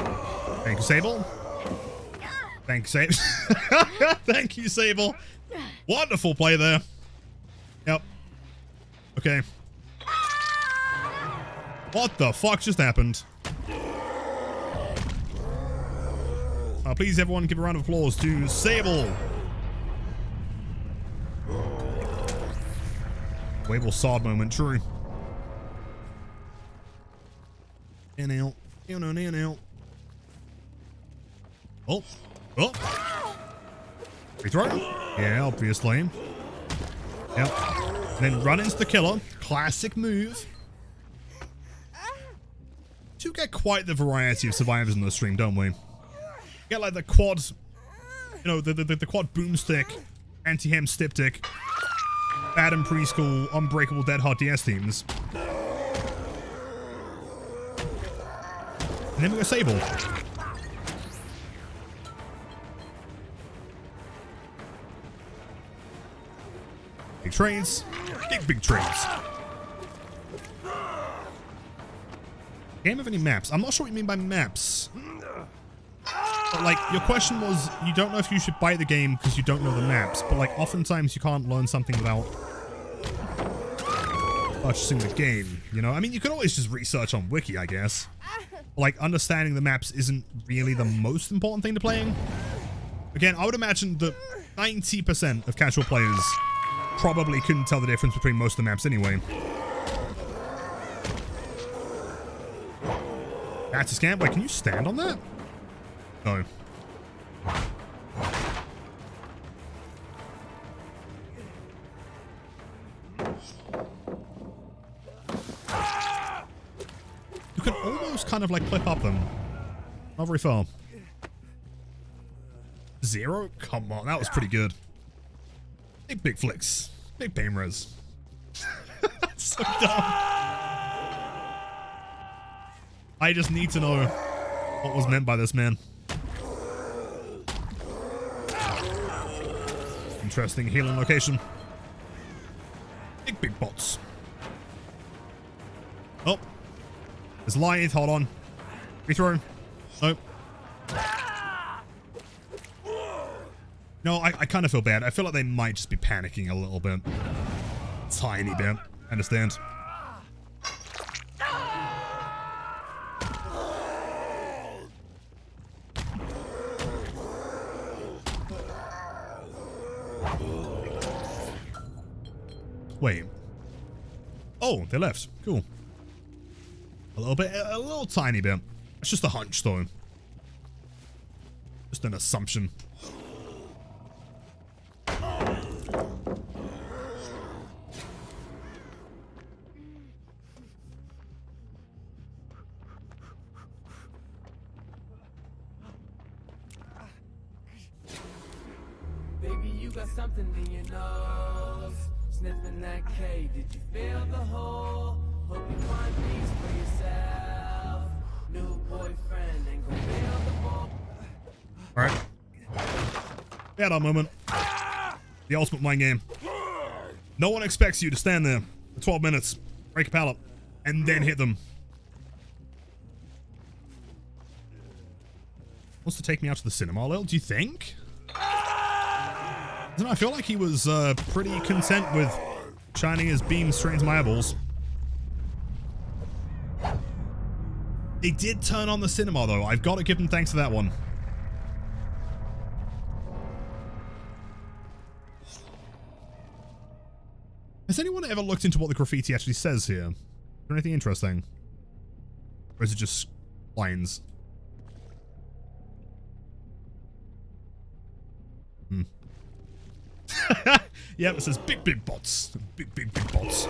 Thank you, Sable. Thank you, Sable. Thank you, Sable. Wonderful play there. Yep. Okay. What the fuck just happened? Please, everyone, give a round of applause to Sable. Wable sword moment, true. In out. In out. Oh. Oh. Free throw? Yeah, obviously. Yep. And then run into the killer. Classic move. Do get quite the variety of survivors in the stream, don't we? Get like the quad, you know, the quad boomstick, anti-hem stiptic, Adam Preschool, Unbreakable Dead Hard DS themes. And then we got Sable. Big trades. Big trades. Game of any maps? I'm not sure what you mean by maps. But like, your question was, you don't know if you should buy the game because you don't know the maps. But like, oftentimes you can't learn something without purchasing the game, you know? I mean, you could always just research on Wiki, I guess. But like, understanding the maps isn't really the most important thing to playing. Again, I would imagine that 90% of casual players probably couldn't tell the difference between most of the maps anyway. That's a scam. Wait, can you stand on that? No. You can almost kind of like clip up them. Not very far. 0? Come on, that was pretty good. Big flicks. Big pain res. That's so dumb. I just need to know what was meant by this man. Interesting healing location. Big bots. Oh. There's Lithe, hold on. Free throw. Nope. No, I kind of feel bad. I feel like they might just be panicking a little bit. Tiny bit. I understand. Wait. Oh, they left. Cool. A little bit, a little tiny bit. It's just a hunch, though. Just an assumption. Baby, you got something in your nose. Sniffing that K, did you feel the hole? Hope you find peace for yourself. New boyfriend ain't gonna feel the ball. Alright. Bad on moment. The ultimate mind game. No one expects you to stand there for 12 minutes, break a pallet, and then hit them. Wants to take me out to the cinema, Lil, do you think? I feel like he was pretty content with shining his beam straight into my eyeballs. They did turn on the cinema, though. I've got to give them thanks for that one. Has anyone ever looked into what the graffiti actually says here? Is there anything interesting? Or is it just lines? Hmm. Yep, it says big bots. Big bots.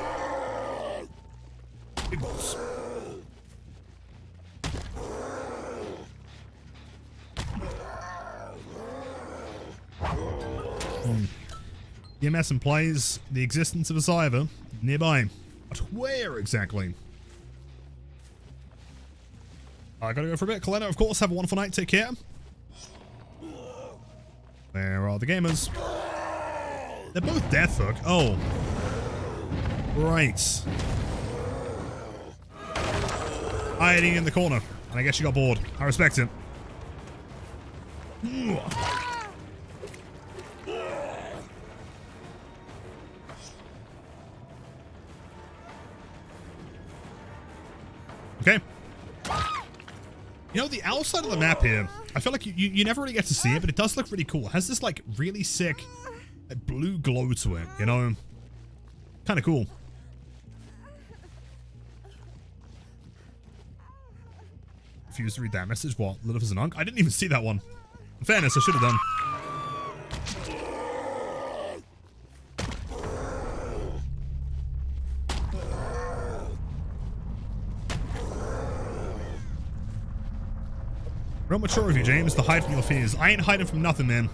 Big bots. EMS implies the existence of a survivor nearby. But where exactly? I gotta go for a bit. Kalena, of course, have a wonderful night. Take care. Where are the gamers? They're both Deathhook. Oh. Right. hiding in the corner. And I guess you got bored. I respect it. Okay. You know, the outside of the map here, I feel like you never really get to see it, but it does look really cool. It has this, like, really sick blue glow to it, you know? Kind of cool. Refuse to read that message. What? Lilith is an unk? I didn't even see that one. In fairness, I should have done. Real mature of you, James, to hide from your fears. I ain't hiding from nothing, man.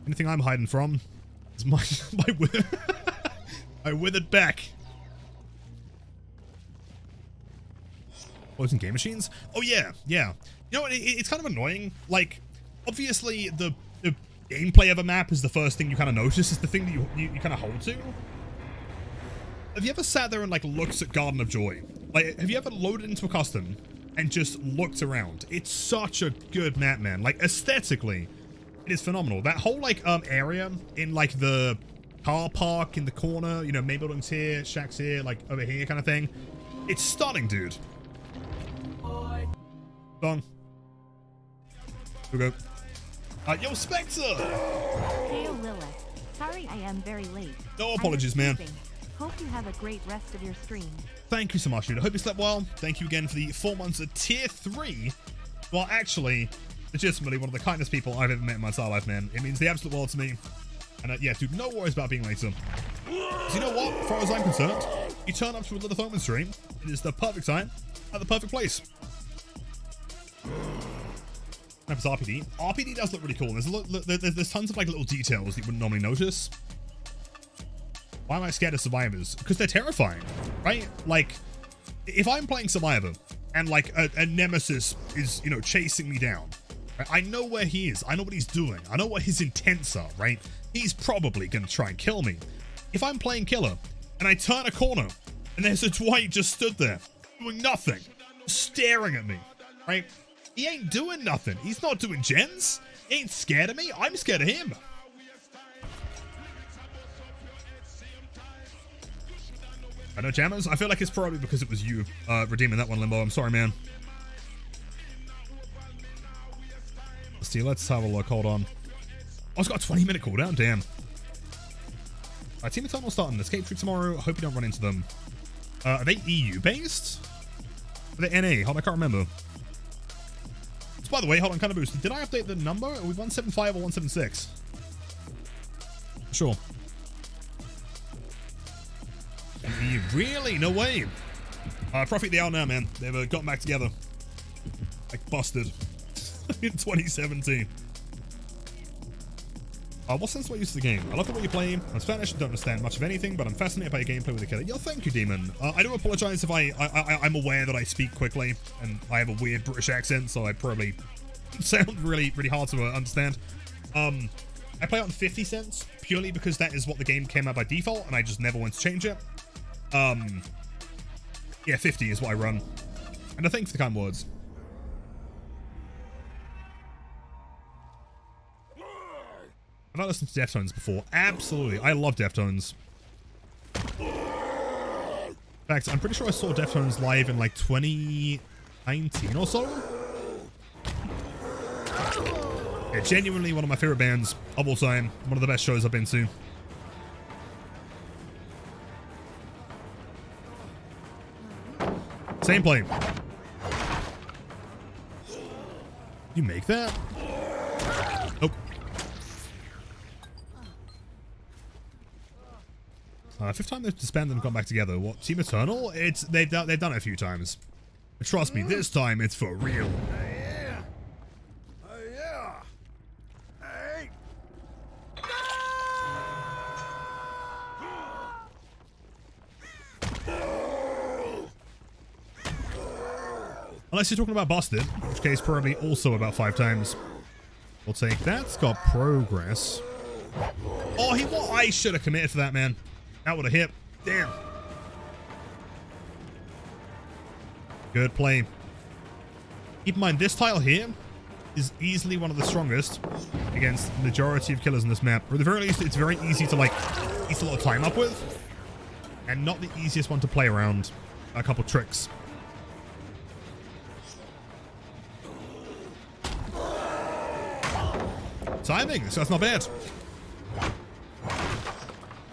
Anything I'm hiding from is my my withered back. Closing game machines? Oh yeah, yeah. You know, it's kind of annoying. Like, obviously, the gameplay of a map is the first thing you kind of notice. It's the thing that you kind of hold to. Have you ever sat there and like looked at Garden of Joy? Like, have you ever loaded into a custom and just looked around? It's such a good map, man. Like, aesthetically, it is phenomenal. That whole like area in like the car park in the corner, you know, main buildings here, shacks here, like over here kind of thing. It's stunning, dude. Done. Here we go. Yo, Spectre! Hey, Lilith. Sorry I am very late. No apologies, man. Hope you have a great rest of your stream. Thank you so much, dude. I hope you slept well. Thank you again for the 4 months of tier 3. Well, actually, legitimately one of the kindest people I've ever met in my entire life, man. It means the absolute world to me. And yeah, dude, no worries about being later. So you know what? As far as I'm concerned, you turn up to a Lilith Omen stream. It is the perfect time at the perfect place. Map is RPD. RPD does look really cool. There's tons of like little details that you wouldn't normally notice. Why am I scared of survivors? Because they're terrifying, right? Like, if I'm playing Survivor and like a nemesis is, you know, chasing me down, right? I know where he is. I know what he's doing. I know what his intents are, right? He's probably going to try and kill me. If I'm playing killer and I turn a corner and there's a Dwight just stood there doing nothing, staring at me, right? He ain't doing nothing. He's not doing gens. He ain't scared of me. I'm scared of him. I know, Jammers. I feel like it's probably because it was you redeeming that one, Limbo. I'm sorry, man. Let's see. Let's have a look. Hold on. Oh, it's got a 20-minute cooldown. Damn. Team Eternal starting Escape Tree tomorrow. I hope you don't run into them. Are they EU-based? Are they NA? Hold on, I can't remember. So, by the way, hold on, kind of boosted. Did I update the number? Are we 175 or 176? Sure. Really? No way. Profit the hour now, man. They've gotten back together. Like, busted. In 2017. What sense do I use to the game? I love the way you play. I'm Spanish and don't understand much of anything, but I'm fascinated by your gameplay with the killer. Yo, thank you, Demon. I do apologize if I'm aware that I speak quickly and I have a weird British accent, so I probably sound really hard to understand. I play on 50 cents purely because that is what the game came out by default, and I just never went to change it. Yeah, 50 is what I run. And I thank you for the kind words. I've not listened to Deftones before. Absolutely. I love Deftones. In fact, I'm pretty sure I saw Deftones live in like 2019 or so. Yeah, genuinely one of my favorite bands of all time. One of the best shows I've been to. Same play. You make that? Nope. Fifth time they've disbanded and gone back together. What, Team Eternal? They've done it a few times. But trust me, this time it's for real. Yeah. Yeah. Hey. Unless you're talking about Busted, in which case probably also about 5 times. We'll take that. It's got progress. Oh, I should have committed for that, man. That would have hit. Damn. Good play. Keep in mind, this tile here is easily one of the strongest against the majority of killers in this map. Or at the very least, it's very easy to, like, eat a lot of time up with. And not the easiest one to play around. A couple tricks. Timing, so that's not bad.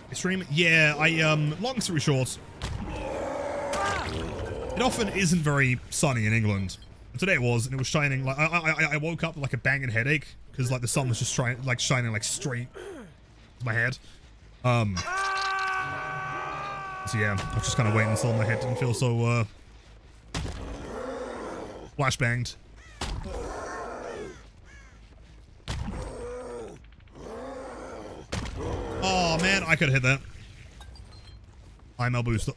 Extreme, yeah, long story short, it often isn't very sunny in England. But today it was, and it was shining, like, I woke up with like a banging headache, because like the sun was just shining like straight to my head. So yeah, I was just kind of waiting until my head didn't feel so, flashbanged. Oh man, I could have hit that. I'm a booster.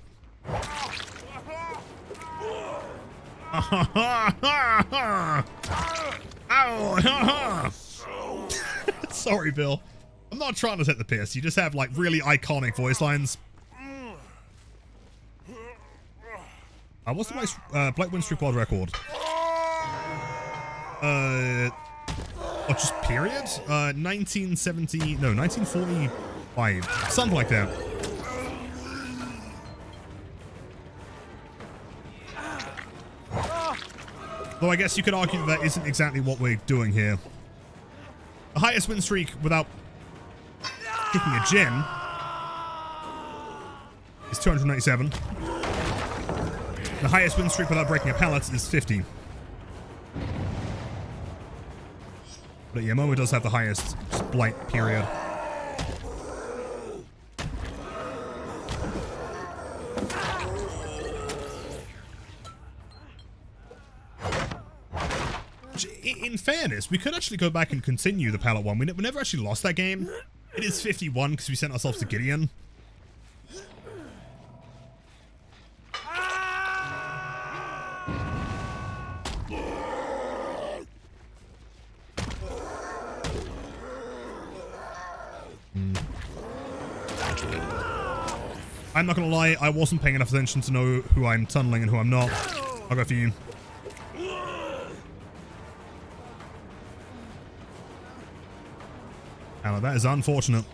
Sorry, Bill. I'm not trying to take the piss. You just have like really iconic voice lines. What's the most Blight win streak world record? Just period? 1970, no, 1945. Something like that. Though I guess you could argue that isn't exactly what we're doing here. The highest win streak without kicking a gen is 297. The highest win streak without breaking a pallet is 50. But yeah, Momo does have the highest Blight, period. In fairness, we could actually go back and continue the pallet one. We never actually lost that game. It is 51 because we sent ourselves to Gideon. I'm not gonna lie, I wasn't paying enough attention to know who I'm tunneling and who I'm not. I'll go for you. Alan, that is unfortunate.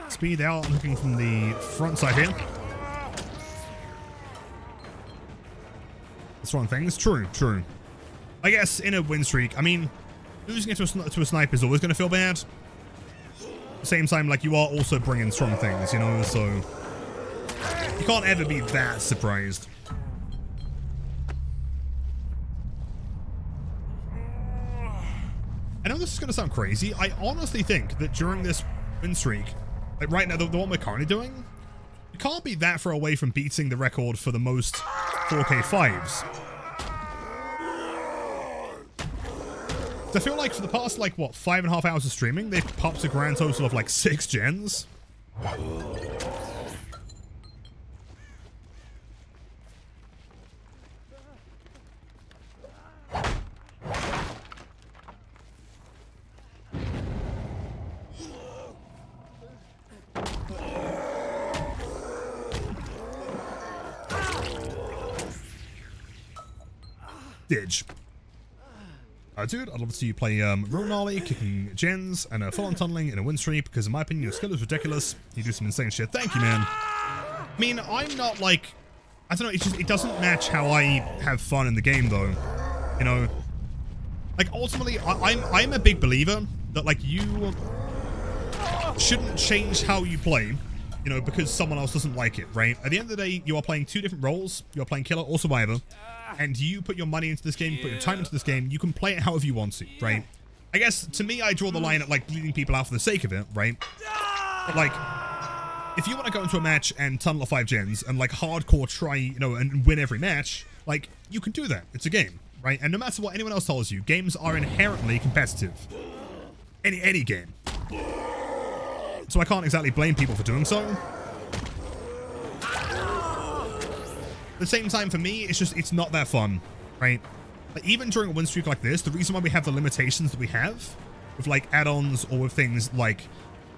Speed out, looking from the front side here. That's one thing. It's true, true. I guess in a win streak, I mean, losing it to a sniper is always going to feel bad. At the same time, like, you are also bringing strong things, you know, so you can't ever be that surprised. I know this is going to sound crazy. I honestly think that during this win streak, like right now, the one we're currently doing, we can't be that far away from beating the record for the most 4K 5s. I feel like for the past, like, what, 5.5 hours of streaming, they've popped a grand total of, like, 6 gens. Didge. Dude, I'd love to see you play real gnarly, kicking gens, and full-on tunneling in a win streak, because in my opinion, your skill is ridiculous. You do some insane shit. Thank you, man. I mean, I'm not like... I don't know, it doesn't match how I have fun in the game, though. You know? Like, ultimately, I'm a big believer that, like, you shouldn't change how you play, you know, because someone else doesn't like it, right? At the end of the day, you are playing 2 different roles. You are playing Killer or Survivor. And you put your money into this game, you put your time into this game, you can play it however you want to, right? I guess, to me, I draw the line at, like, bleeding people out for the sake of it, right? But, like, if you want to go into a match and tunnel 5 gens and, like, hardcore try, you know, and win every match, like, you can do that. It's a game, right? And no matter what anyone else tells you, games are inherently competitive. Any game. so I can't exactly blame people for doing so. At the same time, for me, it's not that fun, right? Like, even during a win streak like this, the reason why we have the limitations that we have with like add-ons or with things like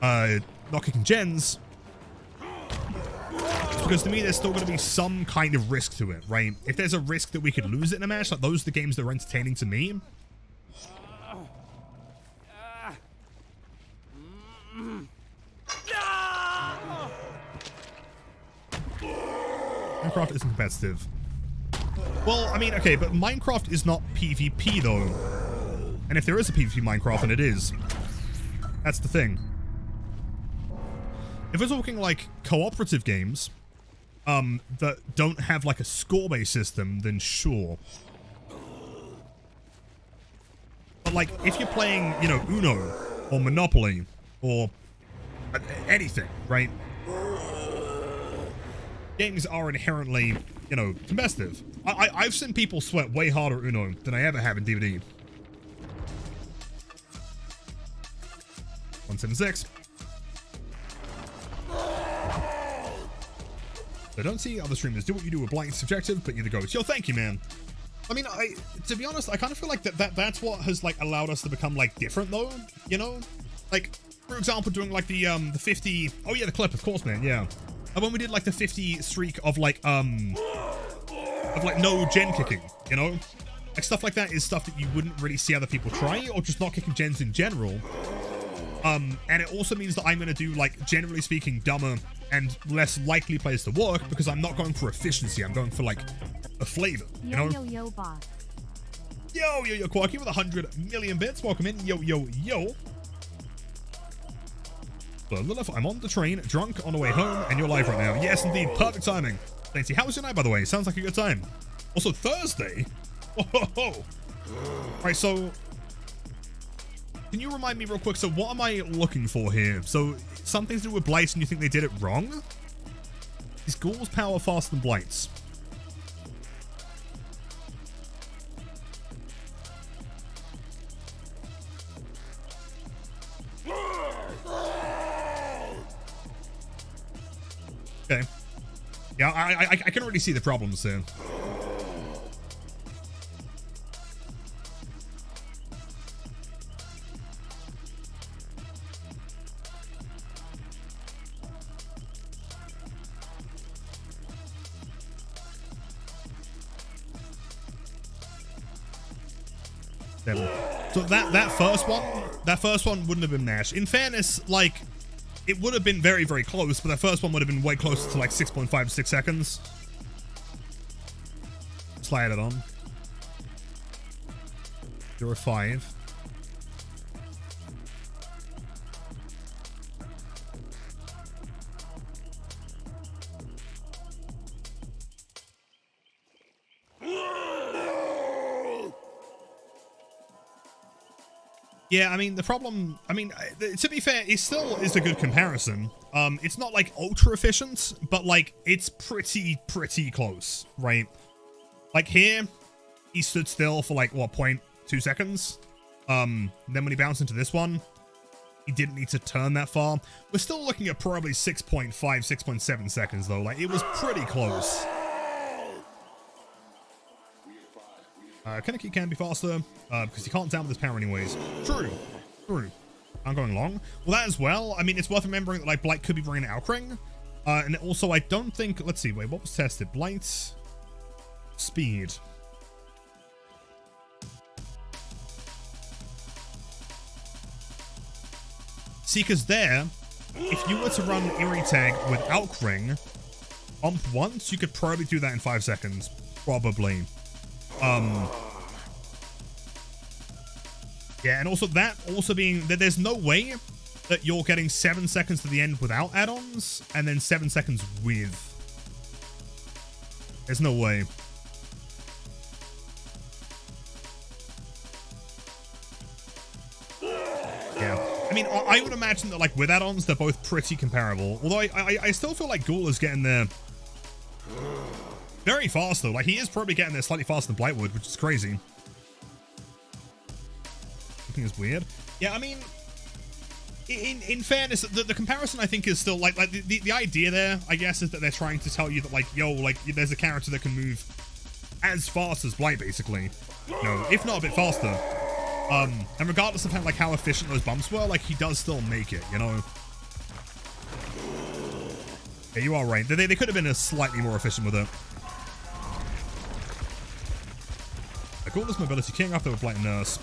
not kicking gens, is because to me there's still going to be some kind of risk to it, right? If there's a risk that we could lose it in a match, like those are the games that are entertaining to me. Minecraft isn't competitive. Well, I mean, okay, but Minecraft is not PvP though. And if there is a PvP Minecraft, and it is, that's the thing. If we're talking like cooperative games, that don't have like a score-based system, then sure. But like, if you're playing, you know, Uno or Monopoly or anything, right? Games are inherently, you know, competitive. I've seen people sweat way harder at Uno than I ever have in DVD. 176. So don't see other streamers do what you do with Blight subjective, but you're the ghost. Yo, thank you, man. I mean, to be honest, I kind of feel like that's what has like allowed us to become like different though, you know? Like, for example, doing like the 50, oh yeah, the clip, of course, man, yeah. And when we did like the 50 streak of like no gen kicking, you know? Like stuff like that is stuff that you wouldn't really see other people try, or just not kicking gens in general. And it also means that I'm going to do, like, generally speaking, dumber and less likely plays to work, because I'm not going for efficiency. I'm going for, like, a flavor, you know? Yo, boss. Yo, Quarky with 100 million bits. Welcome in. Yo. So, Lilith, I'm on the train, drunk, on the way home, and you're live right now. Yes, indeed. Perfect timing. Nancy, how was your night, by the way? Sounds like a good time. Also, Thursday? Whoa. Right, so... Can you remind me real quick, so what am I looking for here? So, something to do with Blights and you think they did it wrong? Is Ghouls power faster than Blights? Okay. Yeah, I can already see the problems there. So that first one wouldn't have been Nash. In fairness, like, it would have been very, very close, but that first one would have been way closer to like 6.5 to 6 seconds. Slide it on. 0.5. Yeah, I mean, the problem, I mean, to be fair, it still is a good comparison. It's not like ultra efficient, but like it's pretty close, right? Like here, he stood still for like, what, 0.2 seconds? Then when he bounced into this one, he didn't need to turn that far. We're still looking at probably 6.5, 6.7 seconds though. Like, it was pretty close. Kaneki can be faster, because he can't down with his power anyways. True. I'm going long. Well, that as well. I mean, it's worth remembering that, like, Blight could be bringing Alkring. And also, I don't think... Let's see. Wait, what was tested? Blight... Speed. See, because there, if you were to run Eerie Tag with Alkring, ump once, you could probably do that in 5 seconds. Probably. Yeah, and also that also being that there's no way that you're getting 7 seconds to the end without add-ons and then 7 seconds with. There's no way. Yeah. I mean, I would imagine that, like, with add-ons, they're both pretty comparable. Although I still feel like Ghoul is getting there very fast, though. Like, he is probably getting there slightly faster than Blight would, which is crazy. Something is weird. Yeah, I mean, in fairness, the comparison I think is still like the idea there, I guess, is that they're trying to tell you that like, yo, like there's a character that can move as fast as Blight, basically. No, if not a bit faster. And regardless of how efficient those bumps were, like he does still make it, you know. Yeah, you are right. They could have been slightly more efficient with it. I call this mobility king up there with Blight and Nurse.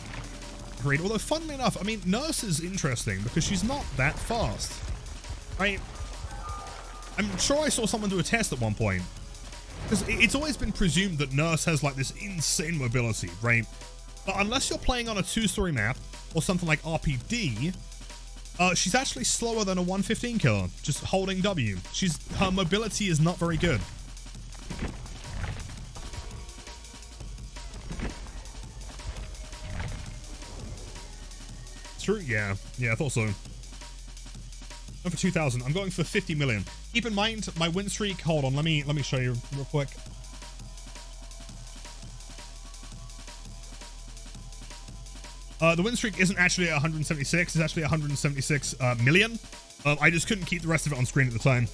Great. Although, funnily enough, I mean, Nurse is interesting because she's not that fast. I'm sure I saw someone do a test at one point. Because it's always been presumed that Nurse has like this insane mobility, right? But unless you're playing on a 2-story map or something like RPD, she's actually slower than a 115 killer, just holding W. Her mobility is not very good. True, yeah, I thought so. And for 2,000, I'm going for 50 million. Keep in mind, my win streak, hold on, let me show you real quick. The win streak isn't actually at 176, it's actually 176 million. I just couldn't keep the rest of it on screen at the time.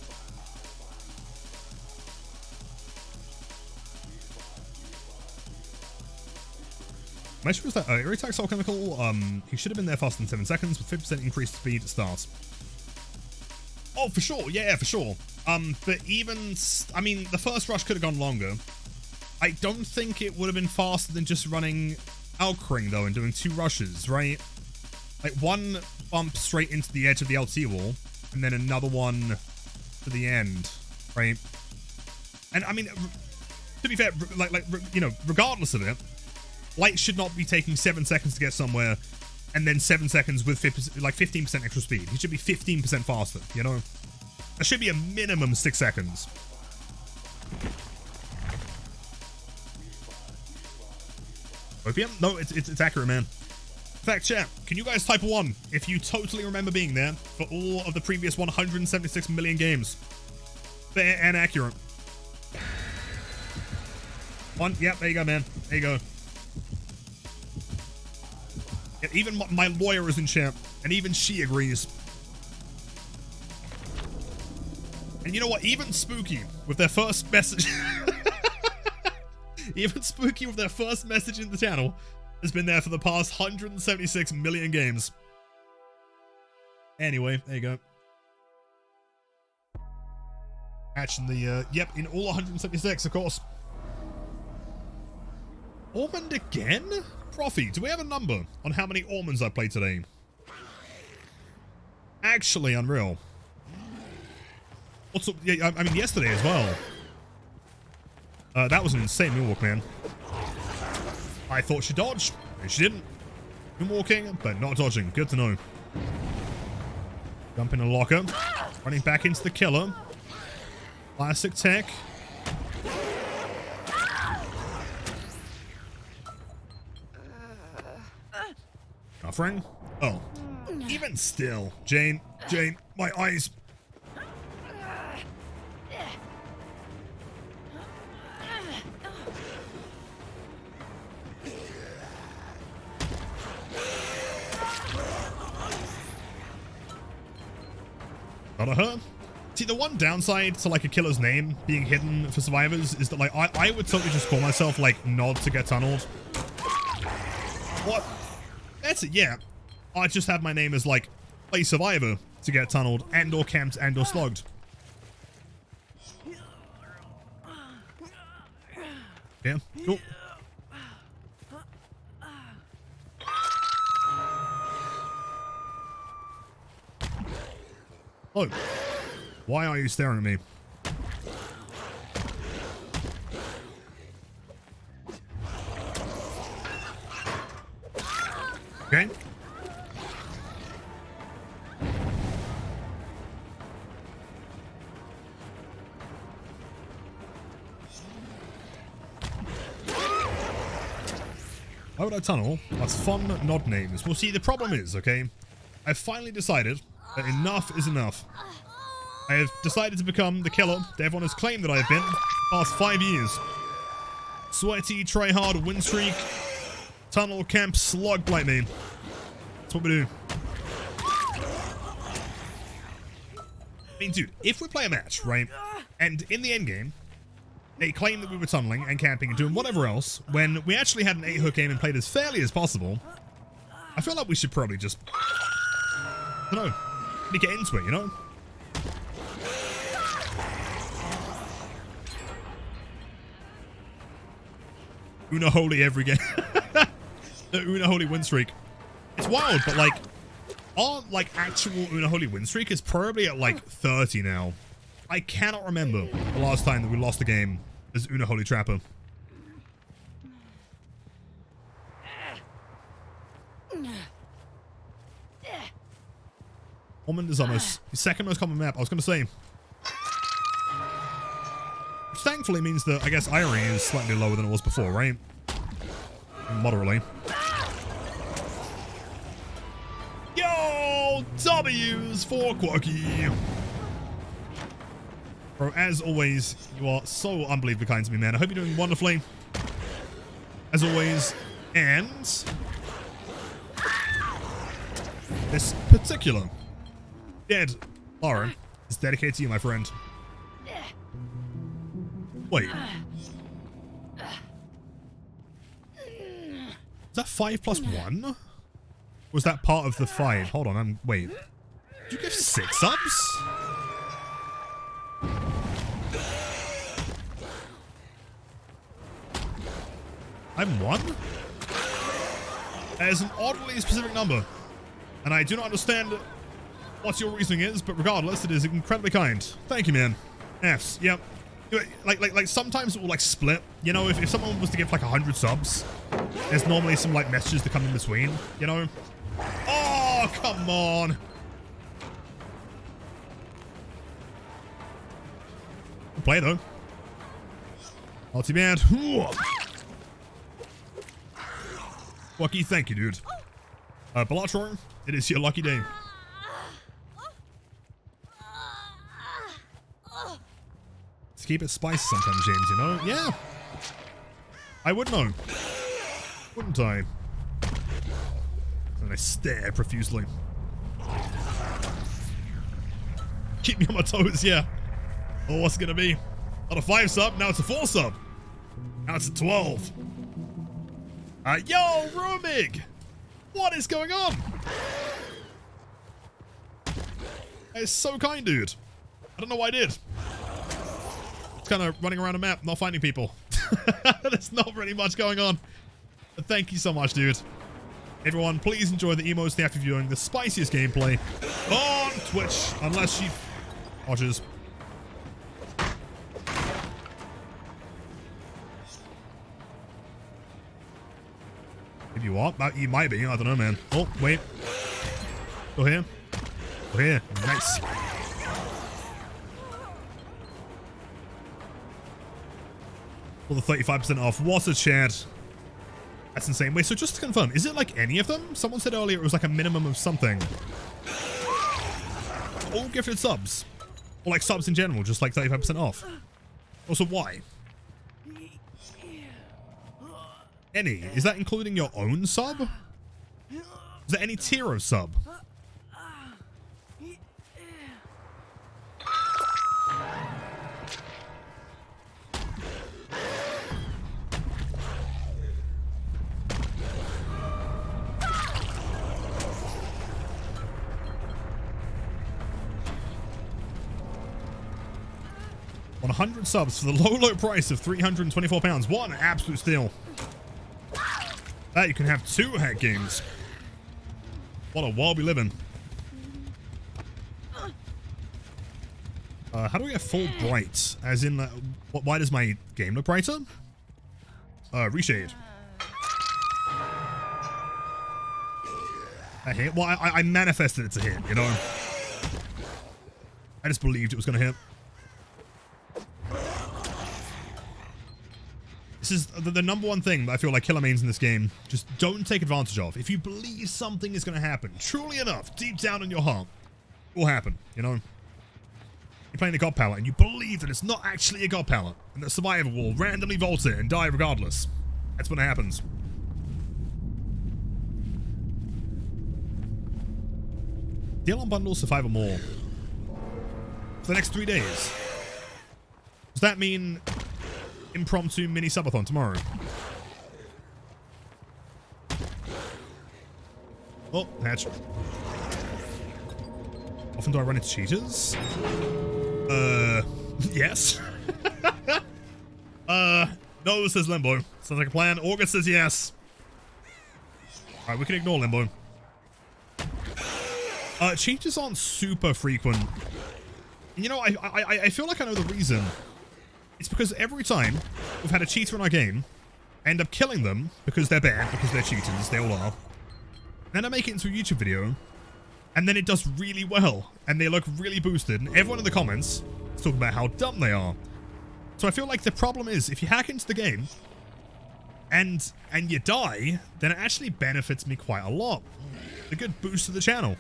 My issue was that area attack Soul Chemical, he should have been there faster than 7 seconds with 50% increased speed at start. Oh, for sure, yeah, for sure. But even, I mean, the first rush could have gone longer. I don't think it would have been faster than just running Alkring, though, and doing 2 rushes, right? Like, one bump straight into the edge of the LT wall, and then another one to the end, right? And, I mean, to be fair, like you know, regardless of it, Blight should not be taking 7 seconds to get somewhere, and then 7 seconds with 15% extra speed. He should be 15% faster, you know? That should be a minimum 6 seconds. Opium? No, it's accurate, man. In fact, chat, can you guys type 1 if you totally remember being there for all of the previous 176 million games? Fair and accurate. 1, yep, there you go, man. There you go. Yeah, even my lawyer is in chat, and even she agrees. And you know what? Even Spooky, with their first message... Even Spooky, with their first message in the channel, has been there for the past 176 million games. Anyway, there you go. Catching the, yep, in all 176, of course. Ormond again? Profi, do we have a number on how many Ormonds I played today? Actually, unreal. What's up? Yeah, I mean, yesterday as well. That was an insane moonwalk, man. I thought she dodged, and she didn't. Moonwalking, but not dodging. Good to know. Jump in a locker. Running back into the killer. Classic tech. Offering? Oh. Even still. Jane, my eyes. Not her. See, the one downside to like a killer's name being hidden for survivors is that like I would totally just call myself like Nod to get tunneled. What? That's it, yeah. I just have my name as like play survivor to get tunneled and or camped and or slogged. Yeah, cool. Oh, why are you staring at me? Okay. Why would I tunnel? That's fun nod names. Well, see, the problem is, okay, I've finally decided that enough is enough. I have decided to become the killer that everyone has claimed that I have been for the past 5 years. Sweaty, try hard, win streak, tunnel, camp, slug, Blight me. That's what we do. mean, dude, if we play a match, right, and in the end game, they claim that we were tunneling and camping and doing whatever else, when we actually had an 8-hook aim and played as fairly as possible, I feel like we should probably just, I don't know, really get into it, you know? Una Holy every game. The Una Holy win streak. It's wild, but like, our like actual Una Holy win streak is probably at like 30 now. I cannot remember the last time that we lost a game as Una Holy Trapper. Ormond is almost the second most common map. I was going to say. Which thankfully means that I guess irony is slightly lower than it was before, right? Moderately. Yo! W's for Quirky! Bro, as always, you are so unbelievably kind to me, man. I hope you're doing wonderfully. As always. And this particular dead Lara is dedicated to you, my friend. Wait. Is that 5 plus 1? Or was that part of the 5? Hold on, wait. Did you give 6 subs? I'm 1? That is an oddly specific number. And I do not understand what your reasoning is, but regardless, it is incredibly kind. Thank you, man. Fs, yep. Like sometimes it will like split. You know, if someone was to give like 100 subs, there's normally some like messages that come in between, you know? Oh, come on. Good play though. Not too bad. Lucky, thank you, dude. Bellator, it is your lucky day. To keep it spicy sometimes, James, you know? Yeah. I would know. Wouldn't I? And I stare profusely. Keep me on my toes, yeah. Oh, what's it gonna be? Not a 5 sub, now it's a 4 sub. Now it's a 12. Yo, Rumig! What is going on? That is so kind, dude. I don't know why I did. It's kind of running around a map, not finding people. There's not really much going on. But thank you so much, dude. Everyone, please enjoy the emotes after viewing the spiciest gameplay on Twitch, unless she watches. If you are, you might be. I don't know, man. Oh, wait. Go here. Go here. Nice. For the 35% off. What a chat. That's insane. Wait, so just to confirm, is it like any of them? Someone said earlier it was like a minimum of something. All gifted subs. Or like subs in general, just like 35% off. Also, why? Any? Is that including your own sub? Is there any tier of sub? 100 subs for the low price of £324. What an absolute steal. That you can have 2 hack games. What a world we live in. How do we get full bright? As in, why does my game look brighter? Reshade. A hit? Well, I manifested it to hit, you know? I just believed it was going to hit. This is the number one thing that I feel like killer mains in this game just don't take advantage of. If you believe something is going to happen, truly enough, deep down in your heart, it will happen, you know? You're playing the god palette and you believe that it's not actually a god palette and that survivor will randomly vault it and die regardless. That's when it happens. Deal on bundles for 5 or more. for the next 3 days. Does that mean impromptu mini subathon tomorrow? Oh, hatch. Often do I run into cheaters? Yes. No, says Limbo. Sounds like a plan. August says yes. Alright, we can ignore Limbo. Cheaters aren't super frequent. You know, I feel like I know the reason. It's because every time we've had a cheater in our game, I end up killing them because they're bad, because they're cheaters, they all are. Then I make it into a YouTube video, and then it does really well, and they look really boosted, and everyone in the comments is talking about how dumb they are. So I feel like the problem is, if you hack into the game, and you die, then it actually benefits me quite a lot. It's a good boost to the channel.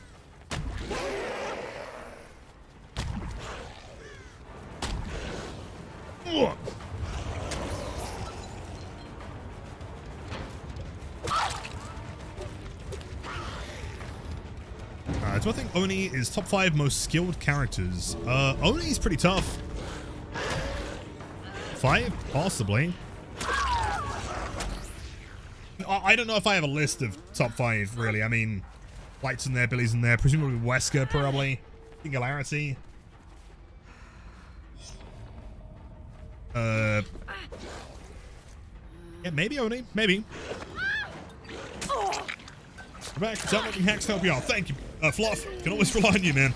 Ugh. Do I think Oni is top 5 most skilled characters? Oni is pretty tough. 5? Possibly. I don't know if I have a list of top 5, really. I mean, Blight's in there, Billy's in there, presumably Wesker, probably. Singularity. Yeah, maybe Oni. Maybe. Back, stop making hacks to help you out. Thank you, Fluff. Can always rely on you, man.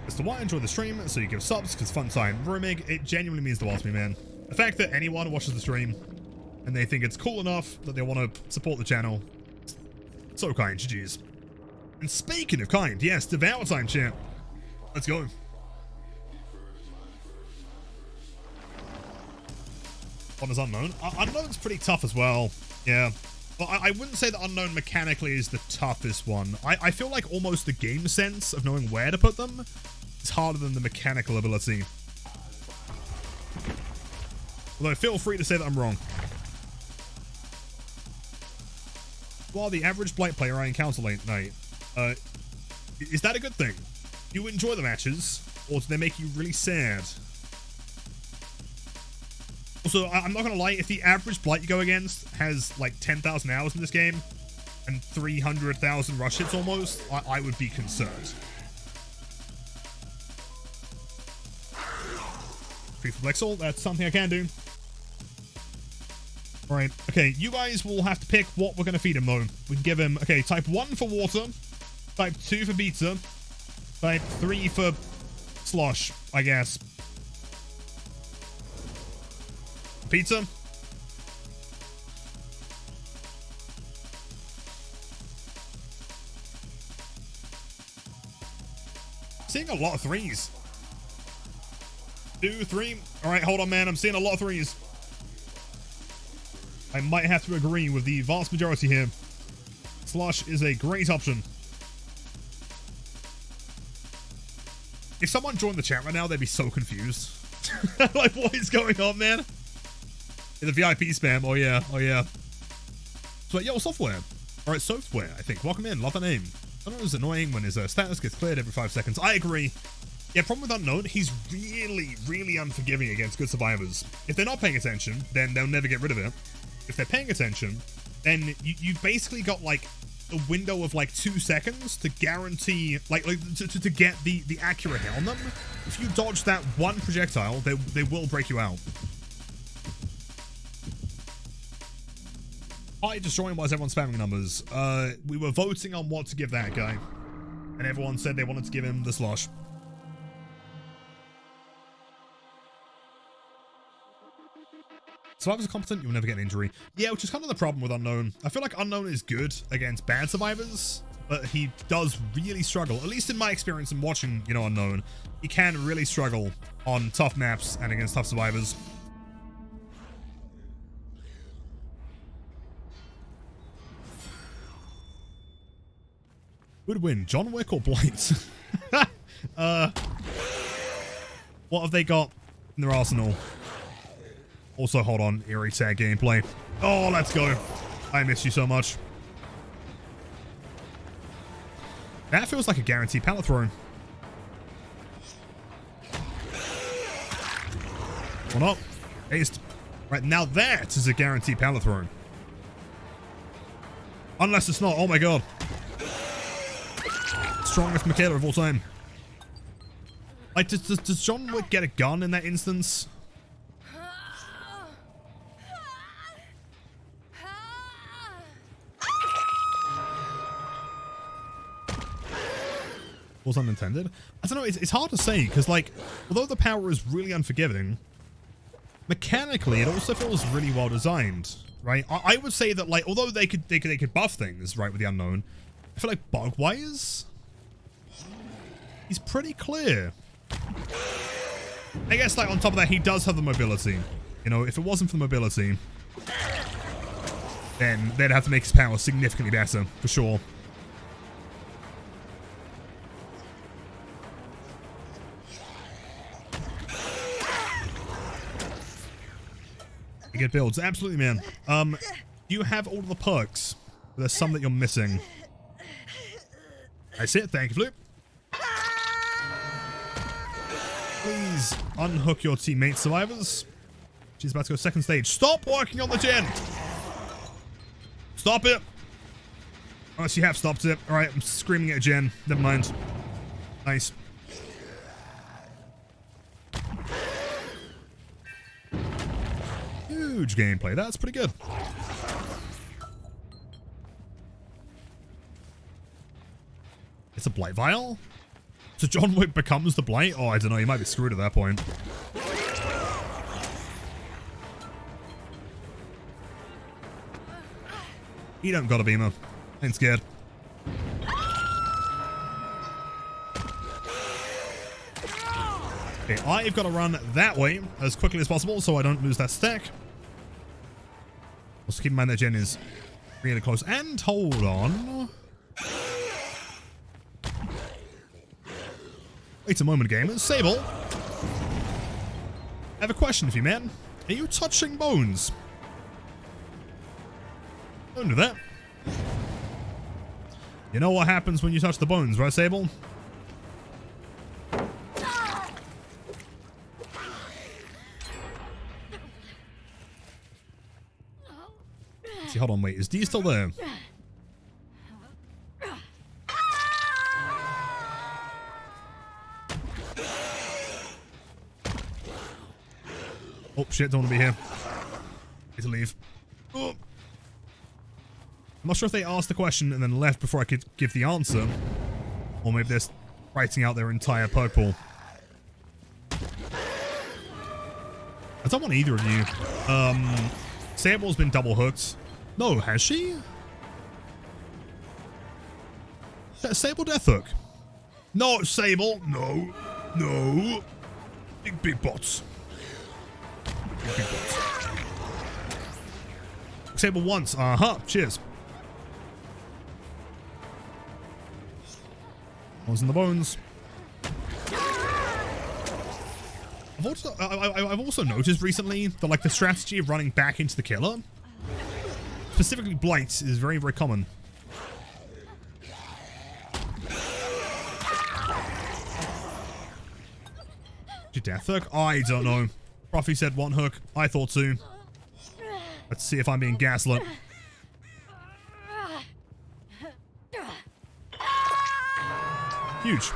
Mr. Y, enjoy the stream, so you give subs, because fun time. Rooming, it genuinely means the world to me, man. The fact that anyone watches the stream, and they think it's cool enough that they want to support the channel. So kind, GG's. And speaking of kind, yes, Devour time, champ. Let's go. One is Unknown. Unknown's pretty tough as well. Yeah. But I wouldn't say that Unknown mechanically is the toughest one. I feel like almost the game sense of knowing where to put them is harder than the mechanical ability. Although feel free to say that I'm wrong. While the average Blight player I encounter late night, is that a good thing? Do you enjoy the matches, or do they make you really sad? Also, I'm not gonna lie, if the average Blight you go against has like 10,000 hours in this game and 300,000 rush hits almost, I would be concerned. Free for Blexel, that's something I can do. Alright, okay, you guys will have to pick what we're gonna feed him though. We can give him, okay, type 1 for water, type 2 for pizza, type 3 for slosh, I guess. Pizza. Seeing a lot of 3s. 2, 3. All right, hold on, man. I'm seeing a lot of 3s. I might have to agree with the vast majority here. Slush is a great option. If someone joined the chat right now, they'd be so confused. Like, what is going on, man? In the VIP spam. Oh, yeah. Oh, yeah. So, yo, software. All right, software, I think. Welcome in. Love the name. Unknown is annoying when his status gets cleared every 5 seconds. I agree. Yeah, problem with Unknown, he's really, really unforgiving against good survivors. If they're not paying attention, then they'll never get rid of it. If they're paying attention, then you've basically got, like, a window of, like, 2 seconds to guarantee, like to get the accurate hit on them. If you dodge that one projectile, they will break you out. Hi, destroying why is everyone spamming numbers? We were voting on what to give that guy, and everyone said they wanted to give him the slosh. Survivors are competent, you'll never get an injury. Yeah, which is kind of the problem with Unknown. I feel like Unknown is good against bad survivors, but he does really struggle. At least in my experience in watching, you know, Unknown, he can really struggle on tough maps and against tough survivors. Who would win, John Wick or Blight? What have they got in their arsenal? Also, hold on, eerie tag gameplay. Oh, let's go. I miss you so much. That feels like a guaranteed pallet throw. One up. Aced. Right, now that is a guaranteed pallet throw. Unless it's not. Oh my god. Strongest Michaela of all time. Like, does John Wick get a gun in that instance? Was unintended. I don't know, it's hard to say, because, like, although the power is really unforgiving, mechanically, it also feels really well designed, right? I would say that, like, although they could buff things, right, with the unknown, I feel like bug-wise, he's pretty clear. I guess, like, on top of that, he does have the mobility. You know, if it wasn't for the mobility, then they'd have to make his power significantly better, for sure. Get builds, absolutely, man. You have all of the perks, but there's some that you're missing. That's it. Thank you, Flip. Please unhook your teammate survivors. She's about to go second stage. Stop working on the gen. Stop it. Unless you have stopped it. All right, I'm screaming at Jen. Never mind. Nice. Huge gameplay. That's pretty good. It's a Blight vial? So John Wick becomes the Blight? Oh, I don't know. You might be screwed at that point. You don't got a beamer. Ain't scared. Okay, I've got to run that way as quickly as possible so I don't lose that stack. Also keep in mind that Jen is really close. And hold on. Wait a moment, gamers. Sable. I have a question for you, man. Are you touching bones? Don't do that. You know what happens when you touch the bones, right, Sable? See, hold on, wait. Is D still there? Oh, shit. Don't want to be here. Need to leave. Oh. I'm not sure if they asked the question and then left before I could give the answer. Or maybe they're writing out their entire perk pool. I don't want either of you. Sable's been double hooked. No, has she? Sable death hook. No, Sable. No. No. Big bots. Big bots. Sable once. Cheers. One's in the bones. I've also noticed recently that, like, the strategy of running back into the killer, specifically Blight, is very, very common. Did death hook? I don't know. Profi said one hook. I thought two. Let's see if I'm being gaslit. Huge.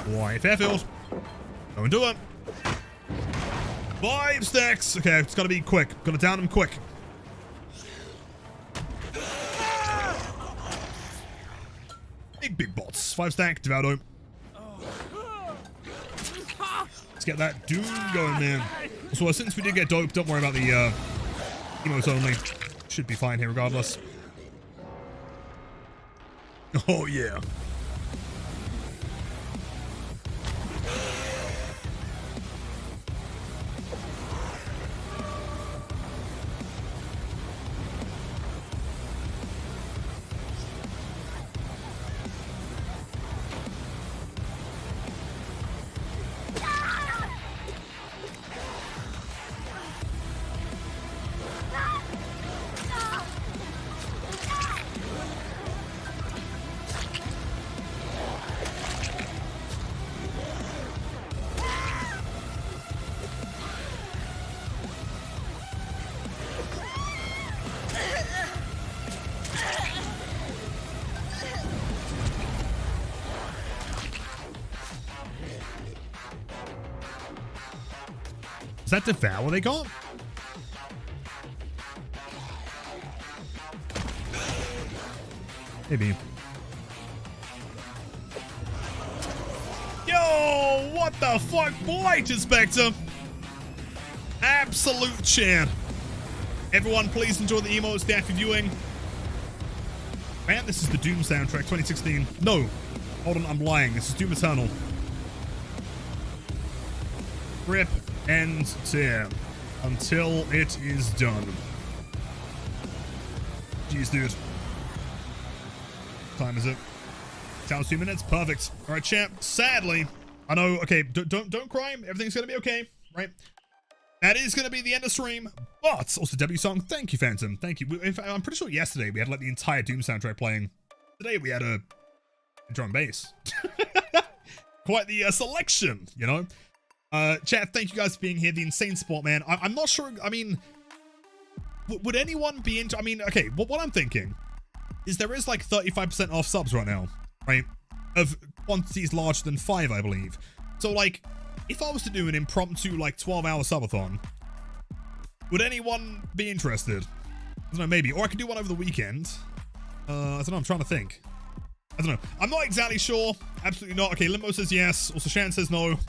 White Fairfield. Go and do it. 5 stacks. Okay, it's got to be quick. Got to down him quick. Big bots. 5 stack. Devouto. Let's get that doom going, man. So since we did get dope, don't worry about the emotes only. Should be fine here regardless. Oh, yeah. Is that Devour they got? Maybe. Yo, what the fuck? Blight, Inspector. Absolute chan. Everyone, please enjoy the emotes, the active viewing. Man, this is the Doom soundtrack 2016. No, hold on, I'm lying. This is Doom Eternal. Rip and tear until it is done. Jeez, dude. What time is it? Sounds 2 minutes. Perfect. All right, champ. Sadly, I know. Okay, don't cry. Everything's gonna be okay, right? That is gonna be the end of stream. But also W song. Thank you, Phantom. Thank you. In fact, I'm pretty sure yesterday we had like the entire Doom soundtrack playing. Today we had a drum bass. Quite the selection, you know. Chat, thank you guys for being here. The insane support, man. I'm not sure. I mean, would anyone be into? I mean, okay. What I'm thinking is there is like 35% off subs right now, right? Of quantities larger than 5, I believe. So like, if I was to do an impromptu like 12-hour subathon, would anyone be interested? I don't know, maybe. Or I could do one over the weekend. I don't know. I'm trying to think. I don't know. I'm not exactly sure. Absolutely not. Okay, Limbo says yes. Also, Shan says no.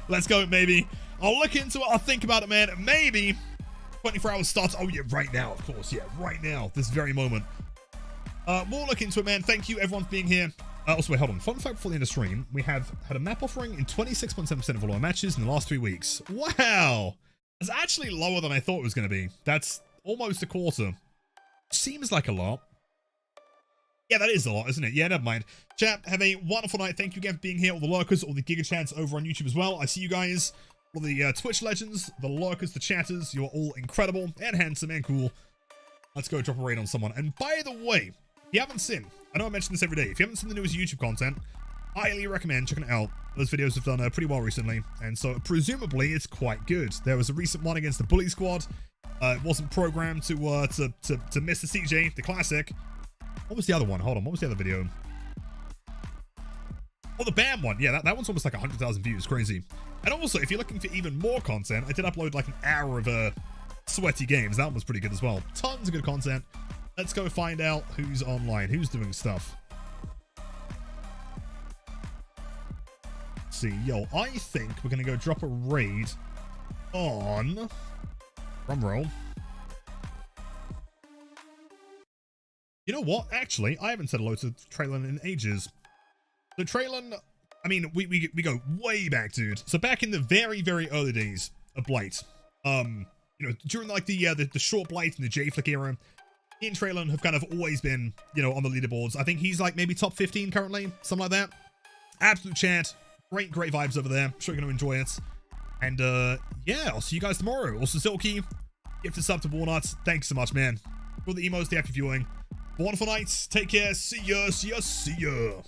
Let's go, maybe. I'll look into it. I'll think about it, man. Maybe 24 hours starts. Oh, yeah, right now, of course. Yeah, right now. This very moment. We'll look into it, man. Thank you, everyone, for being here. Also, wait, hold on. Fun fact before the end of stream. We have had a map offering in 26.7% of all our matches in the last 3 weeks. Wow. That's actually lower than I thought it was going to be. That's almost a quarter. Seems like a lot. Yeah, that is a lot, isn't it? Yeah, never mind. Chat, have a wonderful night. Thank you again for being here. All the lurkers, all the Giga Chats over on YouTube as well. I see you guys. All the Twitch legends, the lurkers, the chatters. You're all incredible and handsome and cool. Let's go drop a raid on someone. And by the way, if you haven't seen, I know I mention this every day. If you haven't seen the newest YouTube content, I highly recommend checking it out. Those videos have done pretty well recently. And so presumably it's quite good. There was a recent one against the Bully Squad. It wasn't programmed to miss the CJ, the classic. What was the other one? Hold on. What was the other video? Oh, the BAM one. Yeah, that one's almost like 100,000 views. Crazy. And also, if you're looking for even more content, I did upload like an hour of sweaty games. That one was pretty good as well. Tons of good content. Let's go find out who's online, who's doing stuff. Let's see. Yo, I think we're going to go drop a raid on... Drumroll. You know what? Actually, I haven't said hello to Traylon in ages. So Traylon, I mean, we go way back, dude. So back in the very, very early days of Blight, you know, during like the short Blight and the J-Flick era, he and Traylon have kind of always been, you know, on the leaderboards. I think he's like maybe top 15 currently, something like that. Absolute chat. Great vibes over there. I'm sure you're going to enjoy it. And yeah, I'll see you guys tomorrow. Also, Silky, gift a sub to Walnuts. Thanks so much, man. For the emotes, the active viewing. Wonderful nights. Take care. See ya. See ya. See ya.